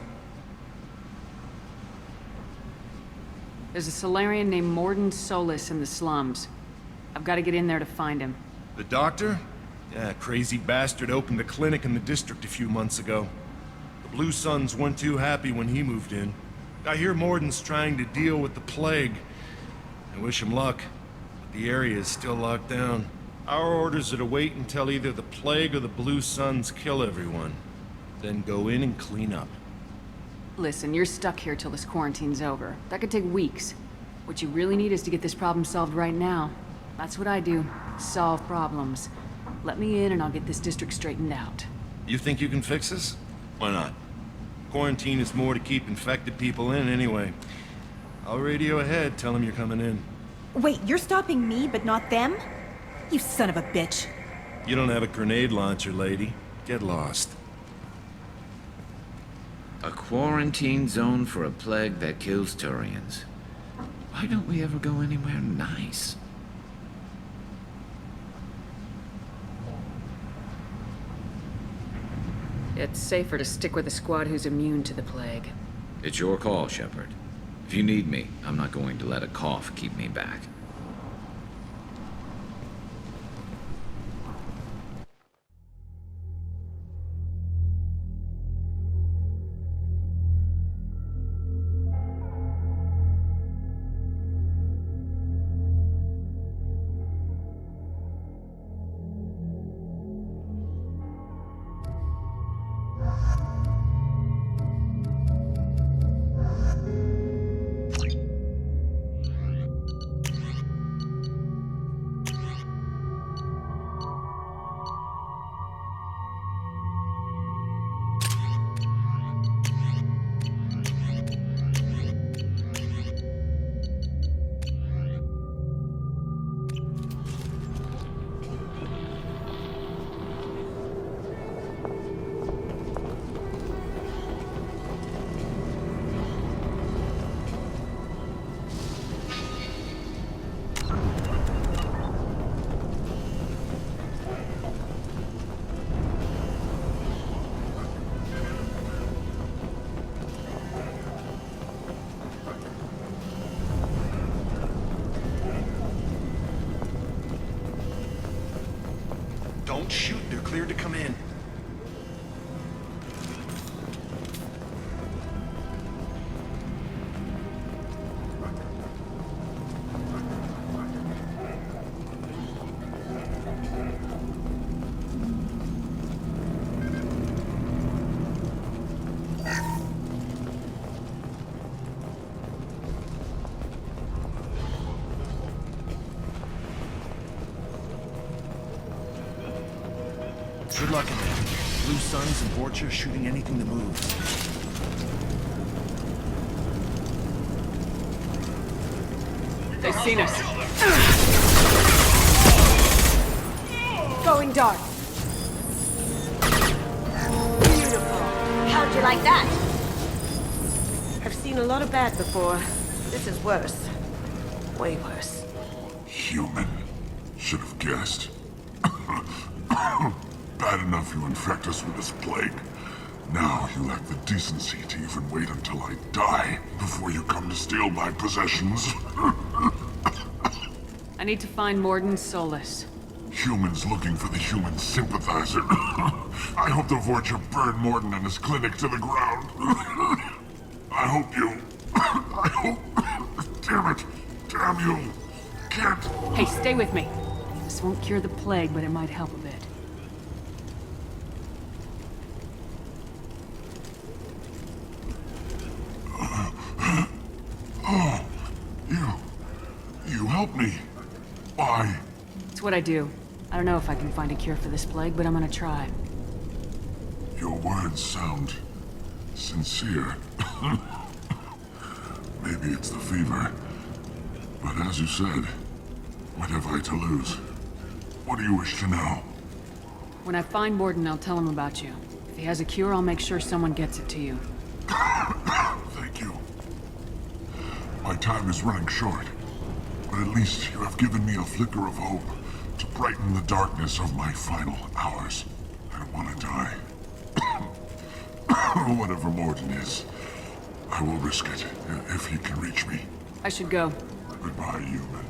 There's a Solarian named Morden Solis in the slums. I've got to get in there to find him. The doctor? Yeah, crazy bastard opened a clinic in the district a few months ago. The Blue Suns weren't too happy when he moved in. I hear Morden's trying to deal with the plague. I wish him luck, but the area is still locked down. Our orders are to wait until either the plague or the Blue Suns kill everyone. Then go in and clean up. Listen, you're stuck here till this quarantine's over. That could take weeks. What you really need is to get this problem solved right now. That's what I do. Solve problems. Let me in and I'll get this district straightened out. You think you can fix this? Why not? Quarantine is more to keep infected people in anyway. I'll radio ahead, tell them you're coming in. Wait, you're stopping me, but not them? You son of a bitch. You don't have a grenade launcher, lady. Get lost. A quarantine zone for a plague that kills Turians. Why don't we ever go anywhere nice? It's safer to stick with a squad who's immune to the plague. It's your call, Shepard. If you need me, I'm not going to let a cough keep me back. Don't shoot, they're cleared to come in. Good luck in there. Blue Suns and Vorcha shooting anything that moves. They've seen us. Going dark. Beautiful. How'd you like that? I've seen a lot of bad before. This is worse. Way worse. Human. Should have guessed. Bad enough you infect us with this plague. Now you lack the decency to even wait until I die before you come to steal my possessions. I need to find Morden Solis. Humans looking for the human sympathizer. I hope the Vorcha burn Morden and his clinic to the ground. I hope you... I hope... Damn it. Damn you. Can't... Hey, stay with me. This won't cure the plague, but it might help a bit. Oh, you helped me. Why? It's what I do. I don't know if I can find a cure for this plague, but I'm gonna try. Your words sound sincere. Maybe it's the fever. But as you said, what have I to lose? What do you wish to know? When I find Morden, I'll tell him about you. If he has a cure, I'll make sure someone gets it to you. Thank you. My time is running short, but at least you have given me a flicker of hope to brighten the darkness of my final hours. I don't want to die. Whatever Morden is, I will risk it if he can reach me. I should go. Goodbye, human.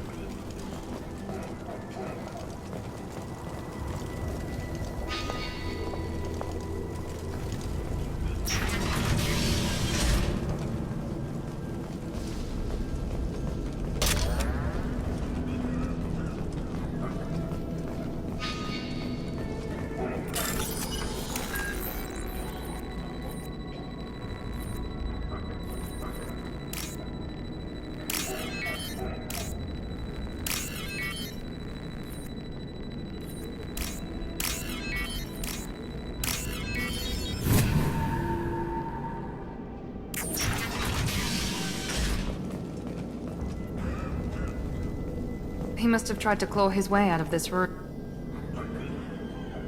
He must have tried to claw his way out of this room.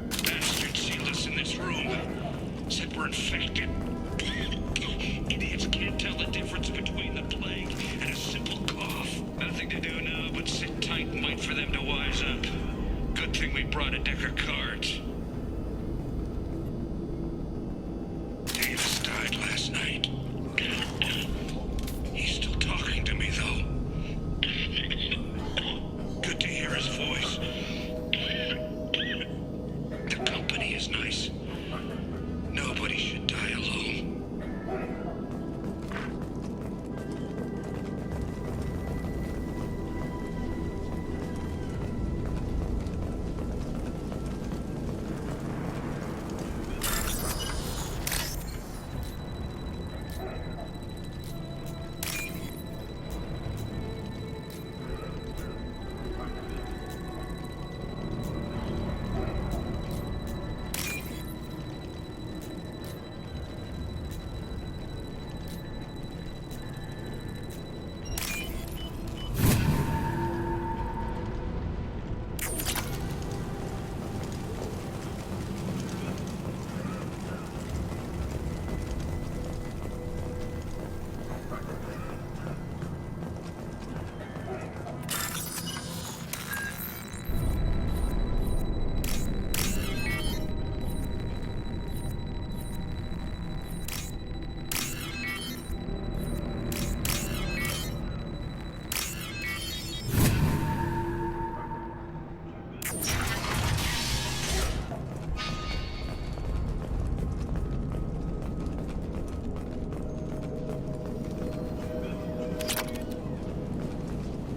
Bastard sealed us in this room. Said we're infected. Idiots can't tell the difference between the plague and a simple cough. Nothing to do now but sit tight and wait for them to wise up. Good thing we brought a deck of cards. Davis died last night. He's still talking to me, though. Good to hear his voice. The company is nice. Nobody should die alone.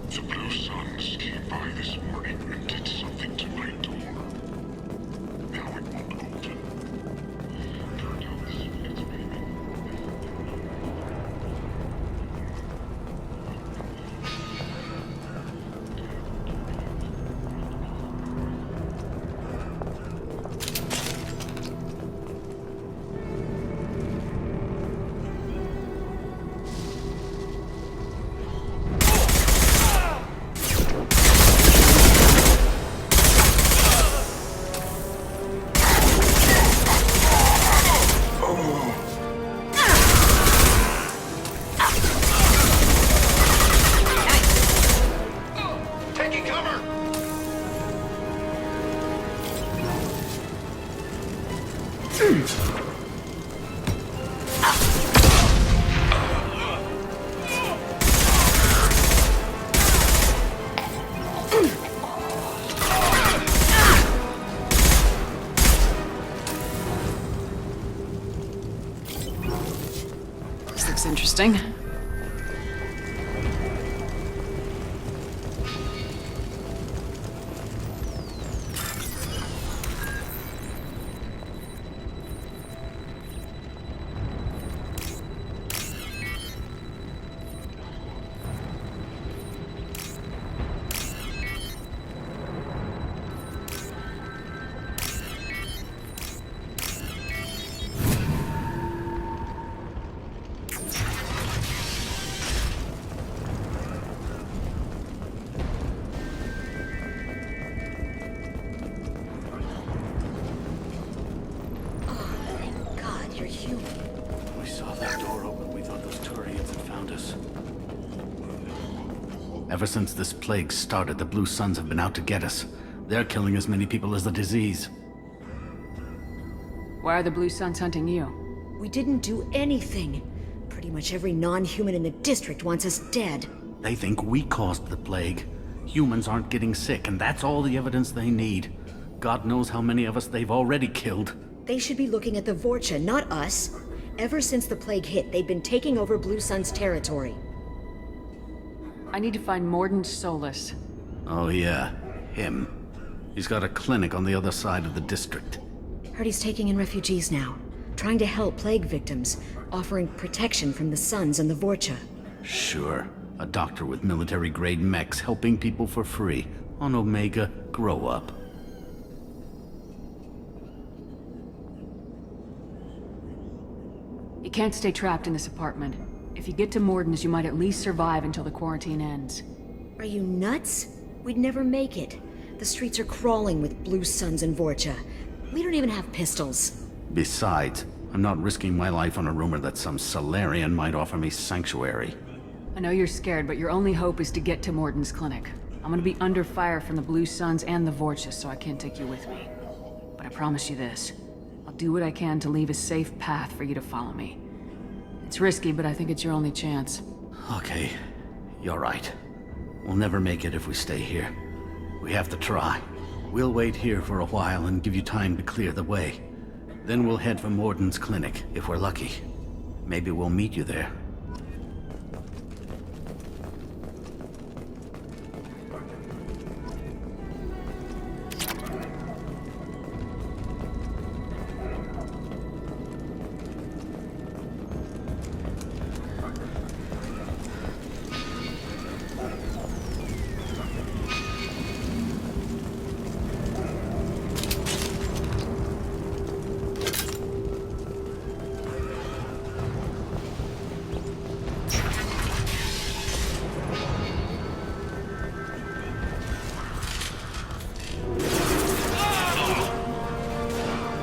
The Blue Suns came by this morning and did something to my door. Now it won't open. Turned out this fits me. Taking cover! This looks interesting. Ever since this plague started, the Blue Suns have been out to get us. They're killing as many people as the disease. Why are the Blue Suns hunting you? We didn't do anything. Pretty much every non-human in the district wants us dead. They think we caused the plague. Humans aren't getting sick, and that's all the evidence they need. God knows how many of us they've already killed. They should be looking at the Vorcha, not us. Ever since the plague hit, they've been taking over Blue Sun's territory. I need to find Morden Solus. Oh yeah, him. He's got a clinic on the other side of the district. Heard he's taking in refugees now, trying to help plague victims, offering protection from the Suns and the Vorcha. Sure. A doctor with military-grade mechs helping people for free. On Omega, grow up. You can't stay trapped in this apartment. If you get to Morden's, you might at least survive until the quarantine ends. Are you nuts? We'd never make it. The streets are crawling with Blue Suns and Vorcha. We don't even have pistols. Besides, I'm not risking my life on a rumor that some Solarian might offer me sanctuary. I know you're scared, but your only hope is to get to Morden's clinic. I'm gonna be under fire from the Blue Suns and the Vorcha, so I can't take you with me. But I promise you this. I'll do what I can to leave a safe path for you to follow me. It's risky, but I think it's your only chance. Okay, you're right. We'll never make it if we stay here. We have to try. We'll wait here for a while and give you time to clear the way. Then we'll head for Morden's clinic, if we're lucky. Maybe we'll meet you there.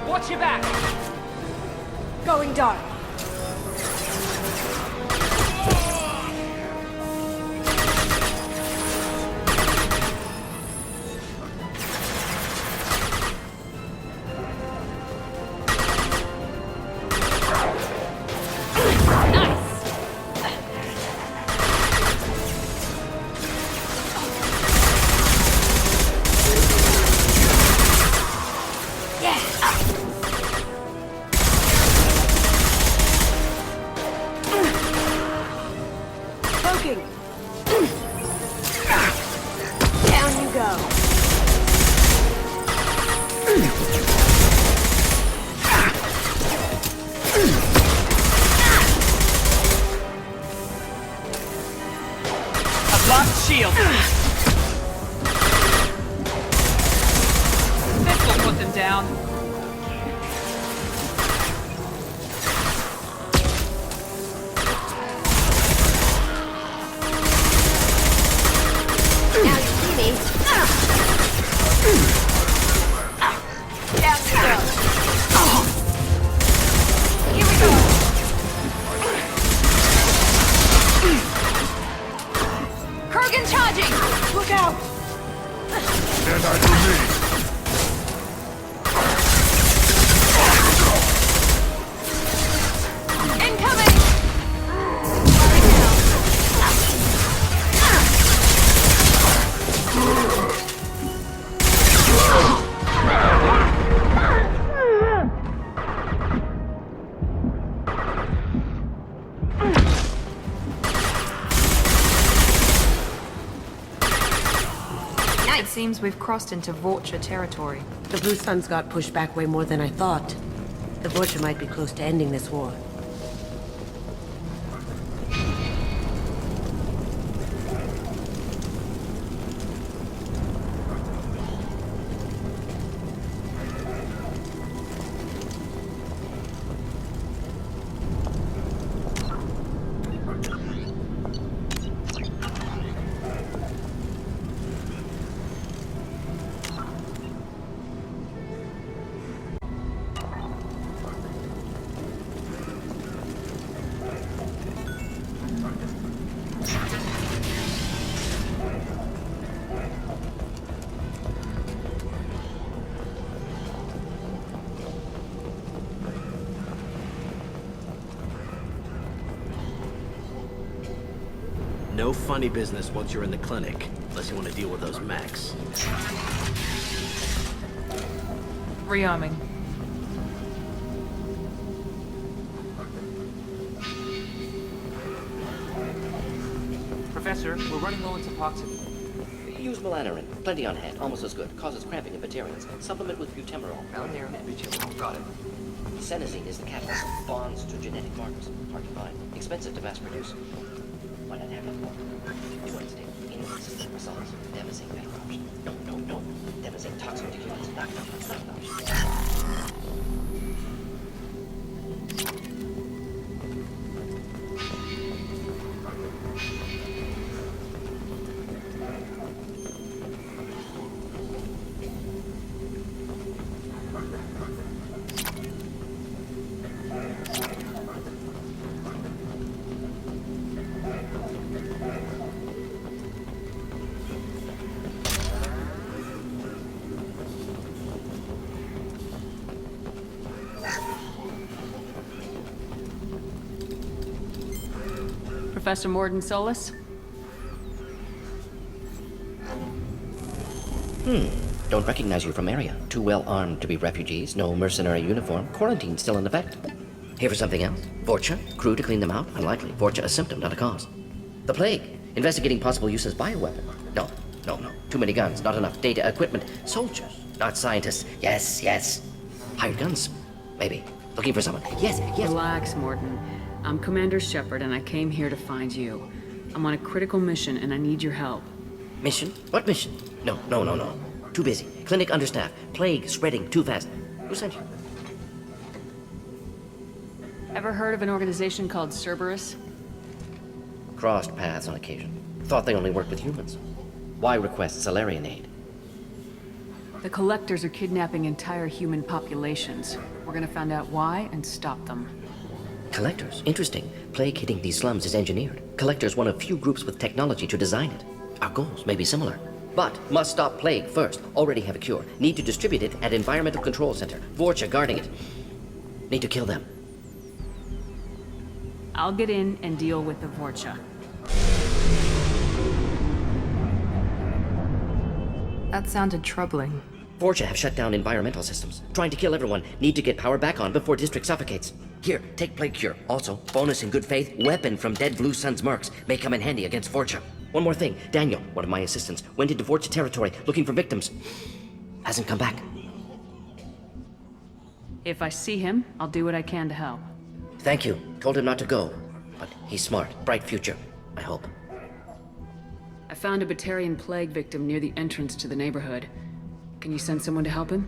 Watch your back! Going dark. Down you go. I've lost shield. This will put them down. Now you see me. Down you go. Here we go. Kurgan charging! Look out! Stand by for me. Incoming! It seems we've crossed into Vorcha territory. The Blue Suns got pushed back way more than I thought. The Vorcha might be close to ending this war. No funny business once you're in the clinic, unless you want to deal with those mechs. Rearming. Professor, we're running low on Suboxone. Use melanorin. Plenty on hand. Almost as good. Causes cramping in Batarians. Supplement with butemerol. Melanorin and butemerol. Got it. Senesine is the catalyst. Bonds to genetic markers. Hard to find. Expensive to mass produce. Why not have it more? Too unstable. Inconsistent results. Devastating better option. No. Devastating toxic to humans. Not an option. Professor Morden Solus? Don't recognize you from area. Too well armed to be refugees. No mercenary uniform. Quarantine still in effect. Here for something else? Vorcha? Crew to clean them out? Unlikely. Vorcha a symptom, not a cause. The plague. Investigating possible use as bioweapon. No. Too many guns, not enough data, equipment. Soldiers, not scientists. Yes. Hired guns? Maybe. Looking for someone. Yes. Relax, Morden. I'm Commander Shepard, and I came here to find you. I'm on a critical mission, and I need your help. Mission? What mission? No. Too busy. Clinic understaffed. Plague spreading too fast. Who sent you? Ever heard of an organization called Cerberus? Crossed paths on occasion. Thought they only worked with humans. Why request Salarian aid? The Collectors are kidnapping entire human populations. We're gonna find out why and stop them. Collectors? Interesting. Plague hitting these slums is engineered. Collectors one of few groups with technology to design it. Our goals may be similar. But must stop plague first. Already have a cure. Need to distribute it at Environmental Control Center. Vorcha guarding it. Need to kill them. I'll get in and deal with the Vorcha. That sounded troubling. Vorcha have shut down environmental systems. Trying to kill everyone. Need to get power back on before district suffocates. Here, take plague cure. Also, bonus in good faith, weapon from dead Blue Sun's mercs. May come in handy against Vorcha. One more thing. Daniel, one of my assistants, went into Vorcha territory looking for victims. Hasn't come back. If I see him, I'll do what I can to help. Thank you. Told him not to go. But he's smart. Bright future. I hope. I found a Batarian plague victim near the entrance to the neighborhood. Can you send someone to help him?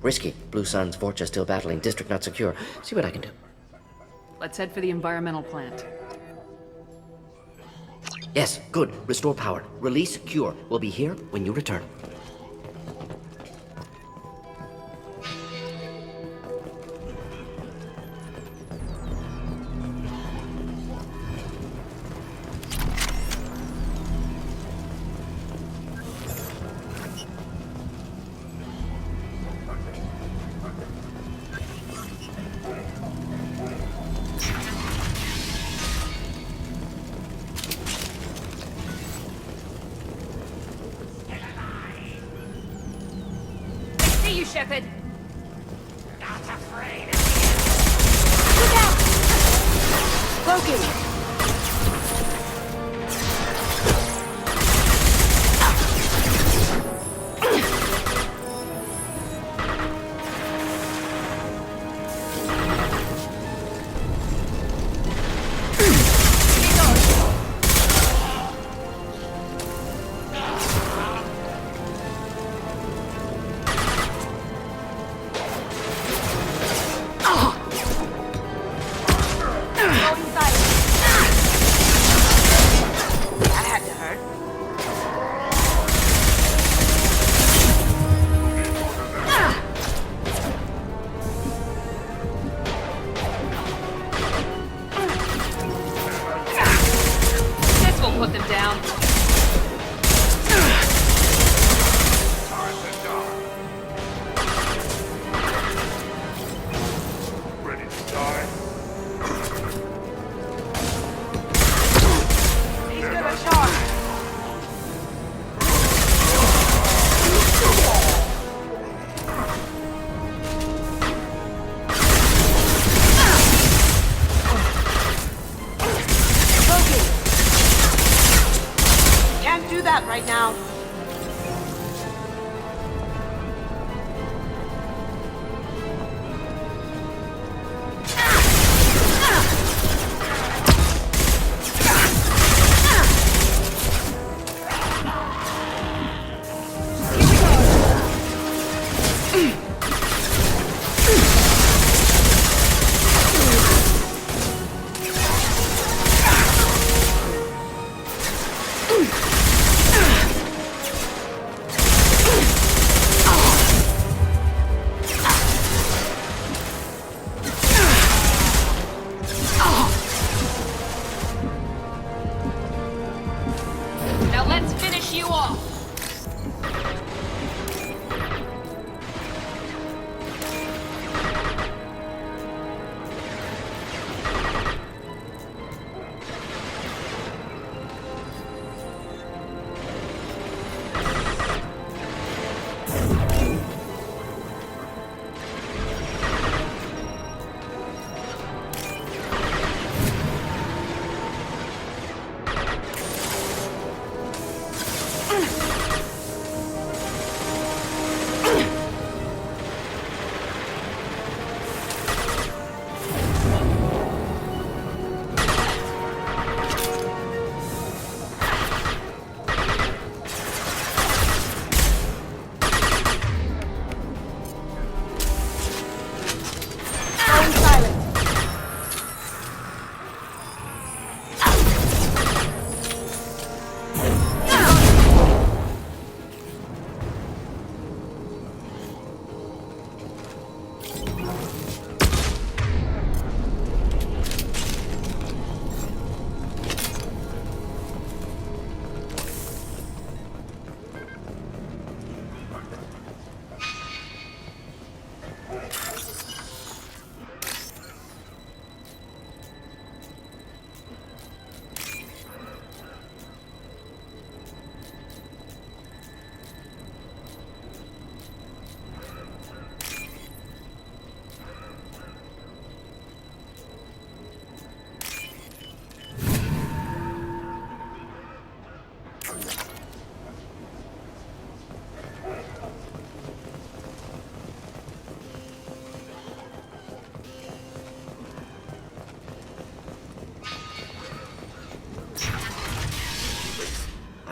Risky. Blue Sun's Vorcha still battling. District not secure. See what I can do. Let's head for the environmental plant. Yes, good. Restore power. Release cure. We'll be here when you return. Shepard. Not afraid. Look out! Loki!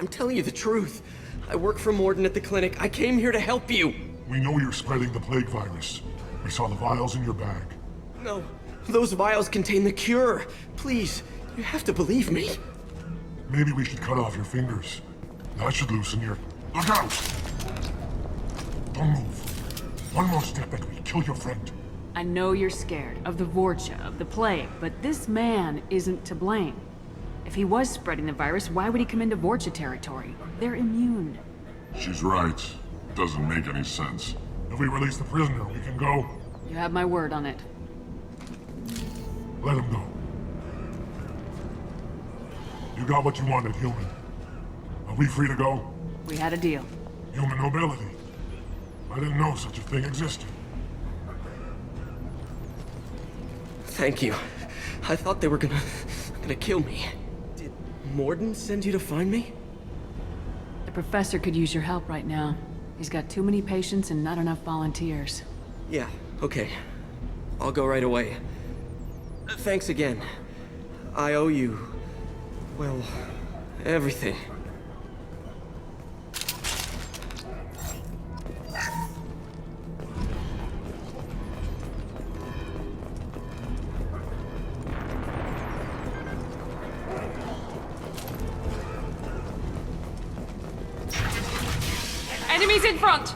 I'm telling you the truth. I work for Morden at the clinic. I came here to help you. We know you're spreading the plague virus. We saw the vials in your bag. No, those vials contain the cure. Please, you have to believe me. Maybe we should cut off your fingers. That should loosen your... Look out! Don't move. One more step and we kill your friend. I know you're scared of the Vorcha, of the plague, but this man isn't to blame. If he was spreading the virus, why would he come into Vorcha territory? They're immune. She's right. Doesn't make any sense. If we release the prisoner, we can go. You have my word on it. Let him go. You got what you wanted, human. Are we free to go? We had a deal. Human nobility. I didn't know such a thing existed. Thank you. I thought they were gonna kill me. Did Morden send you to find me? The professor could use your help right now. He's got too many patients and not enough volunteers. Yeah, okay. I'll go right away. Thanks again. I owe you... well, everything. Enemies in front!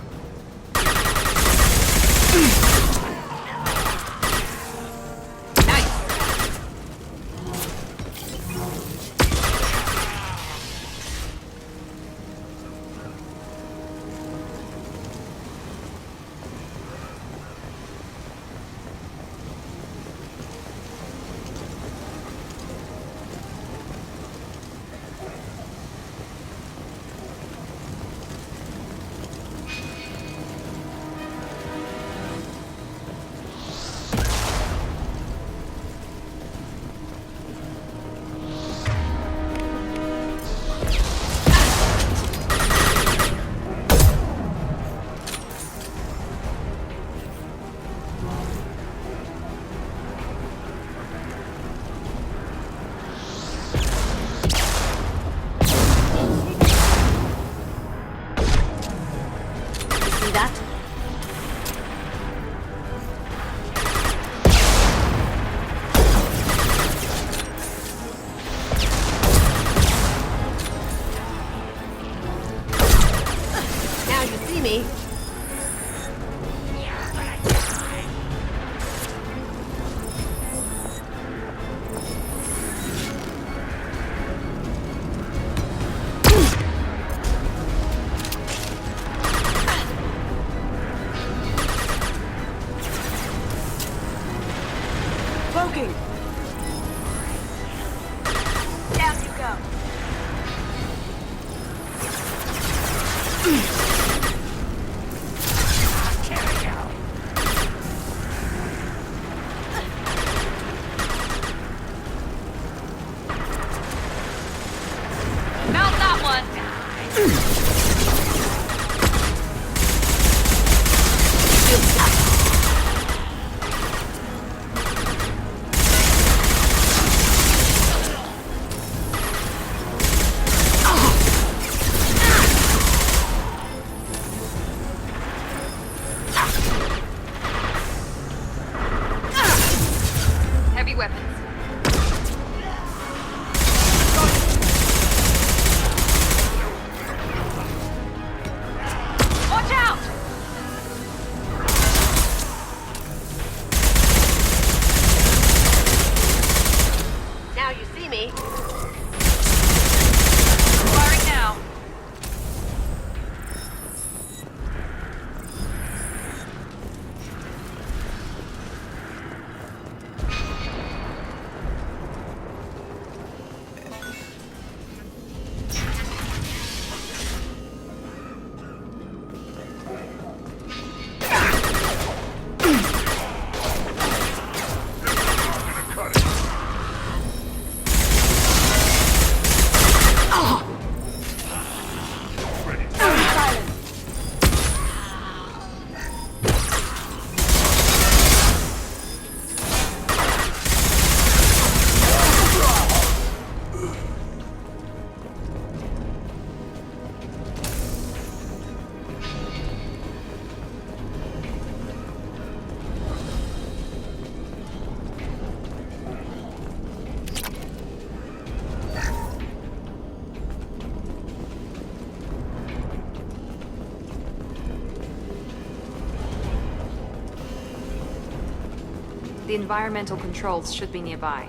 The environmental controls should be nearby.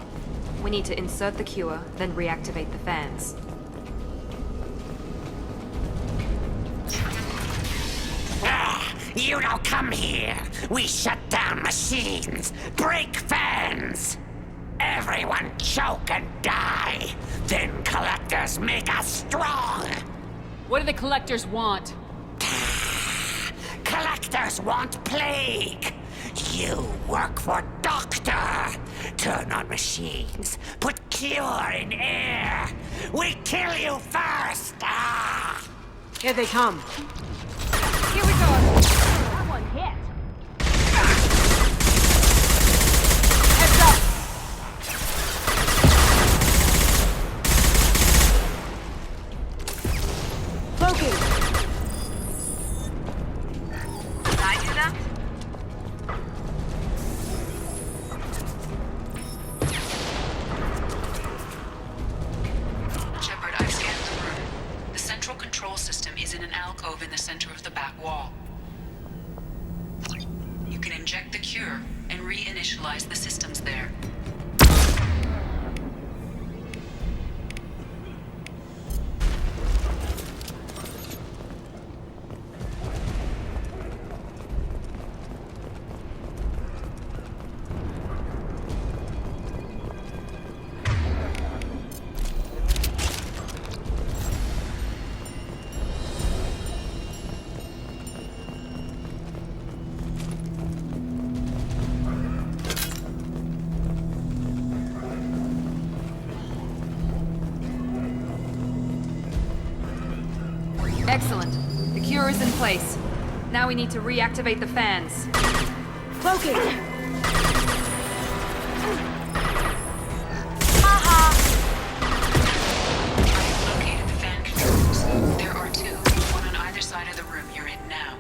We need to insert the cure, then reactivate the fans. You don't come here. We shut down machines, break fans. Everyone choke and die. Then collectors make us strong. What do the collectors want? Collectors want plague. You work for Doctor. Turn on machines. Put cure in air. We kill you first. Ah! Here they come. Here we go! That one hit. Heads up! Cloaking! Did I do that? Shepard, I've scanned the room. The central control system is in an alcove in the center of the back wall. You can inject the cure and reinitialize the systems there. Excellent. The cure is in place. Now we need to reactivate the fans. Cloaking! I've located the fan controls. There are two, one on either side of the room you're in now.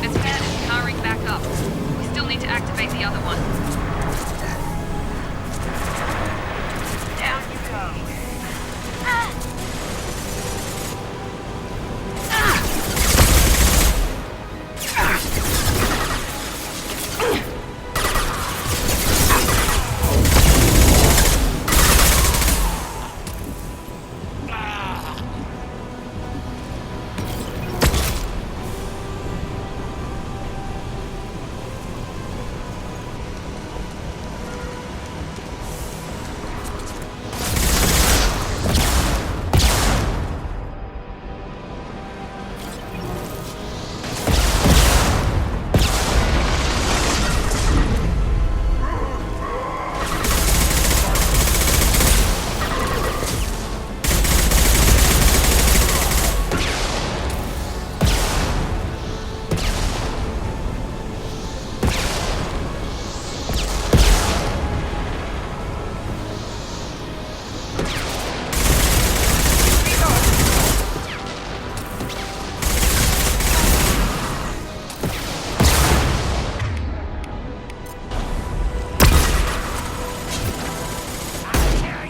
This fan is powering back up. We still need to activate the other one. Down you go.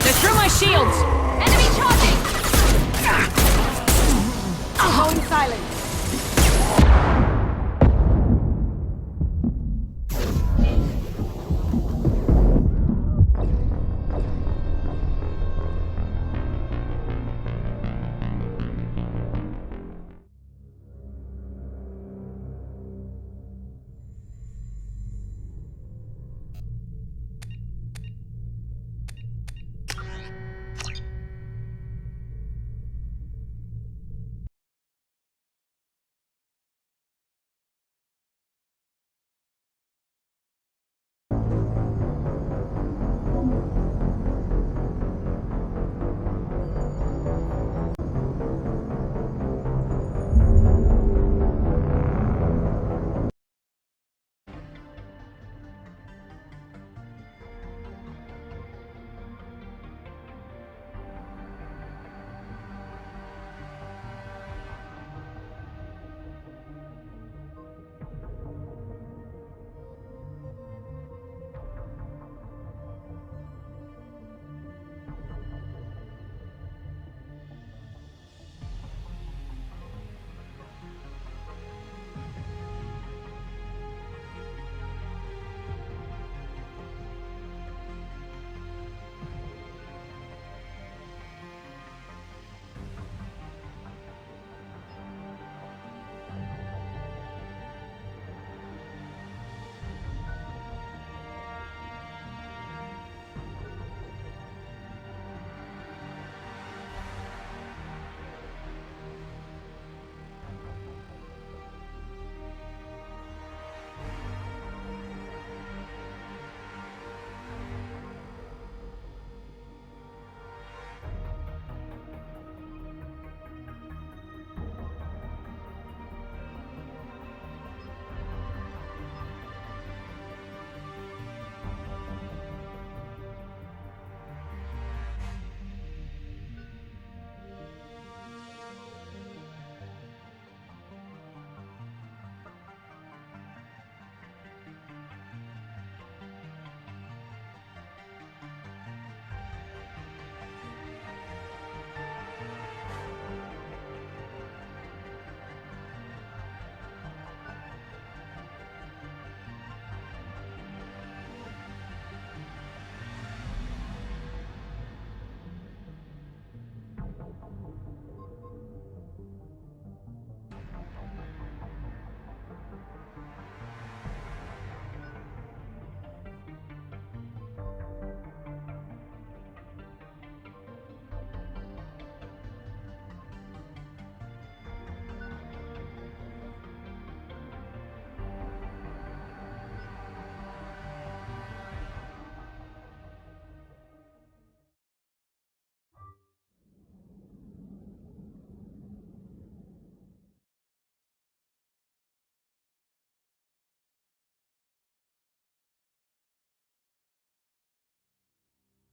They're through my shields! Enemy charging! Going silent.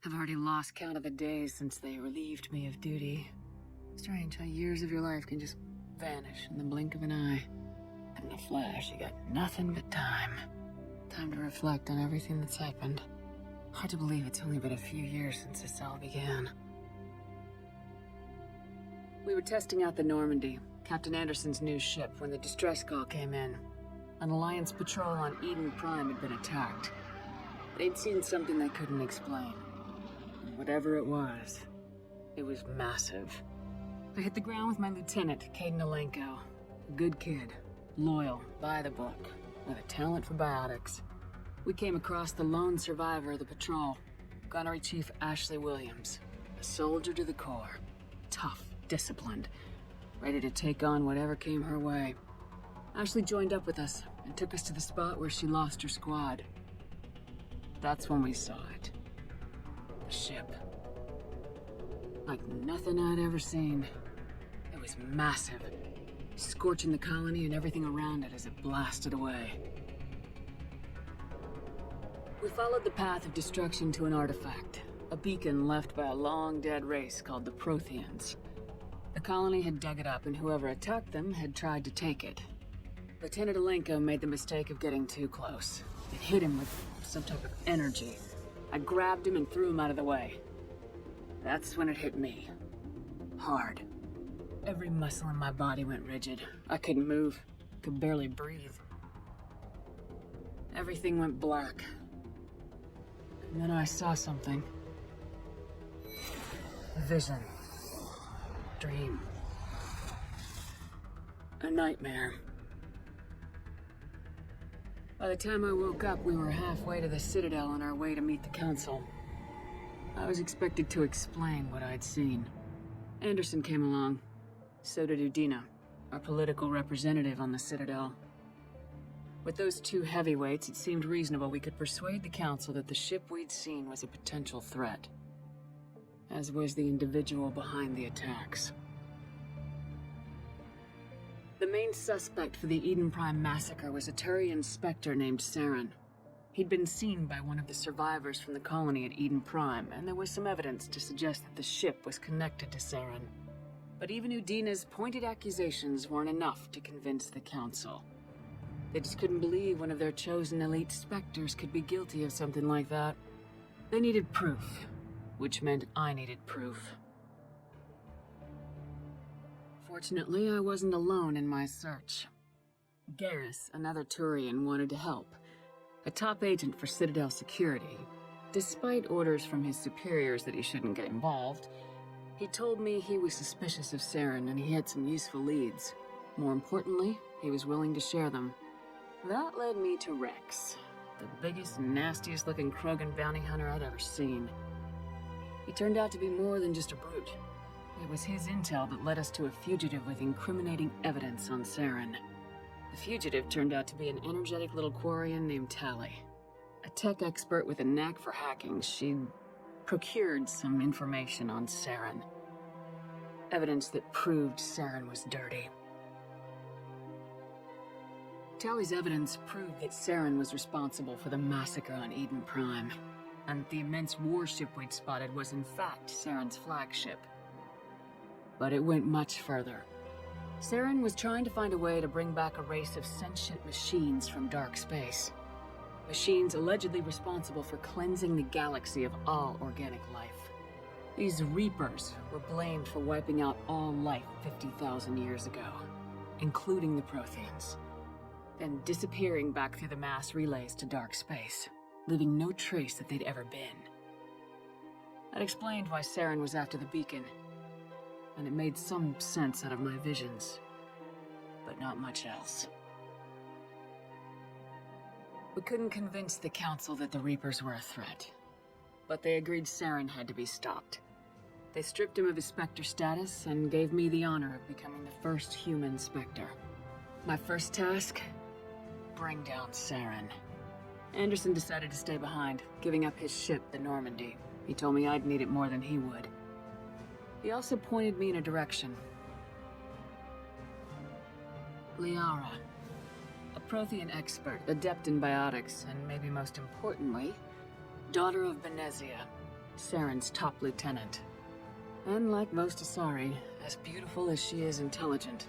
I've already lost count of the days since they relieved me of duty. Strange how years of your life can just vanish in the blink of an eye. In a flash, you got nothing but time. Time to reflect on everything that's happened. Hard to believe it's only been a few years since this all began. We were testing out the Normandy, Captain Anderson's new ship, when the distress call came in. An Alliance patrol on Eden Prime had been attacked. They'd seen something they couldn't explain. And whatever it was massive. I hit the ground with my lieutenant, Caden Alenko. A good kid, loyal, by the book, with a talent for biotics. We came across the lone survivor of the patrol, Gunnery Chief Ashley Williams, a soldier to the core, tough, disciplined, ready to take on whatever came her way. Ashley joined up with us and took us to the spot where she lost her squad. That's when we saw it. The ship. Like nothing I'd ever seen. It was massive, scorching the colony and everything around it as it blasted away. We followed the path of destruction to an artifact, a beacon left by a long-dead race called the Protheans. The colony had dug it up, and whoever attacked them had tried to take it. Lieutenant Alenko made the mistake of getting too close. It hit him with some type of energy. I grabbed him and threw him out of the way. That's when it hit me. Hard. Every muscle in my body went rigid. I couldn't move, could barely breathe. Everything went black. And then I saw something. A vision. Dream. A nightmare. By the time I woke up, we were halfway to the Citadel on our way to meet the Council. I was expected to explain what I'd seen. Anderson came along. So did Udina, our political representative on the Citadel. With those two heavyweights, it seemed reasonable we could persuade the Council that the ship we'd seen was a potential threat, as was the individual behind the attacks. The main suspect for the Eden Prime massacre was a Turian Spectre named Saren. He'd been seen by one of the survivors from the colony at Eden Prime, and there was some evidence to suggest that the ship was connected to Saren. But even Udina's pointed accusations weren't enough to convince the Council. They just couldn't believe one of their chosen elite Spectres could be guilty of something like that. They needed proof, which meant I needed proof. Fortunately, I wasn't alone in my search. Garrus, another Turian, wanted to help. A top agent for Citadel security. Despite orders from his superiors that he shouldn't get involved, he told me he was suspicious of Saren and he had some useful leads. More importantly, he was willing to share them. That led me to Rex, the biggest, nastiest looking Krogan bounty hunter I'd ever seen. He turned out to be more than just a brute. It was his intel that led us to a fugitive with incriminating evidence on Saren. The fugitive turned out to be an energetic little Quarian named Tali. A tech expert with a knack for hacking, she'd procured some information on Saren. Evidence that proved Saren was dirty. Tali's evidence proved that Saren was responsible for the massacre on Eden Prime, and that the immense warship we'd spotted was in fact Saren's flagship. But it went much further. Saren was trying to find a way to bring back a race of sentient machines from dark space. Machines allegedly responsible for cleansing the galaxy of all organic life. These Reapers were blamed for wiping out all life 50,000 years ago, including the Protheans, then disappearing back through the mass relays to dark space, leaving no trace that they'd ever been. That explained why Saren was after the beacon, and it made some sense out of my visions, but not much else. We couldn't convince the Council that the Reapers were a threat, but they agreed Saren had to be stopped. They stripped him of his Spectre status and gave me the honor of becoming the first human Spectre. My first task? Bring down Saren. Anderson decided to stay behind, giving up his ship, the Normandy. He told me I'd need it more than he would. He also pointed me in a direction. Liara, a Prothean expert, adept in biotics, and maybe most importantly, daughter of Benezia, Saren's top lieutenant. And like most Asari, as beautiful as she is intelligent,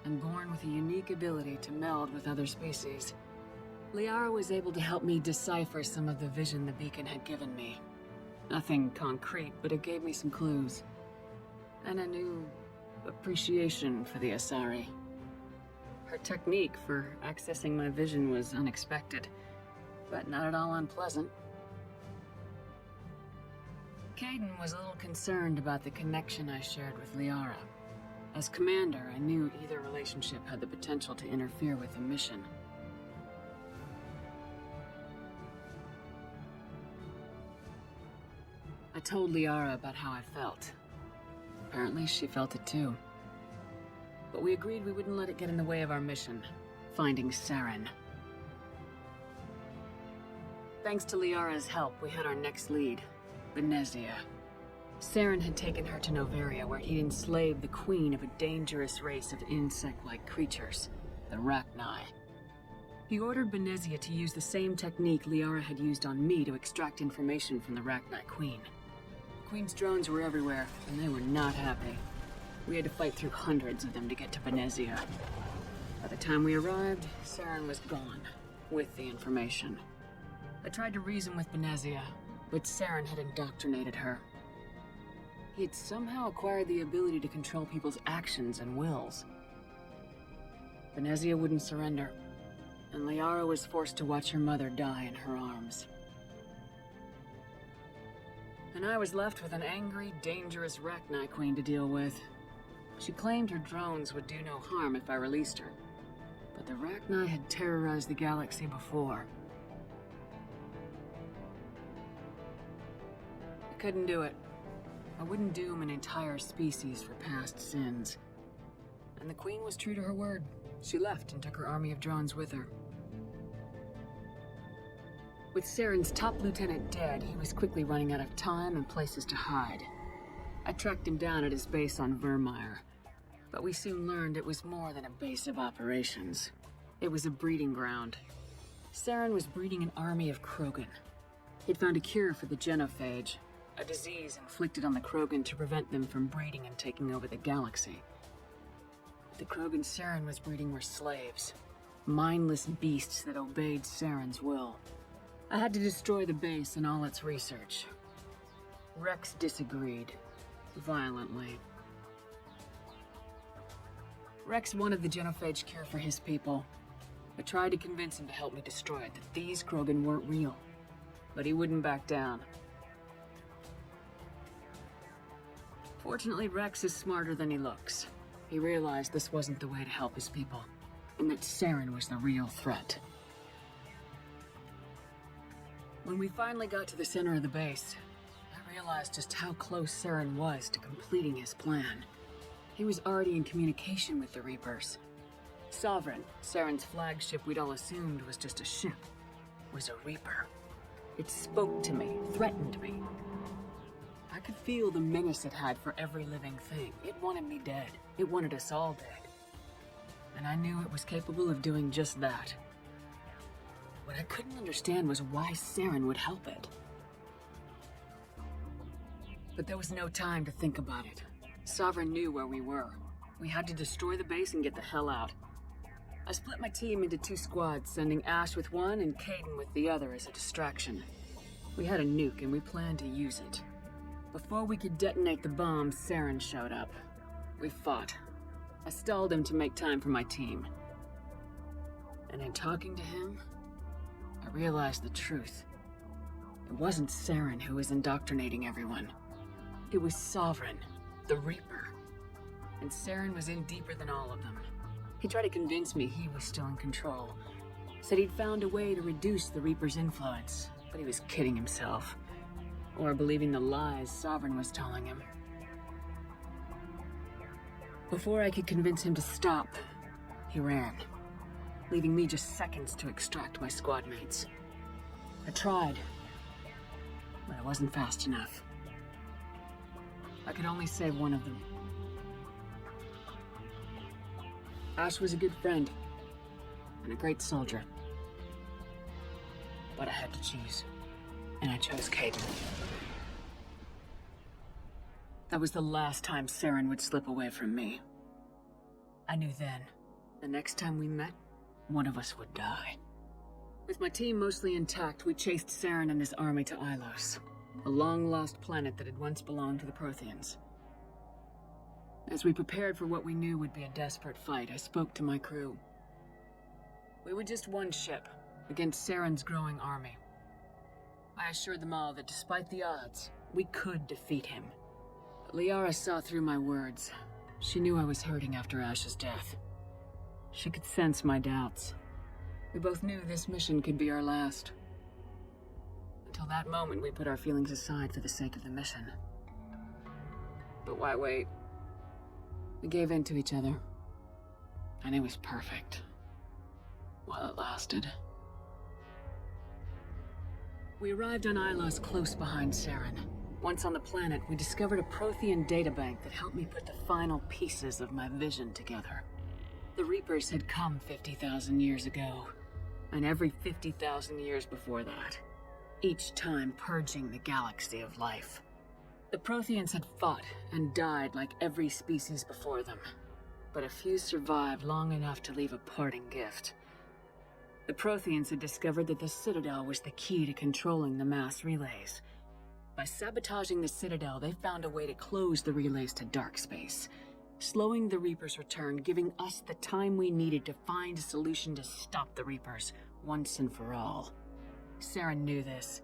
and born with a unique ability to meld with other species, Liara was able to help me decipher some of the vision the beacon had given me. Nothing concrete, but it gave me some clues. And a new appreciation for the Asari. Her technique for accessing my vision was unexpected, but not at all unpleasant. Kaidan was a little concerned about the connection I shared with Liara. As commander, I knew either relationship had the potential to interfere with the mission. I told Liara about how I felt. Apparently, she felt it too. But we agreed we wouldn't let it get in the way of our mission, finding Saren. Thanks to Liara's help, we had our next lead, Benezia. Saren had taken her to Noveria, where he'd enslaved the queen of a dangerous race of insect-like creatures, the Rachni. He ordered Benezia to use the same technique Liara had used on me to extract information from the Rachni queen. The queen's drones were everywhere, and they were not happy. We had to fight through hundreds of them to get to Benezia. By the time we arrived, Saren was gone, with the information. I tried to reason with Benezia, but Saren had indoctrinated her. He had somehow acquired the ability to control people's actions and wills. Benezia wouldn't surrender, and Liara was forced to watch her mother die in her arms. And I was left with an angry, dangerous Rachni queen to deal with. She claimed her drones would do no harm if I released her, but the Rachni had terrorized the galaxy before. I couldn't do it. I wouldn't doom an entire species for past sins. And the Queen was true to her word. She left and took her army of drones with her. With Saren's top lieutenant dead, he was quickly running out of time and places to hide. I tracked him down at his base on Vermeer, but we soon learned it was more than a base of operations. It was a breeding ground. Saren was breeding an army of Krogan. He'd found a cure for the genophage, a disease inflicted on the Krogan to prevent them from breeding and taking over the galaxy. The Krogan Saren was breeding were slaves, mindless beasts that obeyed Saren's will. I had to destroy the base and all its research. Rex disagreed, violently. Rex wanted the genophage cure for his people. I tried to convince him to help me destroy it, that these Krogan weren't real. But he wouldn't back down. Fortunately, Rex is smarter than he looks. He realized this wasn't the way to help his people, and that Saren was the real threat. When we finally got to the center of the base, I realized just how close Saren was to completing his plan. He was already in communication with the Reapers. Sovereign, Saren's flagship we'd all assumed was just a ship, was a Reaper. It spoke to me, threatened me. I could feel the menace it had for every living thing. It wanted me dead. It wanted us all dead. And I knew it was capable of doing just that. What I couldn't understand was why Saren would help it. But there was no time to think about it. Sovereign knew where we were. We had to destroy the base and get the hell out. I split my team into 2 squads, sending Ash with one and Kaidan with the other as a distraction. We had a nuke and we planned to use it. Before we could detonate the bomb, Saren showed up. We fought. I stalled him to make time for my team. And in talking to him, I realized the truth. It wasn't Saren who was indoctrinating everyone. It was Sovereign, the Reaper. And Saren was in deeper than all of them. He tried to convince me he was still in control. Said he'd found a way to reduce the Reaper's influence, but he was kidding himself. Or believing the lies Sovereign was telling him. Before I could convince him to stop, he ran, leaving me just seconds to extract my squad mates. I tried, but I wasn't fast enough. I could only save one of them. Ash was a good friend, and a great soldier. But I had to choose, and I chose Kaidan. That was the last time Saren would slip away from me. I knew then, the next time we met, one of us would die. With my team mostly intact, we chased Saren and his army to Ilos, a long-lost planet that had once belonged to the Protheans. As we prepared for what we knew would be a desperate fight, I spoke to my crew. We were just one ship, against Saren's growing army. I assured them all that despite the odds, we could defeat him. But Liara saw through my words. She knew I was hurting after Ash's death. She could sense my doubts. We both knew this mission could be our last. Until that moment, we put our feelings aside for the sake of the mission. But why wait? We gave in to each other. And it was perfect. While it lasted. We arrived on Ilos close behind Saren. Once on the planet, we discovered a Prothean databank that helped me put the final pieces of my vision together. The Reapers had come 50,000 years ago, and every 50,000 years before that, each time purging the galaxy of life. The Protheans had fought and died like every species before them, but a few survived long enough to leave a parting gift. The Protheans had discovered that the Citadel was the key to controlling the mass relays. By sabotaging the Citadel, they found a way to close the relays to dark space, slowing the Reapers' return, giving us the time we needed to find a solution to stop the Reapers once and for all. Saren knew this.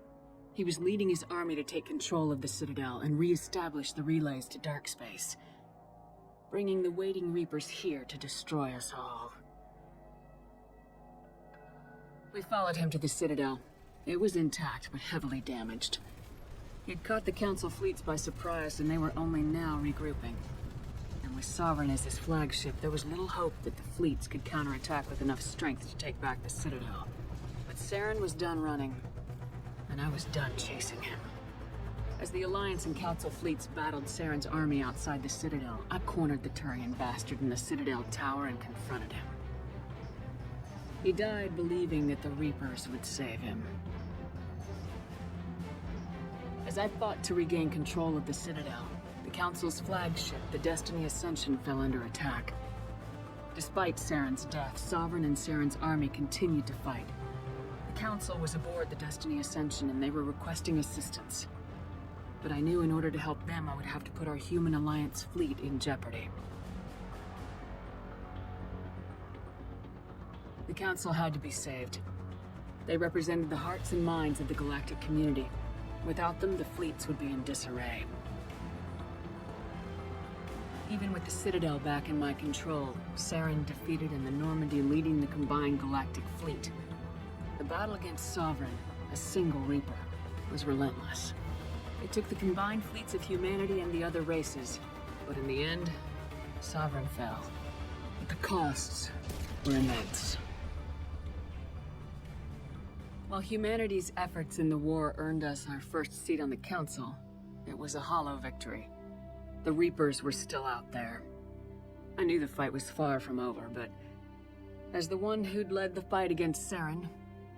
He was leading his army to take control of the Citadel and re-establish the relays to dark space, bringing the waiting Reapers here to destroy us all. We followed him to the Citadel. It was intact, but heavily damaged. He'd caught the Council fleets by surprise, and they were only now regrouping. And with Sovereign as his flagship, there was little hope that the fleets could counterattack with enough strength to take back the Citadel. But Saren was done running, and I was done chasing him. As the Alliance and Council fleets battled Saren's army outside the Citadel, I cornered the Turian bastard in the Citadel tower and confronted him. He died believing that the Reapers would save him. As I fought to regain control of the Citadel, the Council's flagship, the Destiny Ascension, fell under attack. Despite Saren's death, Sovereign and Saren's army continued to fight. The Council was aboard the Destiny Ascension and they were requesting assistance. But I knew in order to help them, I would have to put our human Alliance fleet in jeopardy. The Council had to be saved. They represented the hearts and minds of the galactic community. Without them, the fleets would be in disarray. Even with the Citadel back in my control, Saren defeated and the Normandy leading the combined galactic fleet. The battle against Sovereign, a single Reaper, was relentless. It took the combined fleets of humanity and the other races, but in the end, Sovereign fell. But the costs were immense. While humanity's efforts in the war earned us our first seat on the Council, it was a hollow victory. The Reapers were still out there. I knew the fight was far from over, but as the one who'd led the fight against Saren,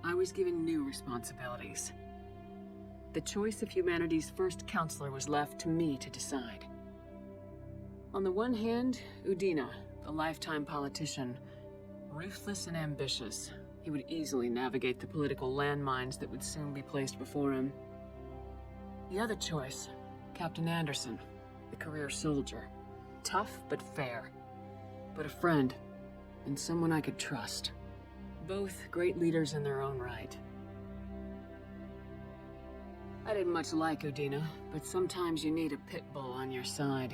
I was given new responsibilities. The choice of humanity's first counselor was left to me to decide. On the one hand, Udina, a lifetime politician, ruthless and ambitious. He would easily navigate the political landmines that would soon be placed before him. The other choice, Captain Anderson, the career soldier. Tough but fair. But a friend, and someone I could trust. Both great leaders in their own right. I didn't much like Udina, but sometimes you need a pit bull on your side.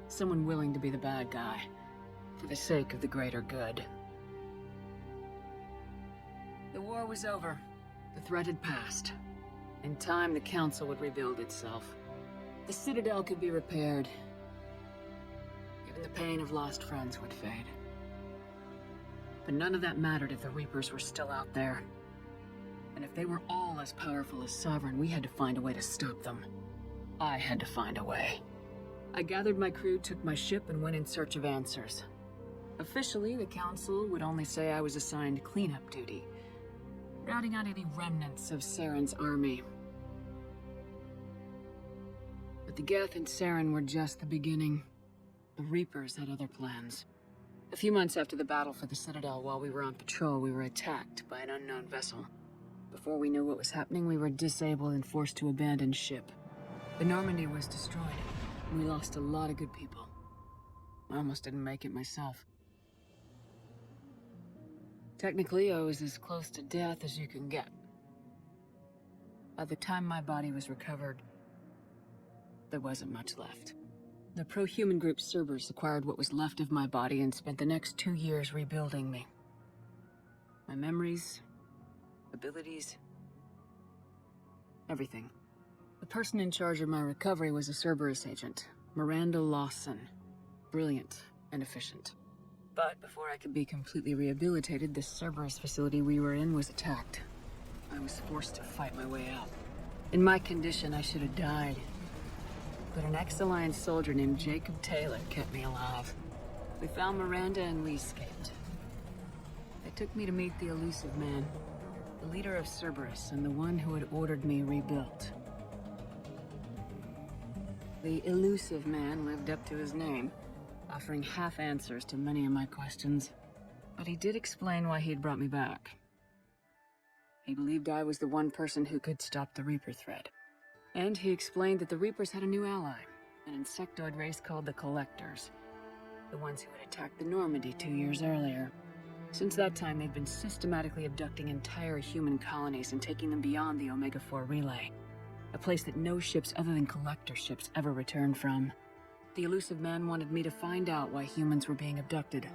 Someone willing to be the bad guy, for the sake of the greater good. The war was over. The threat had passed. In time, the Council would rebuild itself. The Citadel could be repaired. Even the pain of lost friends would fade. But none of that mattered if the Reapers were still out there. And if they were all as powerful as Sovereign, we had to find a way to stop them. I had to find a way. I gathered my crew, took my ship, and went in search of answers. Officially, the Council would only say I was assigned cleanup duty, routing out any remnants of Saren's army. But the Geth and Saren were just the beginning. The Reapers had other plans. A few months after the battle for the Citadel, while we were on patrol, we were attacked by an unknown vessel. Before we knew what was happening, we were disabled and forced to abandon ship. The Normandy was destroyed. We lost a lot of good people. I almost didn't make it myself. Technically, I was as close to death as you can get. By the time my body was recovered, there wasn't much left. The pro-human group Cerberus acquired what was left of my body and spent the next 2 years rebuilding me. My memories, abilities, everything. The person in charge of my recovery was a Cerberus agent, Miranda Lawson. Brilliant and efficient. But before I could be completely rehabilitated, the Cerberus facility we were in was attacked. I was forced to fight my way out. In my condition, I should have died. But an ex-Alliance soldier named Jacob Taylor kept me alive. We found Miranda and we escaped. They took me to meet the Elusive Man, the leader of Cerberus and the one who had ordered me rebuilt. The Elusive Man lived up to his name, offering half answers to many of my questions. But he did explain why he'd brought me back. He believed I was the one person who could stop the Reaper threat. And he explained that the Reapers had a new ally, an insectoid race called the Collectors, the ones who had attacked the Normandy 2 years earlier. Since that time, they've been systematically abducting entire human colonies and taking them beyond the Omega-4 relay, a place that no ships other than Collector ships ever returned from. The Elusive Man wanted me to find out why humans were being abducted,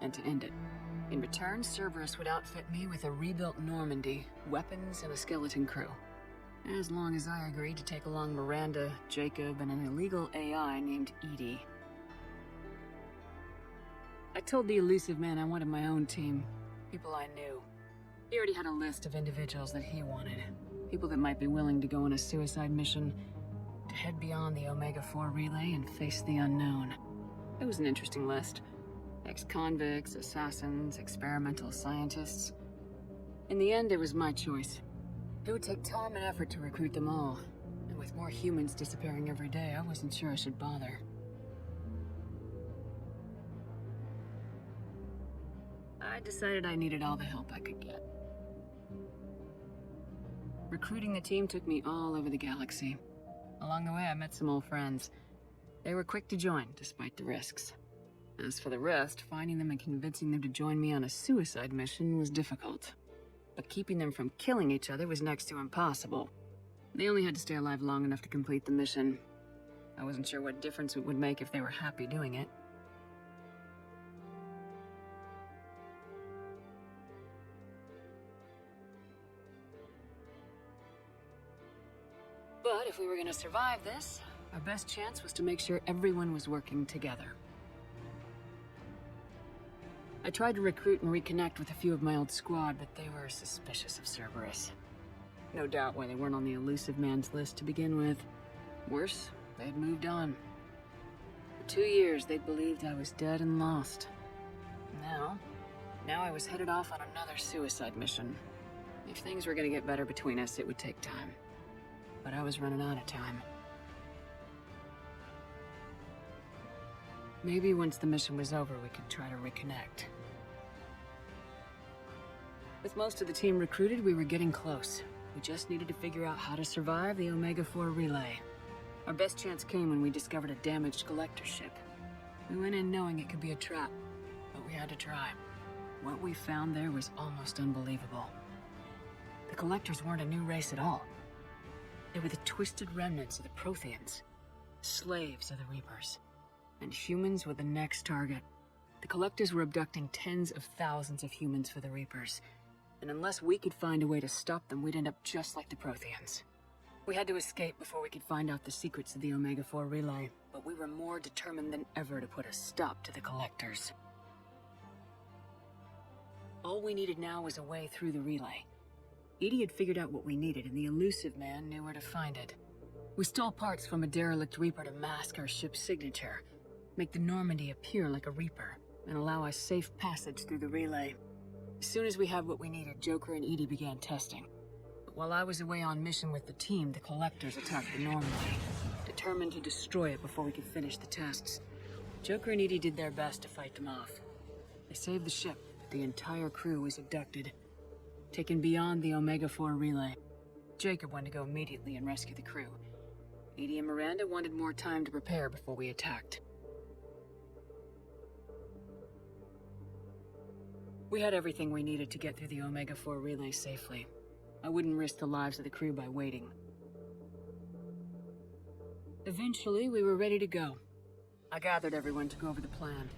and to end it. In return, Cerberus would outfit me with a rebuilt Normandy, weapons, and a skeleton crew. As long as I agreed to take along Miranda, Jacob, and an illegal AI named Edie. I told the Elusive Man I wanted my own team, people I knew. He already had a list of individuals that he wanted, people that might be willing to go on a suicide mission, to head beyond the Omega-4 relay and face the unknown. It was an interesting list. Ex-convicts, assassins, experimental scientists. In the end, it was my choice. It would take time and effort to recruit them all, and with more humans disappearing every day, I wasn't sure I should bother. I decided I needed all the help I could get. Recruiting the team took me all over the galaxy. Along the way, I met some old friends. They were quick to join, despite the risks. As for the rest, finding them and convincing them to join me on a suicide mission was difficult. But keeping them from killing each other was next to impossible. They only had to stay alive long enough to complete the mission. I wasn't sure what difference it would make if they were happy doing it. But if we were going to survive this, our best chance was to make sure everyone was working together. I tried to recruit and reconnect with a few of my old squad, but they were suspicious of Cerberus. No doubt why they weren't on the Elusive Man's list to begin with. Worse, they had moved on. For 2 years, they'd believed I was dead and lost. Now I was headed off on another suicide mission. If things were going to get better between us, it would take time. But I was running out of time. Maybe once the mission was over, we could try to reconnect. With most of the team recruited, we were getting close. We just needed to figure out how to survive the Omega-4 relay. Our best chance came when we discovered a damaged collector ship. We went in knowing it could be a trap, but we had to try. What we found there was almost unbelievable. The collectors weren't a new race at all. They were the twisted remnants of the Protheans, slaves of the Reapers. And humans were the next target. The Collectors were abducting tens of thousands of humans for the Reapers. And unless we could find a way to stop them, we'd end up just like the Protheans. We had to escape before we could find out the secrets of the Omega-4 relay, but we were more determined than ever to put a stop to the Collectors. All we needed now was a way through the relay. Edie had figured out what we needed, and the Elusive Man knew where to find it. We stole parts from a derelict Reaper to mask our ship's signature, make the Normandy appear like a Reaper, and allow us safe passage through the relay. As soon as we had what we needed, Joker and Edie began testing. But while I was away on mission with the team, the Collectors attacked the Normandy. To determined to destroy it before we could finish the tests. Joker and Edie did their best to fight them off. They saved the ship, but the entire crew was abducted, taken beyond the Omega-4 relay. Jacob went to go immediately and rescue the crew. Edie and Miranda wanted more time to prepare before we attacked. We had everything we needed to get through the Omega-4 relay safely. I wouldn't risk the lives of the crew by waiting. Eventually, we were ready to go. I gathered everyone to go over the plan.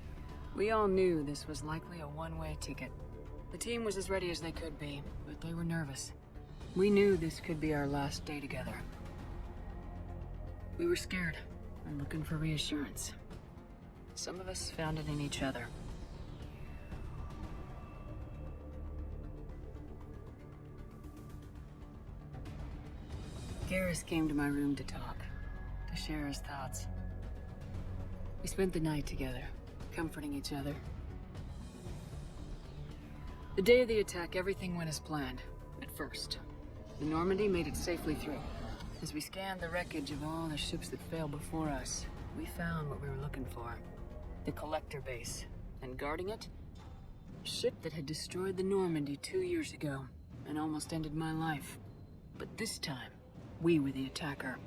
We all knew this was likely a one-way ticket. The team was as ready as they could be, but they were nervous. We knew this could be our last day together. We were scared and looking for reassurance. Some of us found it in each other. Garrus came to my room to talk, to share his thoughts. We spent the night together, comforting each other. The day of the attack, everything went as planned, at first. The Normandy made it safely through. As we scanned the wreckage of all the ships that failed before us, we found what we were looking for. The Collector base, and guarding it, a ship that had destroyed the Normandy 2 years ago, and almost ended my life. But this time, we were the attacker.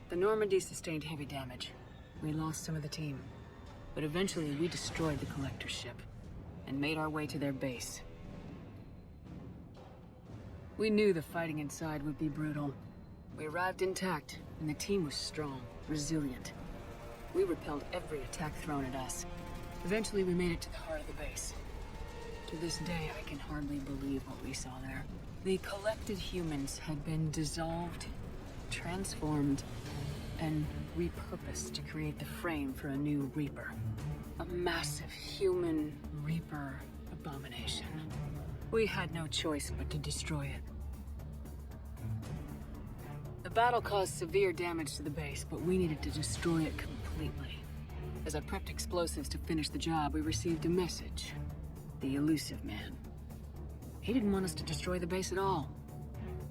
The Normandy sustained heavy damage. We lost some of the team. But eventually we destroyed the Collector ship and made our way to their base. We knew the fighting inside would be brutal. We arrived intact, and the team was strong, resilient. We repelled every attack thrown at us. Eventually we made it to the heart of the base. To this day, I can hardly believe what we saw there. The collected humans had been dissolved, transformed, and repurposed to create the frame for a new Reaper. A massive human Reaper abomination. We had no choice but to destroy it. The battle caused severe damage to the base, but we needed to destroy it completely. As I prepped explosives to finish the job, we received a message. The elusive man. He didn't want us to destroy the base at all.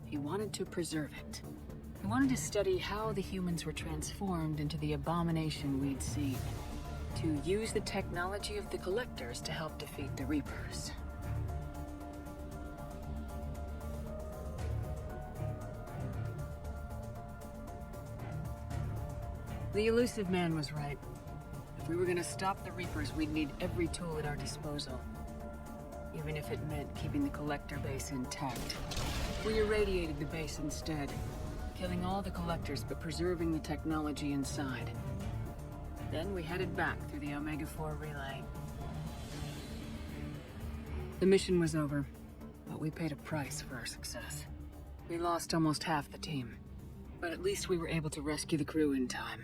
He wanted to preserve it. He wanted to study how the humans were transformed into the abomination we'd seen. To use the technology of the Collectors to help defeat the Reapers. The elusive man was right. If we were gonna stop the Reapers, we'd need every tool at our disposal. Even if it meant keeping the Collector base intact. We irradiated the base instead, killing all the Collectors but preserving the technology inside. Then we headed back through the Omega-4 relay. The mission was over, but we paid a price for our success. We lost almost half the team, but at least we were able to rescue the crew in time.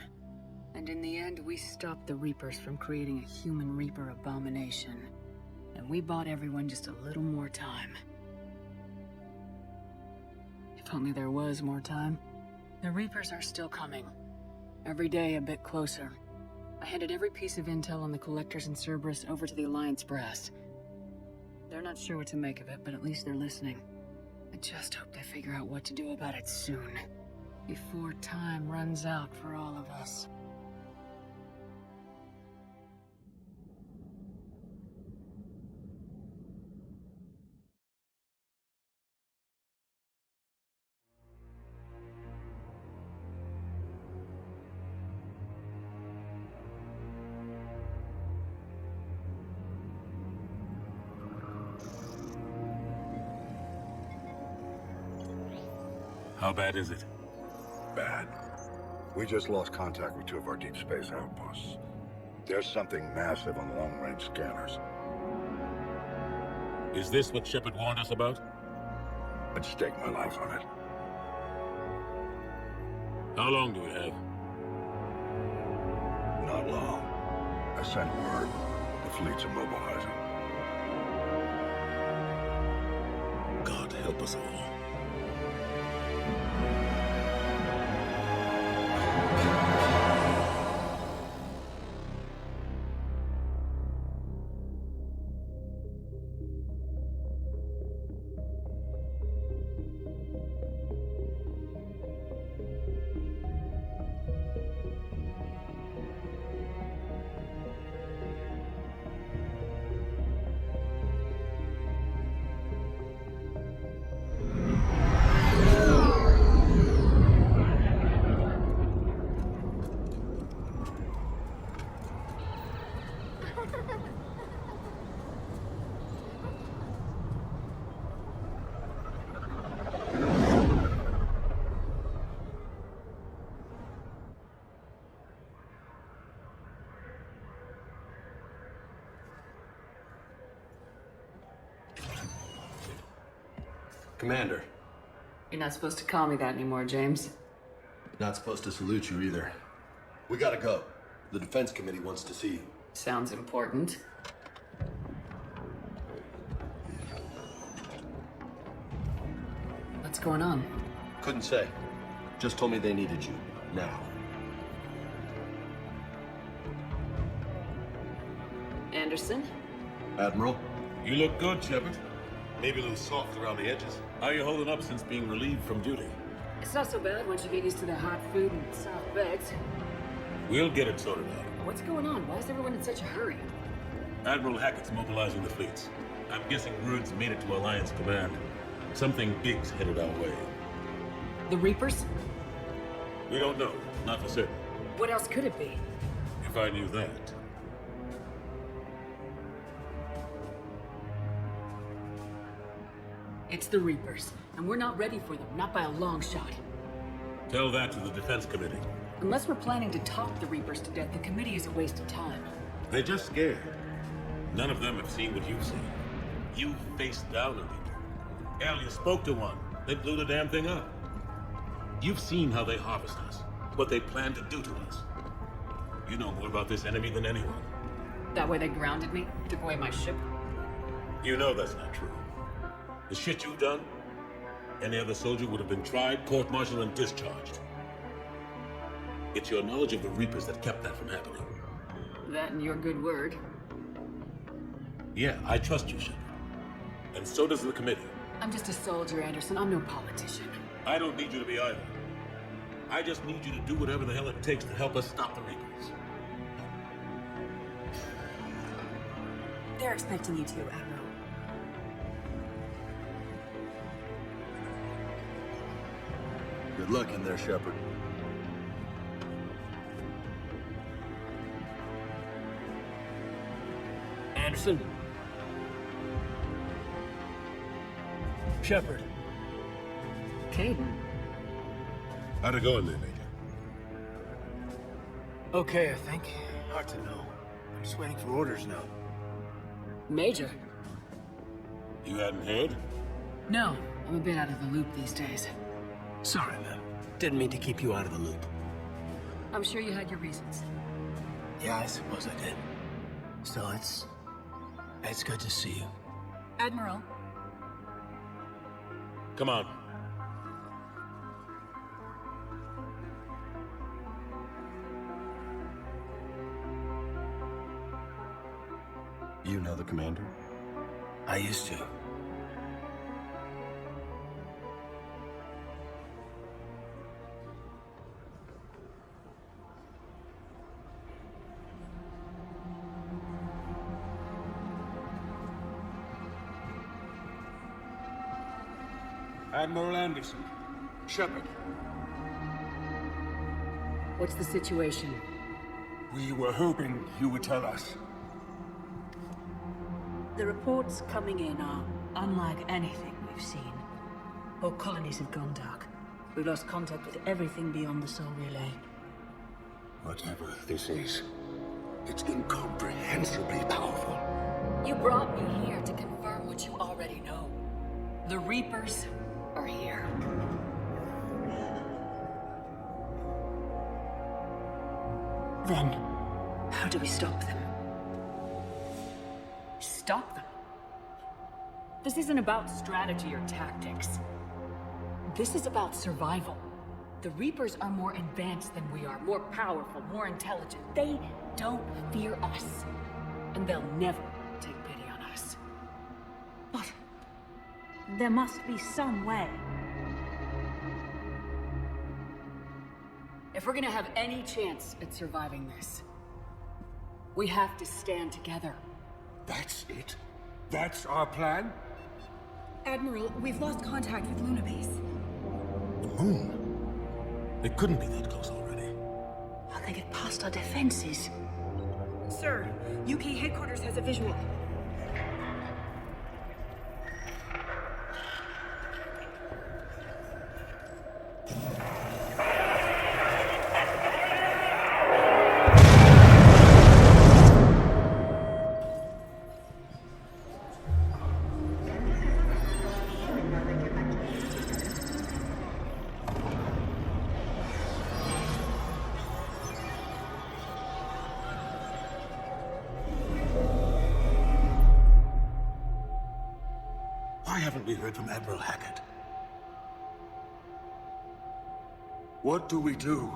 And in the end, we stopped the Reapers from creating a human Reaper abomination. And we bought everyone just a little more time. If only there was more time. The Reapers are still coming. Every day a bit closer. I handed every piece of intel on the Collectors and Cerberus over to the Alliance brass. They're not sure what to make of it, but at least they're listening. I just hope they figure out what to do about it soon. Before time runs out for all of us. How bad is it? Bad. We just lost contact with 2 of our deep space outposts. There's something massive on the long-range scanners. Is this what Shepard warned us about? I'd stake my life on it. How long do we have? Not long. I sent word. The fleet's immobilizing. God help us all. Commander. You're not supposed to call me that anymore, James. Not supposed to salute you either. We gotta go. The Defense Committee wants to see you. Sounds important. What's going on? Couldn't say. Just told me they needed you. Now. Anderson? Admiral? You look good, Shepard. Maybe a little soft around the edges. How are you holding up since being relieved from duty? It's not so bad once you get used to the hot food and soft beds. We'll get it sorted out. What's going on? Why is everyone in such a hurry? Admiral Hackett's mobilizing the fleets. I'm guessing word's made it to Alliance Command. Something big's headed our way. The Reapers? We don't know. Not for certain. What else could it be? If I knew that. It's the Reapers, and we're not ready for them, not by a long shot. Tell that to the Defense Committee. Unless we're planning to talk the Reapers to death, the committee is a waste of time. They're just scared. None of them have seen what you've seen. You faced down a Reaper. Hell, you spoke to one. They blew the damn thing up. You've seen how they harvest us, what they plan to do to us. You know more about this enemy than anyone. That way they grounded me, took away my ship. You know that's not true. The shit you've done, any other soldier would have been tried, court-martialed, and discharged. It's your knowledge of the Reapers that kept that from happening. That and your good word. Yeah, I trust you, Shepard. And so does the committee. I'm just a soldier, Anderson. I'm no politician. I don't need you to be either. I just need you to do whatever the hell it takes to help us stop the Reapers. They're expecting you to, Admiral. Good luck in there, Shepard. Anderson? Shepard? Caden? How'd it go in there, Major? Okay, I think. Hard to know. I'm just waiting for orders now. Major? You hadn't heard? No, I'm a bit out of the loop these days. Sorry, man. Didn't mean to keep you out of the loop. I'm sure you had your reasons. Yeah, I suppose I did. Still, it's good to see you. Admiral? Come on. You know the commander? I used to. Admiral Anderson. Shepard. What's the situation? We were hoping you would tell us. The reports coming in are unlike anything we've seen. All colonies have gone dark. We've lost contact with everything beyond the Soul Relay. Whatever this is, it's incomprehensibly powerful. You brought me here to confirm what you already know. The Reapers are here. Then, how do we stop them? Stop them. This isn't about strategy or tactics. This is about survival. The Reapers are more advanced than we are, more powerful, more intelligent. They don't fear us. And they'll never take pity on us. But there must be some way. If we're gonna have any chance at surviving this, we have to stand together. That's it? That's our plan? Admiral, we've lost contact with Luna Base. The moon? It couldn't be that close already. How'd they get past our defenses? Sir, UK headquarters has a visual. Why haven't we heard from Admiral Hackett? What do we do?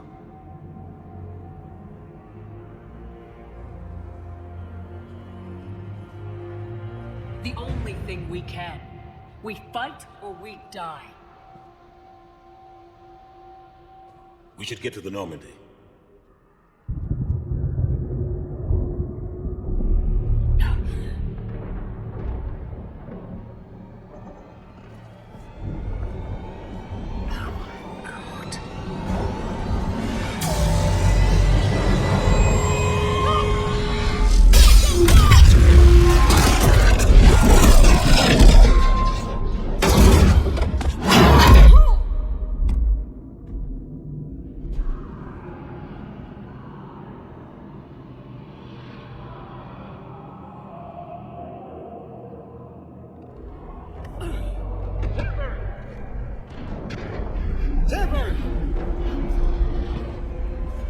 The only thing we can. We fight or we die. We should get to the Normandy.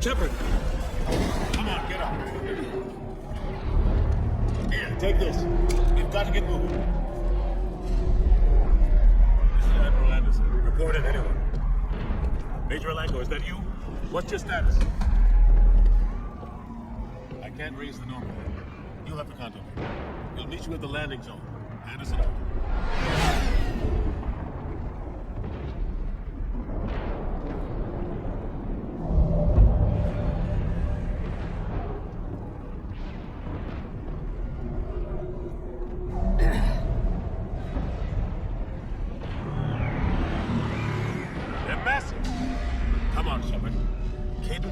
Shepard! Come on, get up. Here, take this. We've got to get moving. This is Admiral Anderson. Report in, anyone. Major Alango, is that you? What's your status? I can't raise the Normandy. You'll have to contact me. We'll meet you at the landing zone. Anderson out.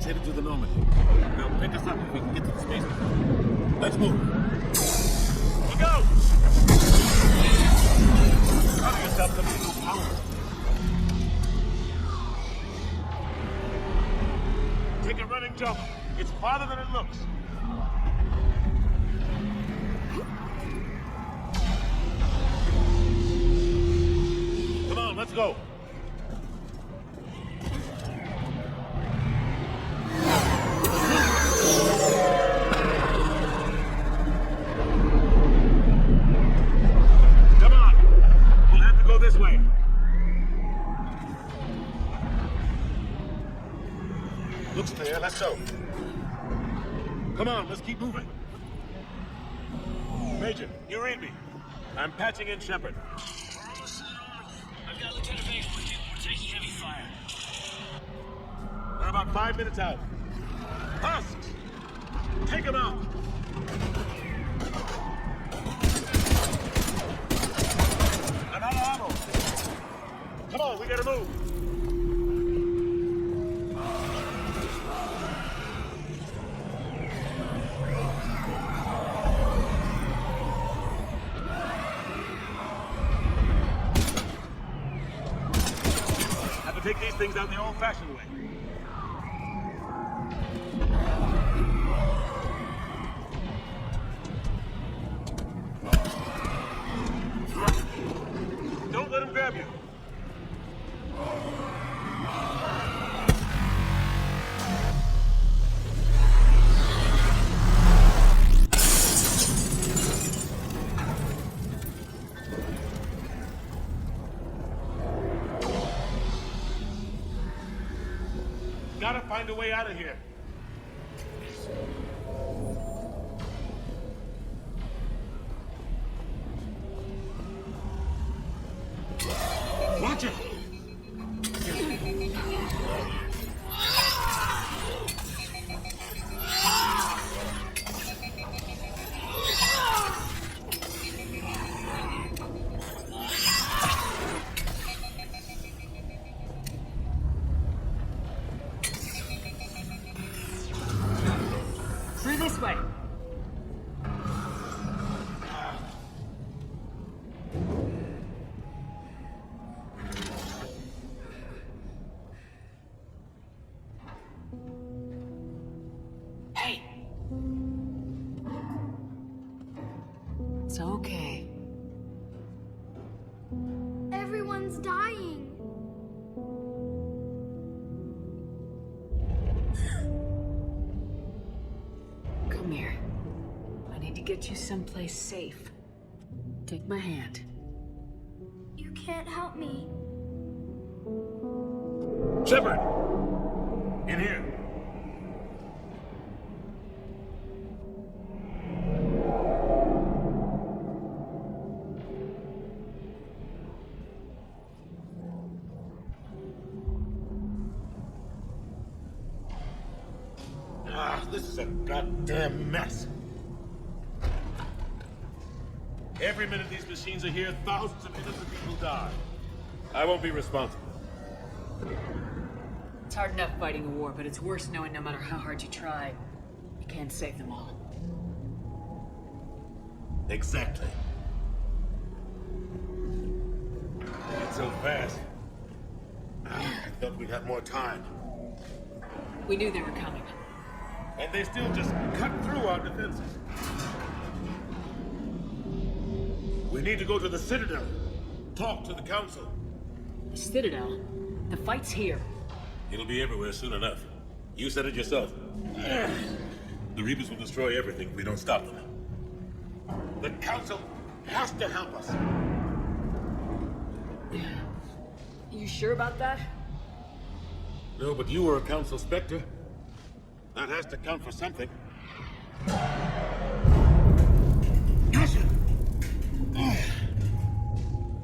Headed to the Normandy. They'll pick us up if we can get to the space station. Let's move. Look out! Cover yourself to be no power. Take a running jump. It's farther than it looks. Come on, let's go. This way. Looks clear, let's go. Come on, let's keep moving. Major, you read me. I'm patching in Shepard. I've got Lieutenant Bates with you. We're taking heavy fire. We're about 5 minutes out. Husks! Take him out! I'm out of ammo. Come on, we gotta move. Have to take these things out the old-fashioned way. Don't let him grab you. Gotta find a way out of here. Watch it! Through this way. Hey! It's okay. Everyone's dying. Come here. I need to get you someplace safe. Take my hand. can't help me. Shepard! In here. This is a goddamn mess. Every minute these machines are here, thousands of innocent people die. I won't be responsible. It's hard enough fighting a war, but it's worse knowing no matter how hard you try, you can't save them all. Exactly. It's so fast. I thought we'd have more time. We knew they were coming. And they still just cut through our defenses. We need to go to the Citadel. Talk to the Council. The Citadel? The fight's here. It'll be everywhere soon enough. You said it yourself. The Reapers will destroy everything if we don't stop them. The Council has to help us. You sure about that? No, but you were a Council Spectre. That has to count for something.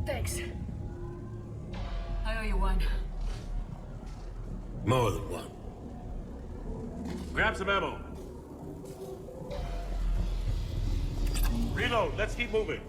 Thanks. I owe you one. More than one. Grab some ammo. Reload. Let's keep moving.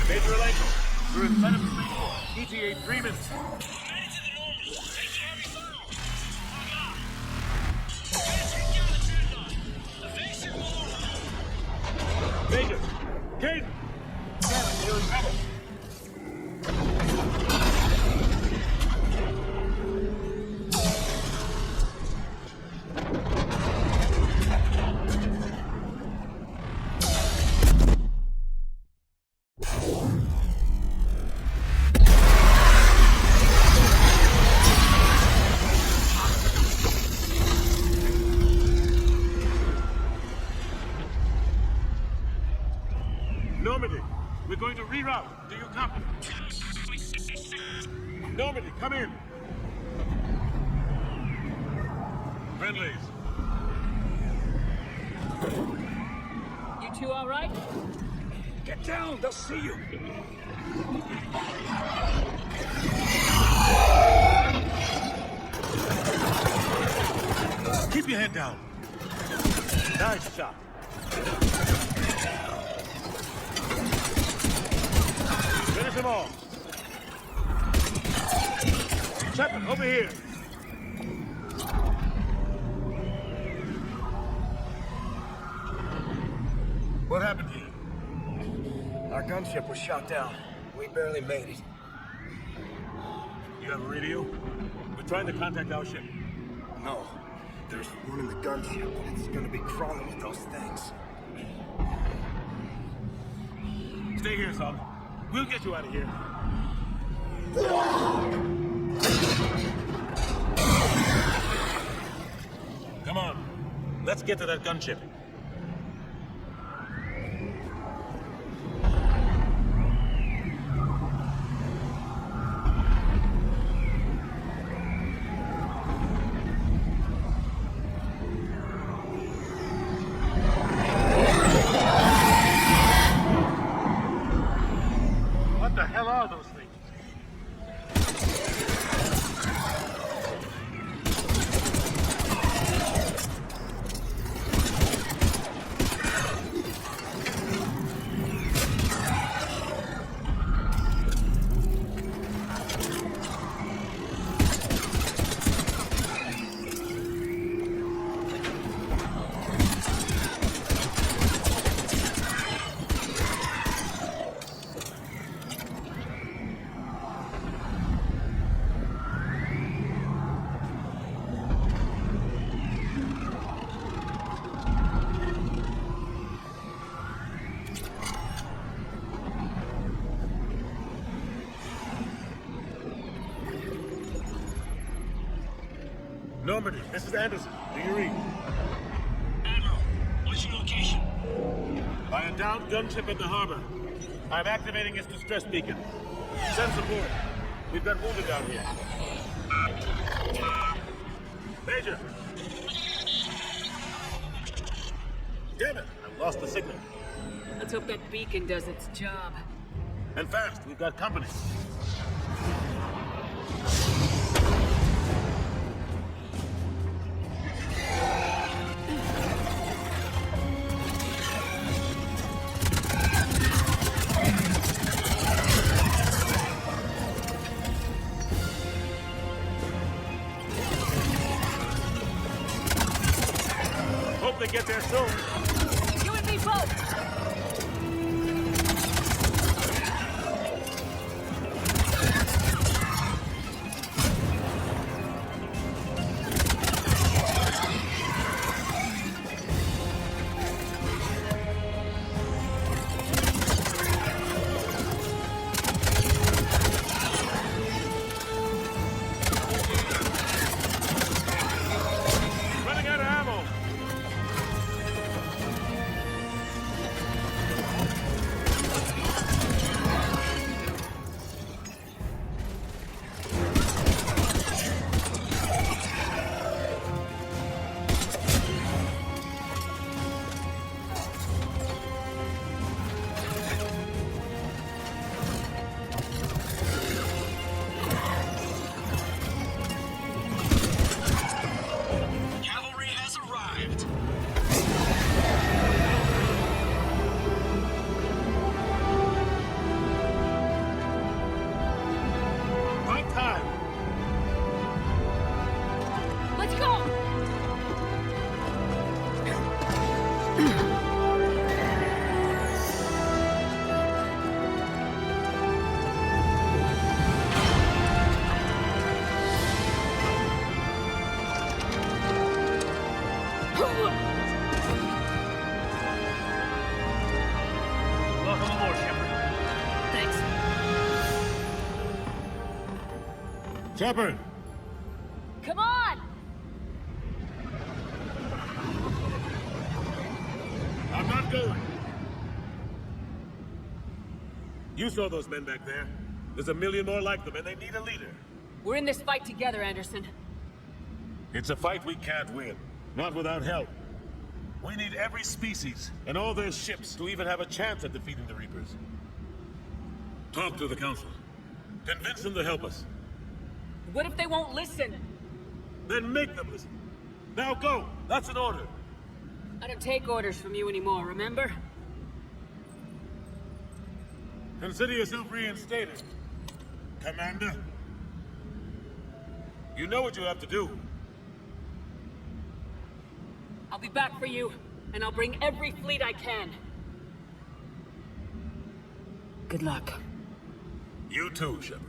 Major Elanco, we're in front of the ETA 3 minutes. Major! Caden! Damn it, we're in trouble. Normandy, we're going to reroute. Do you copy? Normandy, come in. Friendlies. You two all right? Get down, they'll see you. Keep your head down. Nice shot. Finish them all. Shepard, over here. What happened here? Our gunship was shot down. We barely made it. You have a radio? We're trying to contact our ship. No. There's one in the gunship, and it's gonna be crawling with those things. Stay here, son. We'll get you out of here. Come on. Let's get to that gunship. What the hell are those things? Normandy, this is Anderson. Do you read? Admiral, what's your location? By a downed gunship at the harbor. I'm activating its distress beacon. Send support. We've got wounded down here. Major! Damn it! I've lost the signal. Let's hope that beacon does its job. And fast, we've got company. Hope they get there soon. You and me both! Running out of ammo. Cavalry has arrived. Right time. Let's go! Welcome aboard, Shepard. Thanks. Shepard! Come on! I'm not going. You saw those men back there. There's a million more like them, and they need a leader. We're in this fight together, Anderson. It's a fight we can't win. Not without help. We need every species and all their ships to even have a chance at defeating the Reapers. Talk to the Council. Convince them to help us. What if they won't listen? Then make them listen. Now go! That's an order. I don't take orders from you anymore, remember? Consider yourself reinstated, Commander. You know what you have to do. I'll be back for you, and I'll bring every fleet I can. Good luck. You too, Shepard.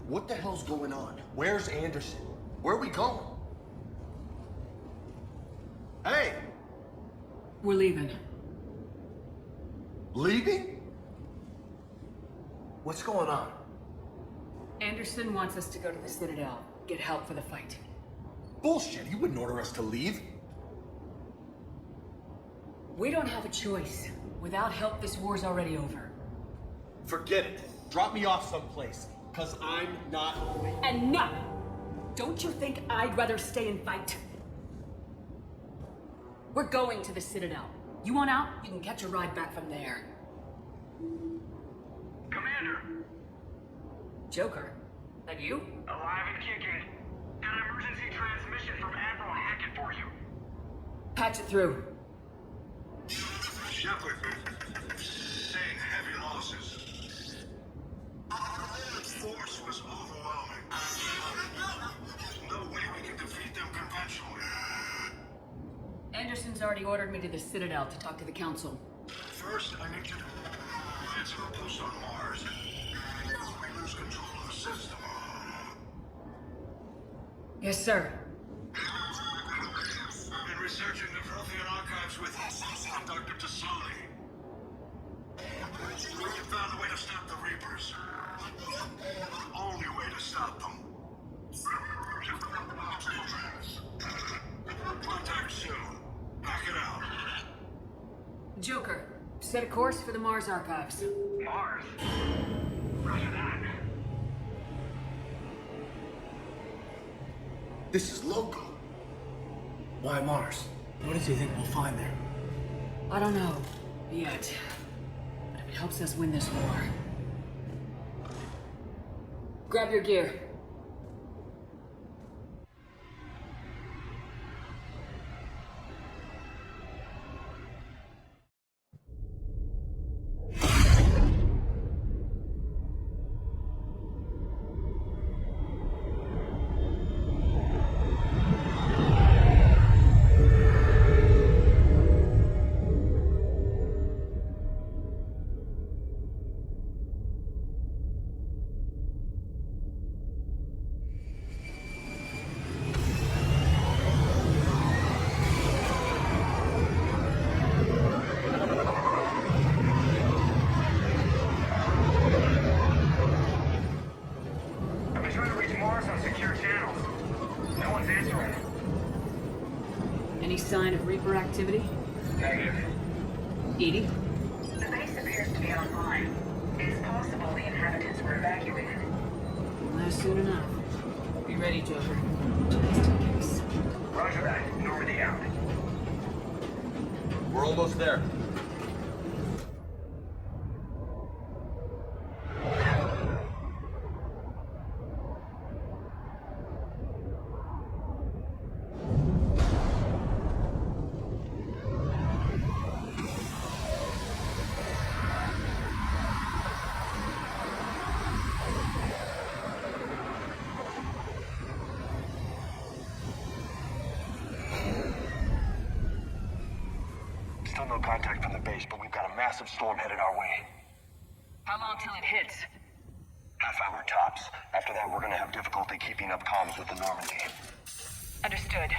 What the hell's going on? Where's Anderson? Where are we going? Hey! We're leaving. Leaving? What's going on? Anderson wants us to go to the Citadel, get help for the fight. Bullshit, he wouldn't order us to leave. We don't have a choice. Without help, this war's already over. Forget it. Drop me off someplace, cause I'm not going. And no! Don't you think I'd rather stay and fight? We're going to the Citadel. You want out? You can catch a ride back from there. Commander! Joker? That you? Alive and kicking. Got an emergency transmission from Admiral Hackett for you. Patch it through. Shepard, saying heavy losses. Force was overwhelming. There's no way we can defeat them conventionally. Anderson's already ordered me to the Citadel to talk to the Council. First, I need to answer a post on Mars. We lose control of the system. Yes, sir. Been researching the Prothean archives with Dr. Tassali. We found a way to stop the Reapers. Only way to stop them. Contact soon. Back it out. Joker, set a course for the Mars archives. Mars? Roger that. This is local. Why Mars? What does he think we'll find there? I don't know. Yet. But if it helps us win this war. Grab your gear. Sign of Reaper activity? Negative. Edie? The base appears to be online. It's possible the inhabitants were evacuated. Well, soon enough. Be ready, Joker. Just in case. Roger that. Normandy out. We're almost there. Still no contact from the base, but we've got a massive storm headed our way. How long till it hits? Half hour tops. After that, we're gonna have difficulty keeping up comms with the Normandy. Understood.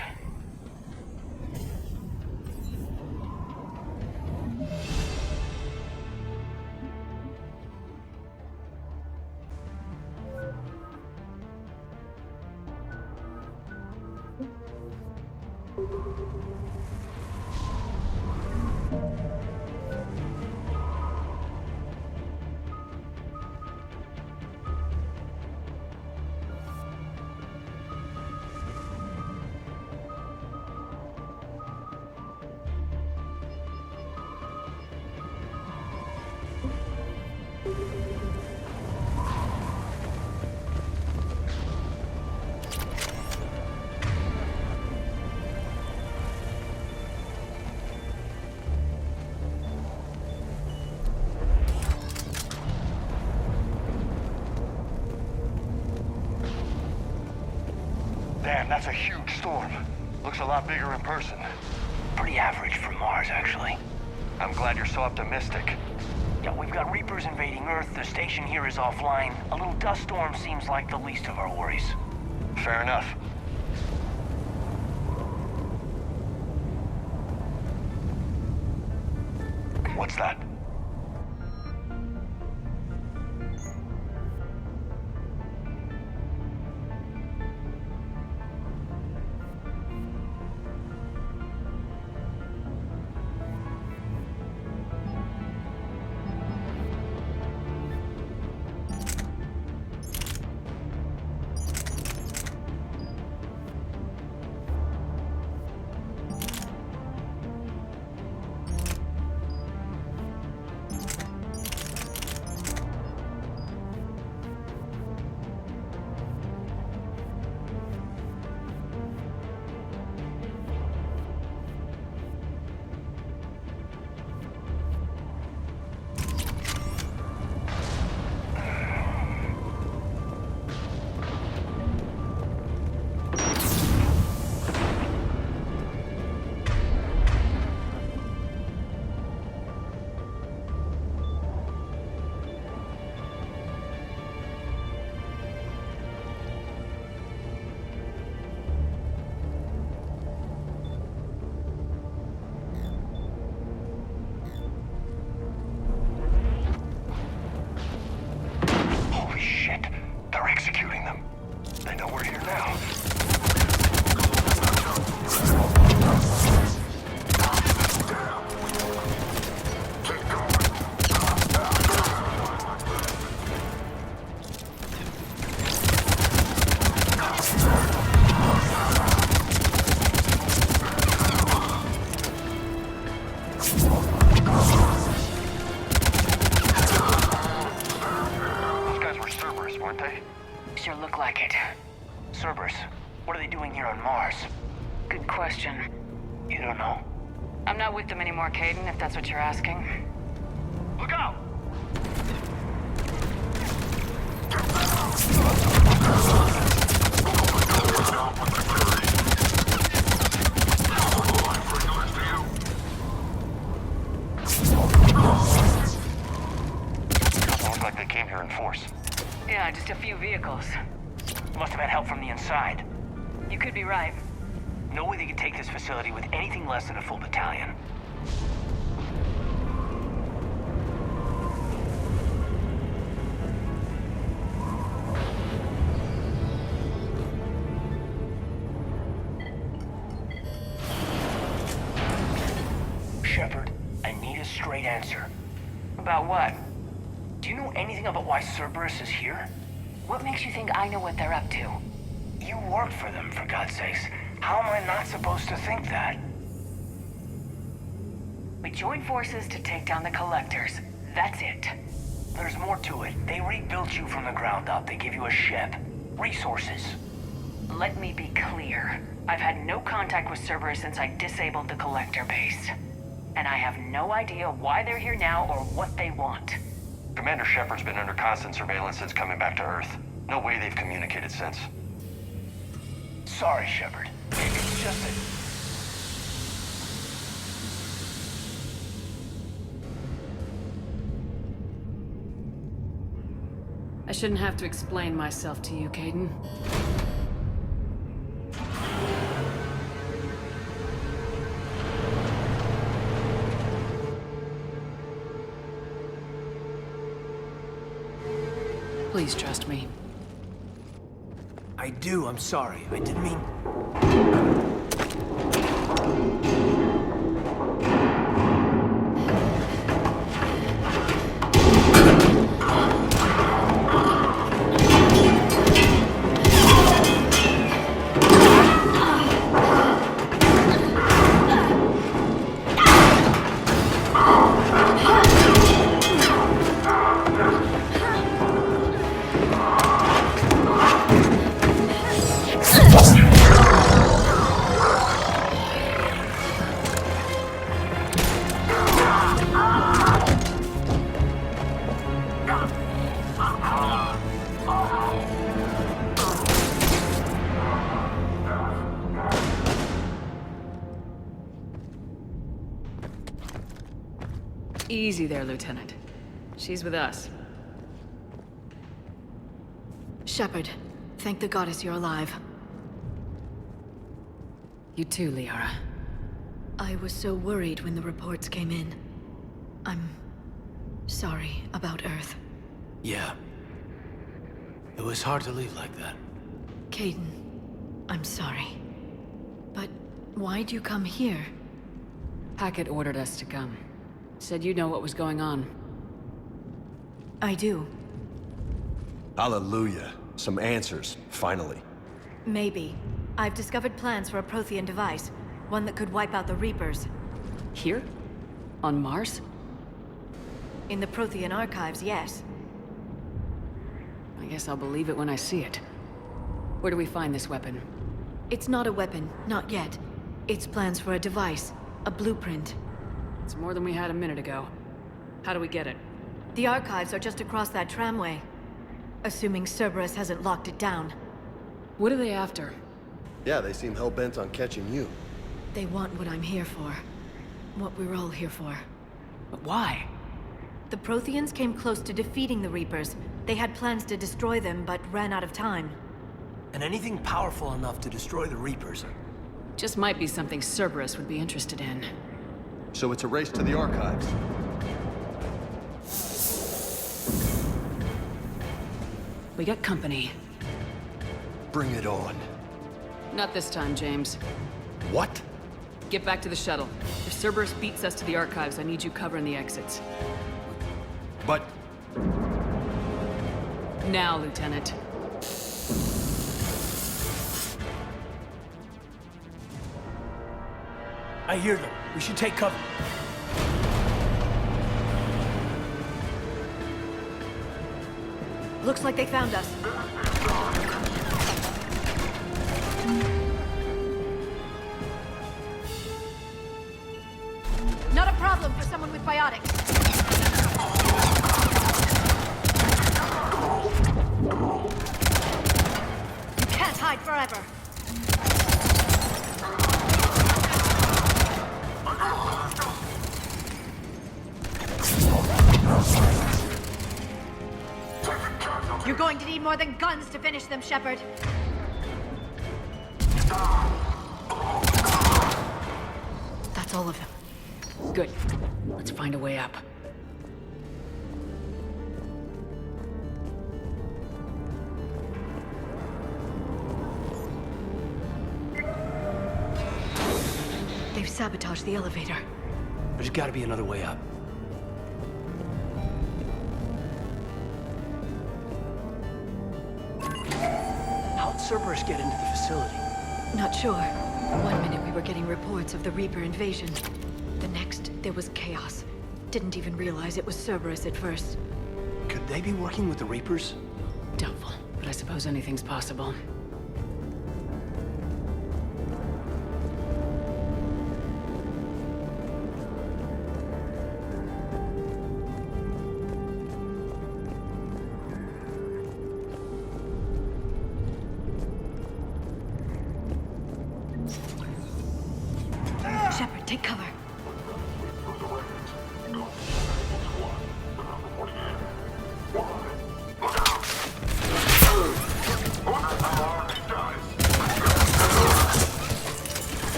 Damn, that's a huge storm. Looks a lot bigger in person. Pretty average for Mars, actually. I'm glad you're so optimistic. Yeah, we've got Reapers invading Earth, the station here is offline. A little dust storm seems like the least of our worries. Fair enough. What's that? Sure look like it. Cerberus, what are they doing here on Mars? Good question. You don't know? I'm not with them anymore, Caden, if that's what you're asking. Look out! Doesn't look like they came here in force. Yeah, just a few vehicles. Must have had help from the inside. You could be right. No way they could take this facility with anything less than a full battalion. Shepard, I need a straight answer. About what? Do you know anything about why Cerberus is here? What makes you think I know what they're up to? You worked for them, for God's sakes. How am I not supposed to think that? We joined forces to take down the Collectors. That's it. There's more to it. They rebuilt you from the ground up. They give you a ship. Resources. Let me be clear. I've had no contact with Cerberus since I disabled the Collector base. And I have no idea why they're here now or what they want. Commander Shepard's been under constant surveillance since coming back to Earth. No way they've communicated since. Sorry, Shepard. It's just that... I shouldn't have to explain myself to you, Caden. Please trust me. I do, I'm sorry. I didn't mean... Easy there, Lieutenant. She's with us. Shepard, thank the goddess you're alive. You too, Liara. I was so worried when the reports came in. I'm sorry about Earth. Yeah. It was hard to leave like that. Caden, I'm sorry. But why'd you come here? Hackett ordered us to come. Said you know what was going on. I do. Hallelujah. Some answers, finally. Maybe. I've discovered plans for a Prothean device. One that could wipe out the Reapers. Here? On Mars? In the Prothean archives, yes. I guess I'll believe it when I see it. Where do we find this weapon? It's not a weapon, not yet. It's plans for a device, a blueprint. It's more than we had a minute ago. How do we get it? The archives are just across that tramway. Assuming Cerberus hasn't locked it down. What are they after? Yeah, they seem hell-bent on catching you. They want what I'm here for. What we're all here for. But why? The Protheans came close to defeating the Reapers. They had plans to destroy them, but ran out of time. And anything powerful enough to destroy the Reapers. Just might be something Cerberus would be interested in. So it's a race to the archives. We got company. Bring it on. Not this time, James. What? Get back to the shuttle. If Cerberus beats us to the archives, I need you covering the exits. But... Now, Lieutenant. I hear them. We should take cover. Looks like they found us. Not a problem for someone with biotics. You can't hide forever. You're going to need more than guns to finish them, Shepard. That's all of them. Good. Let's find a way up. They've sabotaged the elevator. There's gotta be another way up. How'd Cerberus get into the facility? Not sure. One minute we were getting reports of the Reaper invasion. The next, there was chaos. Didn't even realize it was Cerberus at first. Could they be working with the Reapers? Doubtful, but I suppose anything's possible. Shepard, take cover.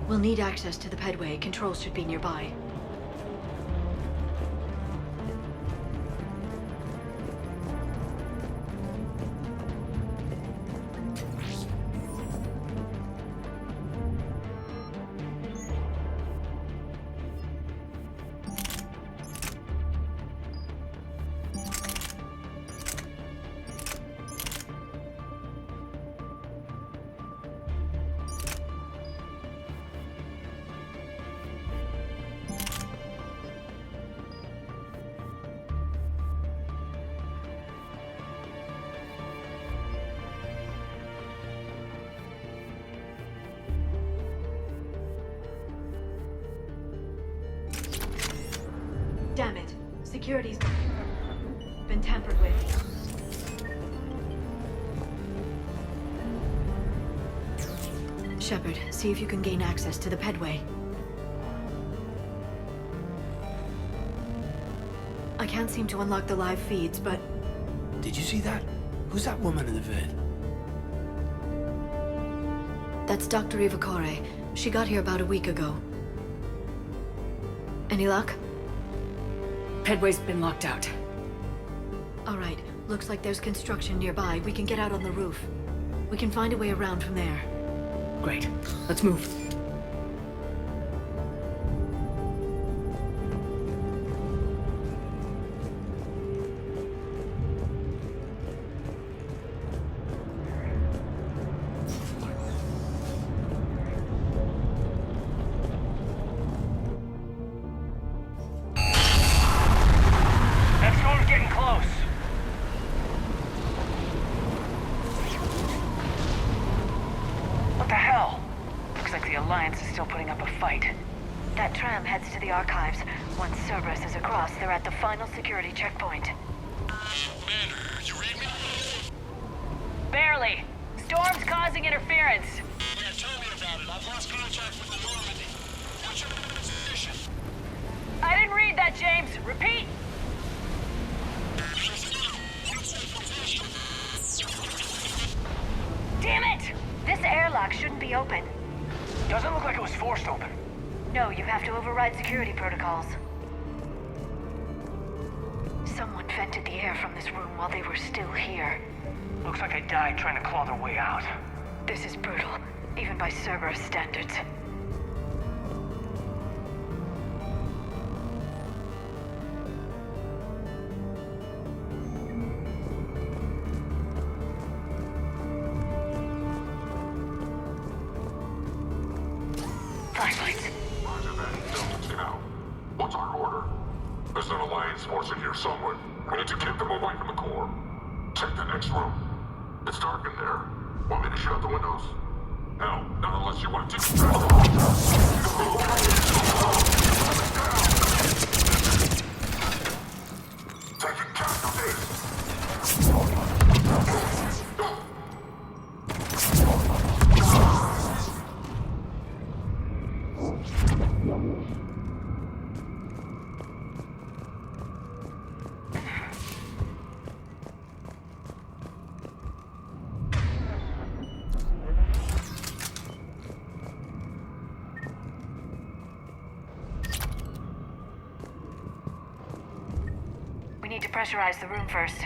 We'll need access to the pedway. Controls should be nearby. Security's been tampered with. Shepard, see if you can gain access to the pedway. I can't seem to unlock the live feeds, but... Did you see that? Who's that woman in the vid? That's Dr. Ivakore. She got here about a week ago. Any luck? Pedway's been locked out. All right. Looks like there's construction nearby. We can get out on the roof. We can find a way around from there. Great. Let's move. That storm's getting close. What the hell? Looks like the Alliance is still putting up a fight. That tram heads to the archives. Once Cerberus is across, they're at the final security checkpoint. Man, you read me? Barely. Storm's causing interference. Yeah, tell me about it. I've lost contact with the Normandy. What's your position? I didn't read that, James. Repeat. Damn it! This airlock shouldn't be open. Doesn't look like it was forced open. No, you have to override security protocols. Someone vented the air from this room while they were still here. Looks like they died trying to claw their way out. This is brutal, even by Cerberus standards. Flashlights. Roger that. Delta 2 now. What's our order? There's an Alliance force in here somewhere. We need to keep them away from the core. Check the next room. It's dark in there. Want me to shut the windows? No, not unless you want to take Taking count of this. We need to pressurize the room first.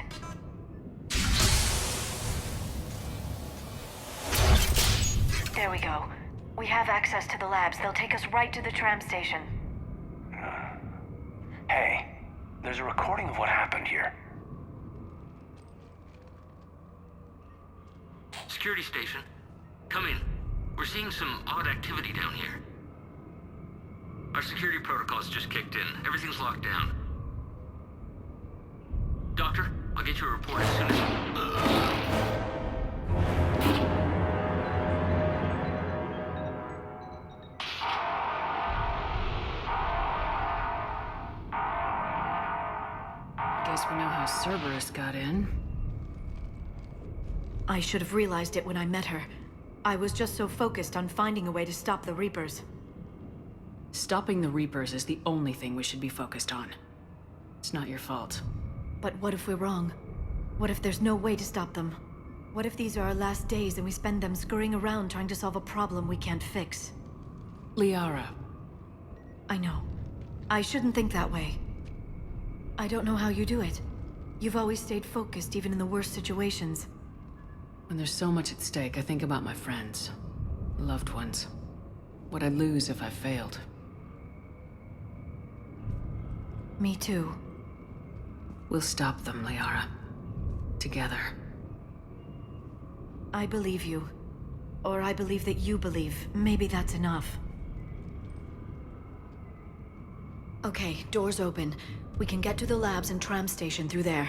There we go. We have access to the labs. They'll take us right to the tram station. Hey, there's a recording of what happened here. Security station. Come in. We're seeing some odd activity down here. Our security protocols just kicked in. Everything's locked down. Doctor, I'll get you a report as soon as... Guess we know how Cerberus got in. I should have realized it when I met her. I was just so focused on finding a way to stop the Reapers. Stopping the Reapers is the only thing we should be focused on. It's not your fault. But what if we're wrong? What if there's no way to stop them? What if these are our last days and we spend them scurrying around trying to solve a problem we can't fix? Liara. I know. I shouldn't think that way. I don't know how you do it. You've always stayed focused even in the worst situations. When there's so much at stake, I think about my friends, loved ones. What I'd lose if I failed. Me too. We'll stop them, Liara. Together. I believe you. Or I believe that you believe. Maybe that's enough. Okay, doors open. We can get to the labs and tram station through there.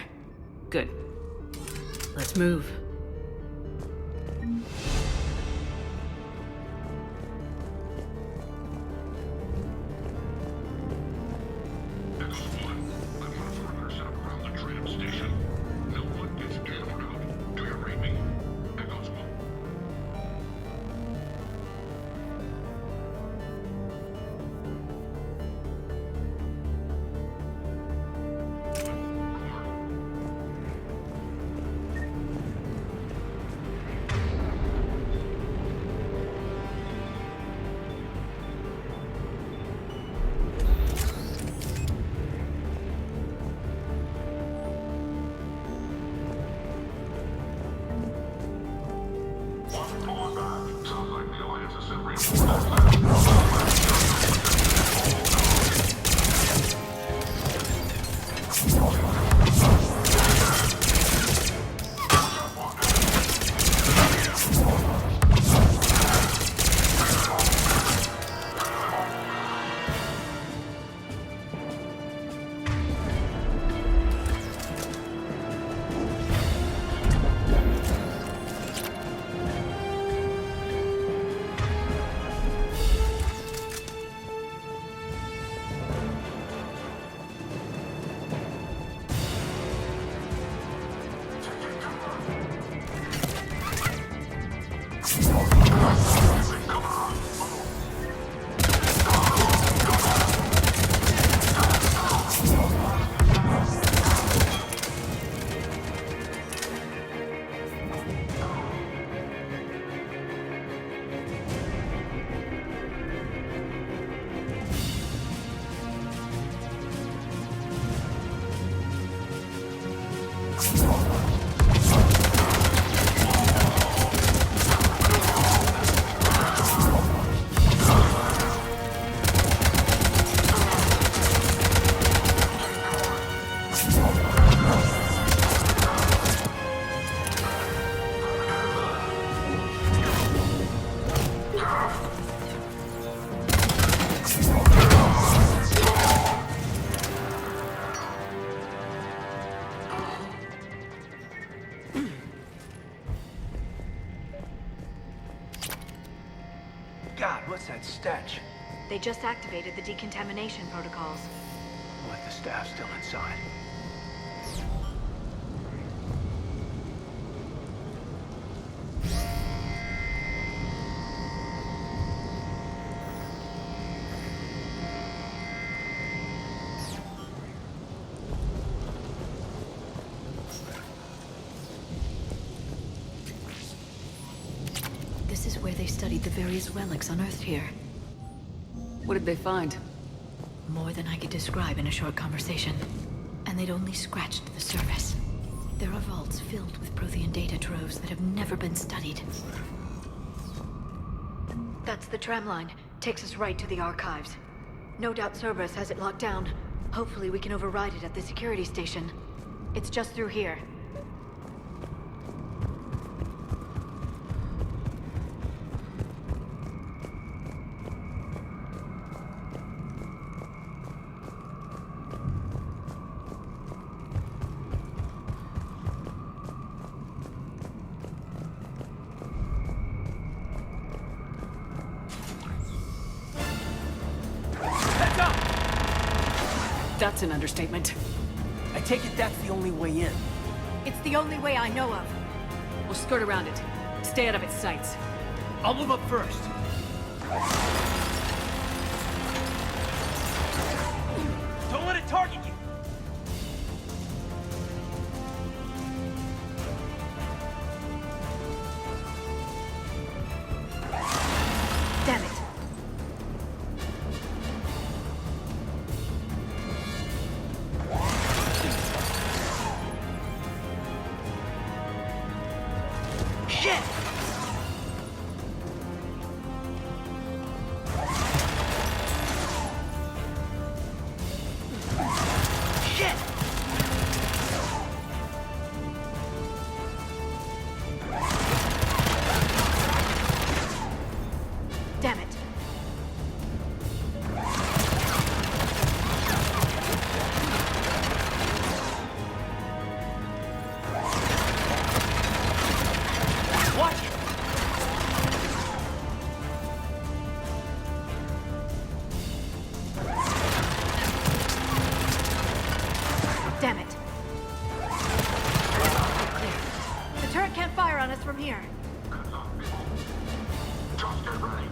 Good. Let's move. God, what's that stench? They just activated the decontamination protocols. What, the staff's still inside? This is where they studied the various relics unearthed here. What did they find? More than I could describe in a short conversation. And they'd only scratched the surface. There are vaults filled with Prothean data troves that have never been studied. That's the tram line. Takes us right to the archives. No doubt Cerberus has it locked down. Hopefully we can override it at the security station. It's just through here. That's an understatement. I take it that's the only way in. It's the only way I know of. We'll skirt around it. Stay out of its sights. I'll move up first. Don't let it target you! Damn it. Shit! Shit! Damn it. Watch it! Damn it. The turret can't fire on us from here. Just get ready.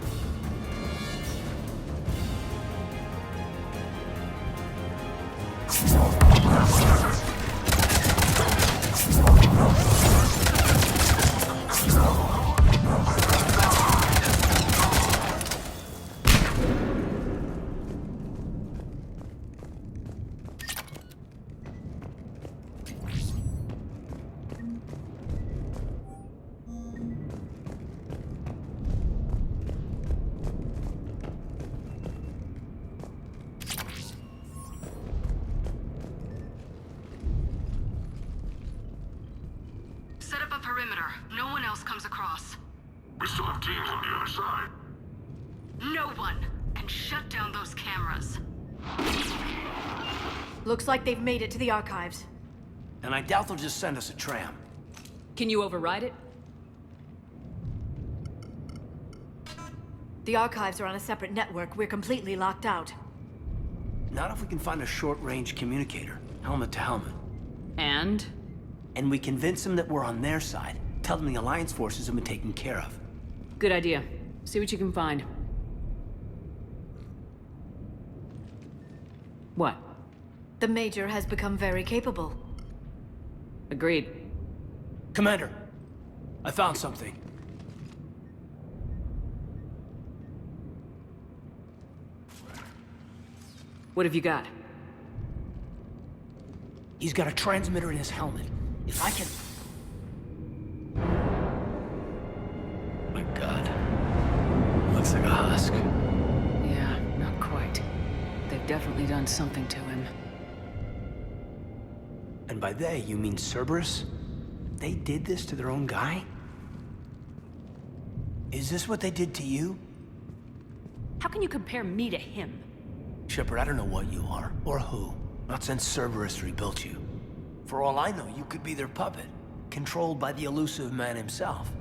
other side. No one can shut down those cameras. Looks like they've made it to the archives. And I doubt they'll just send us a tram. Can you override it? The archives are on a separate network. We're completely locked out. Not if we can find a short-range communicator, helmet to helmet. And? And we convince them that we're on their side. Tell them the Alliance forces have been taken care of. Good idea. See what you can find. What? The Major has become very capable. Agreed. Commander, I found something. What have you got? He's got a transmitter in his helmet. If I can... My God. Looks like a husk. Yeah, not quite. They've definitely done something to him. And by they, you mean Cerberus? They did this to their own guy? Is this what they did to you? How can you compare me to him? Shepard, I don't know what you are, or who. Not since Cerberus rebuilt you. For all I know, you could be their puppet, controlled by the elusive man himself.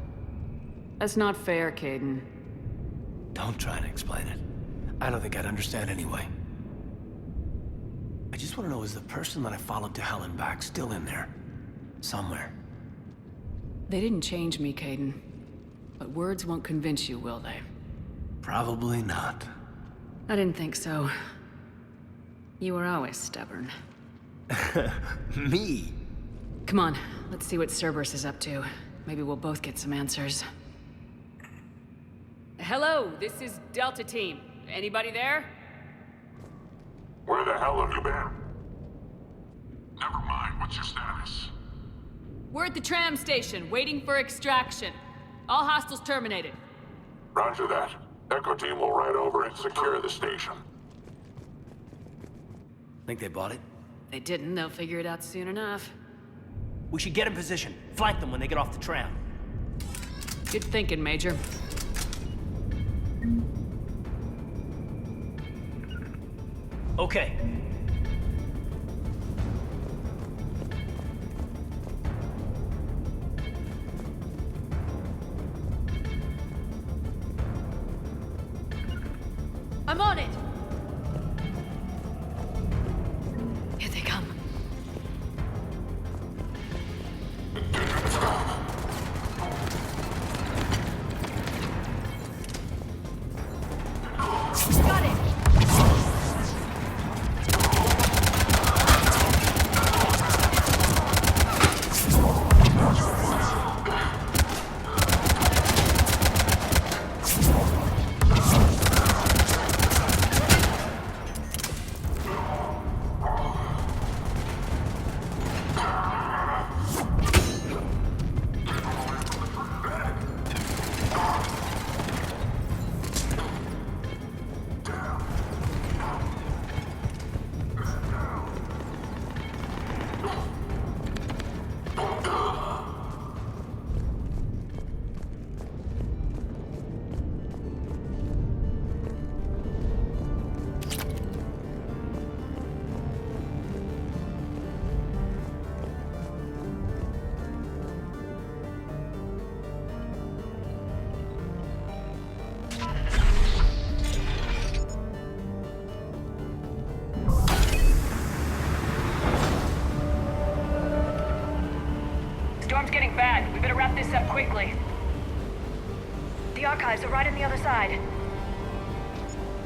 That's not fair, Caden. Don't try to explain it. I don't think I'd understand anyway. I just want to know, is the person that I followed to hell and back still in there? Somewhere. They didn't change me, Caden. But words won't convince you, will they? Probably not. I didn't think so. You were always stubborn. Me? Come on, let's see what Cerberus is up to. Maybe we'll both get some answers. Hello, this is Delta Team. Anybody there? Where the hell have you been? Never mind, what's your status? We're at the tram station, waiting for extraction. All hostiles terminated. Roger that. Echo Team will ride over and secure the station. Think they bought it? They didn't, they'll figure it out soon enough. We should get in position. Flank them when they get off the tram. Good thinking, Major. Okay. I'm on it! Here they come. Got it! Storm's getting bad. We better wrap this up quickly. The archives are right on the other side.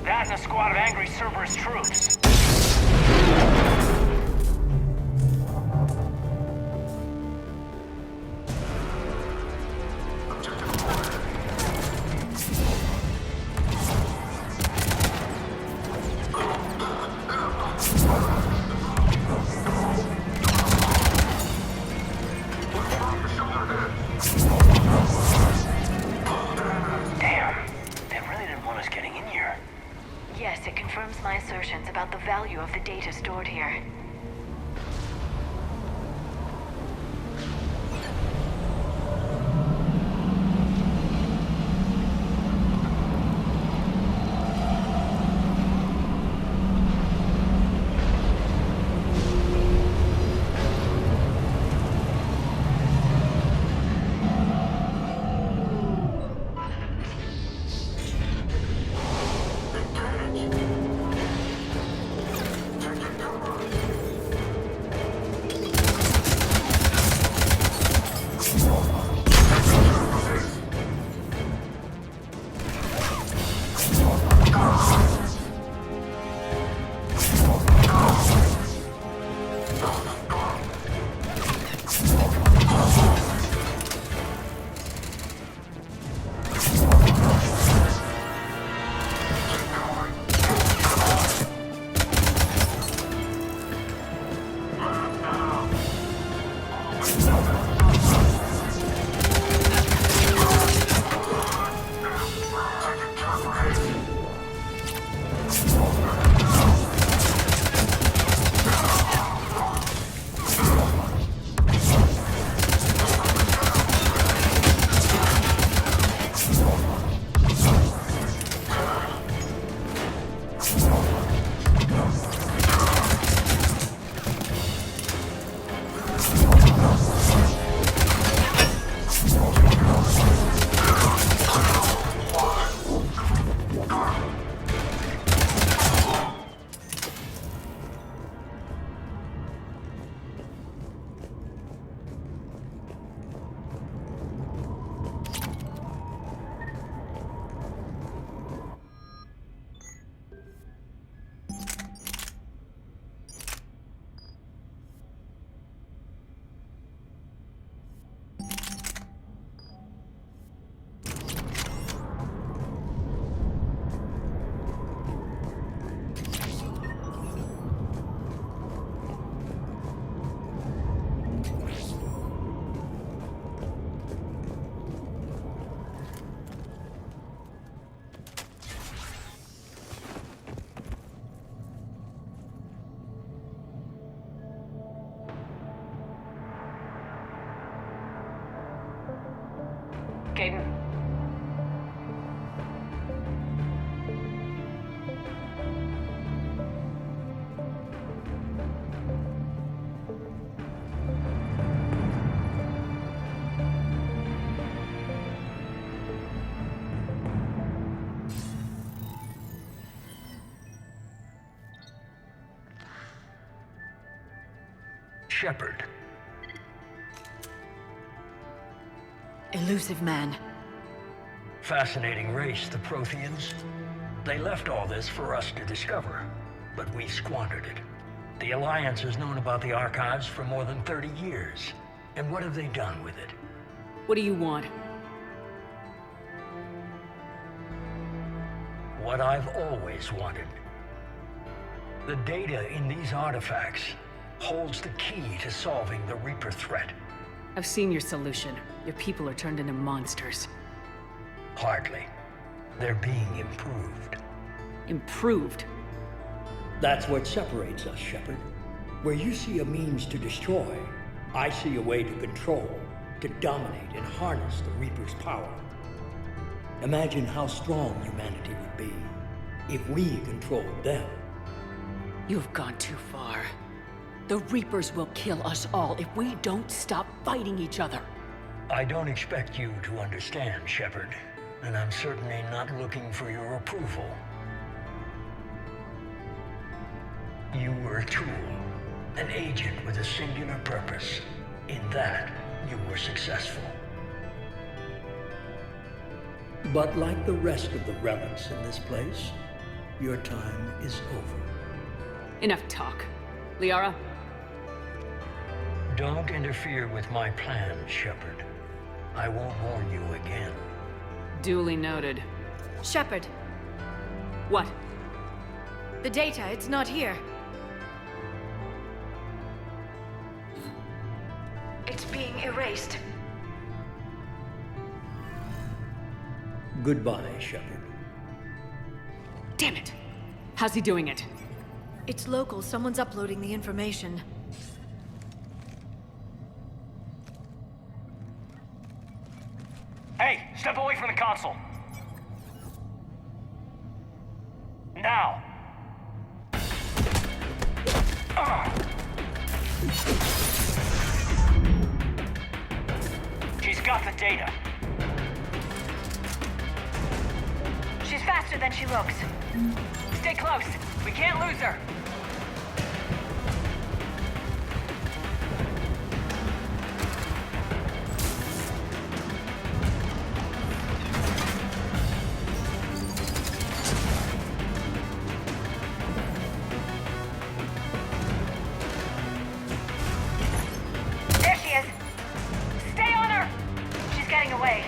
That and a squad of angry Cerberus troops. Yes, it confirms my assertions about the value of the data stored here. Caden. Shepard. Elusive man. Fascinating race, the Protheans. They left all this for us to discover, but we squandered it. The Alliance has known about the archives for more than 30 years. And what have they done with it? What do you want? What I've always wanted. The data in these artifacts holds the key to solving the Reaper threat. I've seen your solution. Your people are turned into monsters. Hardly. They're being improved. Improved? That's what separates us, Shepard. Where you see a means to destroy, I see a way to control, to dominate and harness the Reaper's power. Imagine how strong humanity would be if we controlled them. You've gone too far. The Reapers will kill us all if we don't stop fighting each other. I don't expect you to understand, Shepard, and I'm certainly not looking for your approval. You were a tool, an agent with a singular purpose. In that, you were successful. But like the rest of the relics in this place, your time is over. Enough talk. Liara? Don't interfere with my plan, Shepard. I won't warn you again. Duly noted. Shepard. What? The data, it's not here. It's being erased. Goodbye, Shepard. Damn it! How's he doing it? It's local. Someone's uploading the information. Hey, step away from the console. Now. She's got the data. She's faster than she looks. Stay close. We can't lose her. There she is. Stay on her. She's getting away.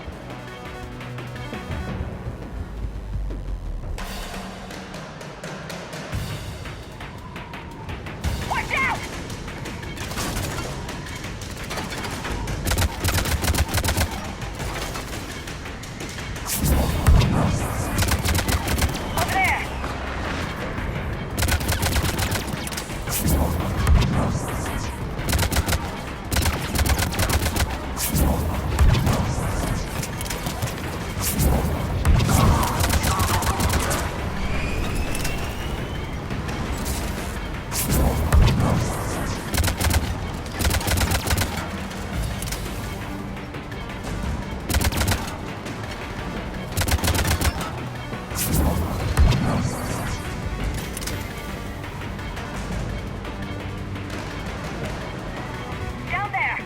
Down there!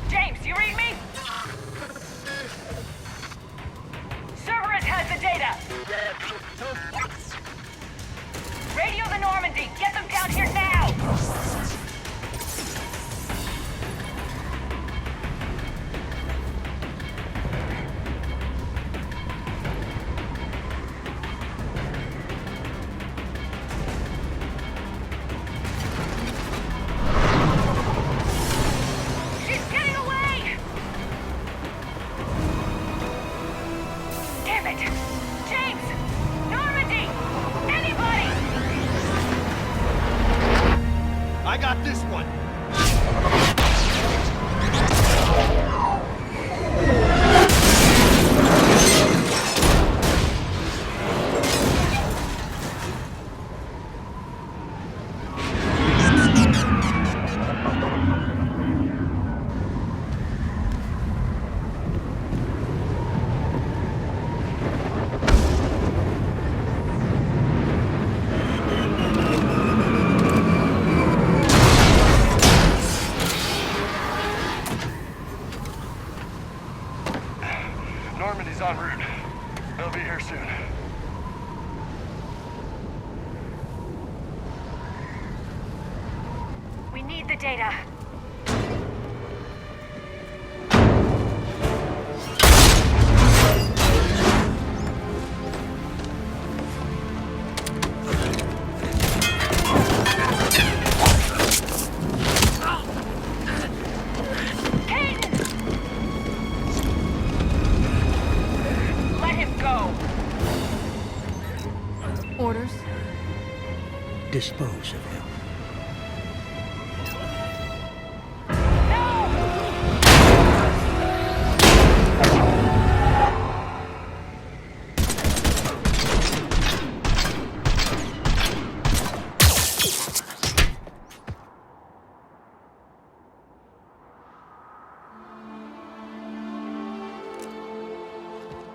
James, you read me? Cerberus has the data! Radio the Normandy! Get them down here now! She's getting away! Damn it! James! Normandy! Anybody! I got this one. Normandy's en route. They'll be here soon. We need the data. Let him go. Orders? Dispose of him.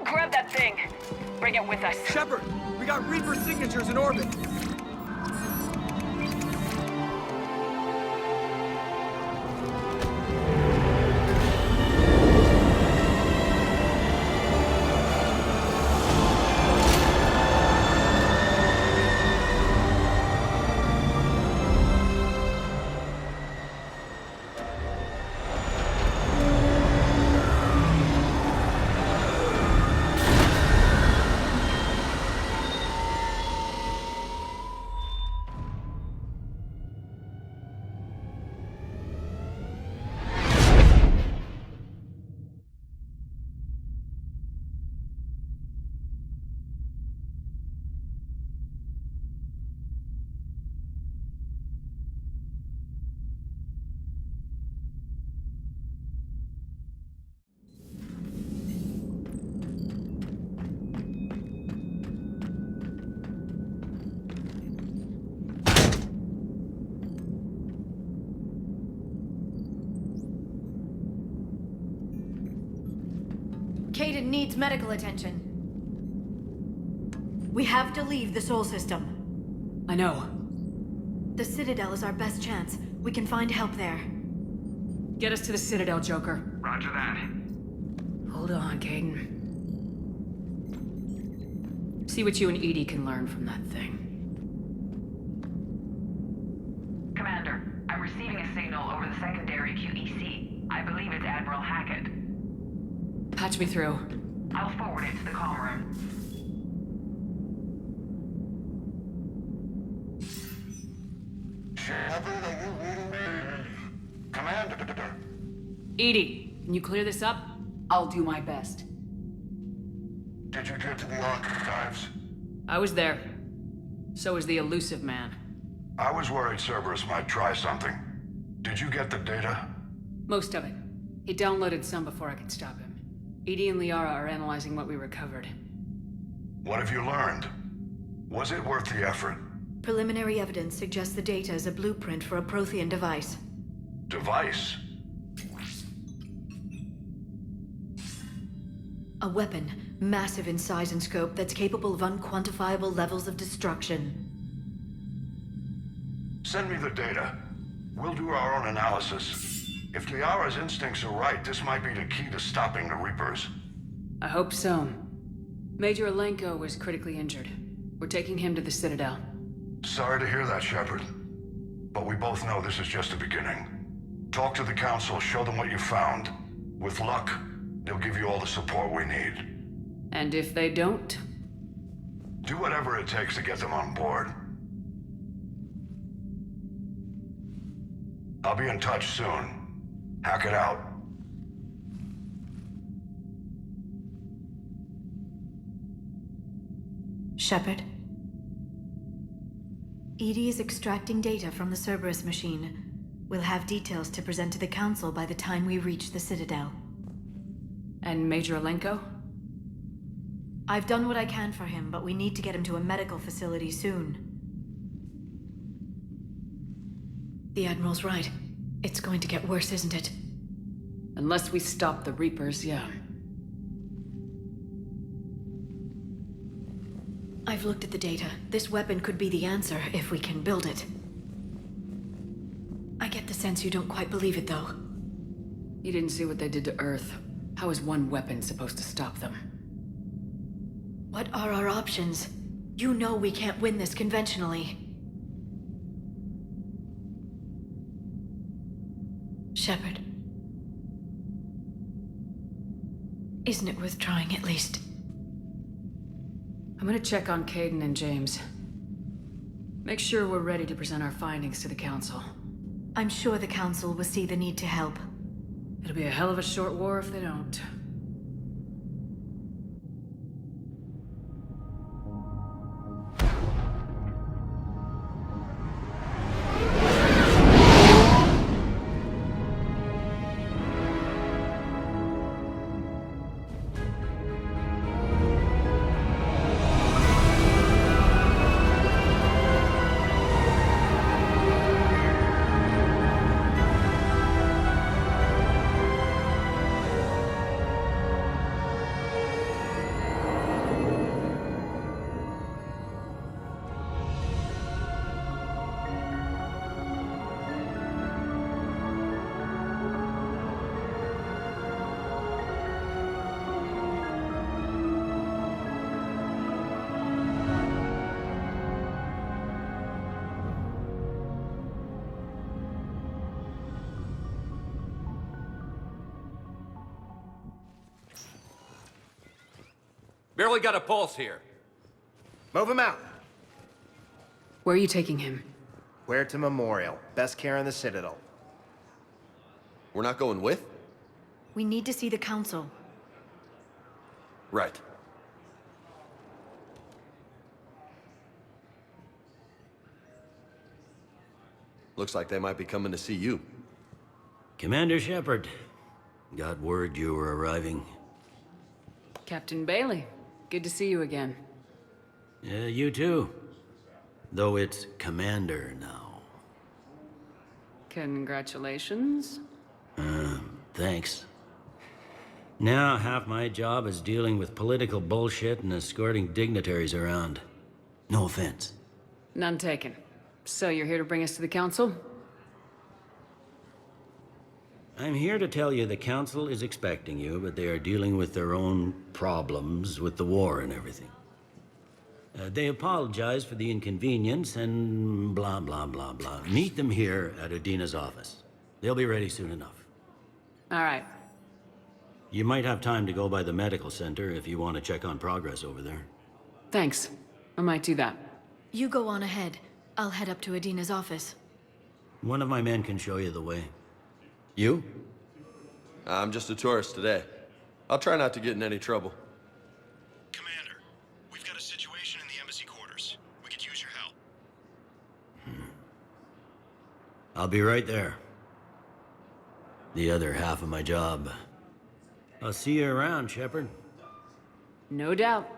Grab that thing. Bring it with us. Shepard, we got Reaper signatures in orbit. Caden needs medical attention. We have to leave the Sol system. I know. The Citadel is our best chance. We can find help there. Get us to the Citadel, Joker. Roger that. Hold on, Caden. See what you and Edie can learn from that thing. Commander, I'm receiving a signal over the secondary QEC. I believe it's Admiral Hackett. Patch me through. I'll forward it to the comm room. Shepard, are you reading me? Commander. Edie, can you clear this up? I'll do my best. Did you get to the archives? I was there. So was the elusive man. I was worried Cerberus might try something. Did you get the data? Most of it. He downloaded some before I could stop him. Edie and Liara are analyzing what we recovered. What have you learned? Was it worth the effort? Preliminary evidence suggests the data is a blueprint for a Prothean device. Device? A weapon Massive in size and scope that's capable of unquantifiable levels of destruction. Send me the data. We'll do our own analysis. If Liara's instincts are right, this might be the key to stopping the Reapers. I hope so. Major Alenko was critically injured. We're taking him to the Citadel. Sorry to hear that, Shepard. But we both know this is just the beginning. Talk to the Council, show them what you found. With luck, they'll give you all the support we need. And if they don't? Do whatever it takes to get them on board. I'll be in touch soon. Hack it out. Shepard? EDI is extracting data from the Cerberus machine. We'll have details to present to the Council by the time we reach the Citadel. And Major Alenko? I've done what I can for him, but we need to get him to a medical facility soon. The Admiral's right. It's going to get worse, isn't it? Unless we stop the Reapers, yeah. I've looked at the data. This weapon could be the answer if we can build it. I get the sense you don't quite believe it, though. You didn't see what they did to Earth. How is one weapon supposed to stop them? What are our options? You know we can't win this conventionally. Shepard. Isn't it worth trying at least? I'm gonna check on Caden and James. Make sure we're ready to present our findings to the Council. I'm sure the Council will see the need to help. It'll be a hell of a short war if they don't. Barely got a pulse here. Move him out. Where are you taking him? Where to Memorial. Best care in the Citadel. We're not going with? We need to see the Council. Right. Looks like they might be coming to see you. Commander Shepard, got word you were arriving. Captain Bailey, good to see you again. Yeah, you too. Though it's Commander now. Congratulations. Thanks. Now half my job is dealing with political bullshit and escorting dignitaries around. No offense. None taken. So you're here to bring us to the Council? I'm here to tell you the Council is expecting you, but they are dealing with their own problems with the war and everything. They apologize for the inconvenience and blah, blah, blah, blah. Meet them here at Udina's office. They'll be ready soon enough. All right. You might have time to go by the medical center if you want to check on progress over there. Thanks. I might do that. You go on ahead. I'll head up to Adina's office. One of my men can show you the way. You? I'm just a tourist today. I'll try not to get in any trouble. Commander, we've got a situation in the embassy quarters. We could use your help. I'll be right there. The other half of my job. I'll see you around, Shepard. No doubt.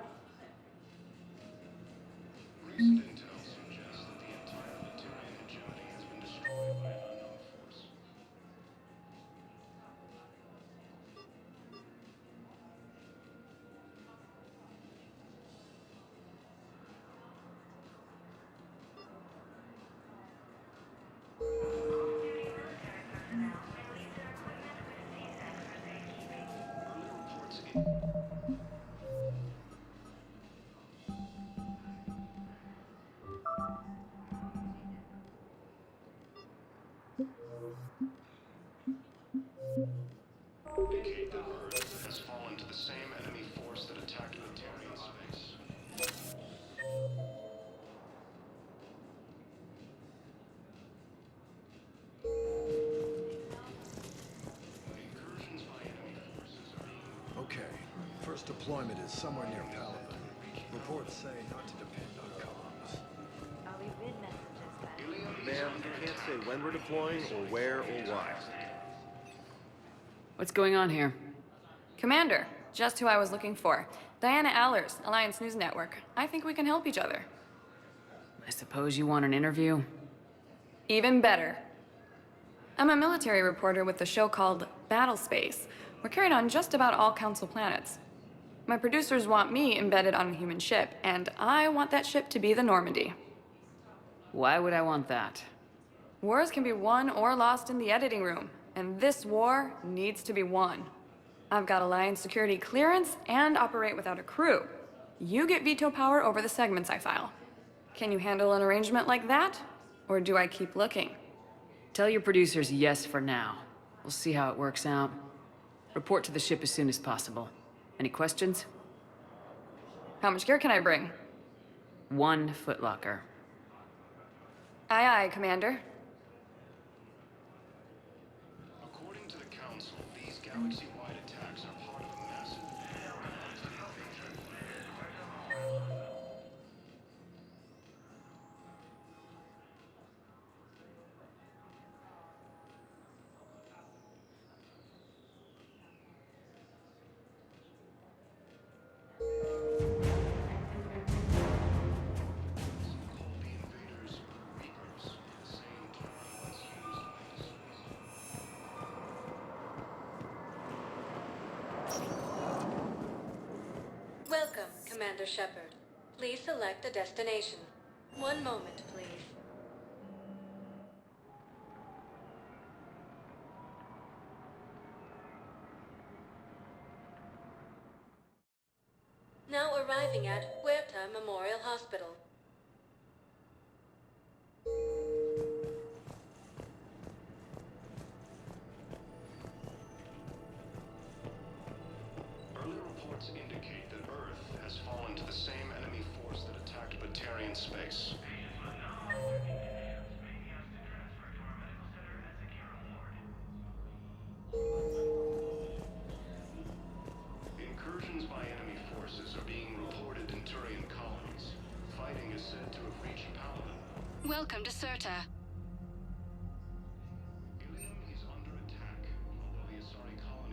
deployment is somewhere near Paladin. Reports say not to depend on comms. Ma'am, you can't say when we're deploying, or where, or why. What's going on here? Commander, just who I was looking for. Diana Allers, Alliance News Network. I think we can help each other. I suppose you want an interview? Even better. I'm a military reporter with a show called Battle Space. We're carried on just about all Council planets. My producers want me embedded on a human ship, and I want that ship to be the Normandy. Why would I want that? Wars can be won or lost in the editing room, and this war needs to be won. I've got Alliance security clearance and operate without a crew. You get veto power over the segments I file. Can you handle an arrangement like that? Or do I keep looking? Tell your producers yes for now. We'll see how it works out. Report to the ship as soon as possible. Any questions? How much gear can I bring? 1 footlocker. Aye, aye, Commander. According to the Council, these galaxy-wide attacks are part of a massive organized invasion. Welcome, Commander Shepard. Please select a destination. One moment, please. Now arriving at Huerta Memorial Hospital. Early reports indicate that Earth has fallen to the same enemy force that attacked Batarian space. Incursions by enemy forces are being reported in Turian colonies. Fighting is said to have reached Paladin. Welcome to Serta.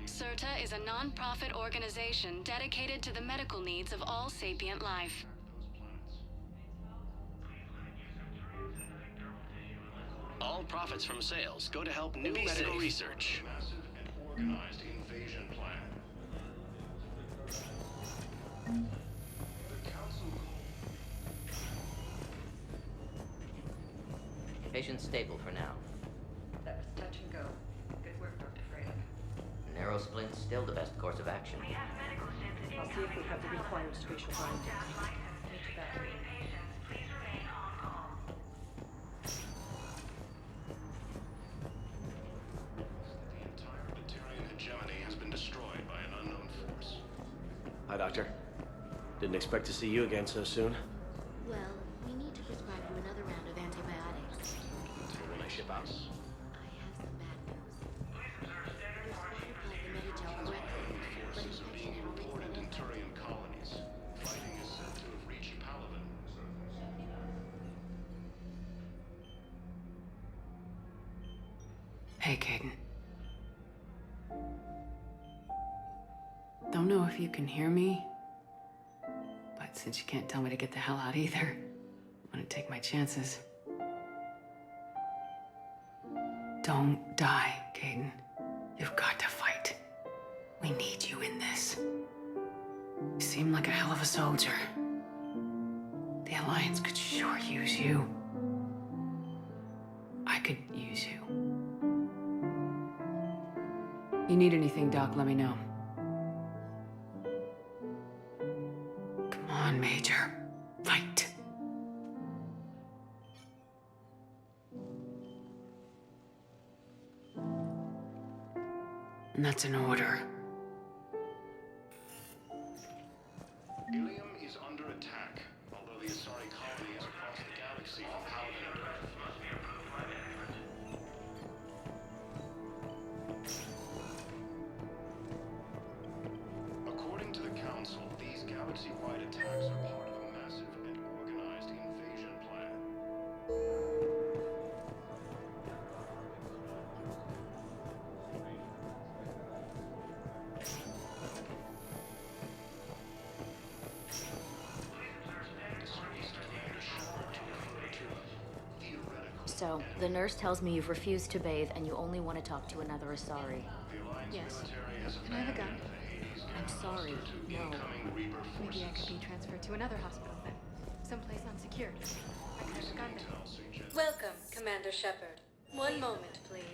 Serta is a non-profit organization dedicated to the medical needs of all sapient life. All profits from sales go to help new medical research. Massive and organized invasion plan. The Council. Patient stable for now. That was touch and go. Good work, Dr. Freyland. Narrow splint's still the best course of action. I'll see if we have the required spatial bindings. Each battery. The entire Batarian hegemony has been destroyed by an unknown force. Hi, Doctor. Didn't expect to see you again so soon. Well, we need to prescribe you another round of antibiotics. Until when I ship out. Forces are being reported in Turian colonies. Fighting is said to have reached Paladin. Hey, Caden. Don't know if you can hear me, but since you can't tell me to get the hell out either, I'm gonna take my chances. Don't die, Caden. You've got to fight. We need you in this. You seem like a hell of a soldier. The Alliance could sure use you. I could use you. You need anything, Doc, let me know. Come on, Major. Fight. And that's an order. Ilium is under attack, although the Asari colony is across the galaxy from Paladin and Earth. According to the Council, galaxy-wide attacks are part of a massive and organized invasion plan. So, the nurse tells me you've refused to bathe and you only want to talk to another Asari. Yes. Can I have a gun? I'm sorry, no. Maybe I could be transferred to another hospital then. Someplace unsecured. I could have a gun then. Welcome, Commander Shepard. One moment, please.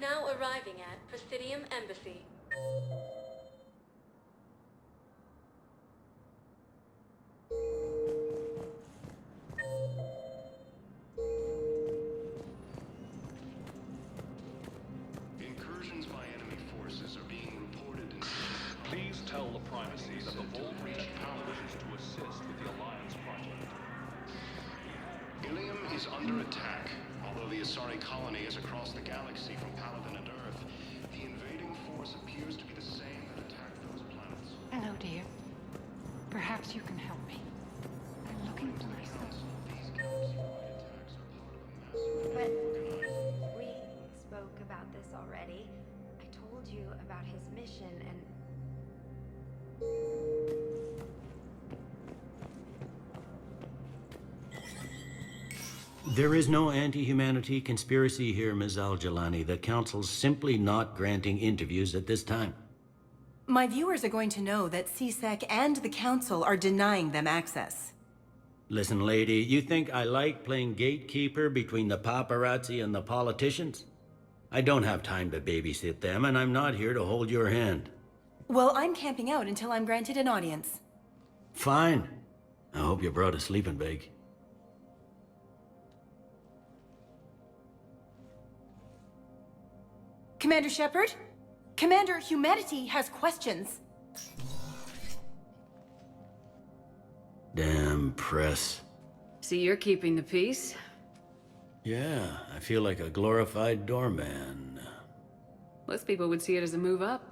Now arriving at Presidium Embassy. Incursions by enemy forces are being reported in... Please tell the primacy that the Vault reached out wishes to assist with the Alliance project. Ilium is under attack. Although the Asari colony is across the galaxy from Paladin and Earth, the invading force appears to be the same that attacked those planets. Hello, dear. Perhaps you can help me. I'm looking for my son. But we spoke about this already. I told you about his mission and... There is no anti-humanity conspiracy here, Ms. Al-Jalani. The Council's simply not granting interviews at this time. My viewers are going to know that CSEC and the Council are denying them access. Listen, lady, you think I like playing gatekeeper between the paparazzi and the politicians? I don't have time to babysit them, and I'm not here to hold your hand. Well, I'm camping out until I'm granted an audience. Fine. I hope you brought a sleeping bag. Commander Shepard? Commander, humanity has questions. Damn press. See, you're keeping the peace. Yeah, I feel like a glorified doorman. Most people would see it as a move up.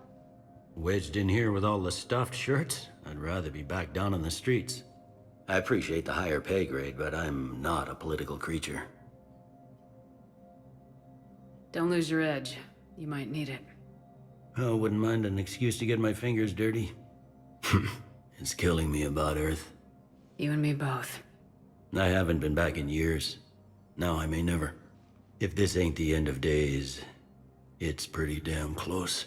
Wedged in here with all the stuffed shirts? I'd rather be back down on the streets. I appreciate the higher pay grade, but I'm not a political creature. Don't lose your edge. You might need it. I wouldn't mind an excuse to get my fingers dirty. It's killing me about Earth. You and me both. I haven't been back in years. Now I may never. If this ain't the end of days, it's pretty damn close.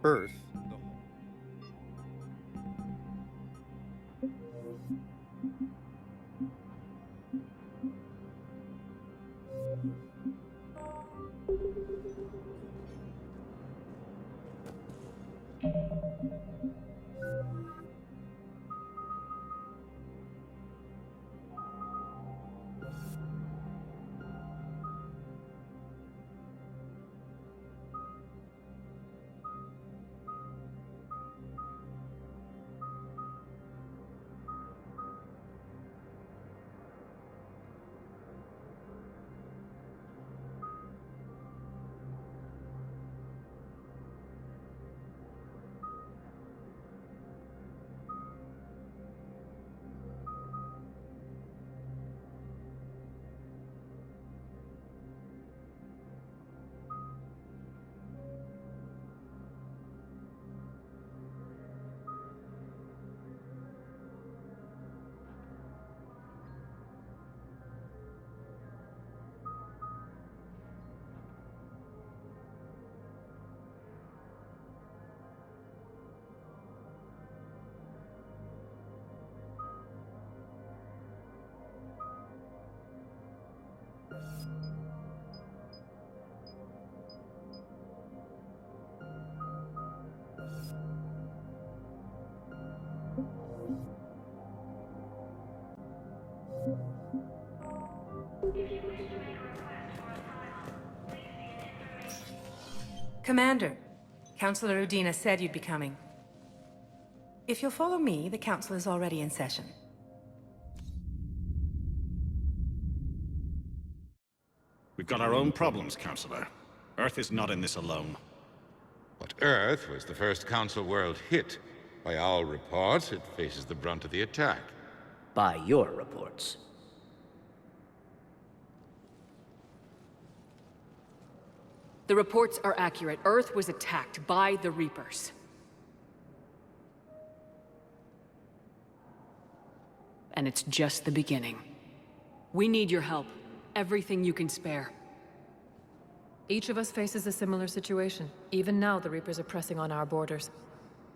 Earth. Commander, Councilor Udina said you'd be coming. If you'll follow me, the council is already in session. We've got our own problems, Counselor. Earth is not in this alone. But Earth was the first Council world hit. By all reports, it faces the brunt of the attack. By your reports. The reports are accurate. Earth was attacked by the Reapers. And it's just the beginning. We need your help. Everything you can spare. Each of us faces a similar situation. Even now, the Reapers are pressing on our borders.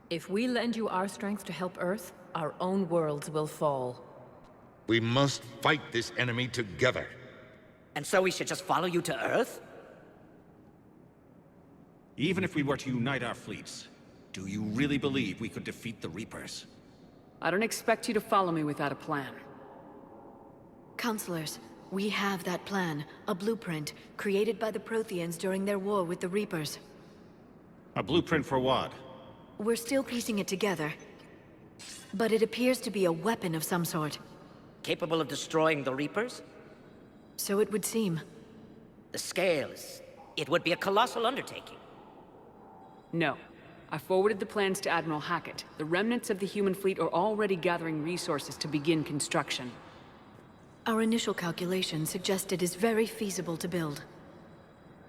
If we lend you our strength to help Earth, our own worlds will fall. We must fight this enemy together. And so we should just follow you to Earth? Even if we were to unite our fleets, do you really believe we could defeat the Reapers? I don't expect you to follow me without a plan. Counselors, we have that plan. A blueprint, created by the Protheans during their war with the Reapers. A blueprint for what? We're still piecing it together. But it appears to be a weapon of some sort. Capable of destroying the Reapers? So it would seem. The scale is... it would be a colossal undertaking. No. I forwarded the plans to Admiral Hackett. The remnants of the human fleet are already gathering resources to begin construction. Our initial calculations suggest it is very feasible to build.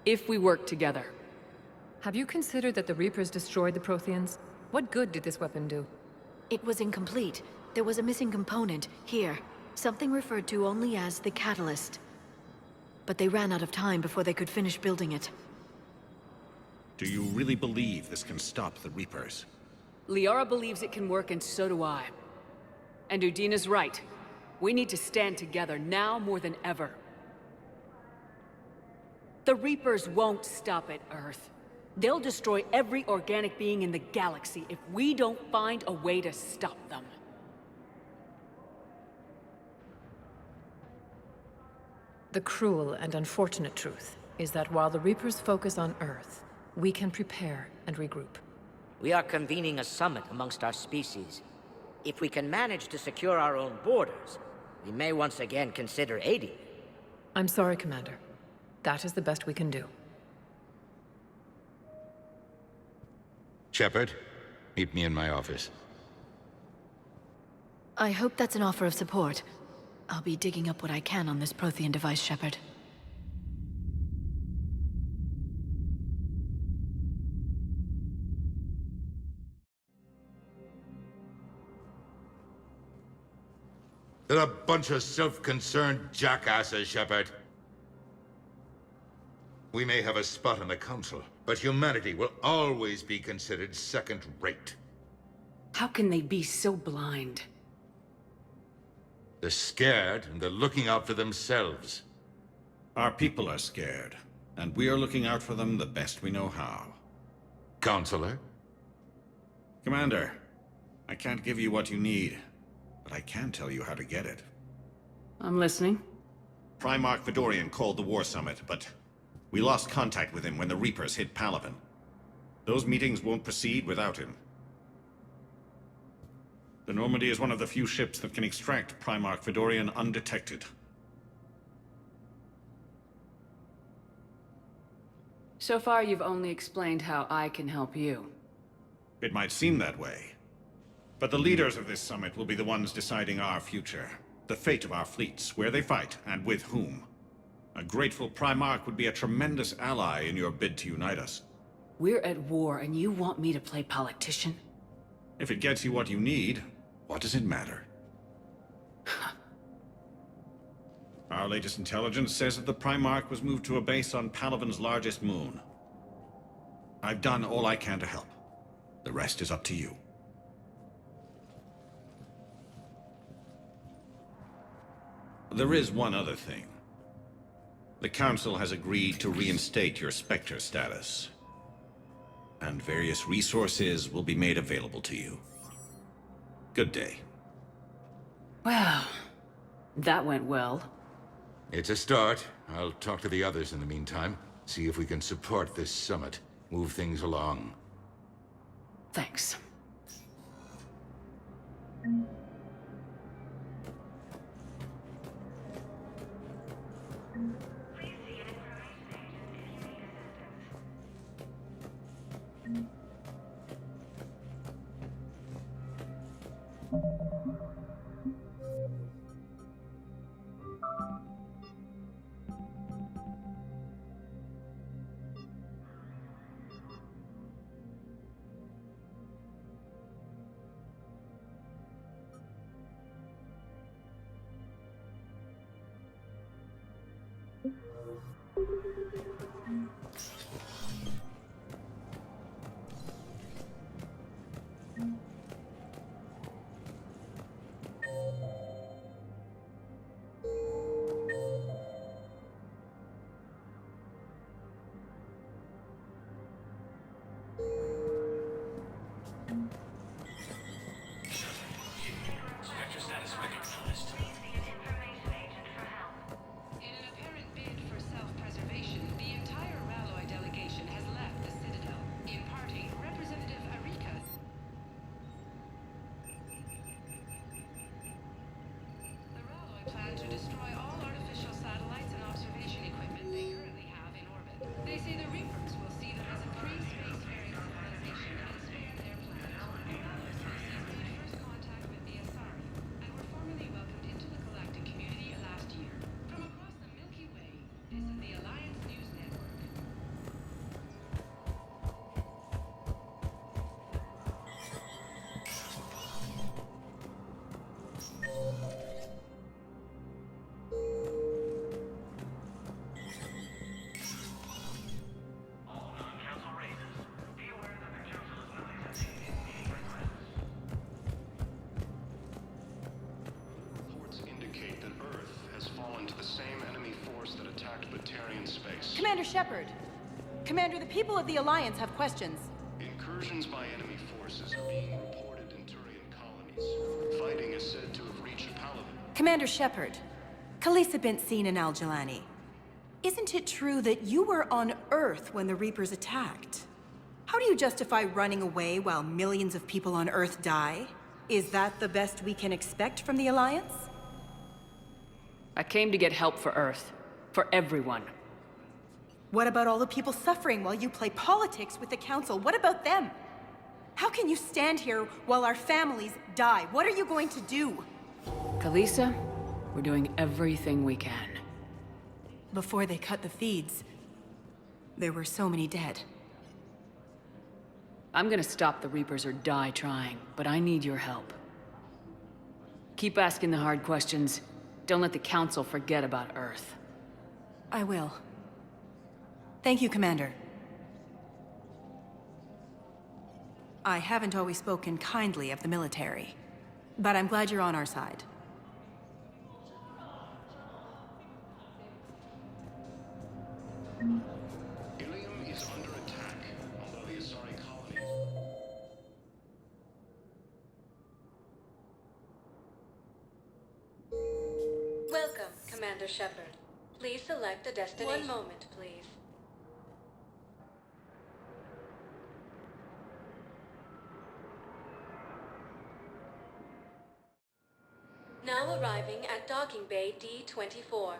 If we work together. Have you considered that the Reapers destroyed the Protheans? What good did this weapon do? It was incomplete. There was a missing component, here. Something referred to only as the catalyst. But they ran out of time before they could finish building it. Do you really believe this can stop the Reapers? Liara believes it can work, and so do I. And Udina's right. We need to stand together, now more than ever. The Reapers won't stop at Earth. They'll destroy every organic being in the galaxy if we don't find a way to stop them. The cruel and unfortunate truth is that while the Reapers focus on Earth, we can prepare and regroup. We are convening a summit amongst our species. If we can manage to secure our own borders, we may once again consider aiding. I'm sorry, Commander. That is the best we can do. Shepard, meet me in my office. I hope that's an offer of support. I'll be digging up what I can on this Prothean device, Shepard. They're a bunch of self-concerned jackasses, Shepard. We may have a spot in the Council, but humanity will always be considered second-rate. How can they be so blind? They're scared, and they're looking out for themselves. Our people are scared, and we are looking out for them the best we know how. Counselor? Commander, I can't give you what you need, but I can tell you how to get it. I'm listening. Primarch Fedorian called the War Summit, but we lost contact with him when the Reapers hit Palaven. Those meetings won't proceed without him. The Normandy is one of the few ships that can extract Primarch Fedorian undetected. So far, you've only explained how I can help you. It might seem that way. But the leaders of this summit will be the ones deciding our future. The fate of our fleets, where they fight, and with whom. A grateful Primarch would be a tremendous ally in your bid to unite us. We're at war, and you want me to play politician? If it gets you what you need, what does it matter? Our latest intelligence says that the Primarch was moved to a base on Palaven's largest moon. I've done all I can to help. The rest is up to you. There is one other thing. The Council has agreed to reinstate your Spectre status. And various resources will be made available to you. Good day. Well, that went well. It's a start. I'll talk to the others in the meantime. See if we can support this summit. Move things along. Thanks. Commander Shepard! Commander, the people of the Alliance have questions. Incursions by enemy forces are being reported in Turian colonies. Fighting is said to have reached Paladin. Commander Shepard, Khaleesa bint Seen and Al-Jalani. Isn't it true that you were on Earth when the Reapers attacked? How do you justify running away while millions of people on Earth die? Is that the best we can expect from the Alliance? I came to get help for Earth. For everyone. What about all the people suffering while you play politics with the Council? What about them? How can you stand here while our families die? What are you going to do? Khaleesa, we're doing everything we can. Before they cut the feeds, there were so many dead. I'm gonna stop the Reapers or die trying, but I need your help. Keep asking the hard questions. Don't let the Council forget about Earth. I will. Thank you, Commander. I haven't always spoken kindly of the military, but I'm glad you're on our side. Ilium is under attack, although the Asari colony... Welcome, Commander Shepard. Please select a destination. One moment, please. Now arriving at Docking Bay D-24.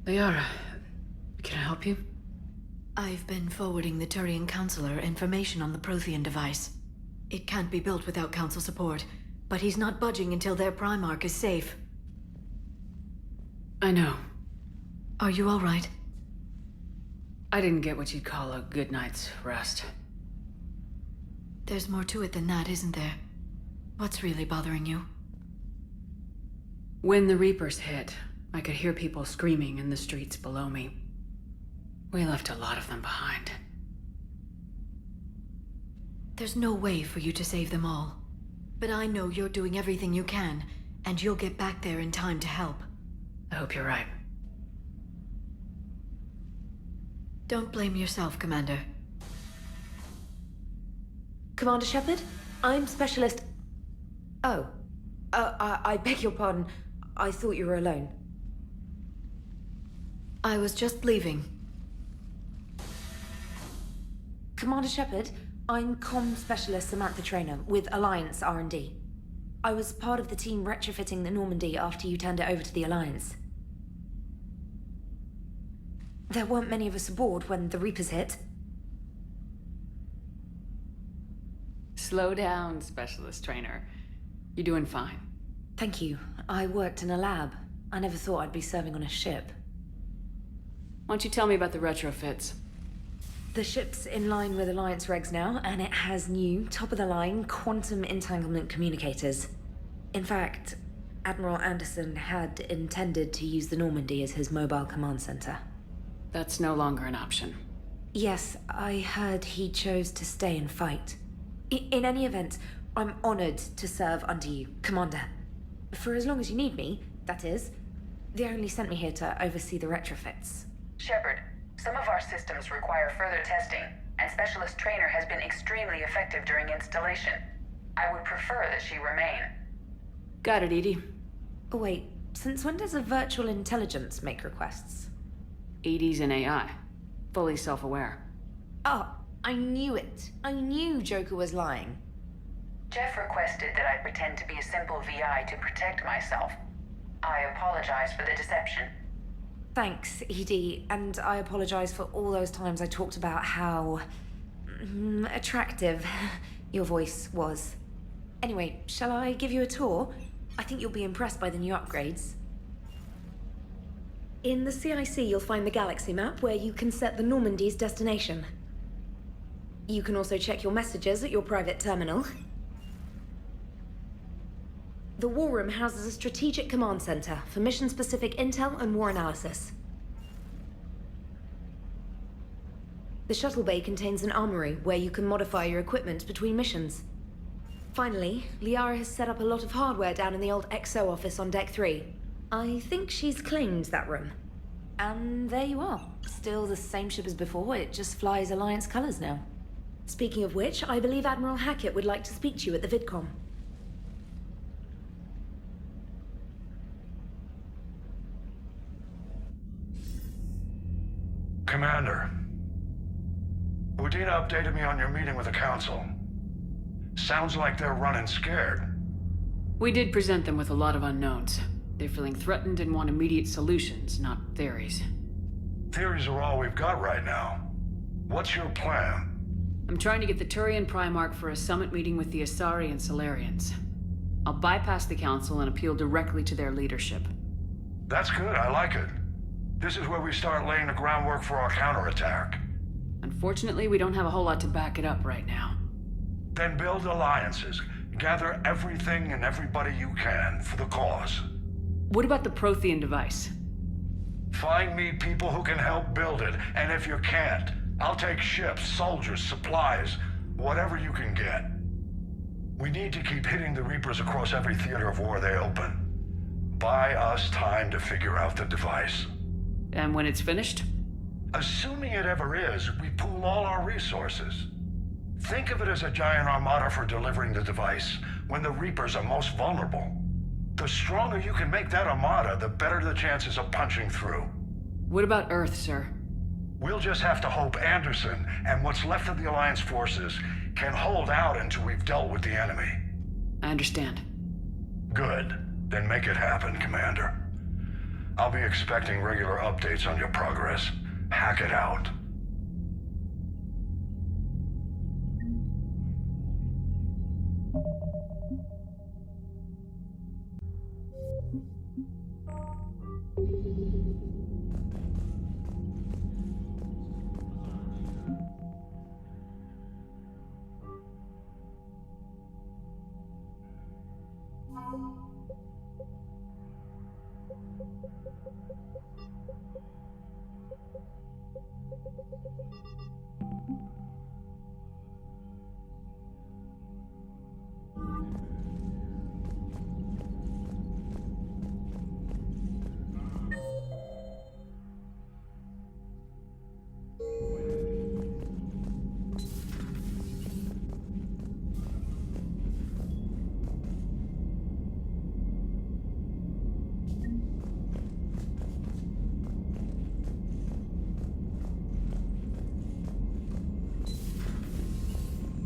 Liara, can I help you? I've been forwarding the Turian Counselor information on the Prothean device. It can't be built without Council support, but he's not budging until their Primarch is safe. I know. Are you all right? I didn't get what you'd call a good night's rest. There's more to it than that, isn't there? What's really bothering you? When the Reapers hit, I could hear people screaming in the streets below me. We left a lot of them behind. There's no way for you to save them all. But I know you're doing everything you can, and you'll get back there in time to help. I hope you're right. Don't blame yourself, Commander. Commander Shepard? I'm Specialist... Oh. I beg your pardon. I thought you were alone. I was just leaving. Commander Shepard, I'm Comm Specialist Samantha Traynor with Alliance R&D. I was part of the team retrofitting the Normandy after you turned it over to the Alliance. There weren't many of us aboard when the Reapers hit. Slow down, Specialist Trainer. You're doing fine. Thank you. I worked in a lab. I never thought I'd be serving on a ship. Why don't you tell me about the retrofits? The ship's in line with Alliance regs now, and it has new, top-of-the-line quantum entanglement communicators. In fact, Admiral Anderson had intended to use the Normandy as his mobile command center. That's no longer an option. Yes, I heard he chose to stay and fight. In any event, I'm honored to serve under you, Commander. For as long as you need me, that is. They only sent me here to oversee the retrofits. Shepard, some of our systems require further testing, and Specialist Trainer has been extremely effective during installation. I would prefer that she remain. Got it, Edie. Oh, wait, since when does a virtual intelligence make requests? Edie's an AI. Fully self-aware. Oh, I knew it. I knew Joker was lying. Jeff requested that I pretend to be a simple VI to protect myself. I apologize for the deception. Thanks, Edie, and I apologize for all those times I talked about how... attractive your voice was. Anyway, shall I give you a tour? I think you'll be impressed by the new upgrades. In the CIC, you'll find the galaxy map where you can set the Normandy's destination. You can also check your messages at your private terminal. The War Room houses a strategic command center for mission-specific intel and war analysis. The shuttle bay contains an armory where you can modify your equipment between missions. Finally, Liara has set up a lot of hardware down in the old XO office on Deck 3. I think she's claimed that room. And there you are. Still the same ship as before, it just flies Alliance colors now. Speaking of which, I believe Admiral Hackett would like to speak to you at the VidCom. Commander, Udina updated me on your meeting with the Council. Sounds like they're running scared. We did present them with a lot of unknowns. They're feeling threatened and want immediate solutions, not theories. Theories are all we've got right now. What's your plan? I'm trying to get the Turian Primarch for a summit meeting with the Asari and Solarians. I'll bypass the Council and appeal directly to their leadership. That's good, I like it. This is where we start laying the groundwork for our counterattack. Unfortunately, we don't have a whole lot to back it up right now. Then build alliances. Gather everything and everybody you can for the cause. What about the Prothean device? Find me people who can help build it, and if you can't, I'll take ships, soldiers, supplies, whatever you can get. We need to keep hitting the Reapers across every theater of war they open. Buy us time to figure out the device. And when it's finished? Assuming it ever is, we pool all our resources. Think of it as a giant armada for delivering the device when the Reapers are most vulnerable. The stronger you can make that armada, the better the chances of punching through. What about Earth, sir? We'll just have to hope Anderson and what's left of the Alliance forces can hold out until we've dealt with the enemy. I understand. Good. Then make it happen, Commander. I'll be expecting regular updates on your progress. Hack it out.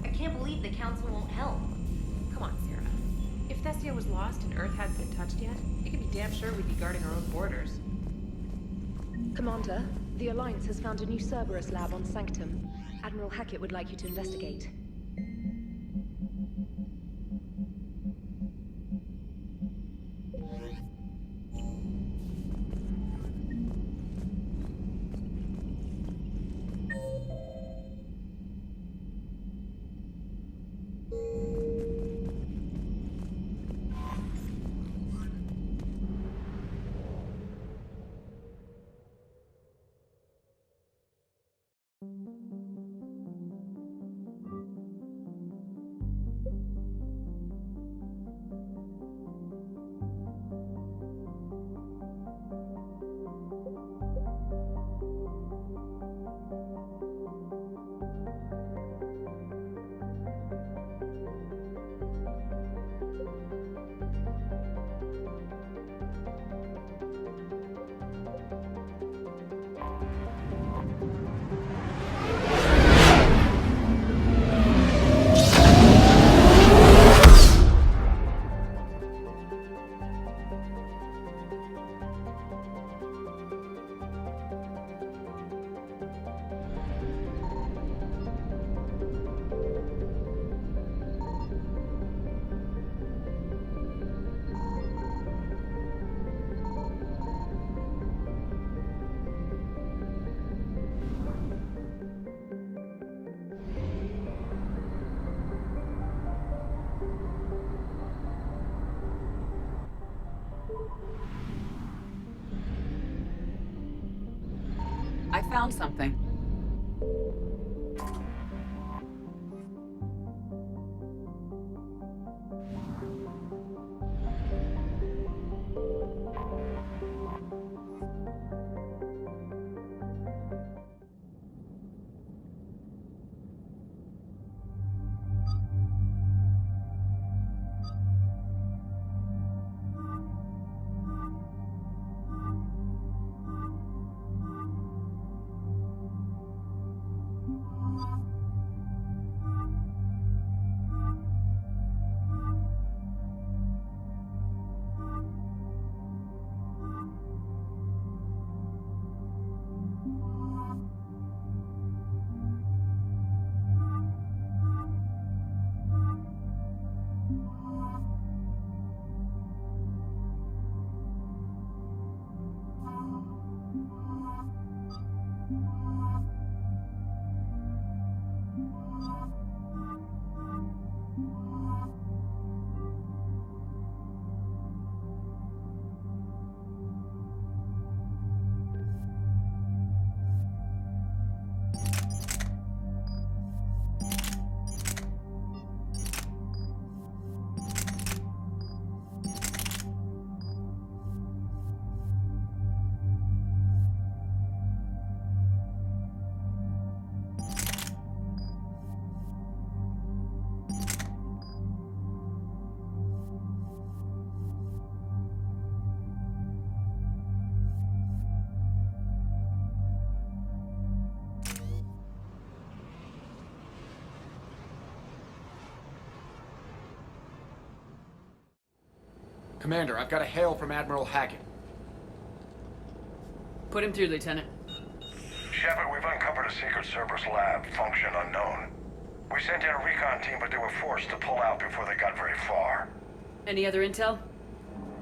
I can't believe the Council won't help. Come on, Sarah. If Thessia was lost and Earth hadn't been touched yet, you can be damn sure we'd be guarding our own borders. Commander, the Alliance has found a new Cerberus lab on Sanctum. Admiral Hackett would like you to investigate. I found something. Commander, I've got a hail from Admiral Hackett. Put him through, Lieutenant. Shepard, we've uncovered a secret Cerberus lab, function unknown. We sent in a recon team, but they were forced to pull out before they got very far. Any other intel?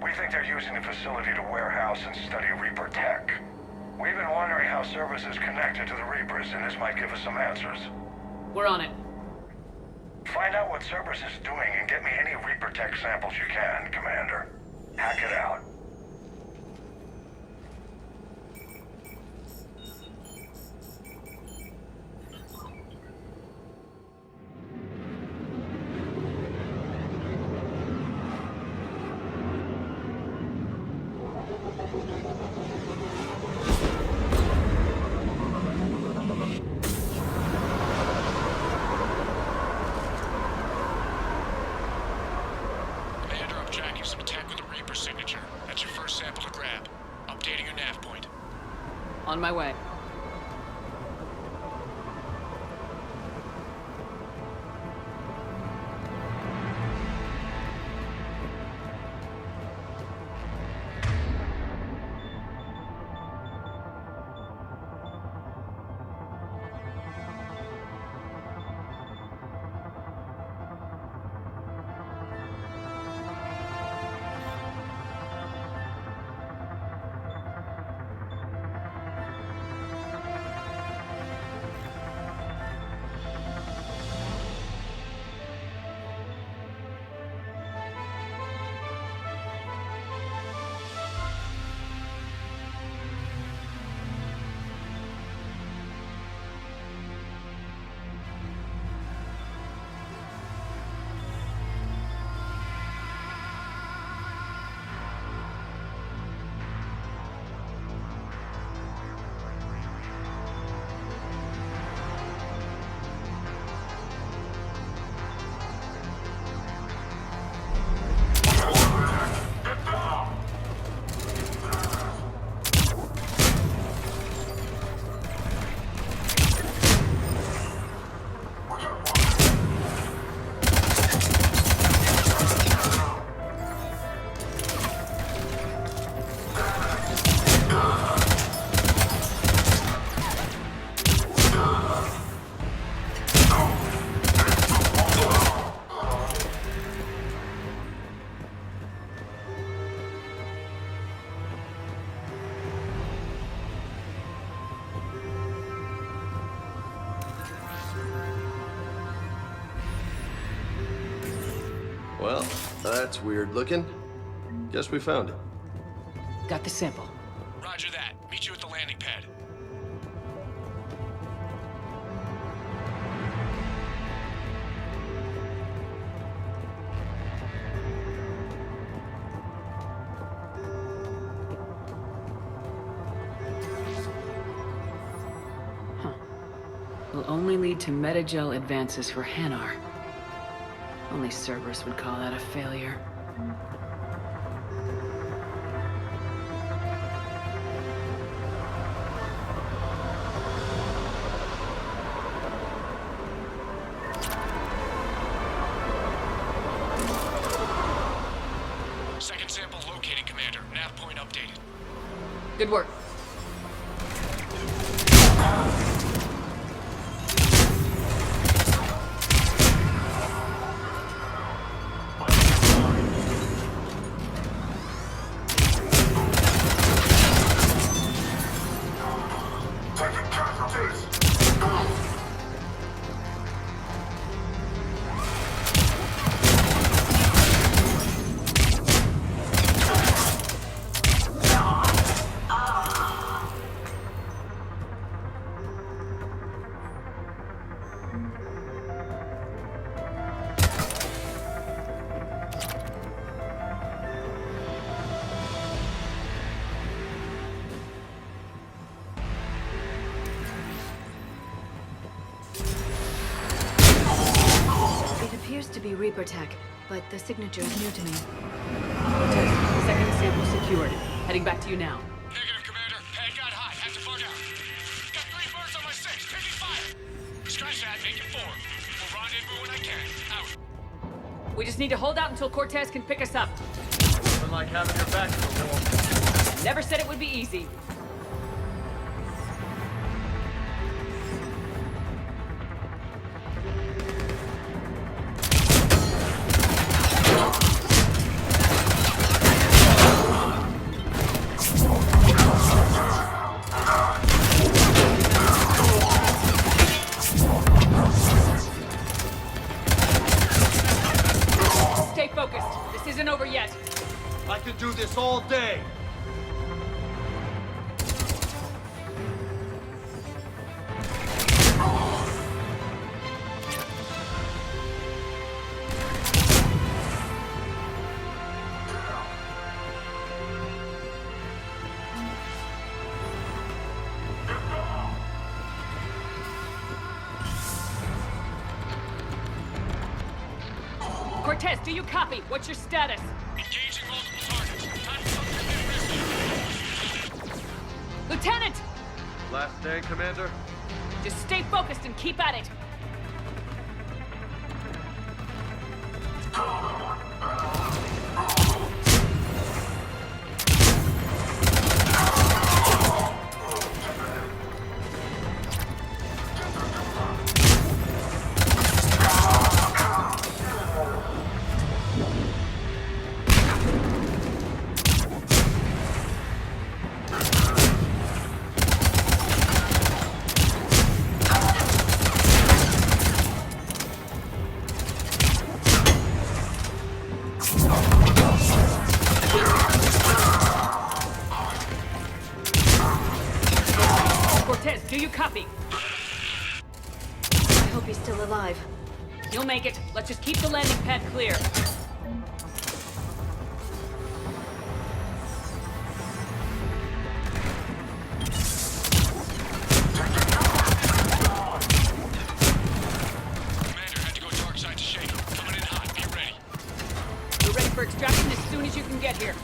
We think they're using the facility to warehouse and study Reaper tech. We've been wondering how Cerberus is connected to the Reapers, and this might give us some answers. We're on it. Find out what Cerberus is doing and get me any Reaper tech samples you can, Commander. Hack it out. On my way. Well, that's weird looking. Guess we found it. Got the sample. Roger that. Meet you at the landing pad. Will only lead to metagel advances for Hanar. Only Cerberus would call that a failure. Second sample located, Commander. Nav point updated. Good work. To be Reaper tech, but the signature is new to me. Second sample secured. Heading back to you now. Negative, Commander. Pad got hot. Have to bug out. Got 3 birds on my 6. Taking fire. Scratch that. Make it 4. We'll rendezvous when I can. Out. We just need to hold out until Cortez can pick us up. From like having your back to the wall. Never said it would be easy. Stay focused. This isn't over yet. I could do this all day. Cortez, do you copy? What's your status? Engaging multiple targets. Time to something risky. Lieutenant! Last day, Commander? Just stay focused and keep at it. Cortez, do you copy? I hope he's still alive. You'll make it. Let's just keep the landing pad clear. Commander, had to go dark side to Shadow. Coming in hot. Be ready. We're ready for extraction as soon as you can get here.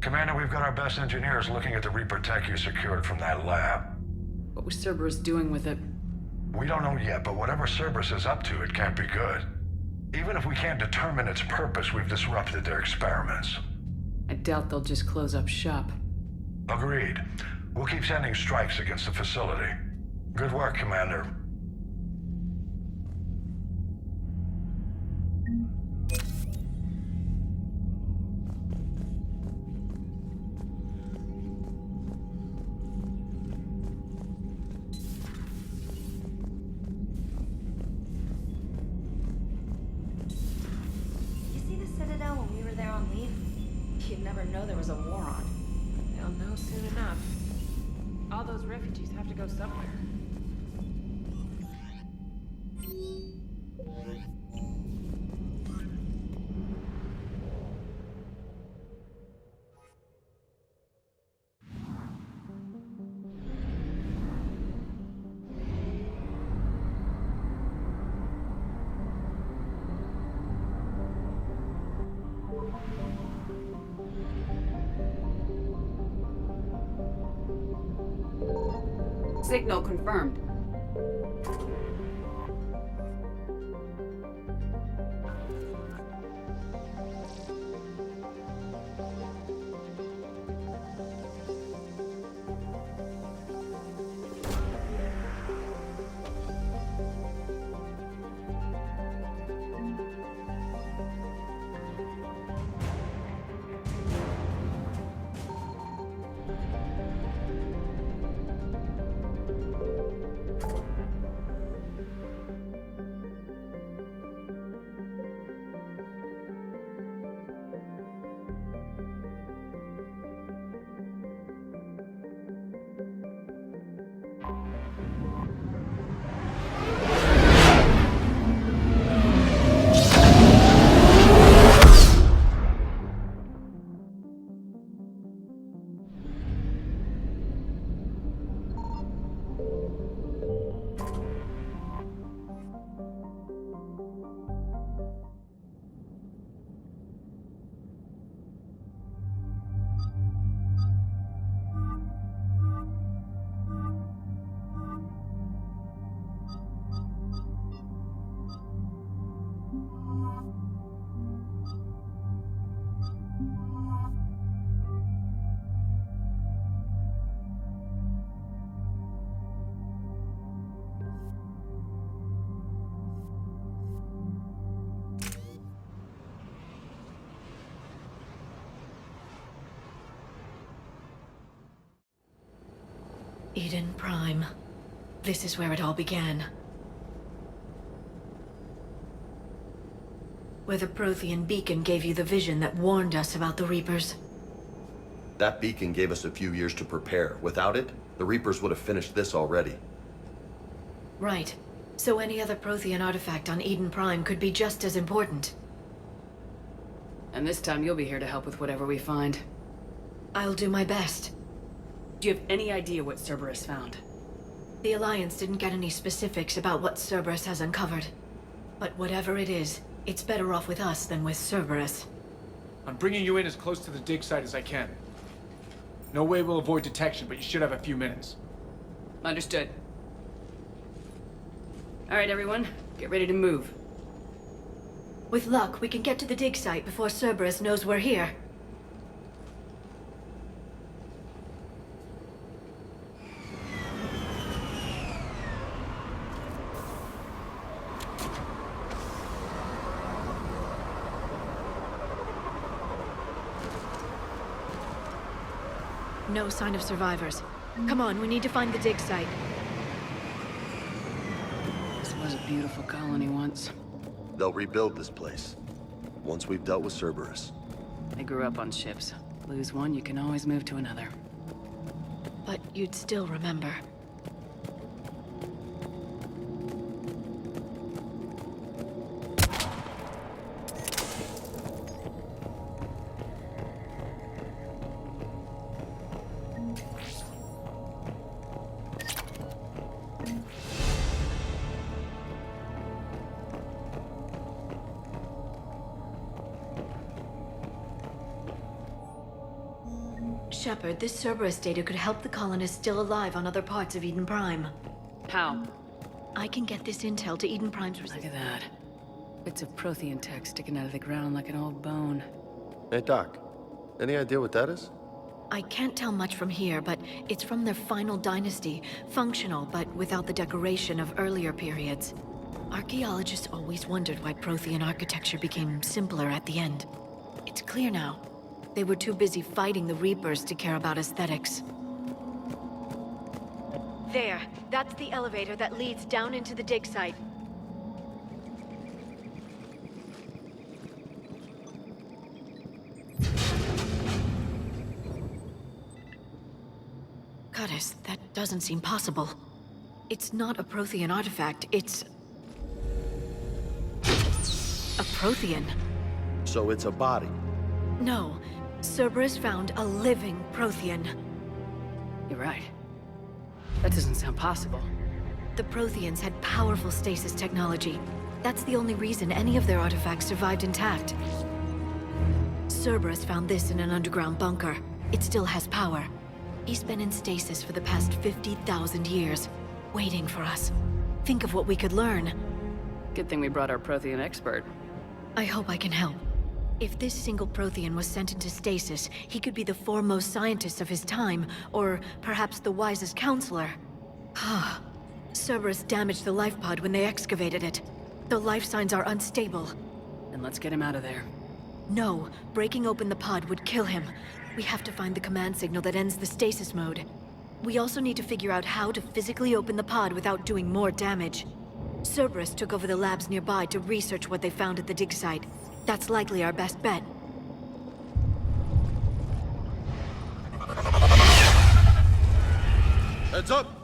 Commander, we've got our best engineers looking at the Reaper tech you secured from that lab. What was Cerberus doing with it? We don't know yet, but whatever Cerberus is up to, it can't be good. Even if we can't determine its purpose, we've disrupted their experiments. I doubt they'll just close up shop. Agreed. We'll keep sending strikes against the facility. Good work, Commander. You see the Citadel when we were there on leave? You'd never know there was a war on. They'll know soon enough. All those refugees have to go somewhere. Signal confirmed. Eden Prime. This is where it all began. Where the Prothean beacon gave you the vision that warned us about the Reapers. That beacon gave us a few years to prepare. Without it, the Reapers would have finished this already. Right. So any other Prothean artifact on Eden Prime could be just as important. And this time you'll be here to help with whatever we find. I'll do my best. Do you have any idea what Cerberus found? The Alliance didn't get any specifics about what Cerberus has uncovered. But whatever it is, it's better off with us than with Cerberus. I'm bringing you in as close to the dig site as I can. No way we'll avoid detection, but you should have a few minutes. Understood. All right, everyone. Get ready to move. With luck, we can get to the dig site before Cerberus knows we're here. No sign of survivors. Come on, we need to find the dig site. This was a beautiful colony once. They'll rebuild this place. Once we've dealt with Cerberus. They grew up on ships. Lose one, you can always move to another. But you'd still remember. Shepard, this Cerberus data could help the colonists still alive on other parts of Eden Prime. How? I can get this intel to Eden Prime's... Look at that. Bits of Prothean tech sticking out of the ground like an old bone. Hey, Doc. Any idea what that is? I can't tell much from here, but it's from their final dynasty. Functional, but without the decoration of earlier periods. Archaeologists always wondered why Prothean architecture became simpler at the end. It's clear now. They were too busy fighting the Reapers to care about aesthetics. There. That's the elevator that leads down into the dig site. Goddess, that doesn't seem possible. It's not a Prothean artifact, it's... a Prothean. So it's a body? No. Cerberus found a living Prothean. You're right. That doesn't sound possible. The Protheans had powerful stasis technology. That's the only reason any of their artifacts survived intact. Cerberus found this in an underground bunker. It still has power. He's been in stasis for the past 50,000 years, waiting for us. Think of what we could learn. Good thing we brought our Prothean expert. I hope I can help. If this single Prothean was sent into stasis, he could be the foremost scientist of his time, or perhaps the wisest counselor. Cerberus damaged the life pod when they excavated it. The life signs are unstable. Then let's get him out of there. No, breaking open the pod would kill him. We have to find the command signal that ends the stasis mode. We also need to figure out how to physically open the pod without doing more damage. Cerberus took over the labs nearby to research what they found at the dig site. That's likely our best bet. Heads up!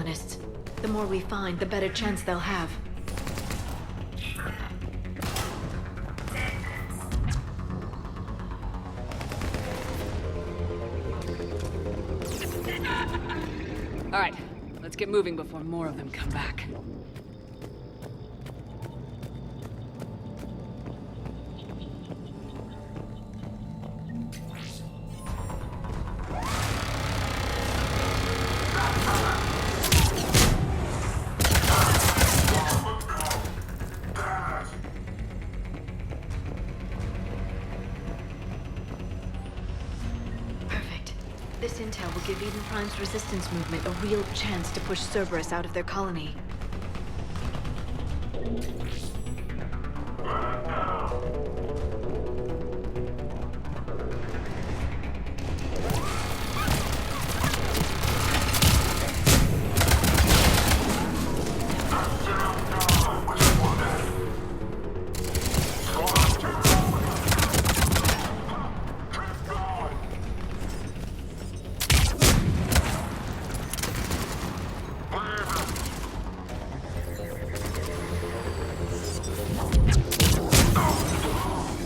colonists. The more we find, the better chance they'll have. All right, let's get moving before more of them come back. This intel will give Eden Prime's resistance movement a real chance to push Cerberus out of their colony.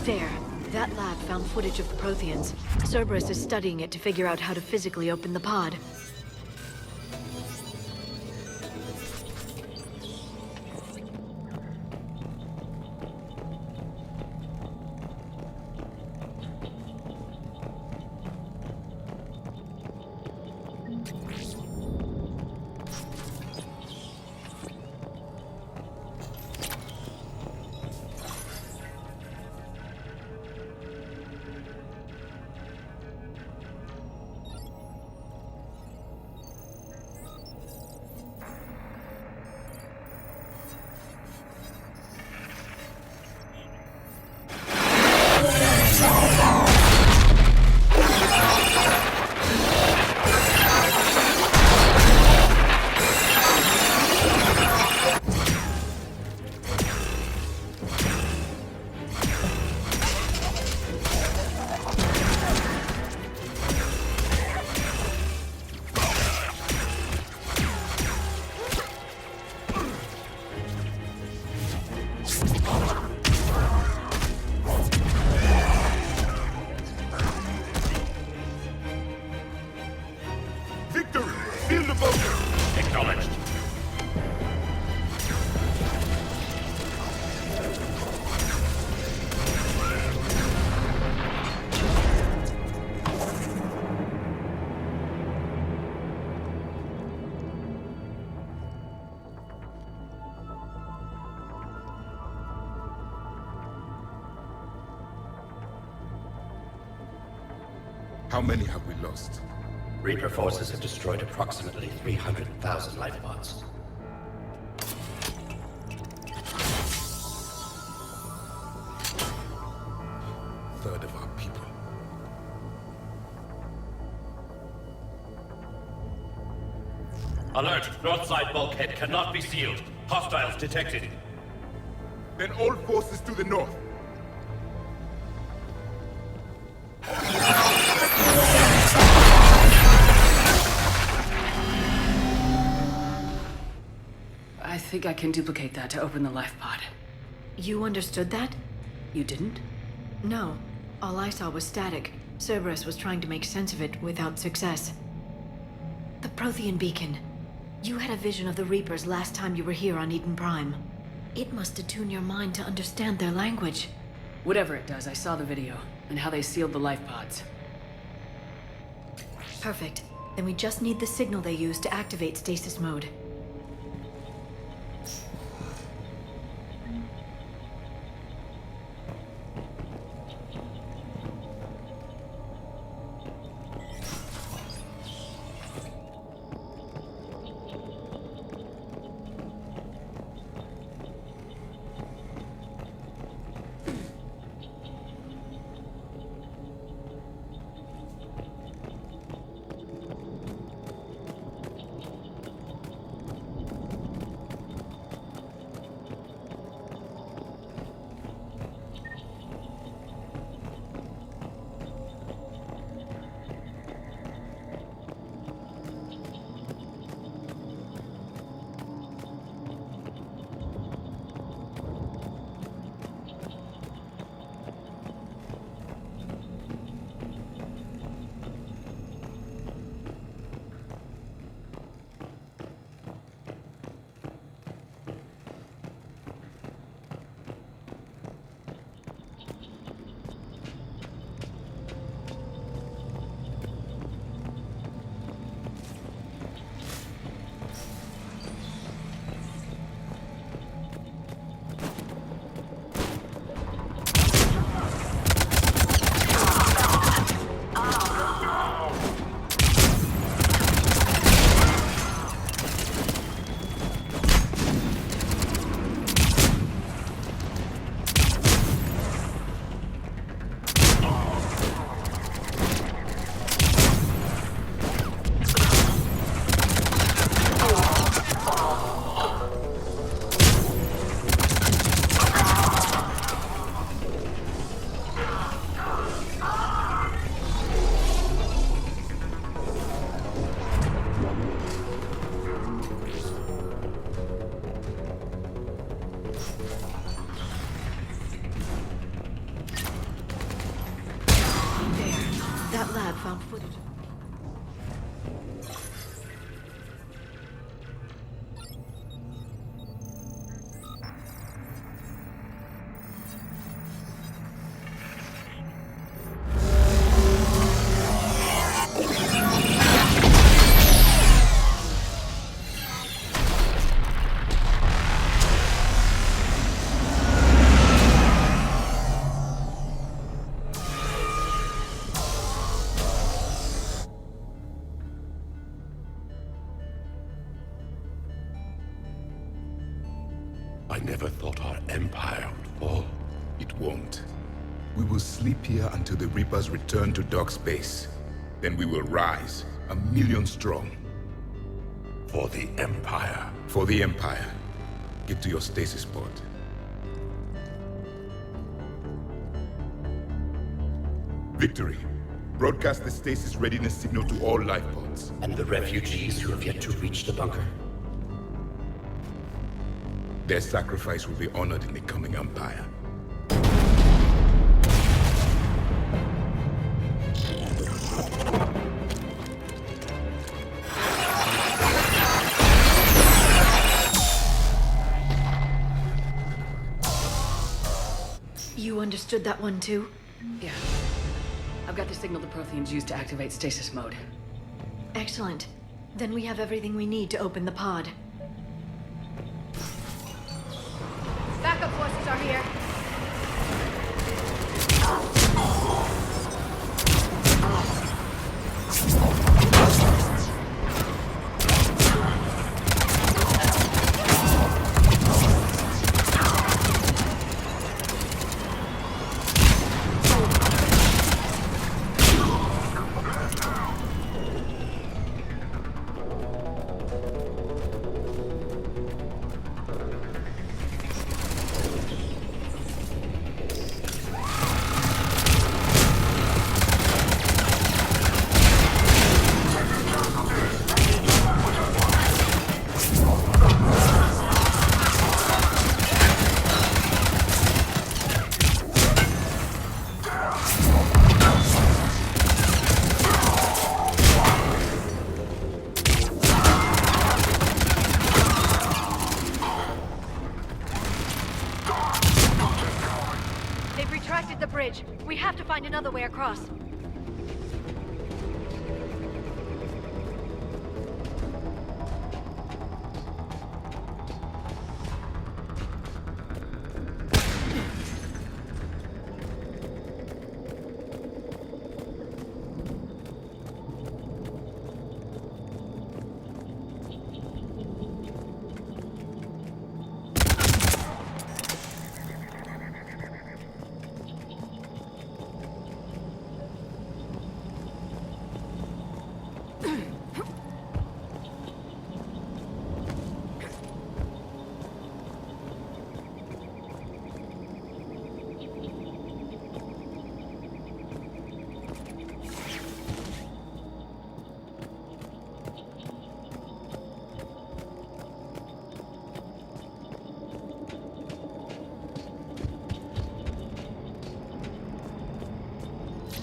There. That lab found footage of the Protheans. Cerberus is studying it to figure out how to physically open the pod. Acknowledged. How many have we lost? Reaper forces have destroyed approximately 300,000 life pods. Third of our people. Alert! North side bulkhead cannot be sealed. Hostiles detected. Then all forces to the north. I think I can duplicate that to open the life pod. You understood that? You didn't? No. All I saw was static. Cerberus was trying to make sense of it without success. The Prothean beacon. You had a vision of the Reapers last time you were here on Eden Prime. It must attune your mind to understand their language. Whatever it does, I saw the video, and how they sealed the life pods. Perfect. Then we just need the signal they use to activate stasis mode. I never thought our empire would fall. It won't. We will sleep here until the Reapers return to Dock's base. Then we will rise, 1,000,000 strong. For the Empire. For the Empire. Get to your stasis pod. Victory. Broadcast the stasis readiness signal to all life pods. And the refugees who have yet to reach the bunker? Their sacrifice will be honored in the coming Empire. You understood that one too? Yeah. I've got the signal the Protheans use to activate stasis mode. Excellent. Then we have everything we need to open the pod. Backup forces are here. We have to find another way across.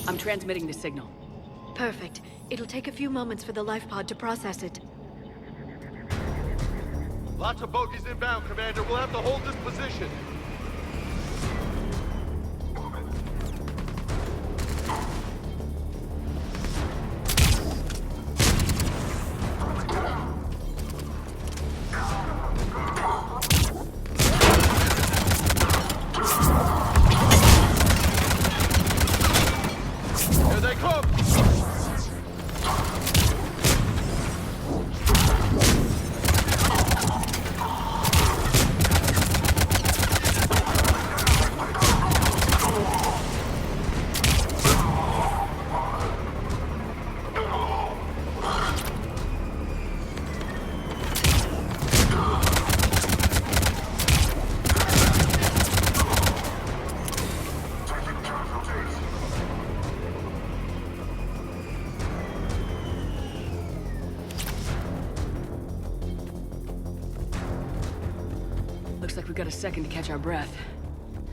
I'm transmitting the signal. Perfect. It'll take a few moments for the life pod to process it. Lots of bogies inbound, Commander. We'll have to hold this position. Here they come! Looks like we got a second to catch our breath.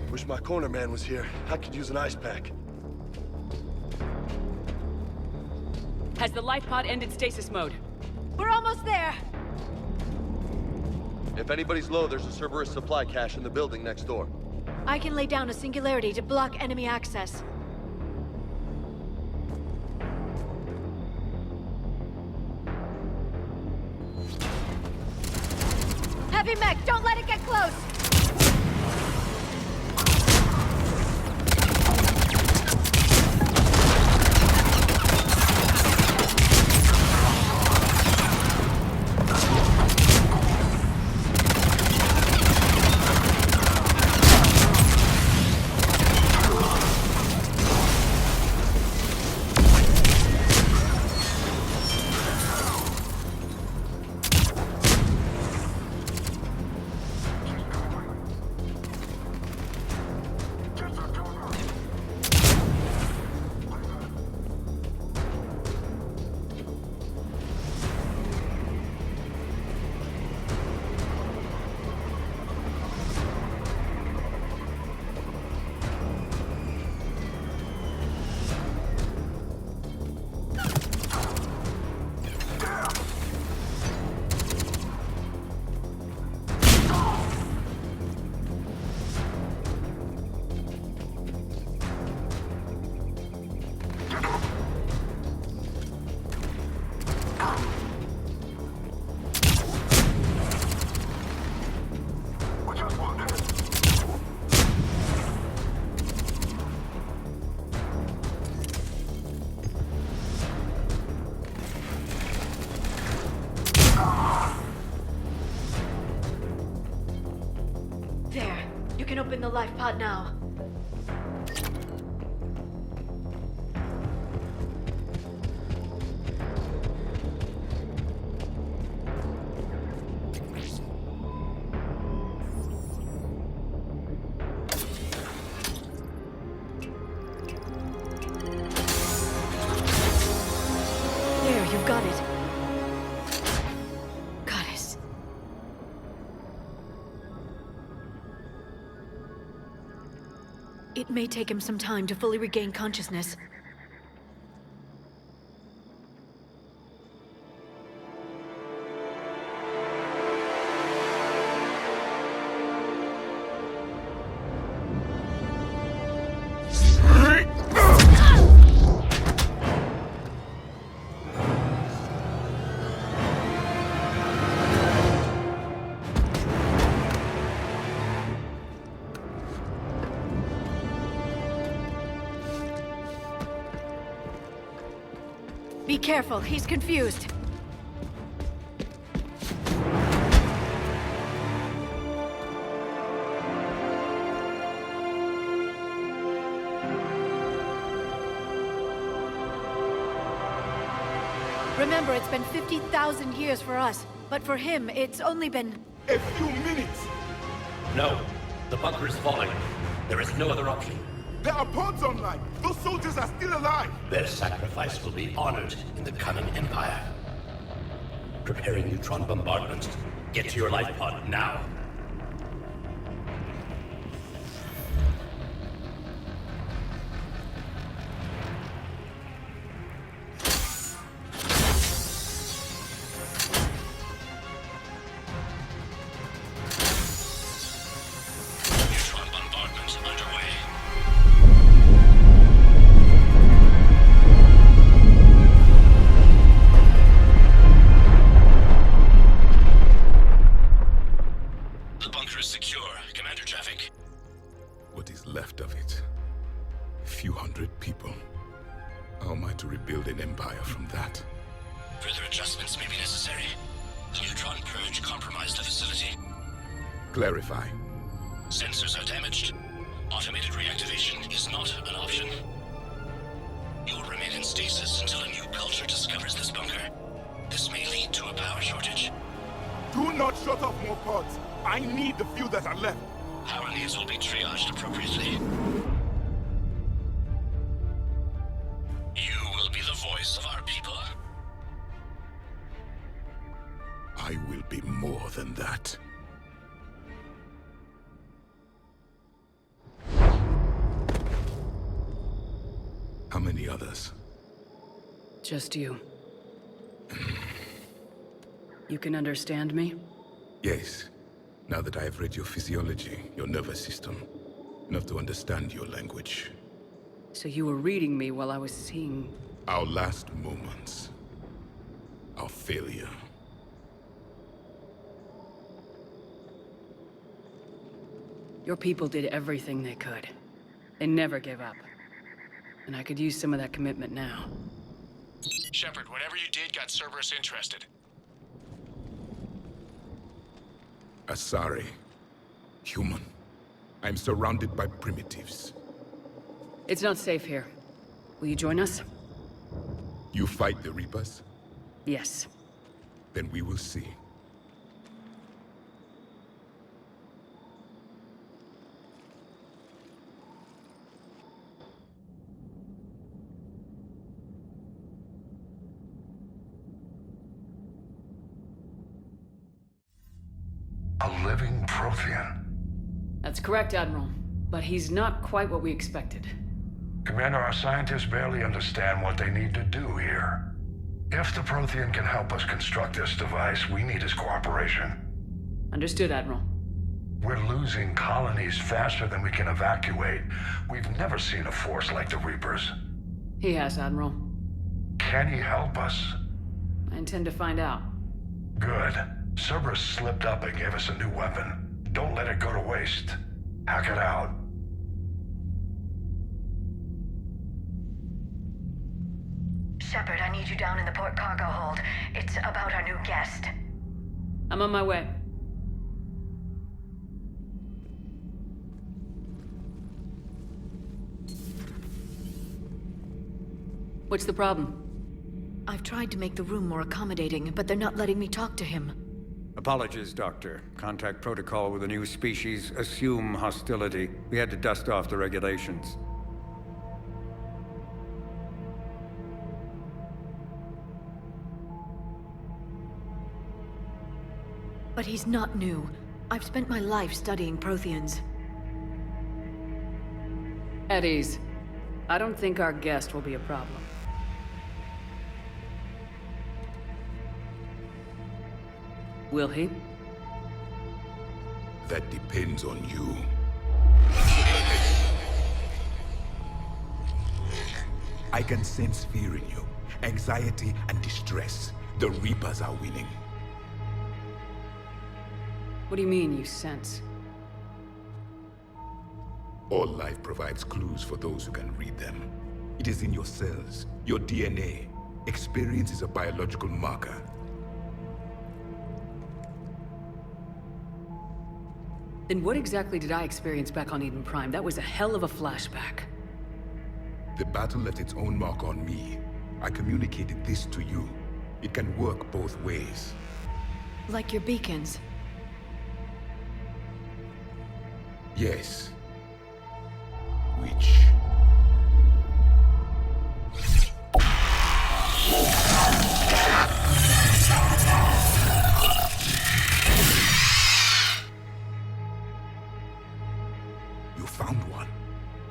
Wish my corner man was here. I could use an ice pack. Has the life pod ended stasis mode? We're almost there! If anybody's low, there's a Cerberus supply cache in the building next door. I can lay down a singularity to block enemy access. Heavy mech, don't let it get close! can open the life pod now. There, you've got it. Goddess. It may take him some time to fully regain consciousness. Be careful, he's confused. Remember, it's been 50,000 years for us, but for him, it's only been... A few minutes! No. The bunker is falling. There is no other option. There are pods online! Those soldiers are still alive! Their sacrifice will be honored in the coming Empire. Preparing neutron bombardment. Get to your life pod now. Neutron bombardment underway. The bunker is secure. Commander traffic. What is left of it? A few hundred people. How am I to rebuild an empire from that? Further adjustments may be necessary. The neutron purge compromised the facility. Clarify. Sensors are damaged. Automated reactivation is not an option. You will remain in stasis until a new culture discovers this bunker. This may lead to a power shortage. Do not shut off more pods! I need the few that are left! Power needs will be triaged appropriately. You will be the voice of our people. I will be more than that. How many others? Just you. You can understand me? Yes. Now that I have read your physiology, your nervous system, enough to understand your language. So you were reading me while I was seeing... Our last moments. Our failure. Your people did everything they could. They never gave up. And I could use some of that commitment now. Shepard, whatever you did got Cerberus interested. Asari. Human. I'm surrounded by primitives. It's not safe here. Will you join us? You fight the Reapers? Yes. Then we will see. A living Prothean. That's correct, Admiral. But he's not quite what we expected. Commander, our scientists barely understand what they need to do here. If the Prothean can help us construct this device, we need his cooperation. Understood, Admiral. We're losing colonies faster than we can evacuate. We've never seen a force like the Reapers. He has, Admiral. Can he help us? I intend to find out. Good. Cerberus slipped up and gave us a new weapon. Don't let it go to waste. Hack it out. Shepard, I need you down in the port cargo hold. It's about our new guest. I'm on my way. What's the problem? I've tried to make the room more accommodating, but they're not letting me talk to him. Apologies, Doctor. Contact protocol with a new species. Assume hostility. We had to dust off the regulations. But he's not new. I've spent my life studying Protheans. At ease. I don't think our guest will be a problem. Will he? That depends on you. I can sense fear in you, anxiety and distress. The Reapers are winning. What do you mean, you sense? All life provides clues for those who can read them. It is in your cells, your DNA. Experience is a biological marker. Then what exactly did I experience back on Eden Prime? That was a hell of a flashback. The battle left its own mark on me. I communicated this to you. It can work both ways. Like your beacons. Yes. Which? You found one.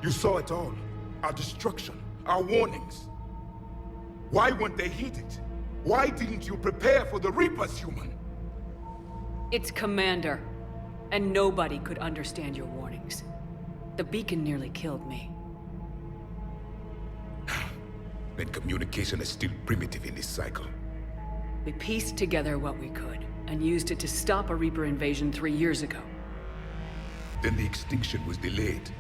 You saw it all. Our destruction, our warnings. Why weren't they heeded? Why didn't you prepare for the Reapers, human? It's Commander. And nobody could understand your warnings. The beacon nearly killed me. Then communication is still primitive in this cycle. We pieced together what we could, and used it to stop a Reaper invasion 3 years ago. Then the extinction was delayed.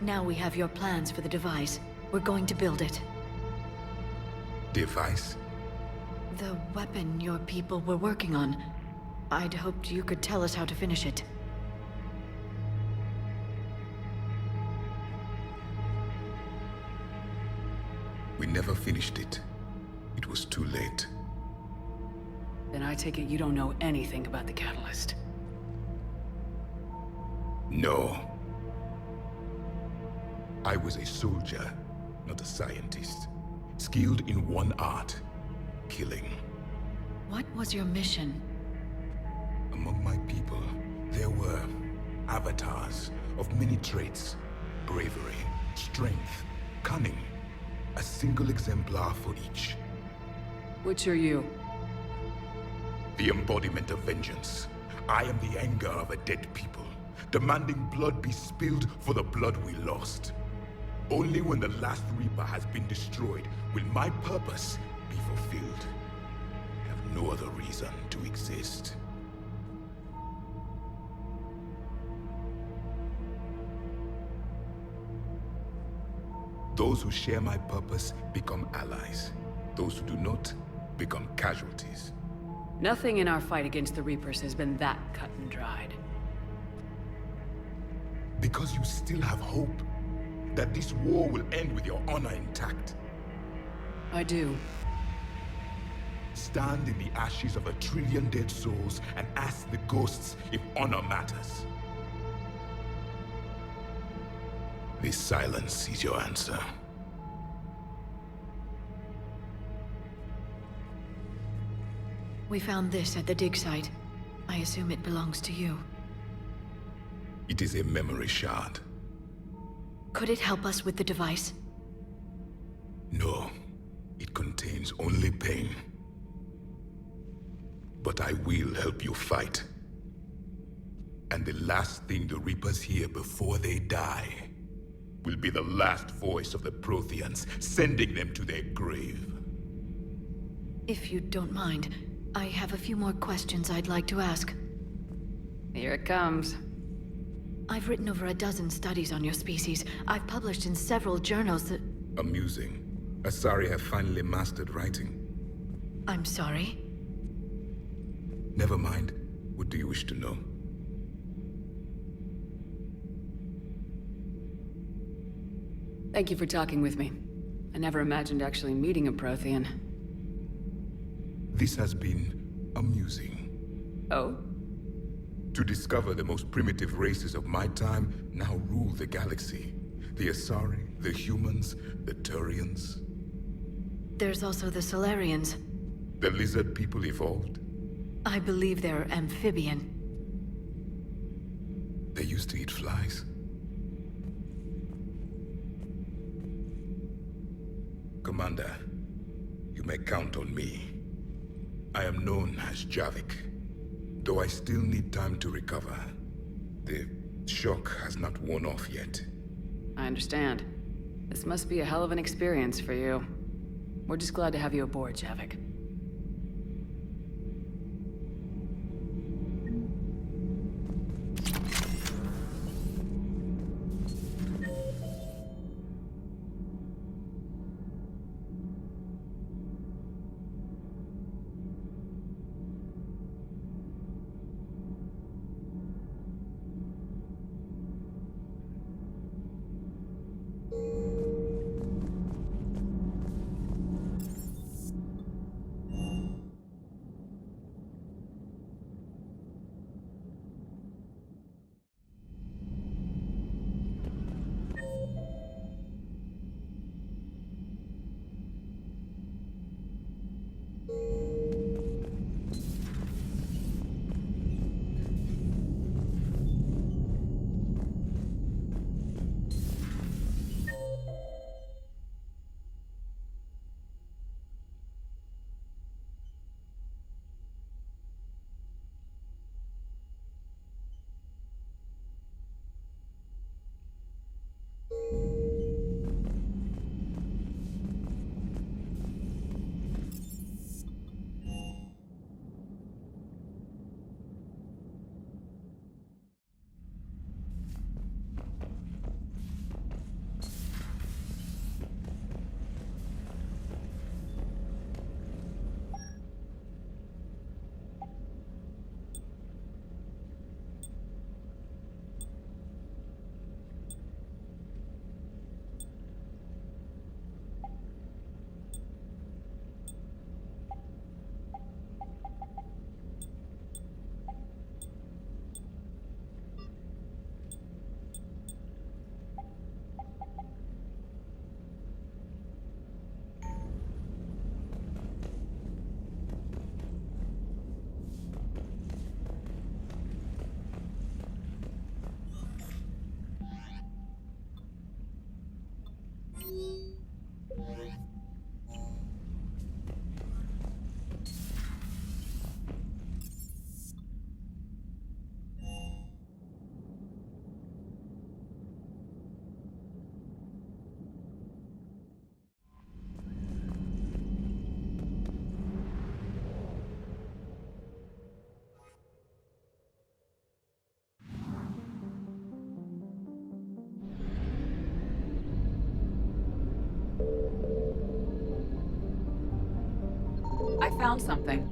Now we have your plans for the device. We're going to build it. Device? The weapon your people were working on. I'd hoped you could tell us how to finish it. We never finished it. It was too late. Then I take it you don't know anything about the catalyst. No. I was a soldier, not a scientist. Skilled in one art, killing. What was your mission? Among my people, there were avatars of many traits. Bravery, strength, cunning. A single exemplar for each. Which are you? The embodiment of vengeance. I am the anger of a dead people, demanding blood be spilled for the blood we lost. Only when the last Reaper has been destroyed will my purpose be fulfilled. I have no other reason to exist. Those who share my purpose become allies. Those who do not become casualties. Nothing in our fight against the Reapers has been that cut and dried. Because you still have hope that this war will end with your honor intact. I do. Stand in the ashes of 1 trillion dead souls and ask the ghosts if honor matters. This silence is your answer. We found this at the dig site. I assume it belongs to you. It is a memory shard. Could it help us with the device? No. It contains only pain. But I will help you fight. And the last thing the Reapers hear before they die will be the last voice of the Protheans, sending them to their grave. If you don't mind, I have a few more questions I'd like to ask. Here it comes. I've written over a dozen studies on your species. I've published in several journals that... Amusing. Asari have finally mastered writing. I'm sorry? Never mind. What do you wish to know? Thank you for talking with me. I never imagined actually meeting a Prothean. This has been amusing. Oh? To discover the most primitive races of my time now rule the galaxy. The Asari, the humans, the Turians. There's also the Solarians. The lizard people evolved. I believe they're amphibian. They used to eat flies. Commander, you may count on me. I am known as Javik, though I still need time to recover. The shock has not worn off yet. I understand. This must be a hell of an experience for you. We're just glad to have you aboard, Javik. I found something.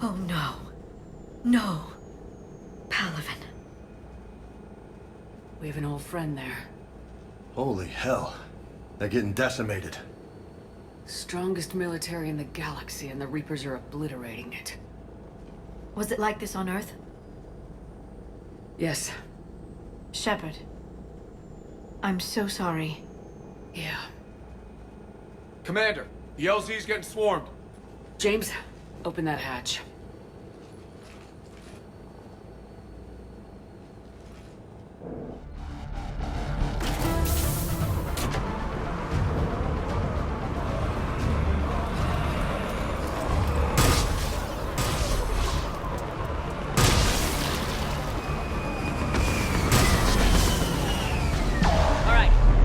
Oh no. No. Palaven. We have an old friend there. Holy hell. They're getting decimated. Strongest military in the galaxy, and the Reapers are obliterating it. Was it like this on Earth? Yes. Shepard. I'm so sorry. Yeah. Commander, the LZ's getting swarmed. James, open that hatch.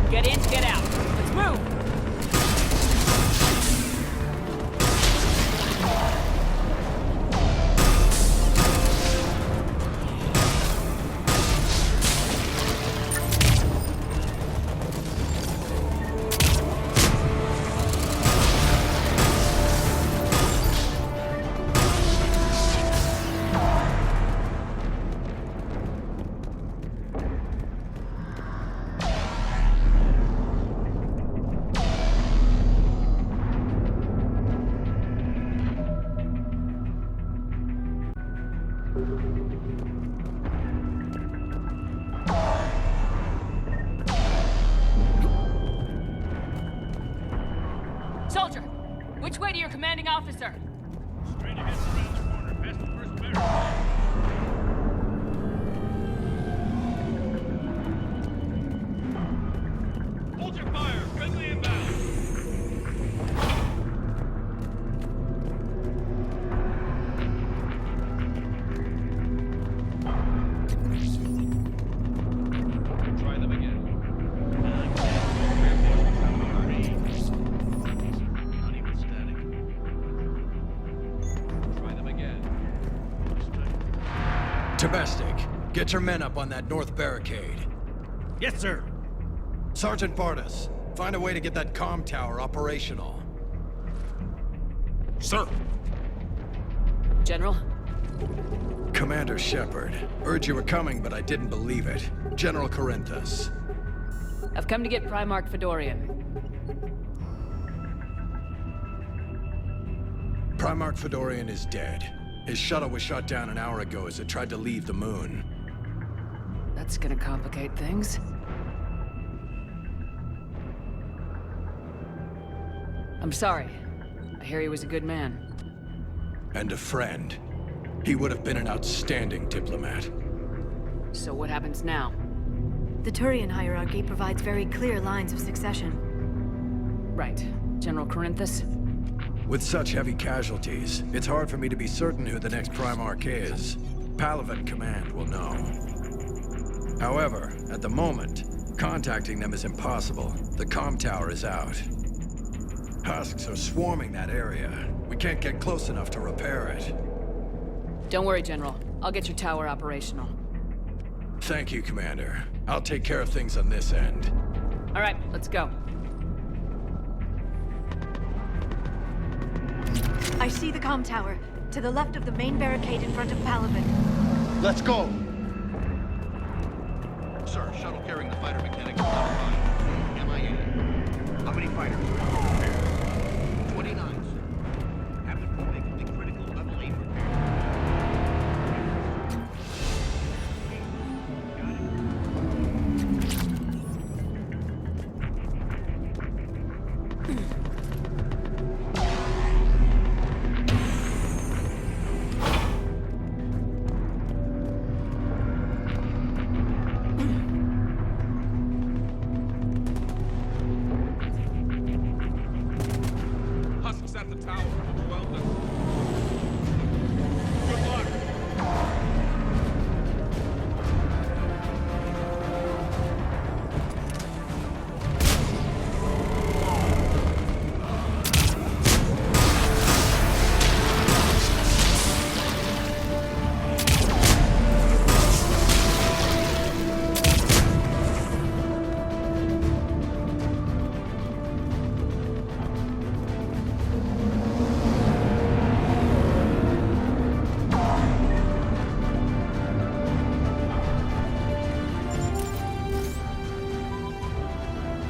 Get in, get out. Let's move! Soldier, which way to your commanding officer? Straight ahead around the corner, past the first barrel. Hold your fire! Friendly inbound! Try them again. Not even static. Try them again. Domestic, get your men up on that north barricade. Yes, sir. Sergeant Bartis, find a way to get that comm tower operational. Sir. General? Commander Shepard. Heard you were coming, but I didn't believe it. General Corinthus. I've come to get Primarch Fedorian. Primarch Fedorian is dead. His shuttle was shot down an hour ago as it tried to leave the moon. That's gonna complicate things. I'm sorry. I hear he was a good man. And a friend. He would have been an outstanding diplomat. So what happens now? The Turian hierarchy provides very clear lines of succession. Right. General Corinthus? With such heavy casualties, it's hard for me to be certain who the next Primarch is. Palaven Command will know. However, at the moment, contacting them is impossible. The comm tower is out. Husks are swarming that area. We can't get close enough to repair it. Don't worry, General. I'll get your tower operational. Thank you, Commander. I'll take care of things on this end. All right, let's go. I see the comm tower, to the left of the main barricade in front of Palaven. Let's go! Sir, shuttle carrying the fighter mechanics is offline. MIA. How many fighters are repair? 29, sir. Haven't making the critical level 8 repair. Husks at the tower. Overwhelmed them. Good luck.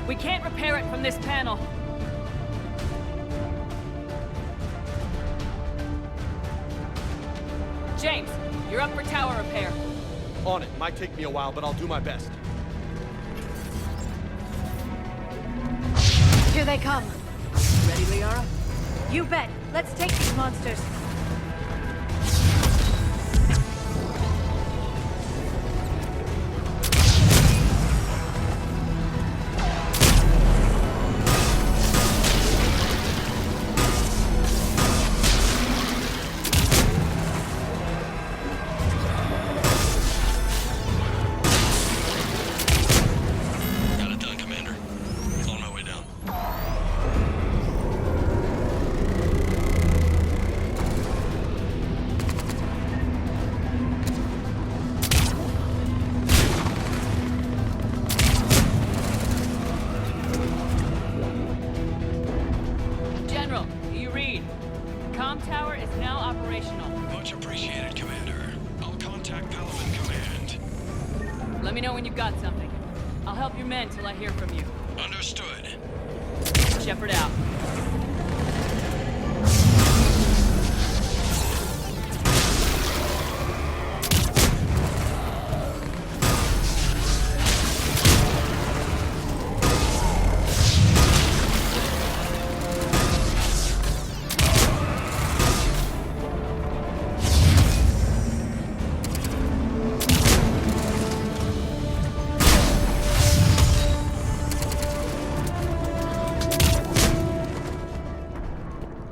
We can't repair it from this panel. James, you're up for tower repair. On it. Might take me a while, but I'll do my best. Here they come. Ready, Liara? You bet. Let's take these monsters. Got it done, Commander. On my way down. General, do you read? Comm tower is now operational. Much appreciated, Commander. I'll contact Palaven Command. Let me know when you've got something. I'll help your men till I hear from you. Understood. Shepard out.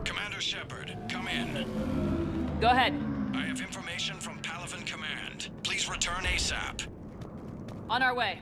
Commander Shepard, come in. Go ahead. I have information from Palaven Command. Please return ASAP. On our way.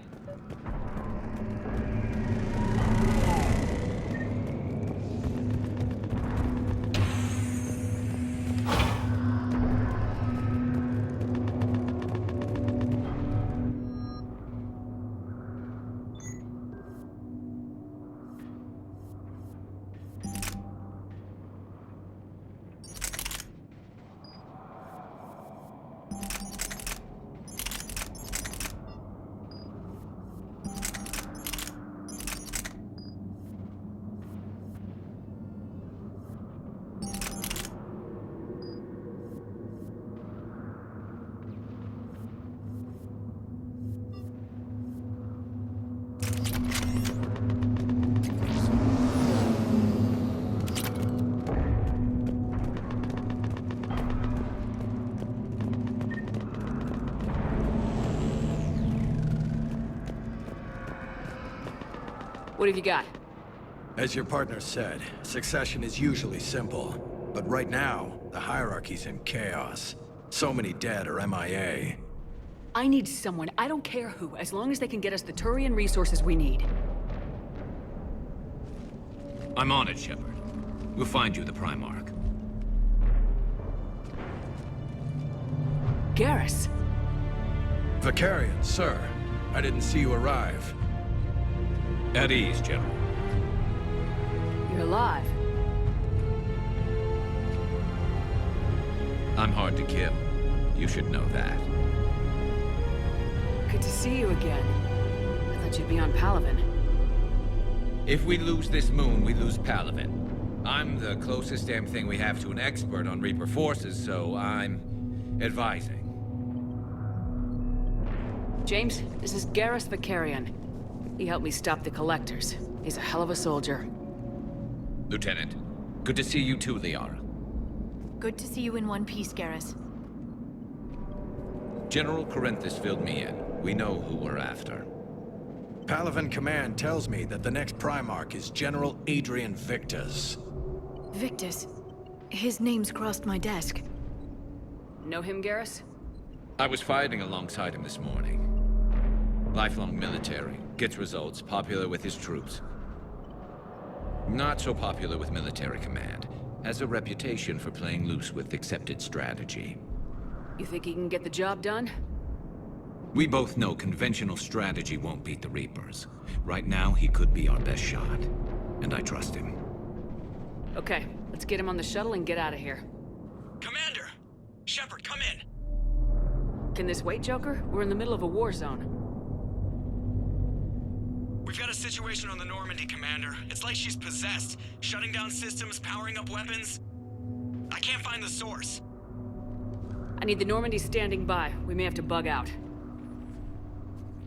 What have you got? As your partner said, succession is usually simple. But right now, the hierarchy's in chaos. So many dead or MIA. I need someone, I don't care who, as long as they can get us the Turian resources we need. I'm on it, Shepard. We'll find you the Primarch. Garrus. Vicarian, sir. I didn't see you arrive. At ease, General. You're alive. I'm hard to kill. You should know that. Good to see you again. I thought you'd be on Palaven. If we lose this moon, we lose Palaven. I'm the closest damn thing we have to an expert on Reaper forces, so I'm advising. James, this is Garrus Vicarian. He helped me stop the Collectors. He's a hell of a soldier. Lieutenant, good to see you too, Liara. Good to see you in one piece, Garrus. General Corinthus filled me in. We know who we're after. Palaven Command tells me that the next Primarch is General Adrian Victus. Victus? His name's crossed my desk. Know him, Garrus? I was fighting alongside him this morning. Lifelong military, gets results, popular with his troops. Not so popular with military command. Has a reputation for playing loose with accepted strategy. You think he can get the job done? We both know conventional strategy won't beat the Reapers. Right now, he could be our best shot. And I trust him. Okay, let's get him on the shuttle and get out of here. Commander! Shepard, come in! Can this wait, Joker? We're in the middle of a war zone. We've got a situation on the Normandy, Commander. It's like she's possessed. Shutting down systems, powering up weapons. I can't find the source. I need the Normandy standing by. We may have to bug out.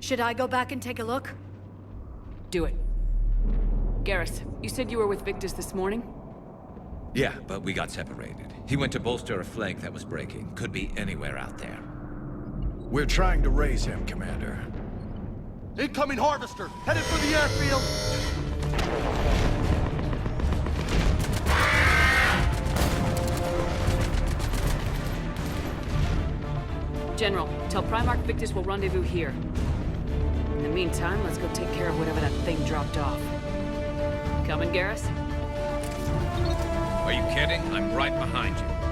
Should I go back and take a look? Do it. Garrus, you said you were with Victus this morning? Yeah, but we got separated. He went to bolster a flank that was breaking. Could be anywhere out there. We're trying to raise him, Commander. Incoming Harvester! Headed for the airfield! General, tell Primarch Victus we'll rendezvous here. In the meantime, let's go take care of whatever that thing dropped off. Coming, Garrus? Are you kidding? I'm right behind you.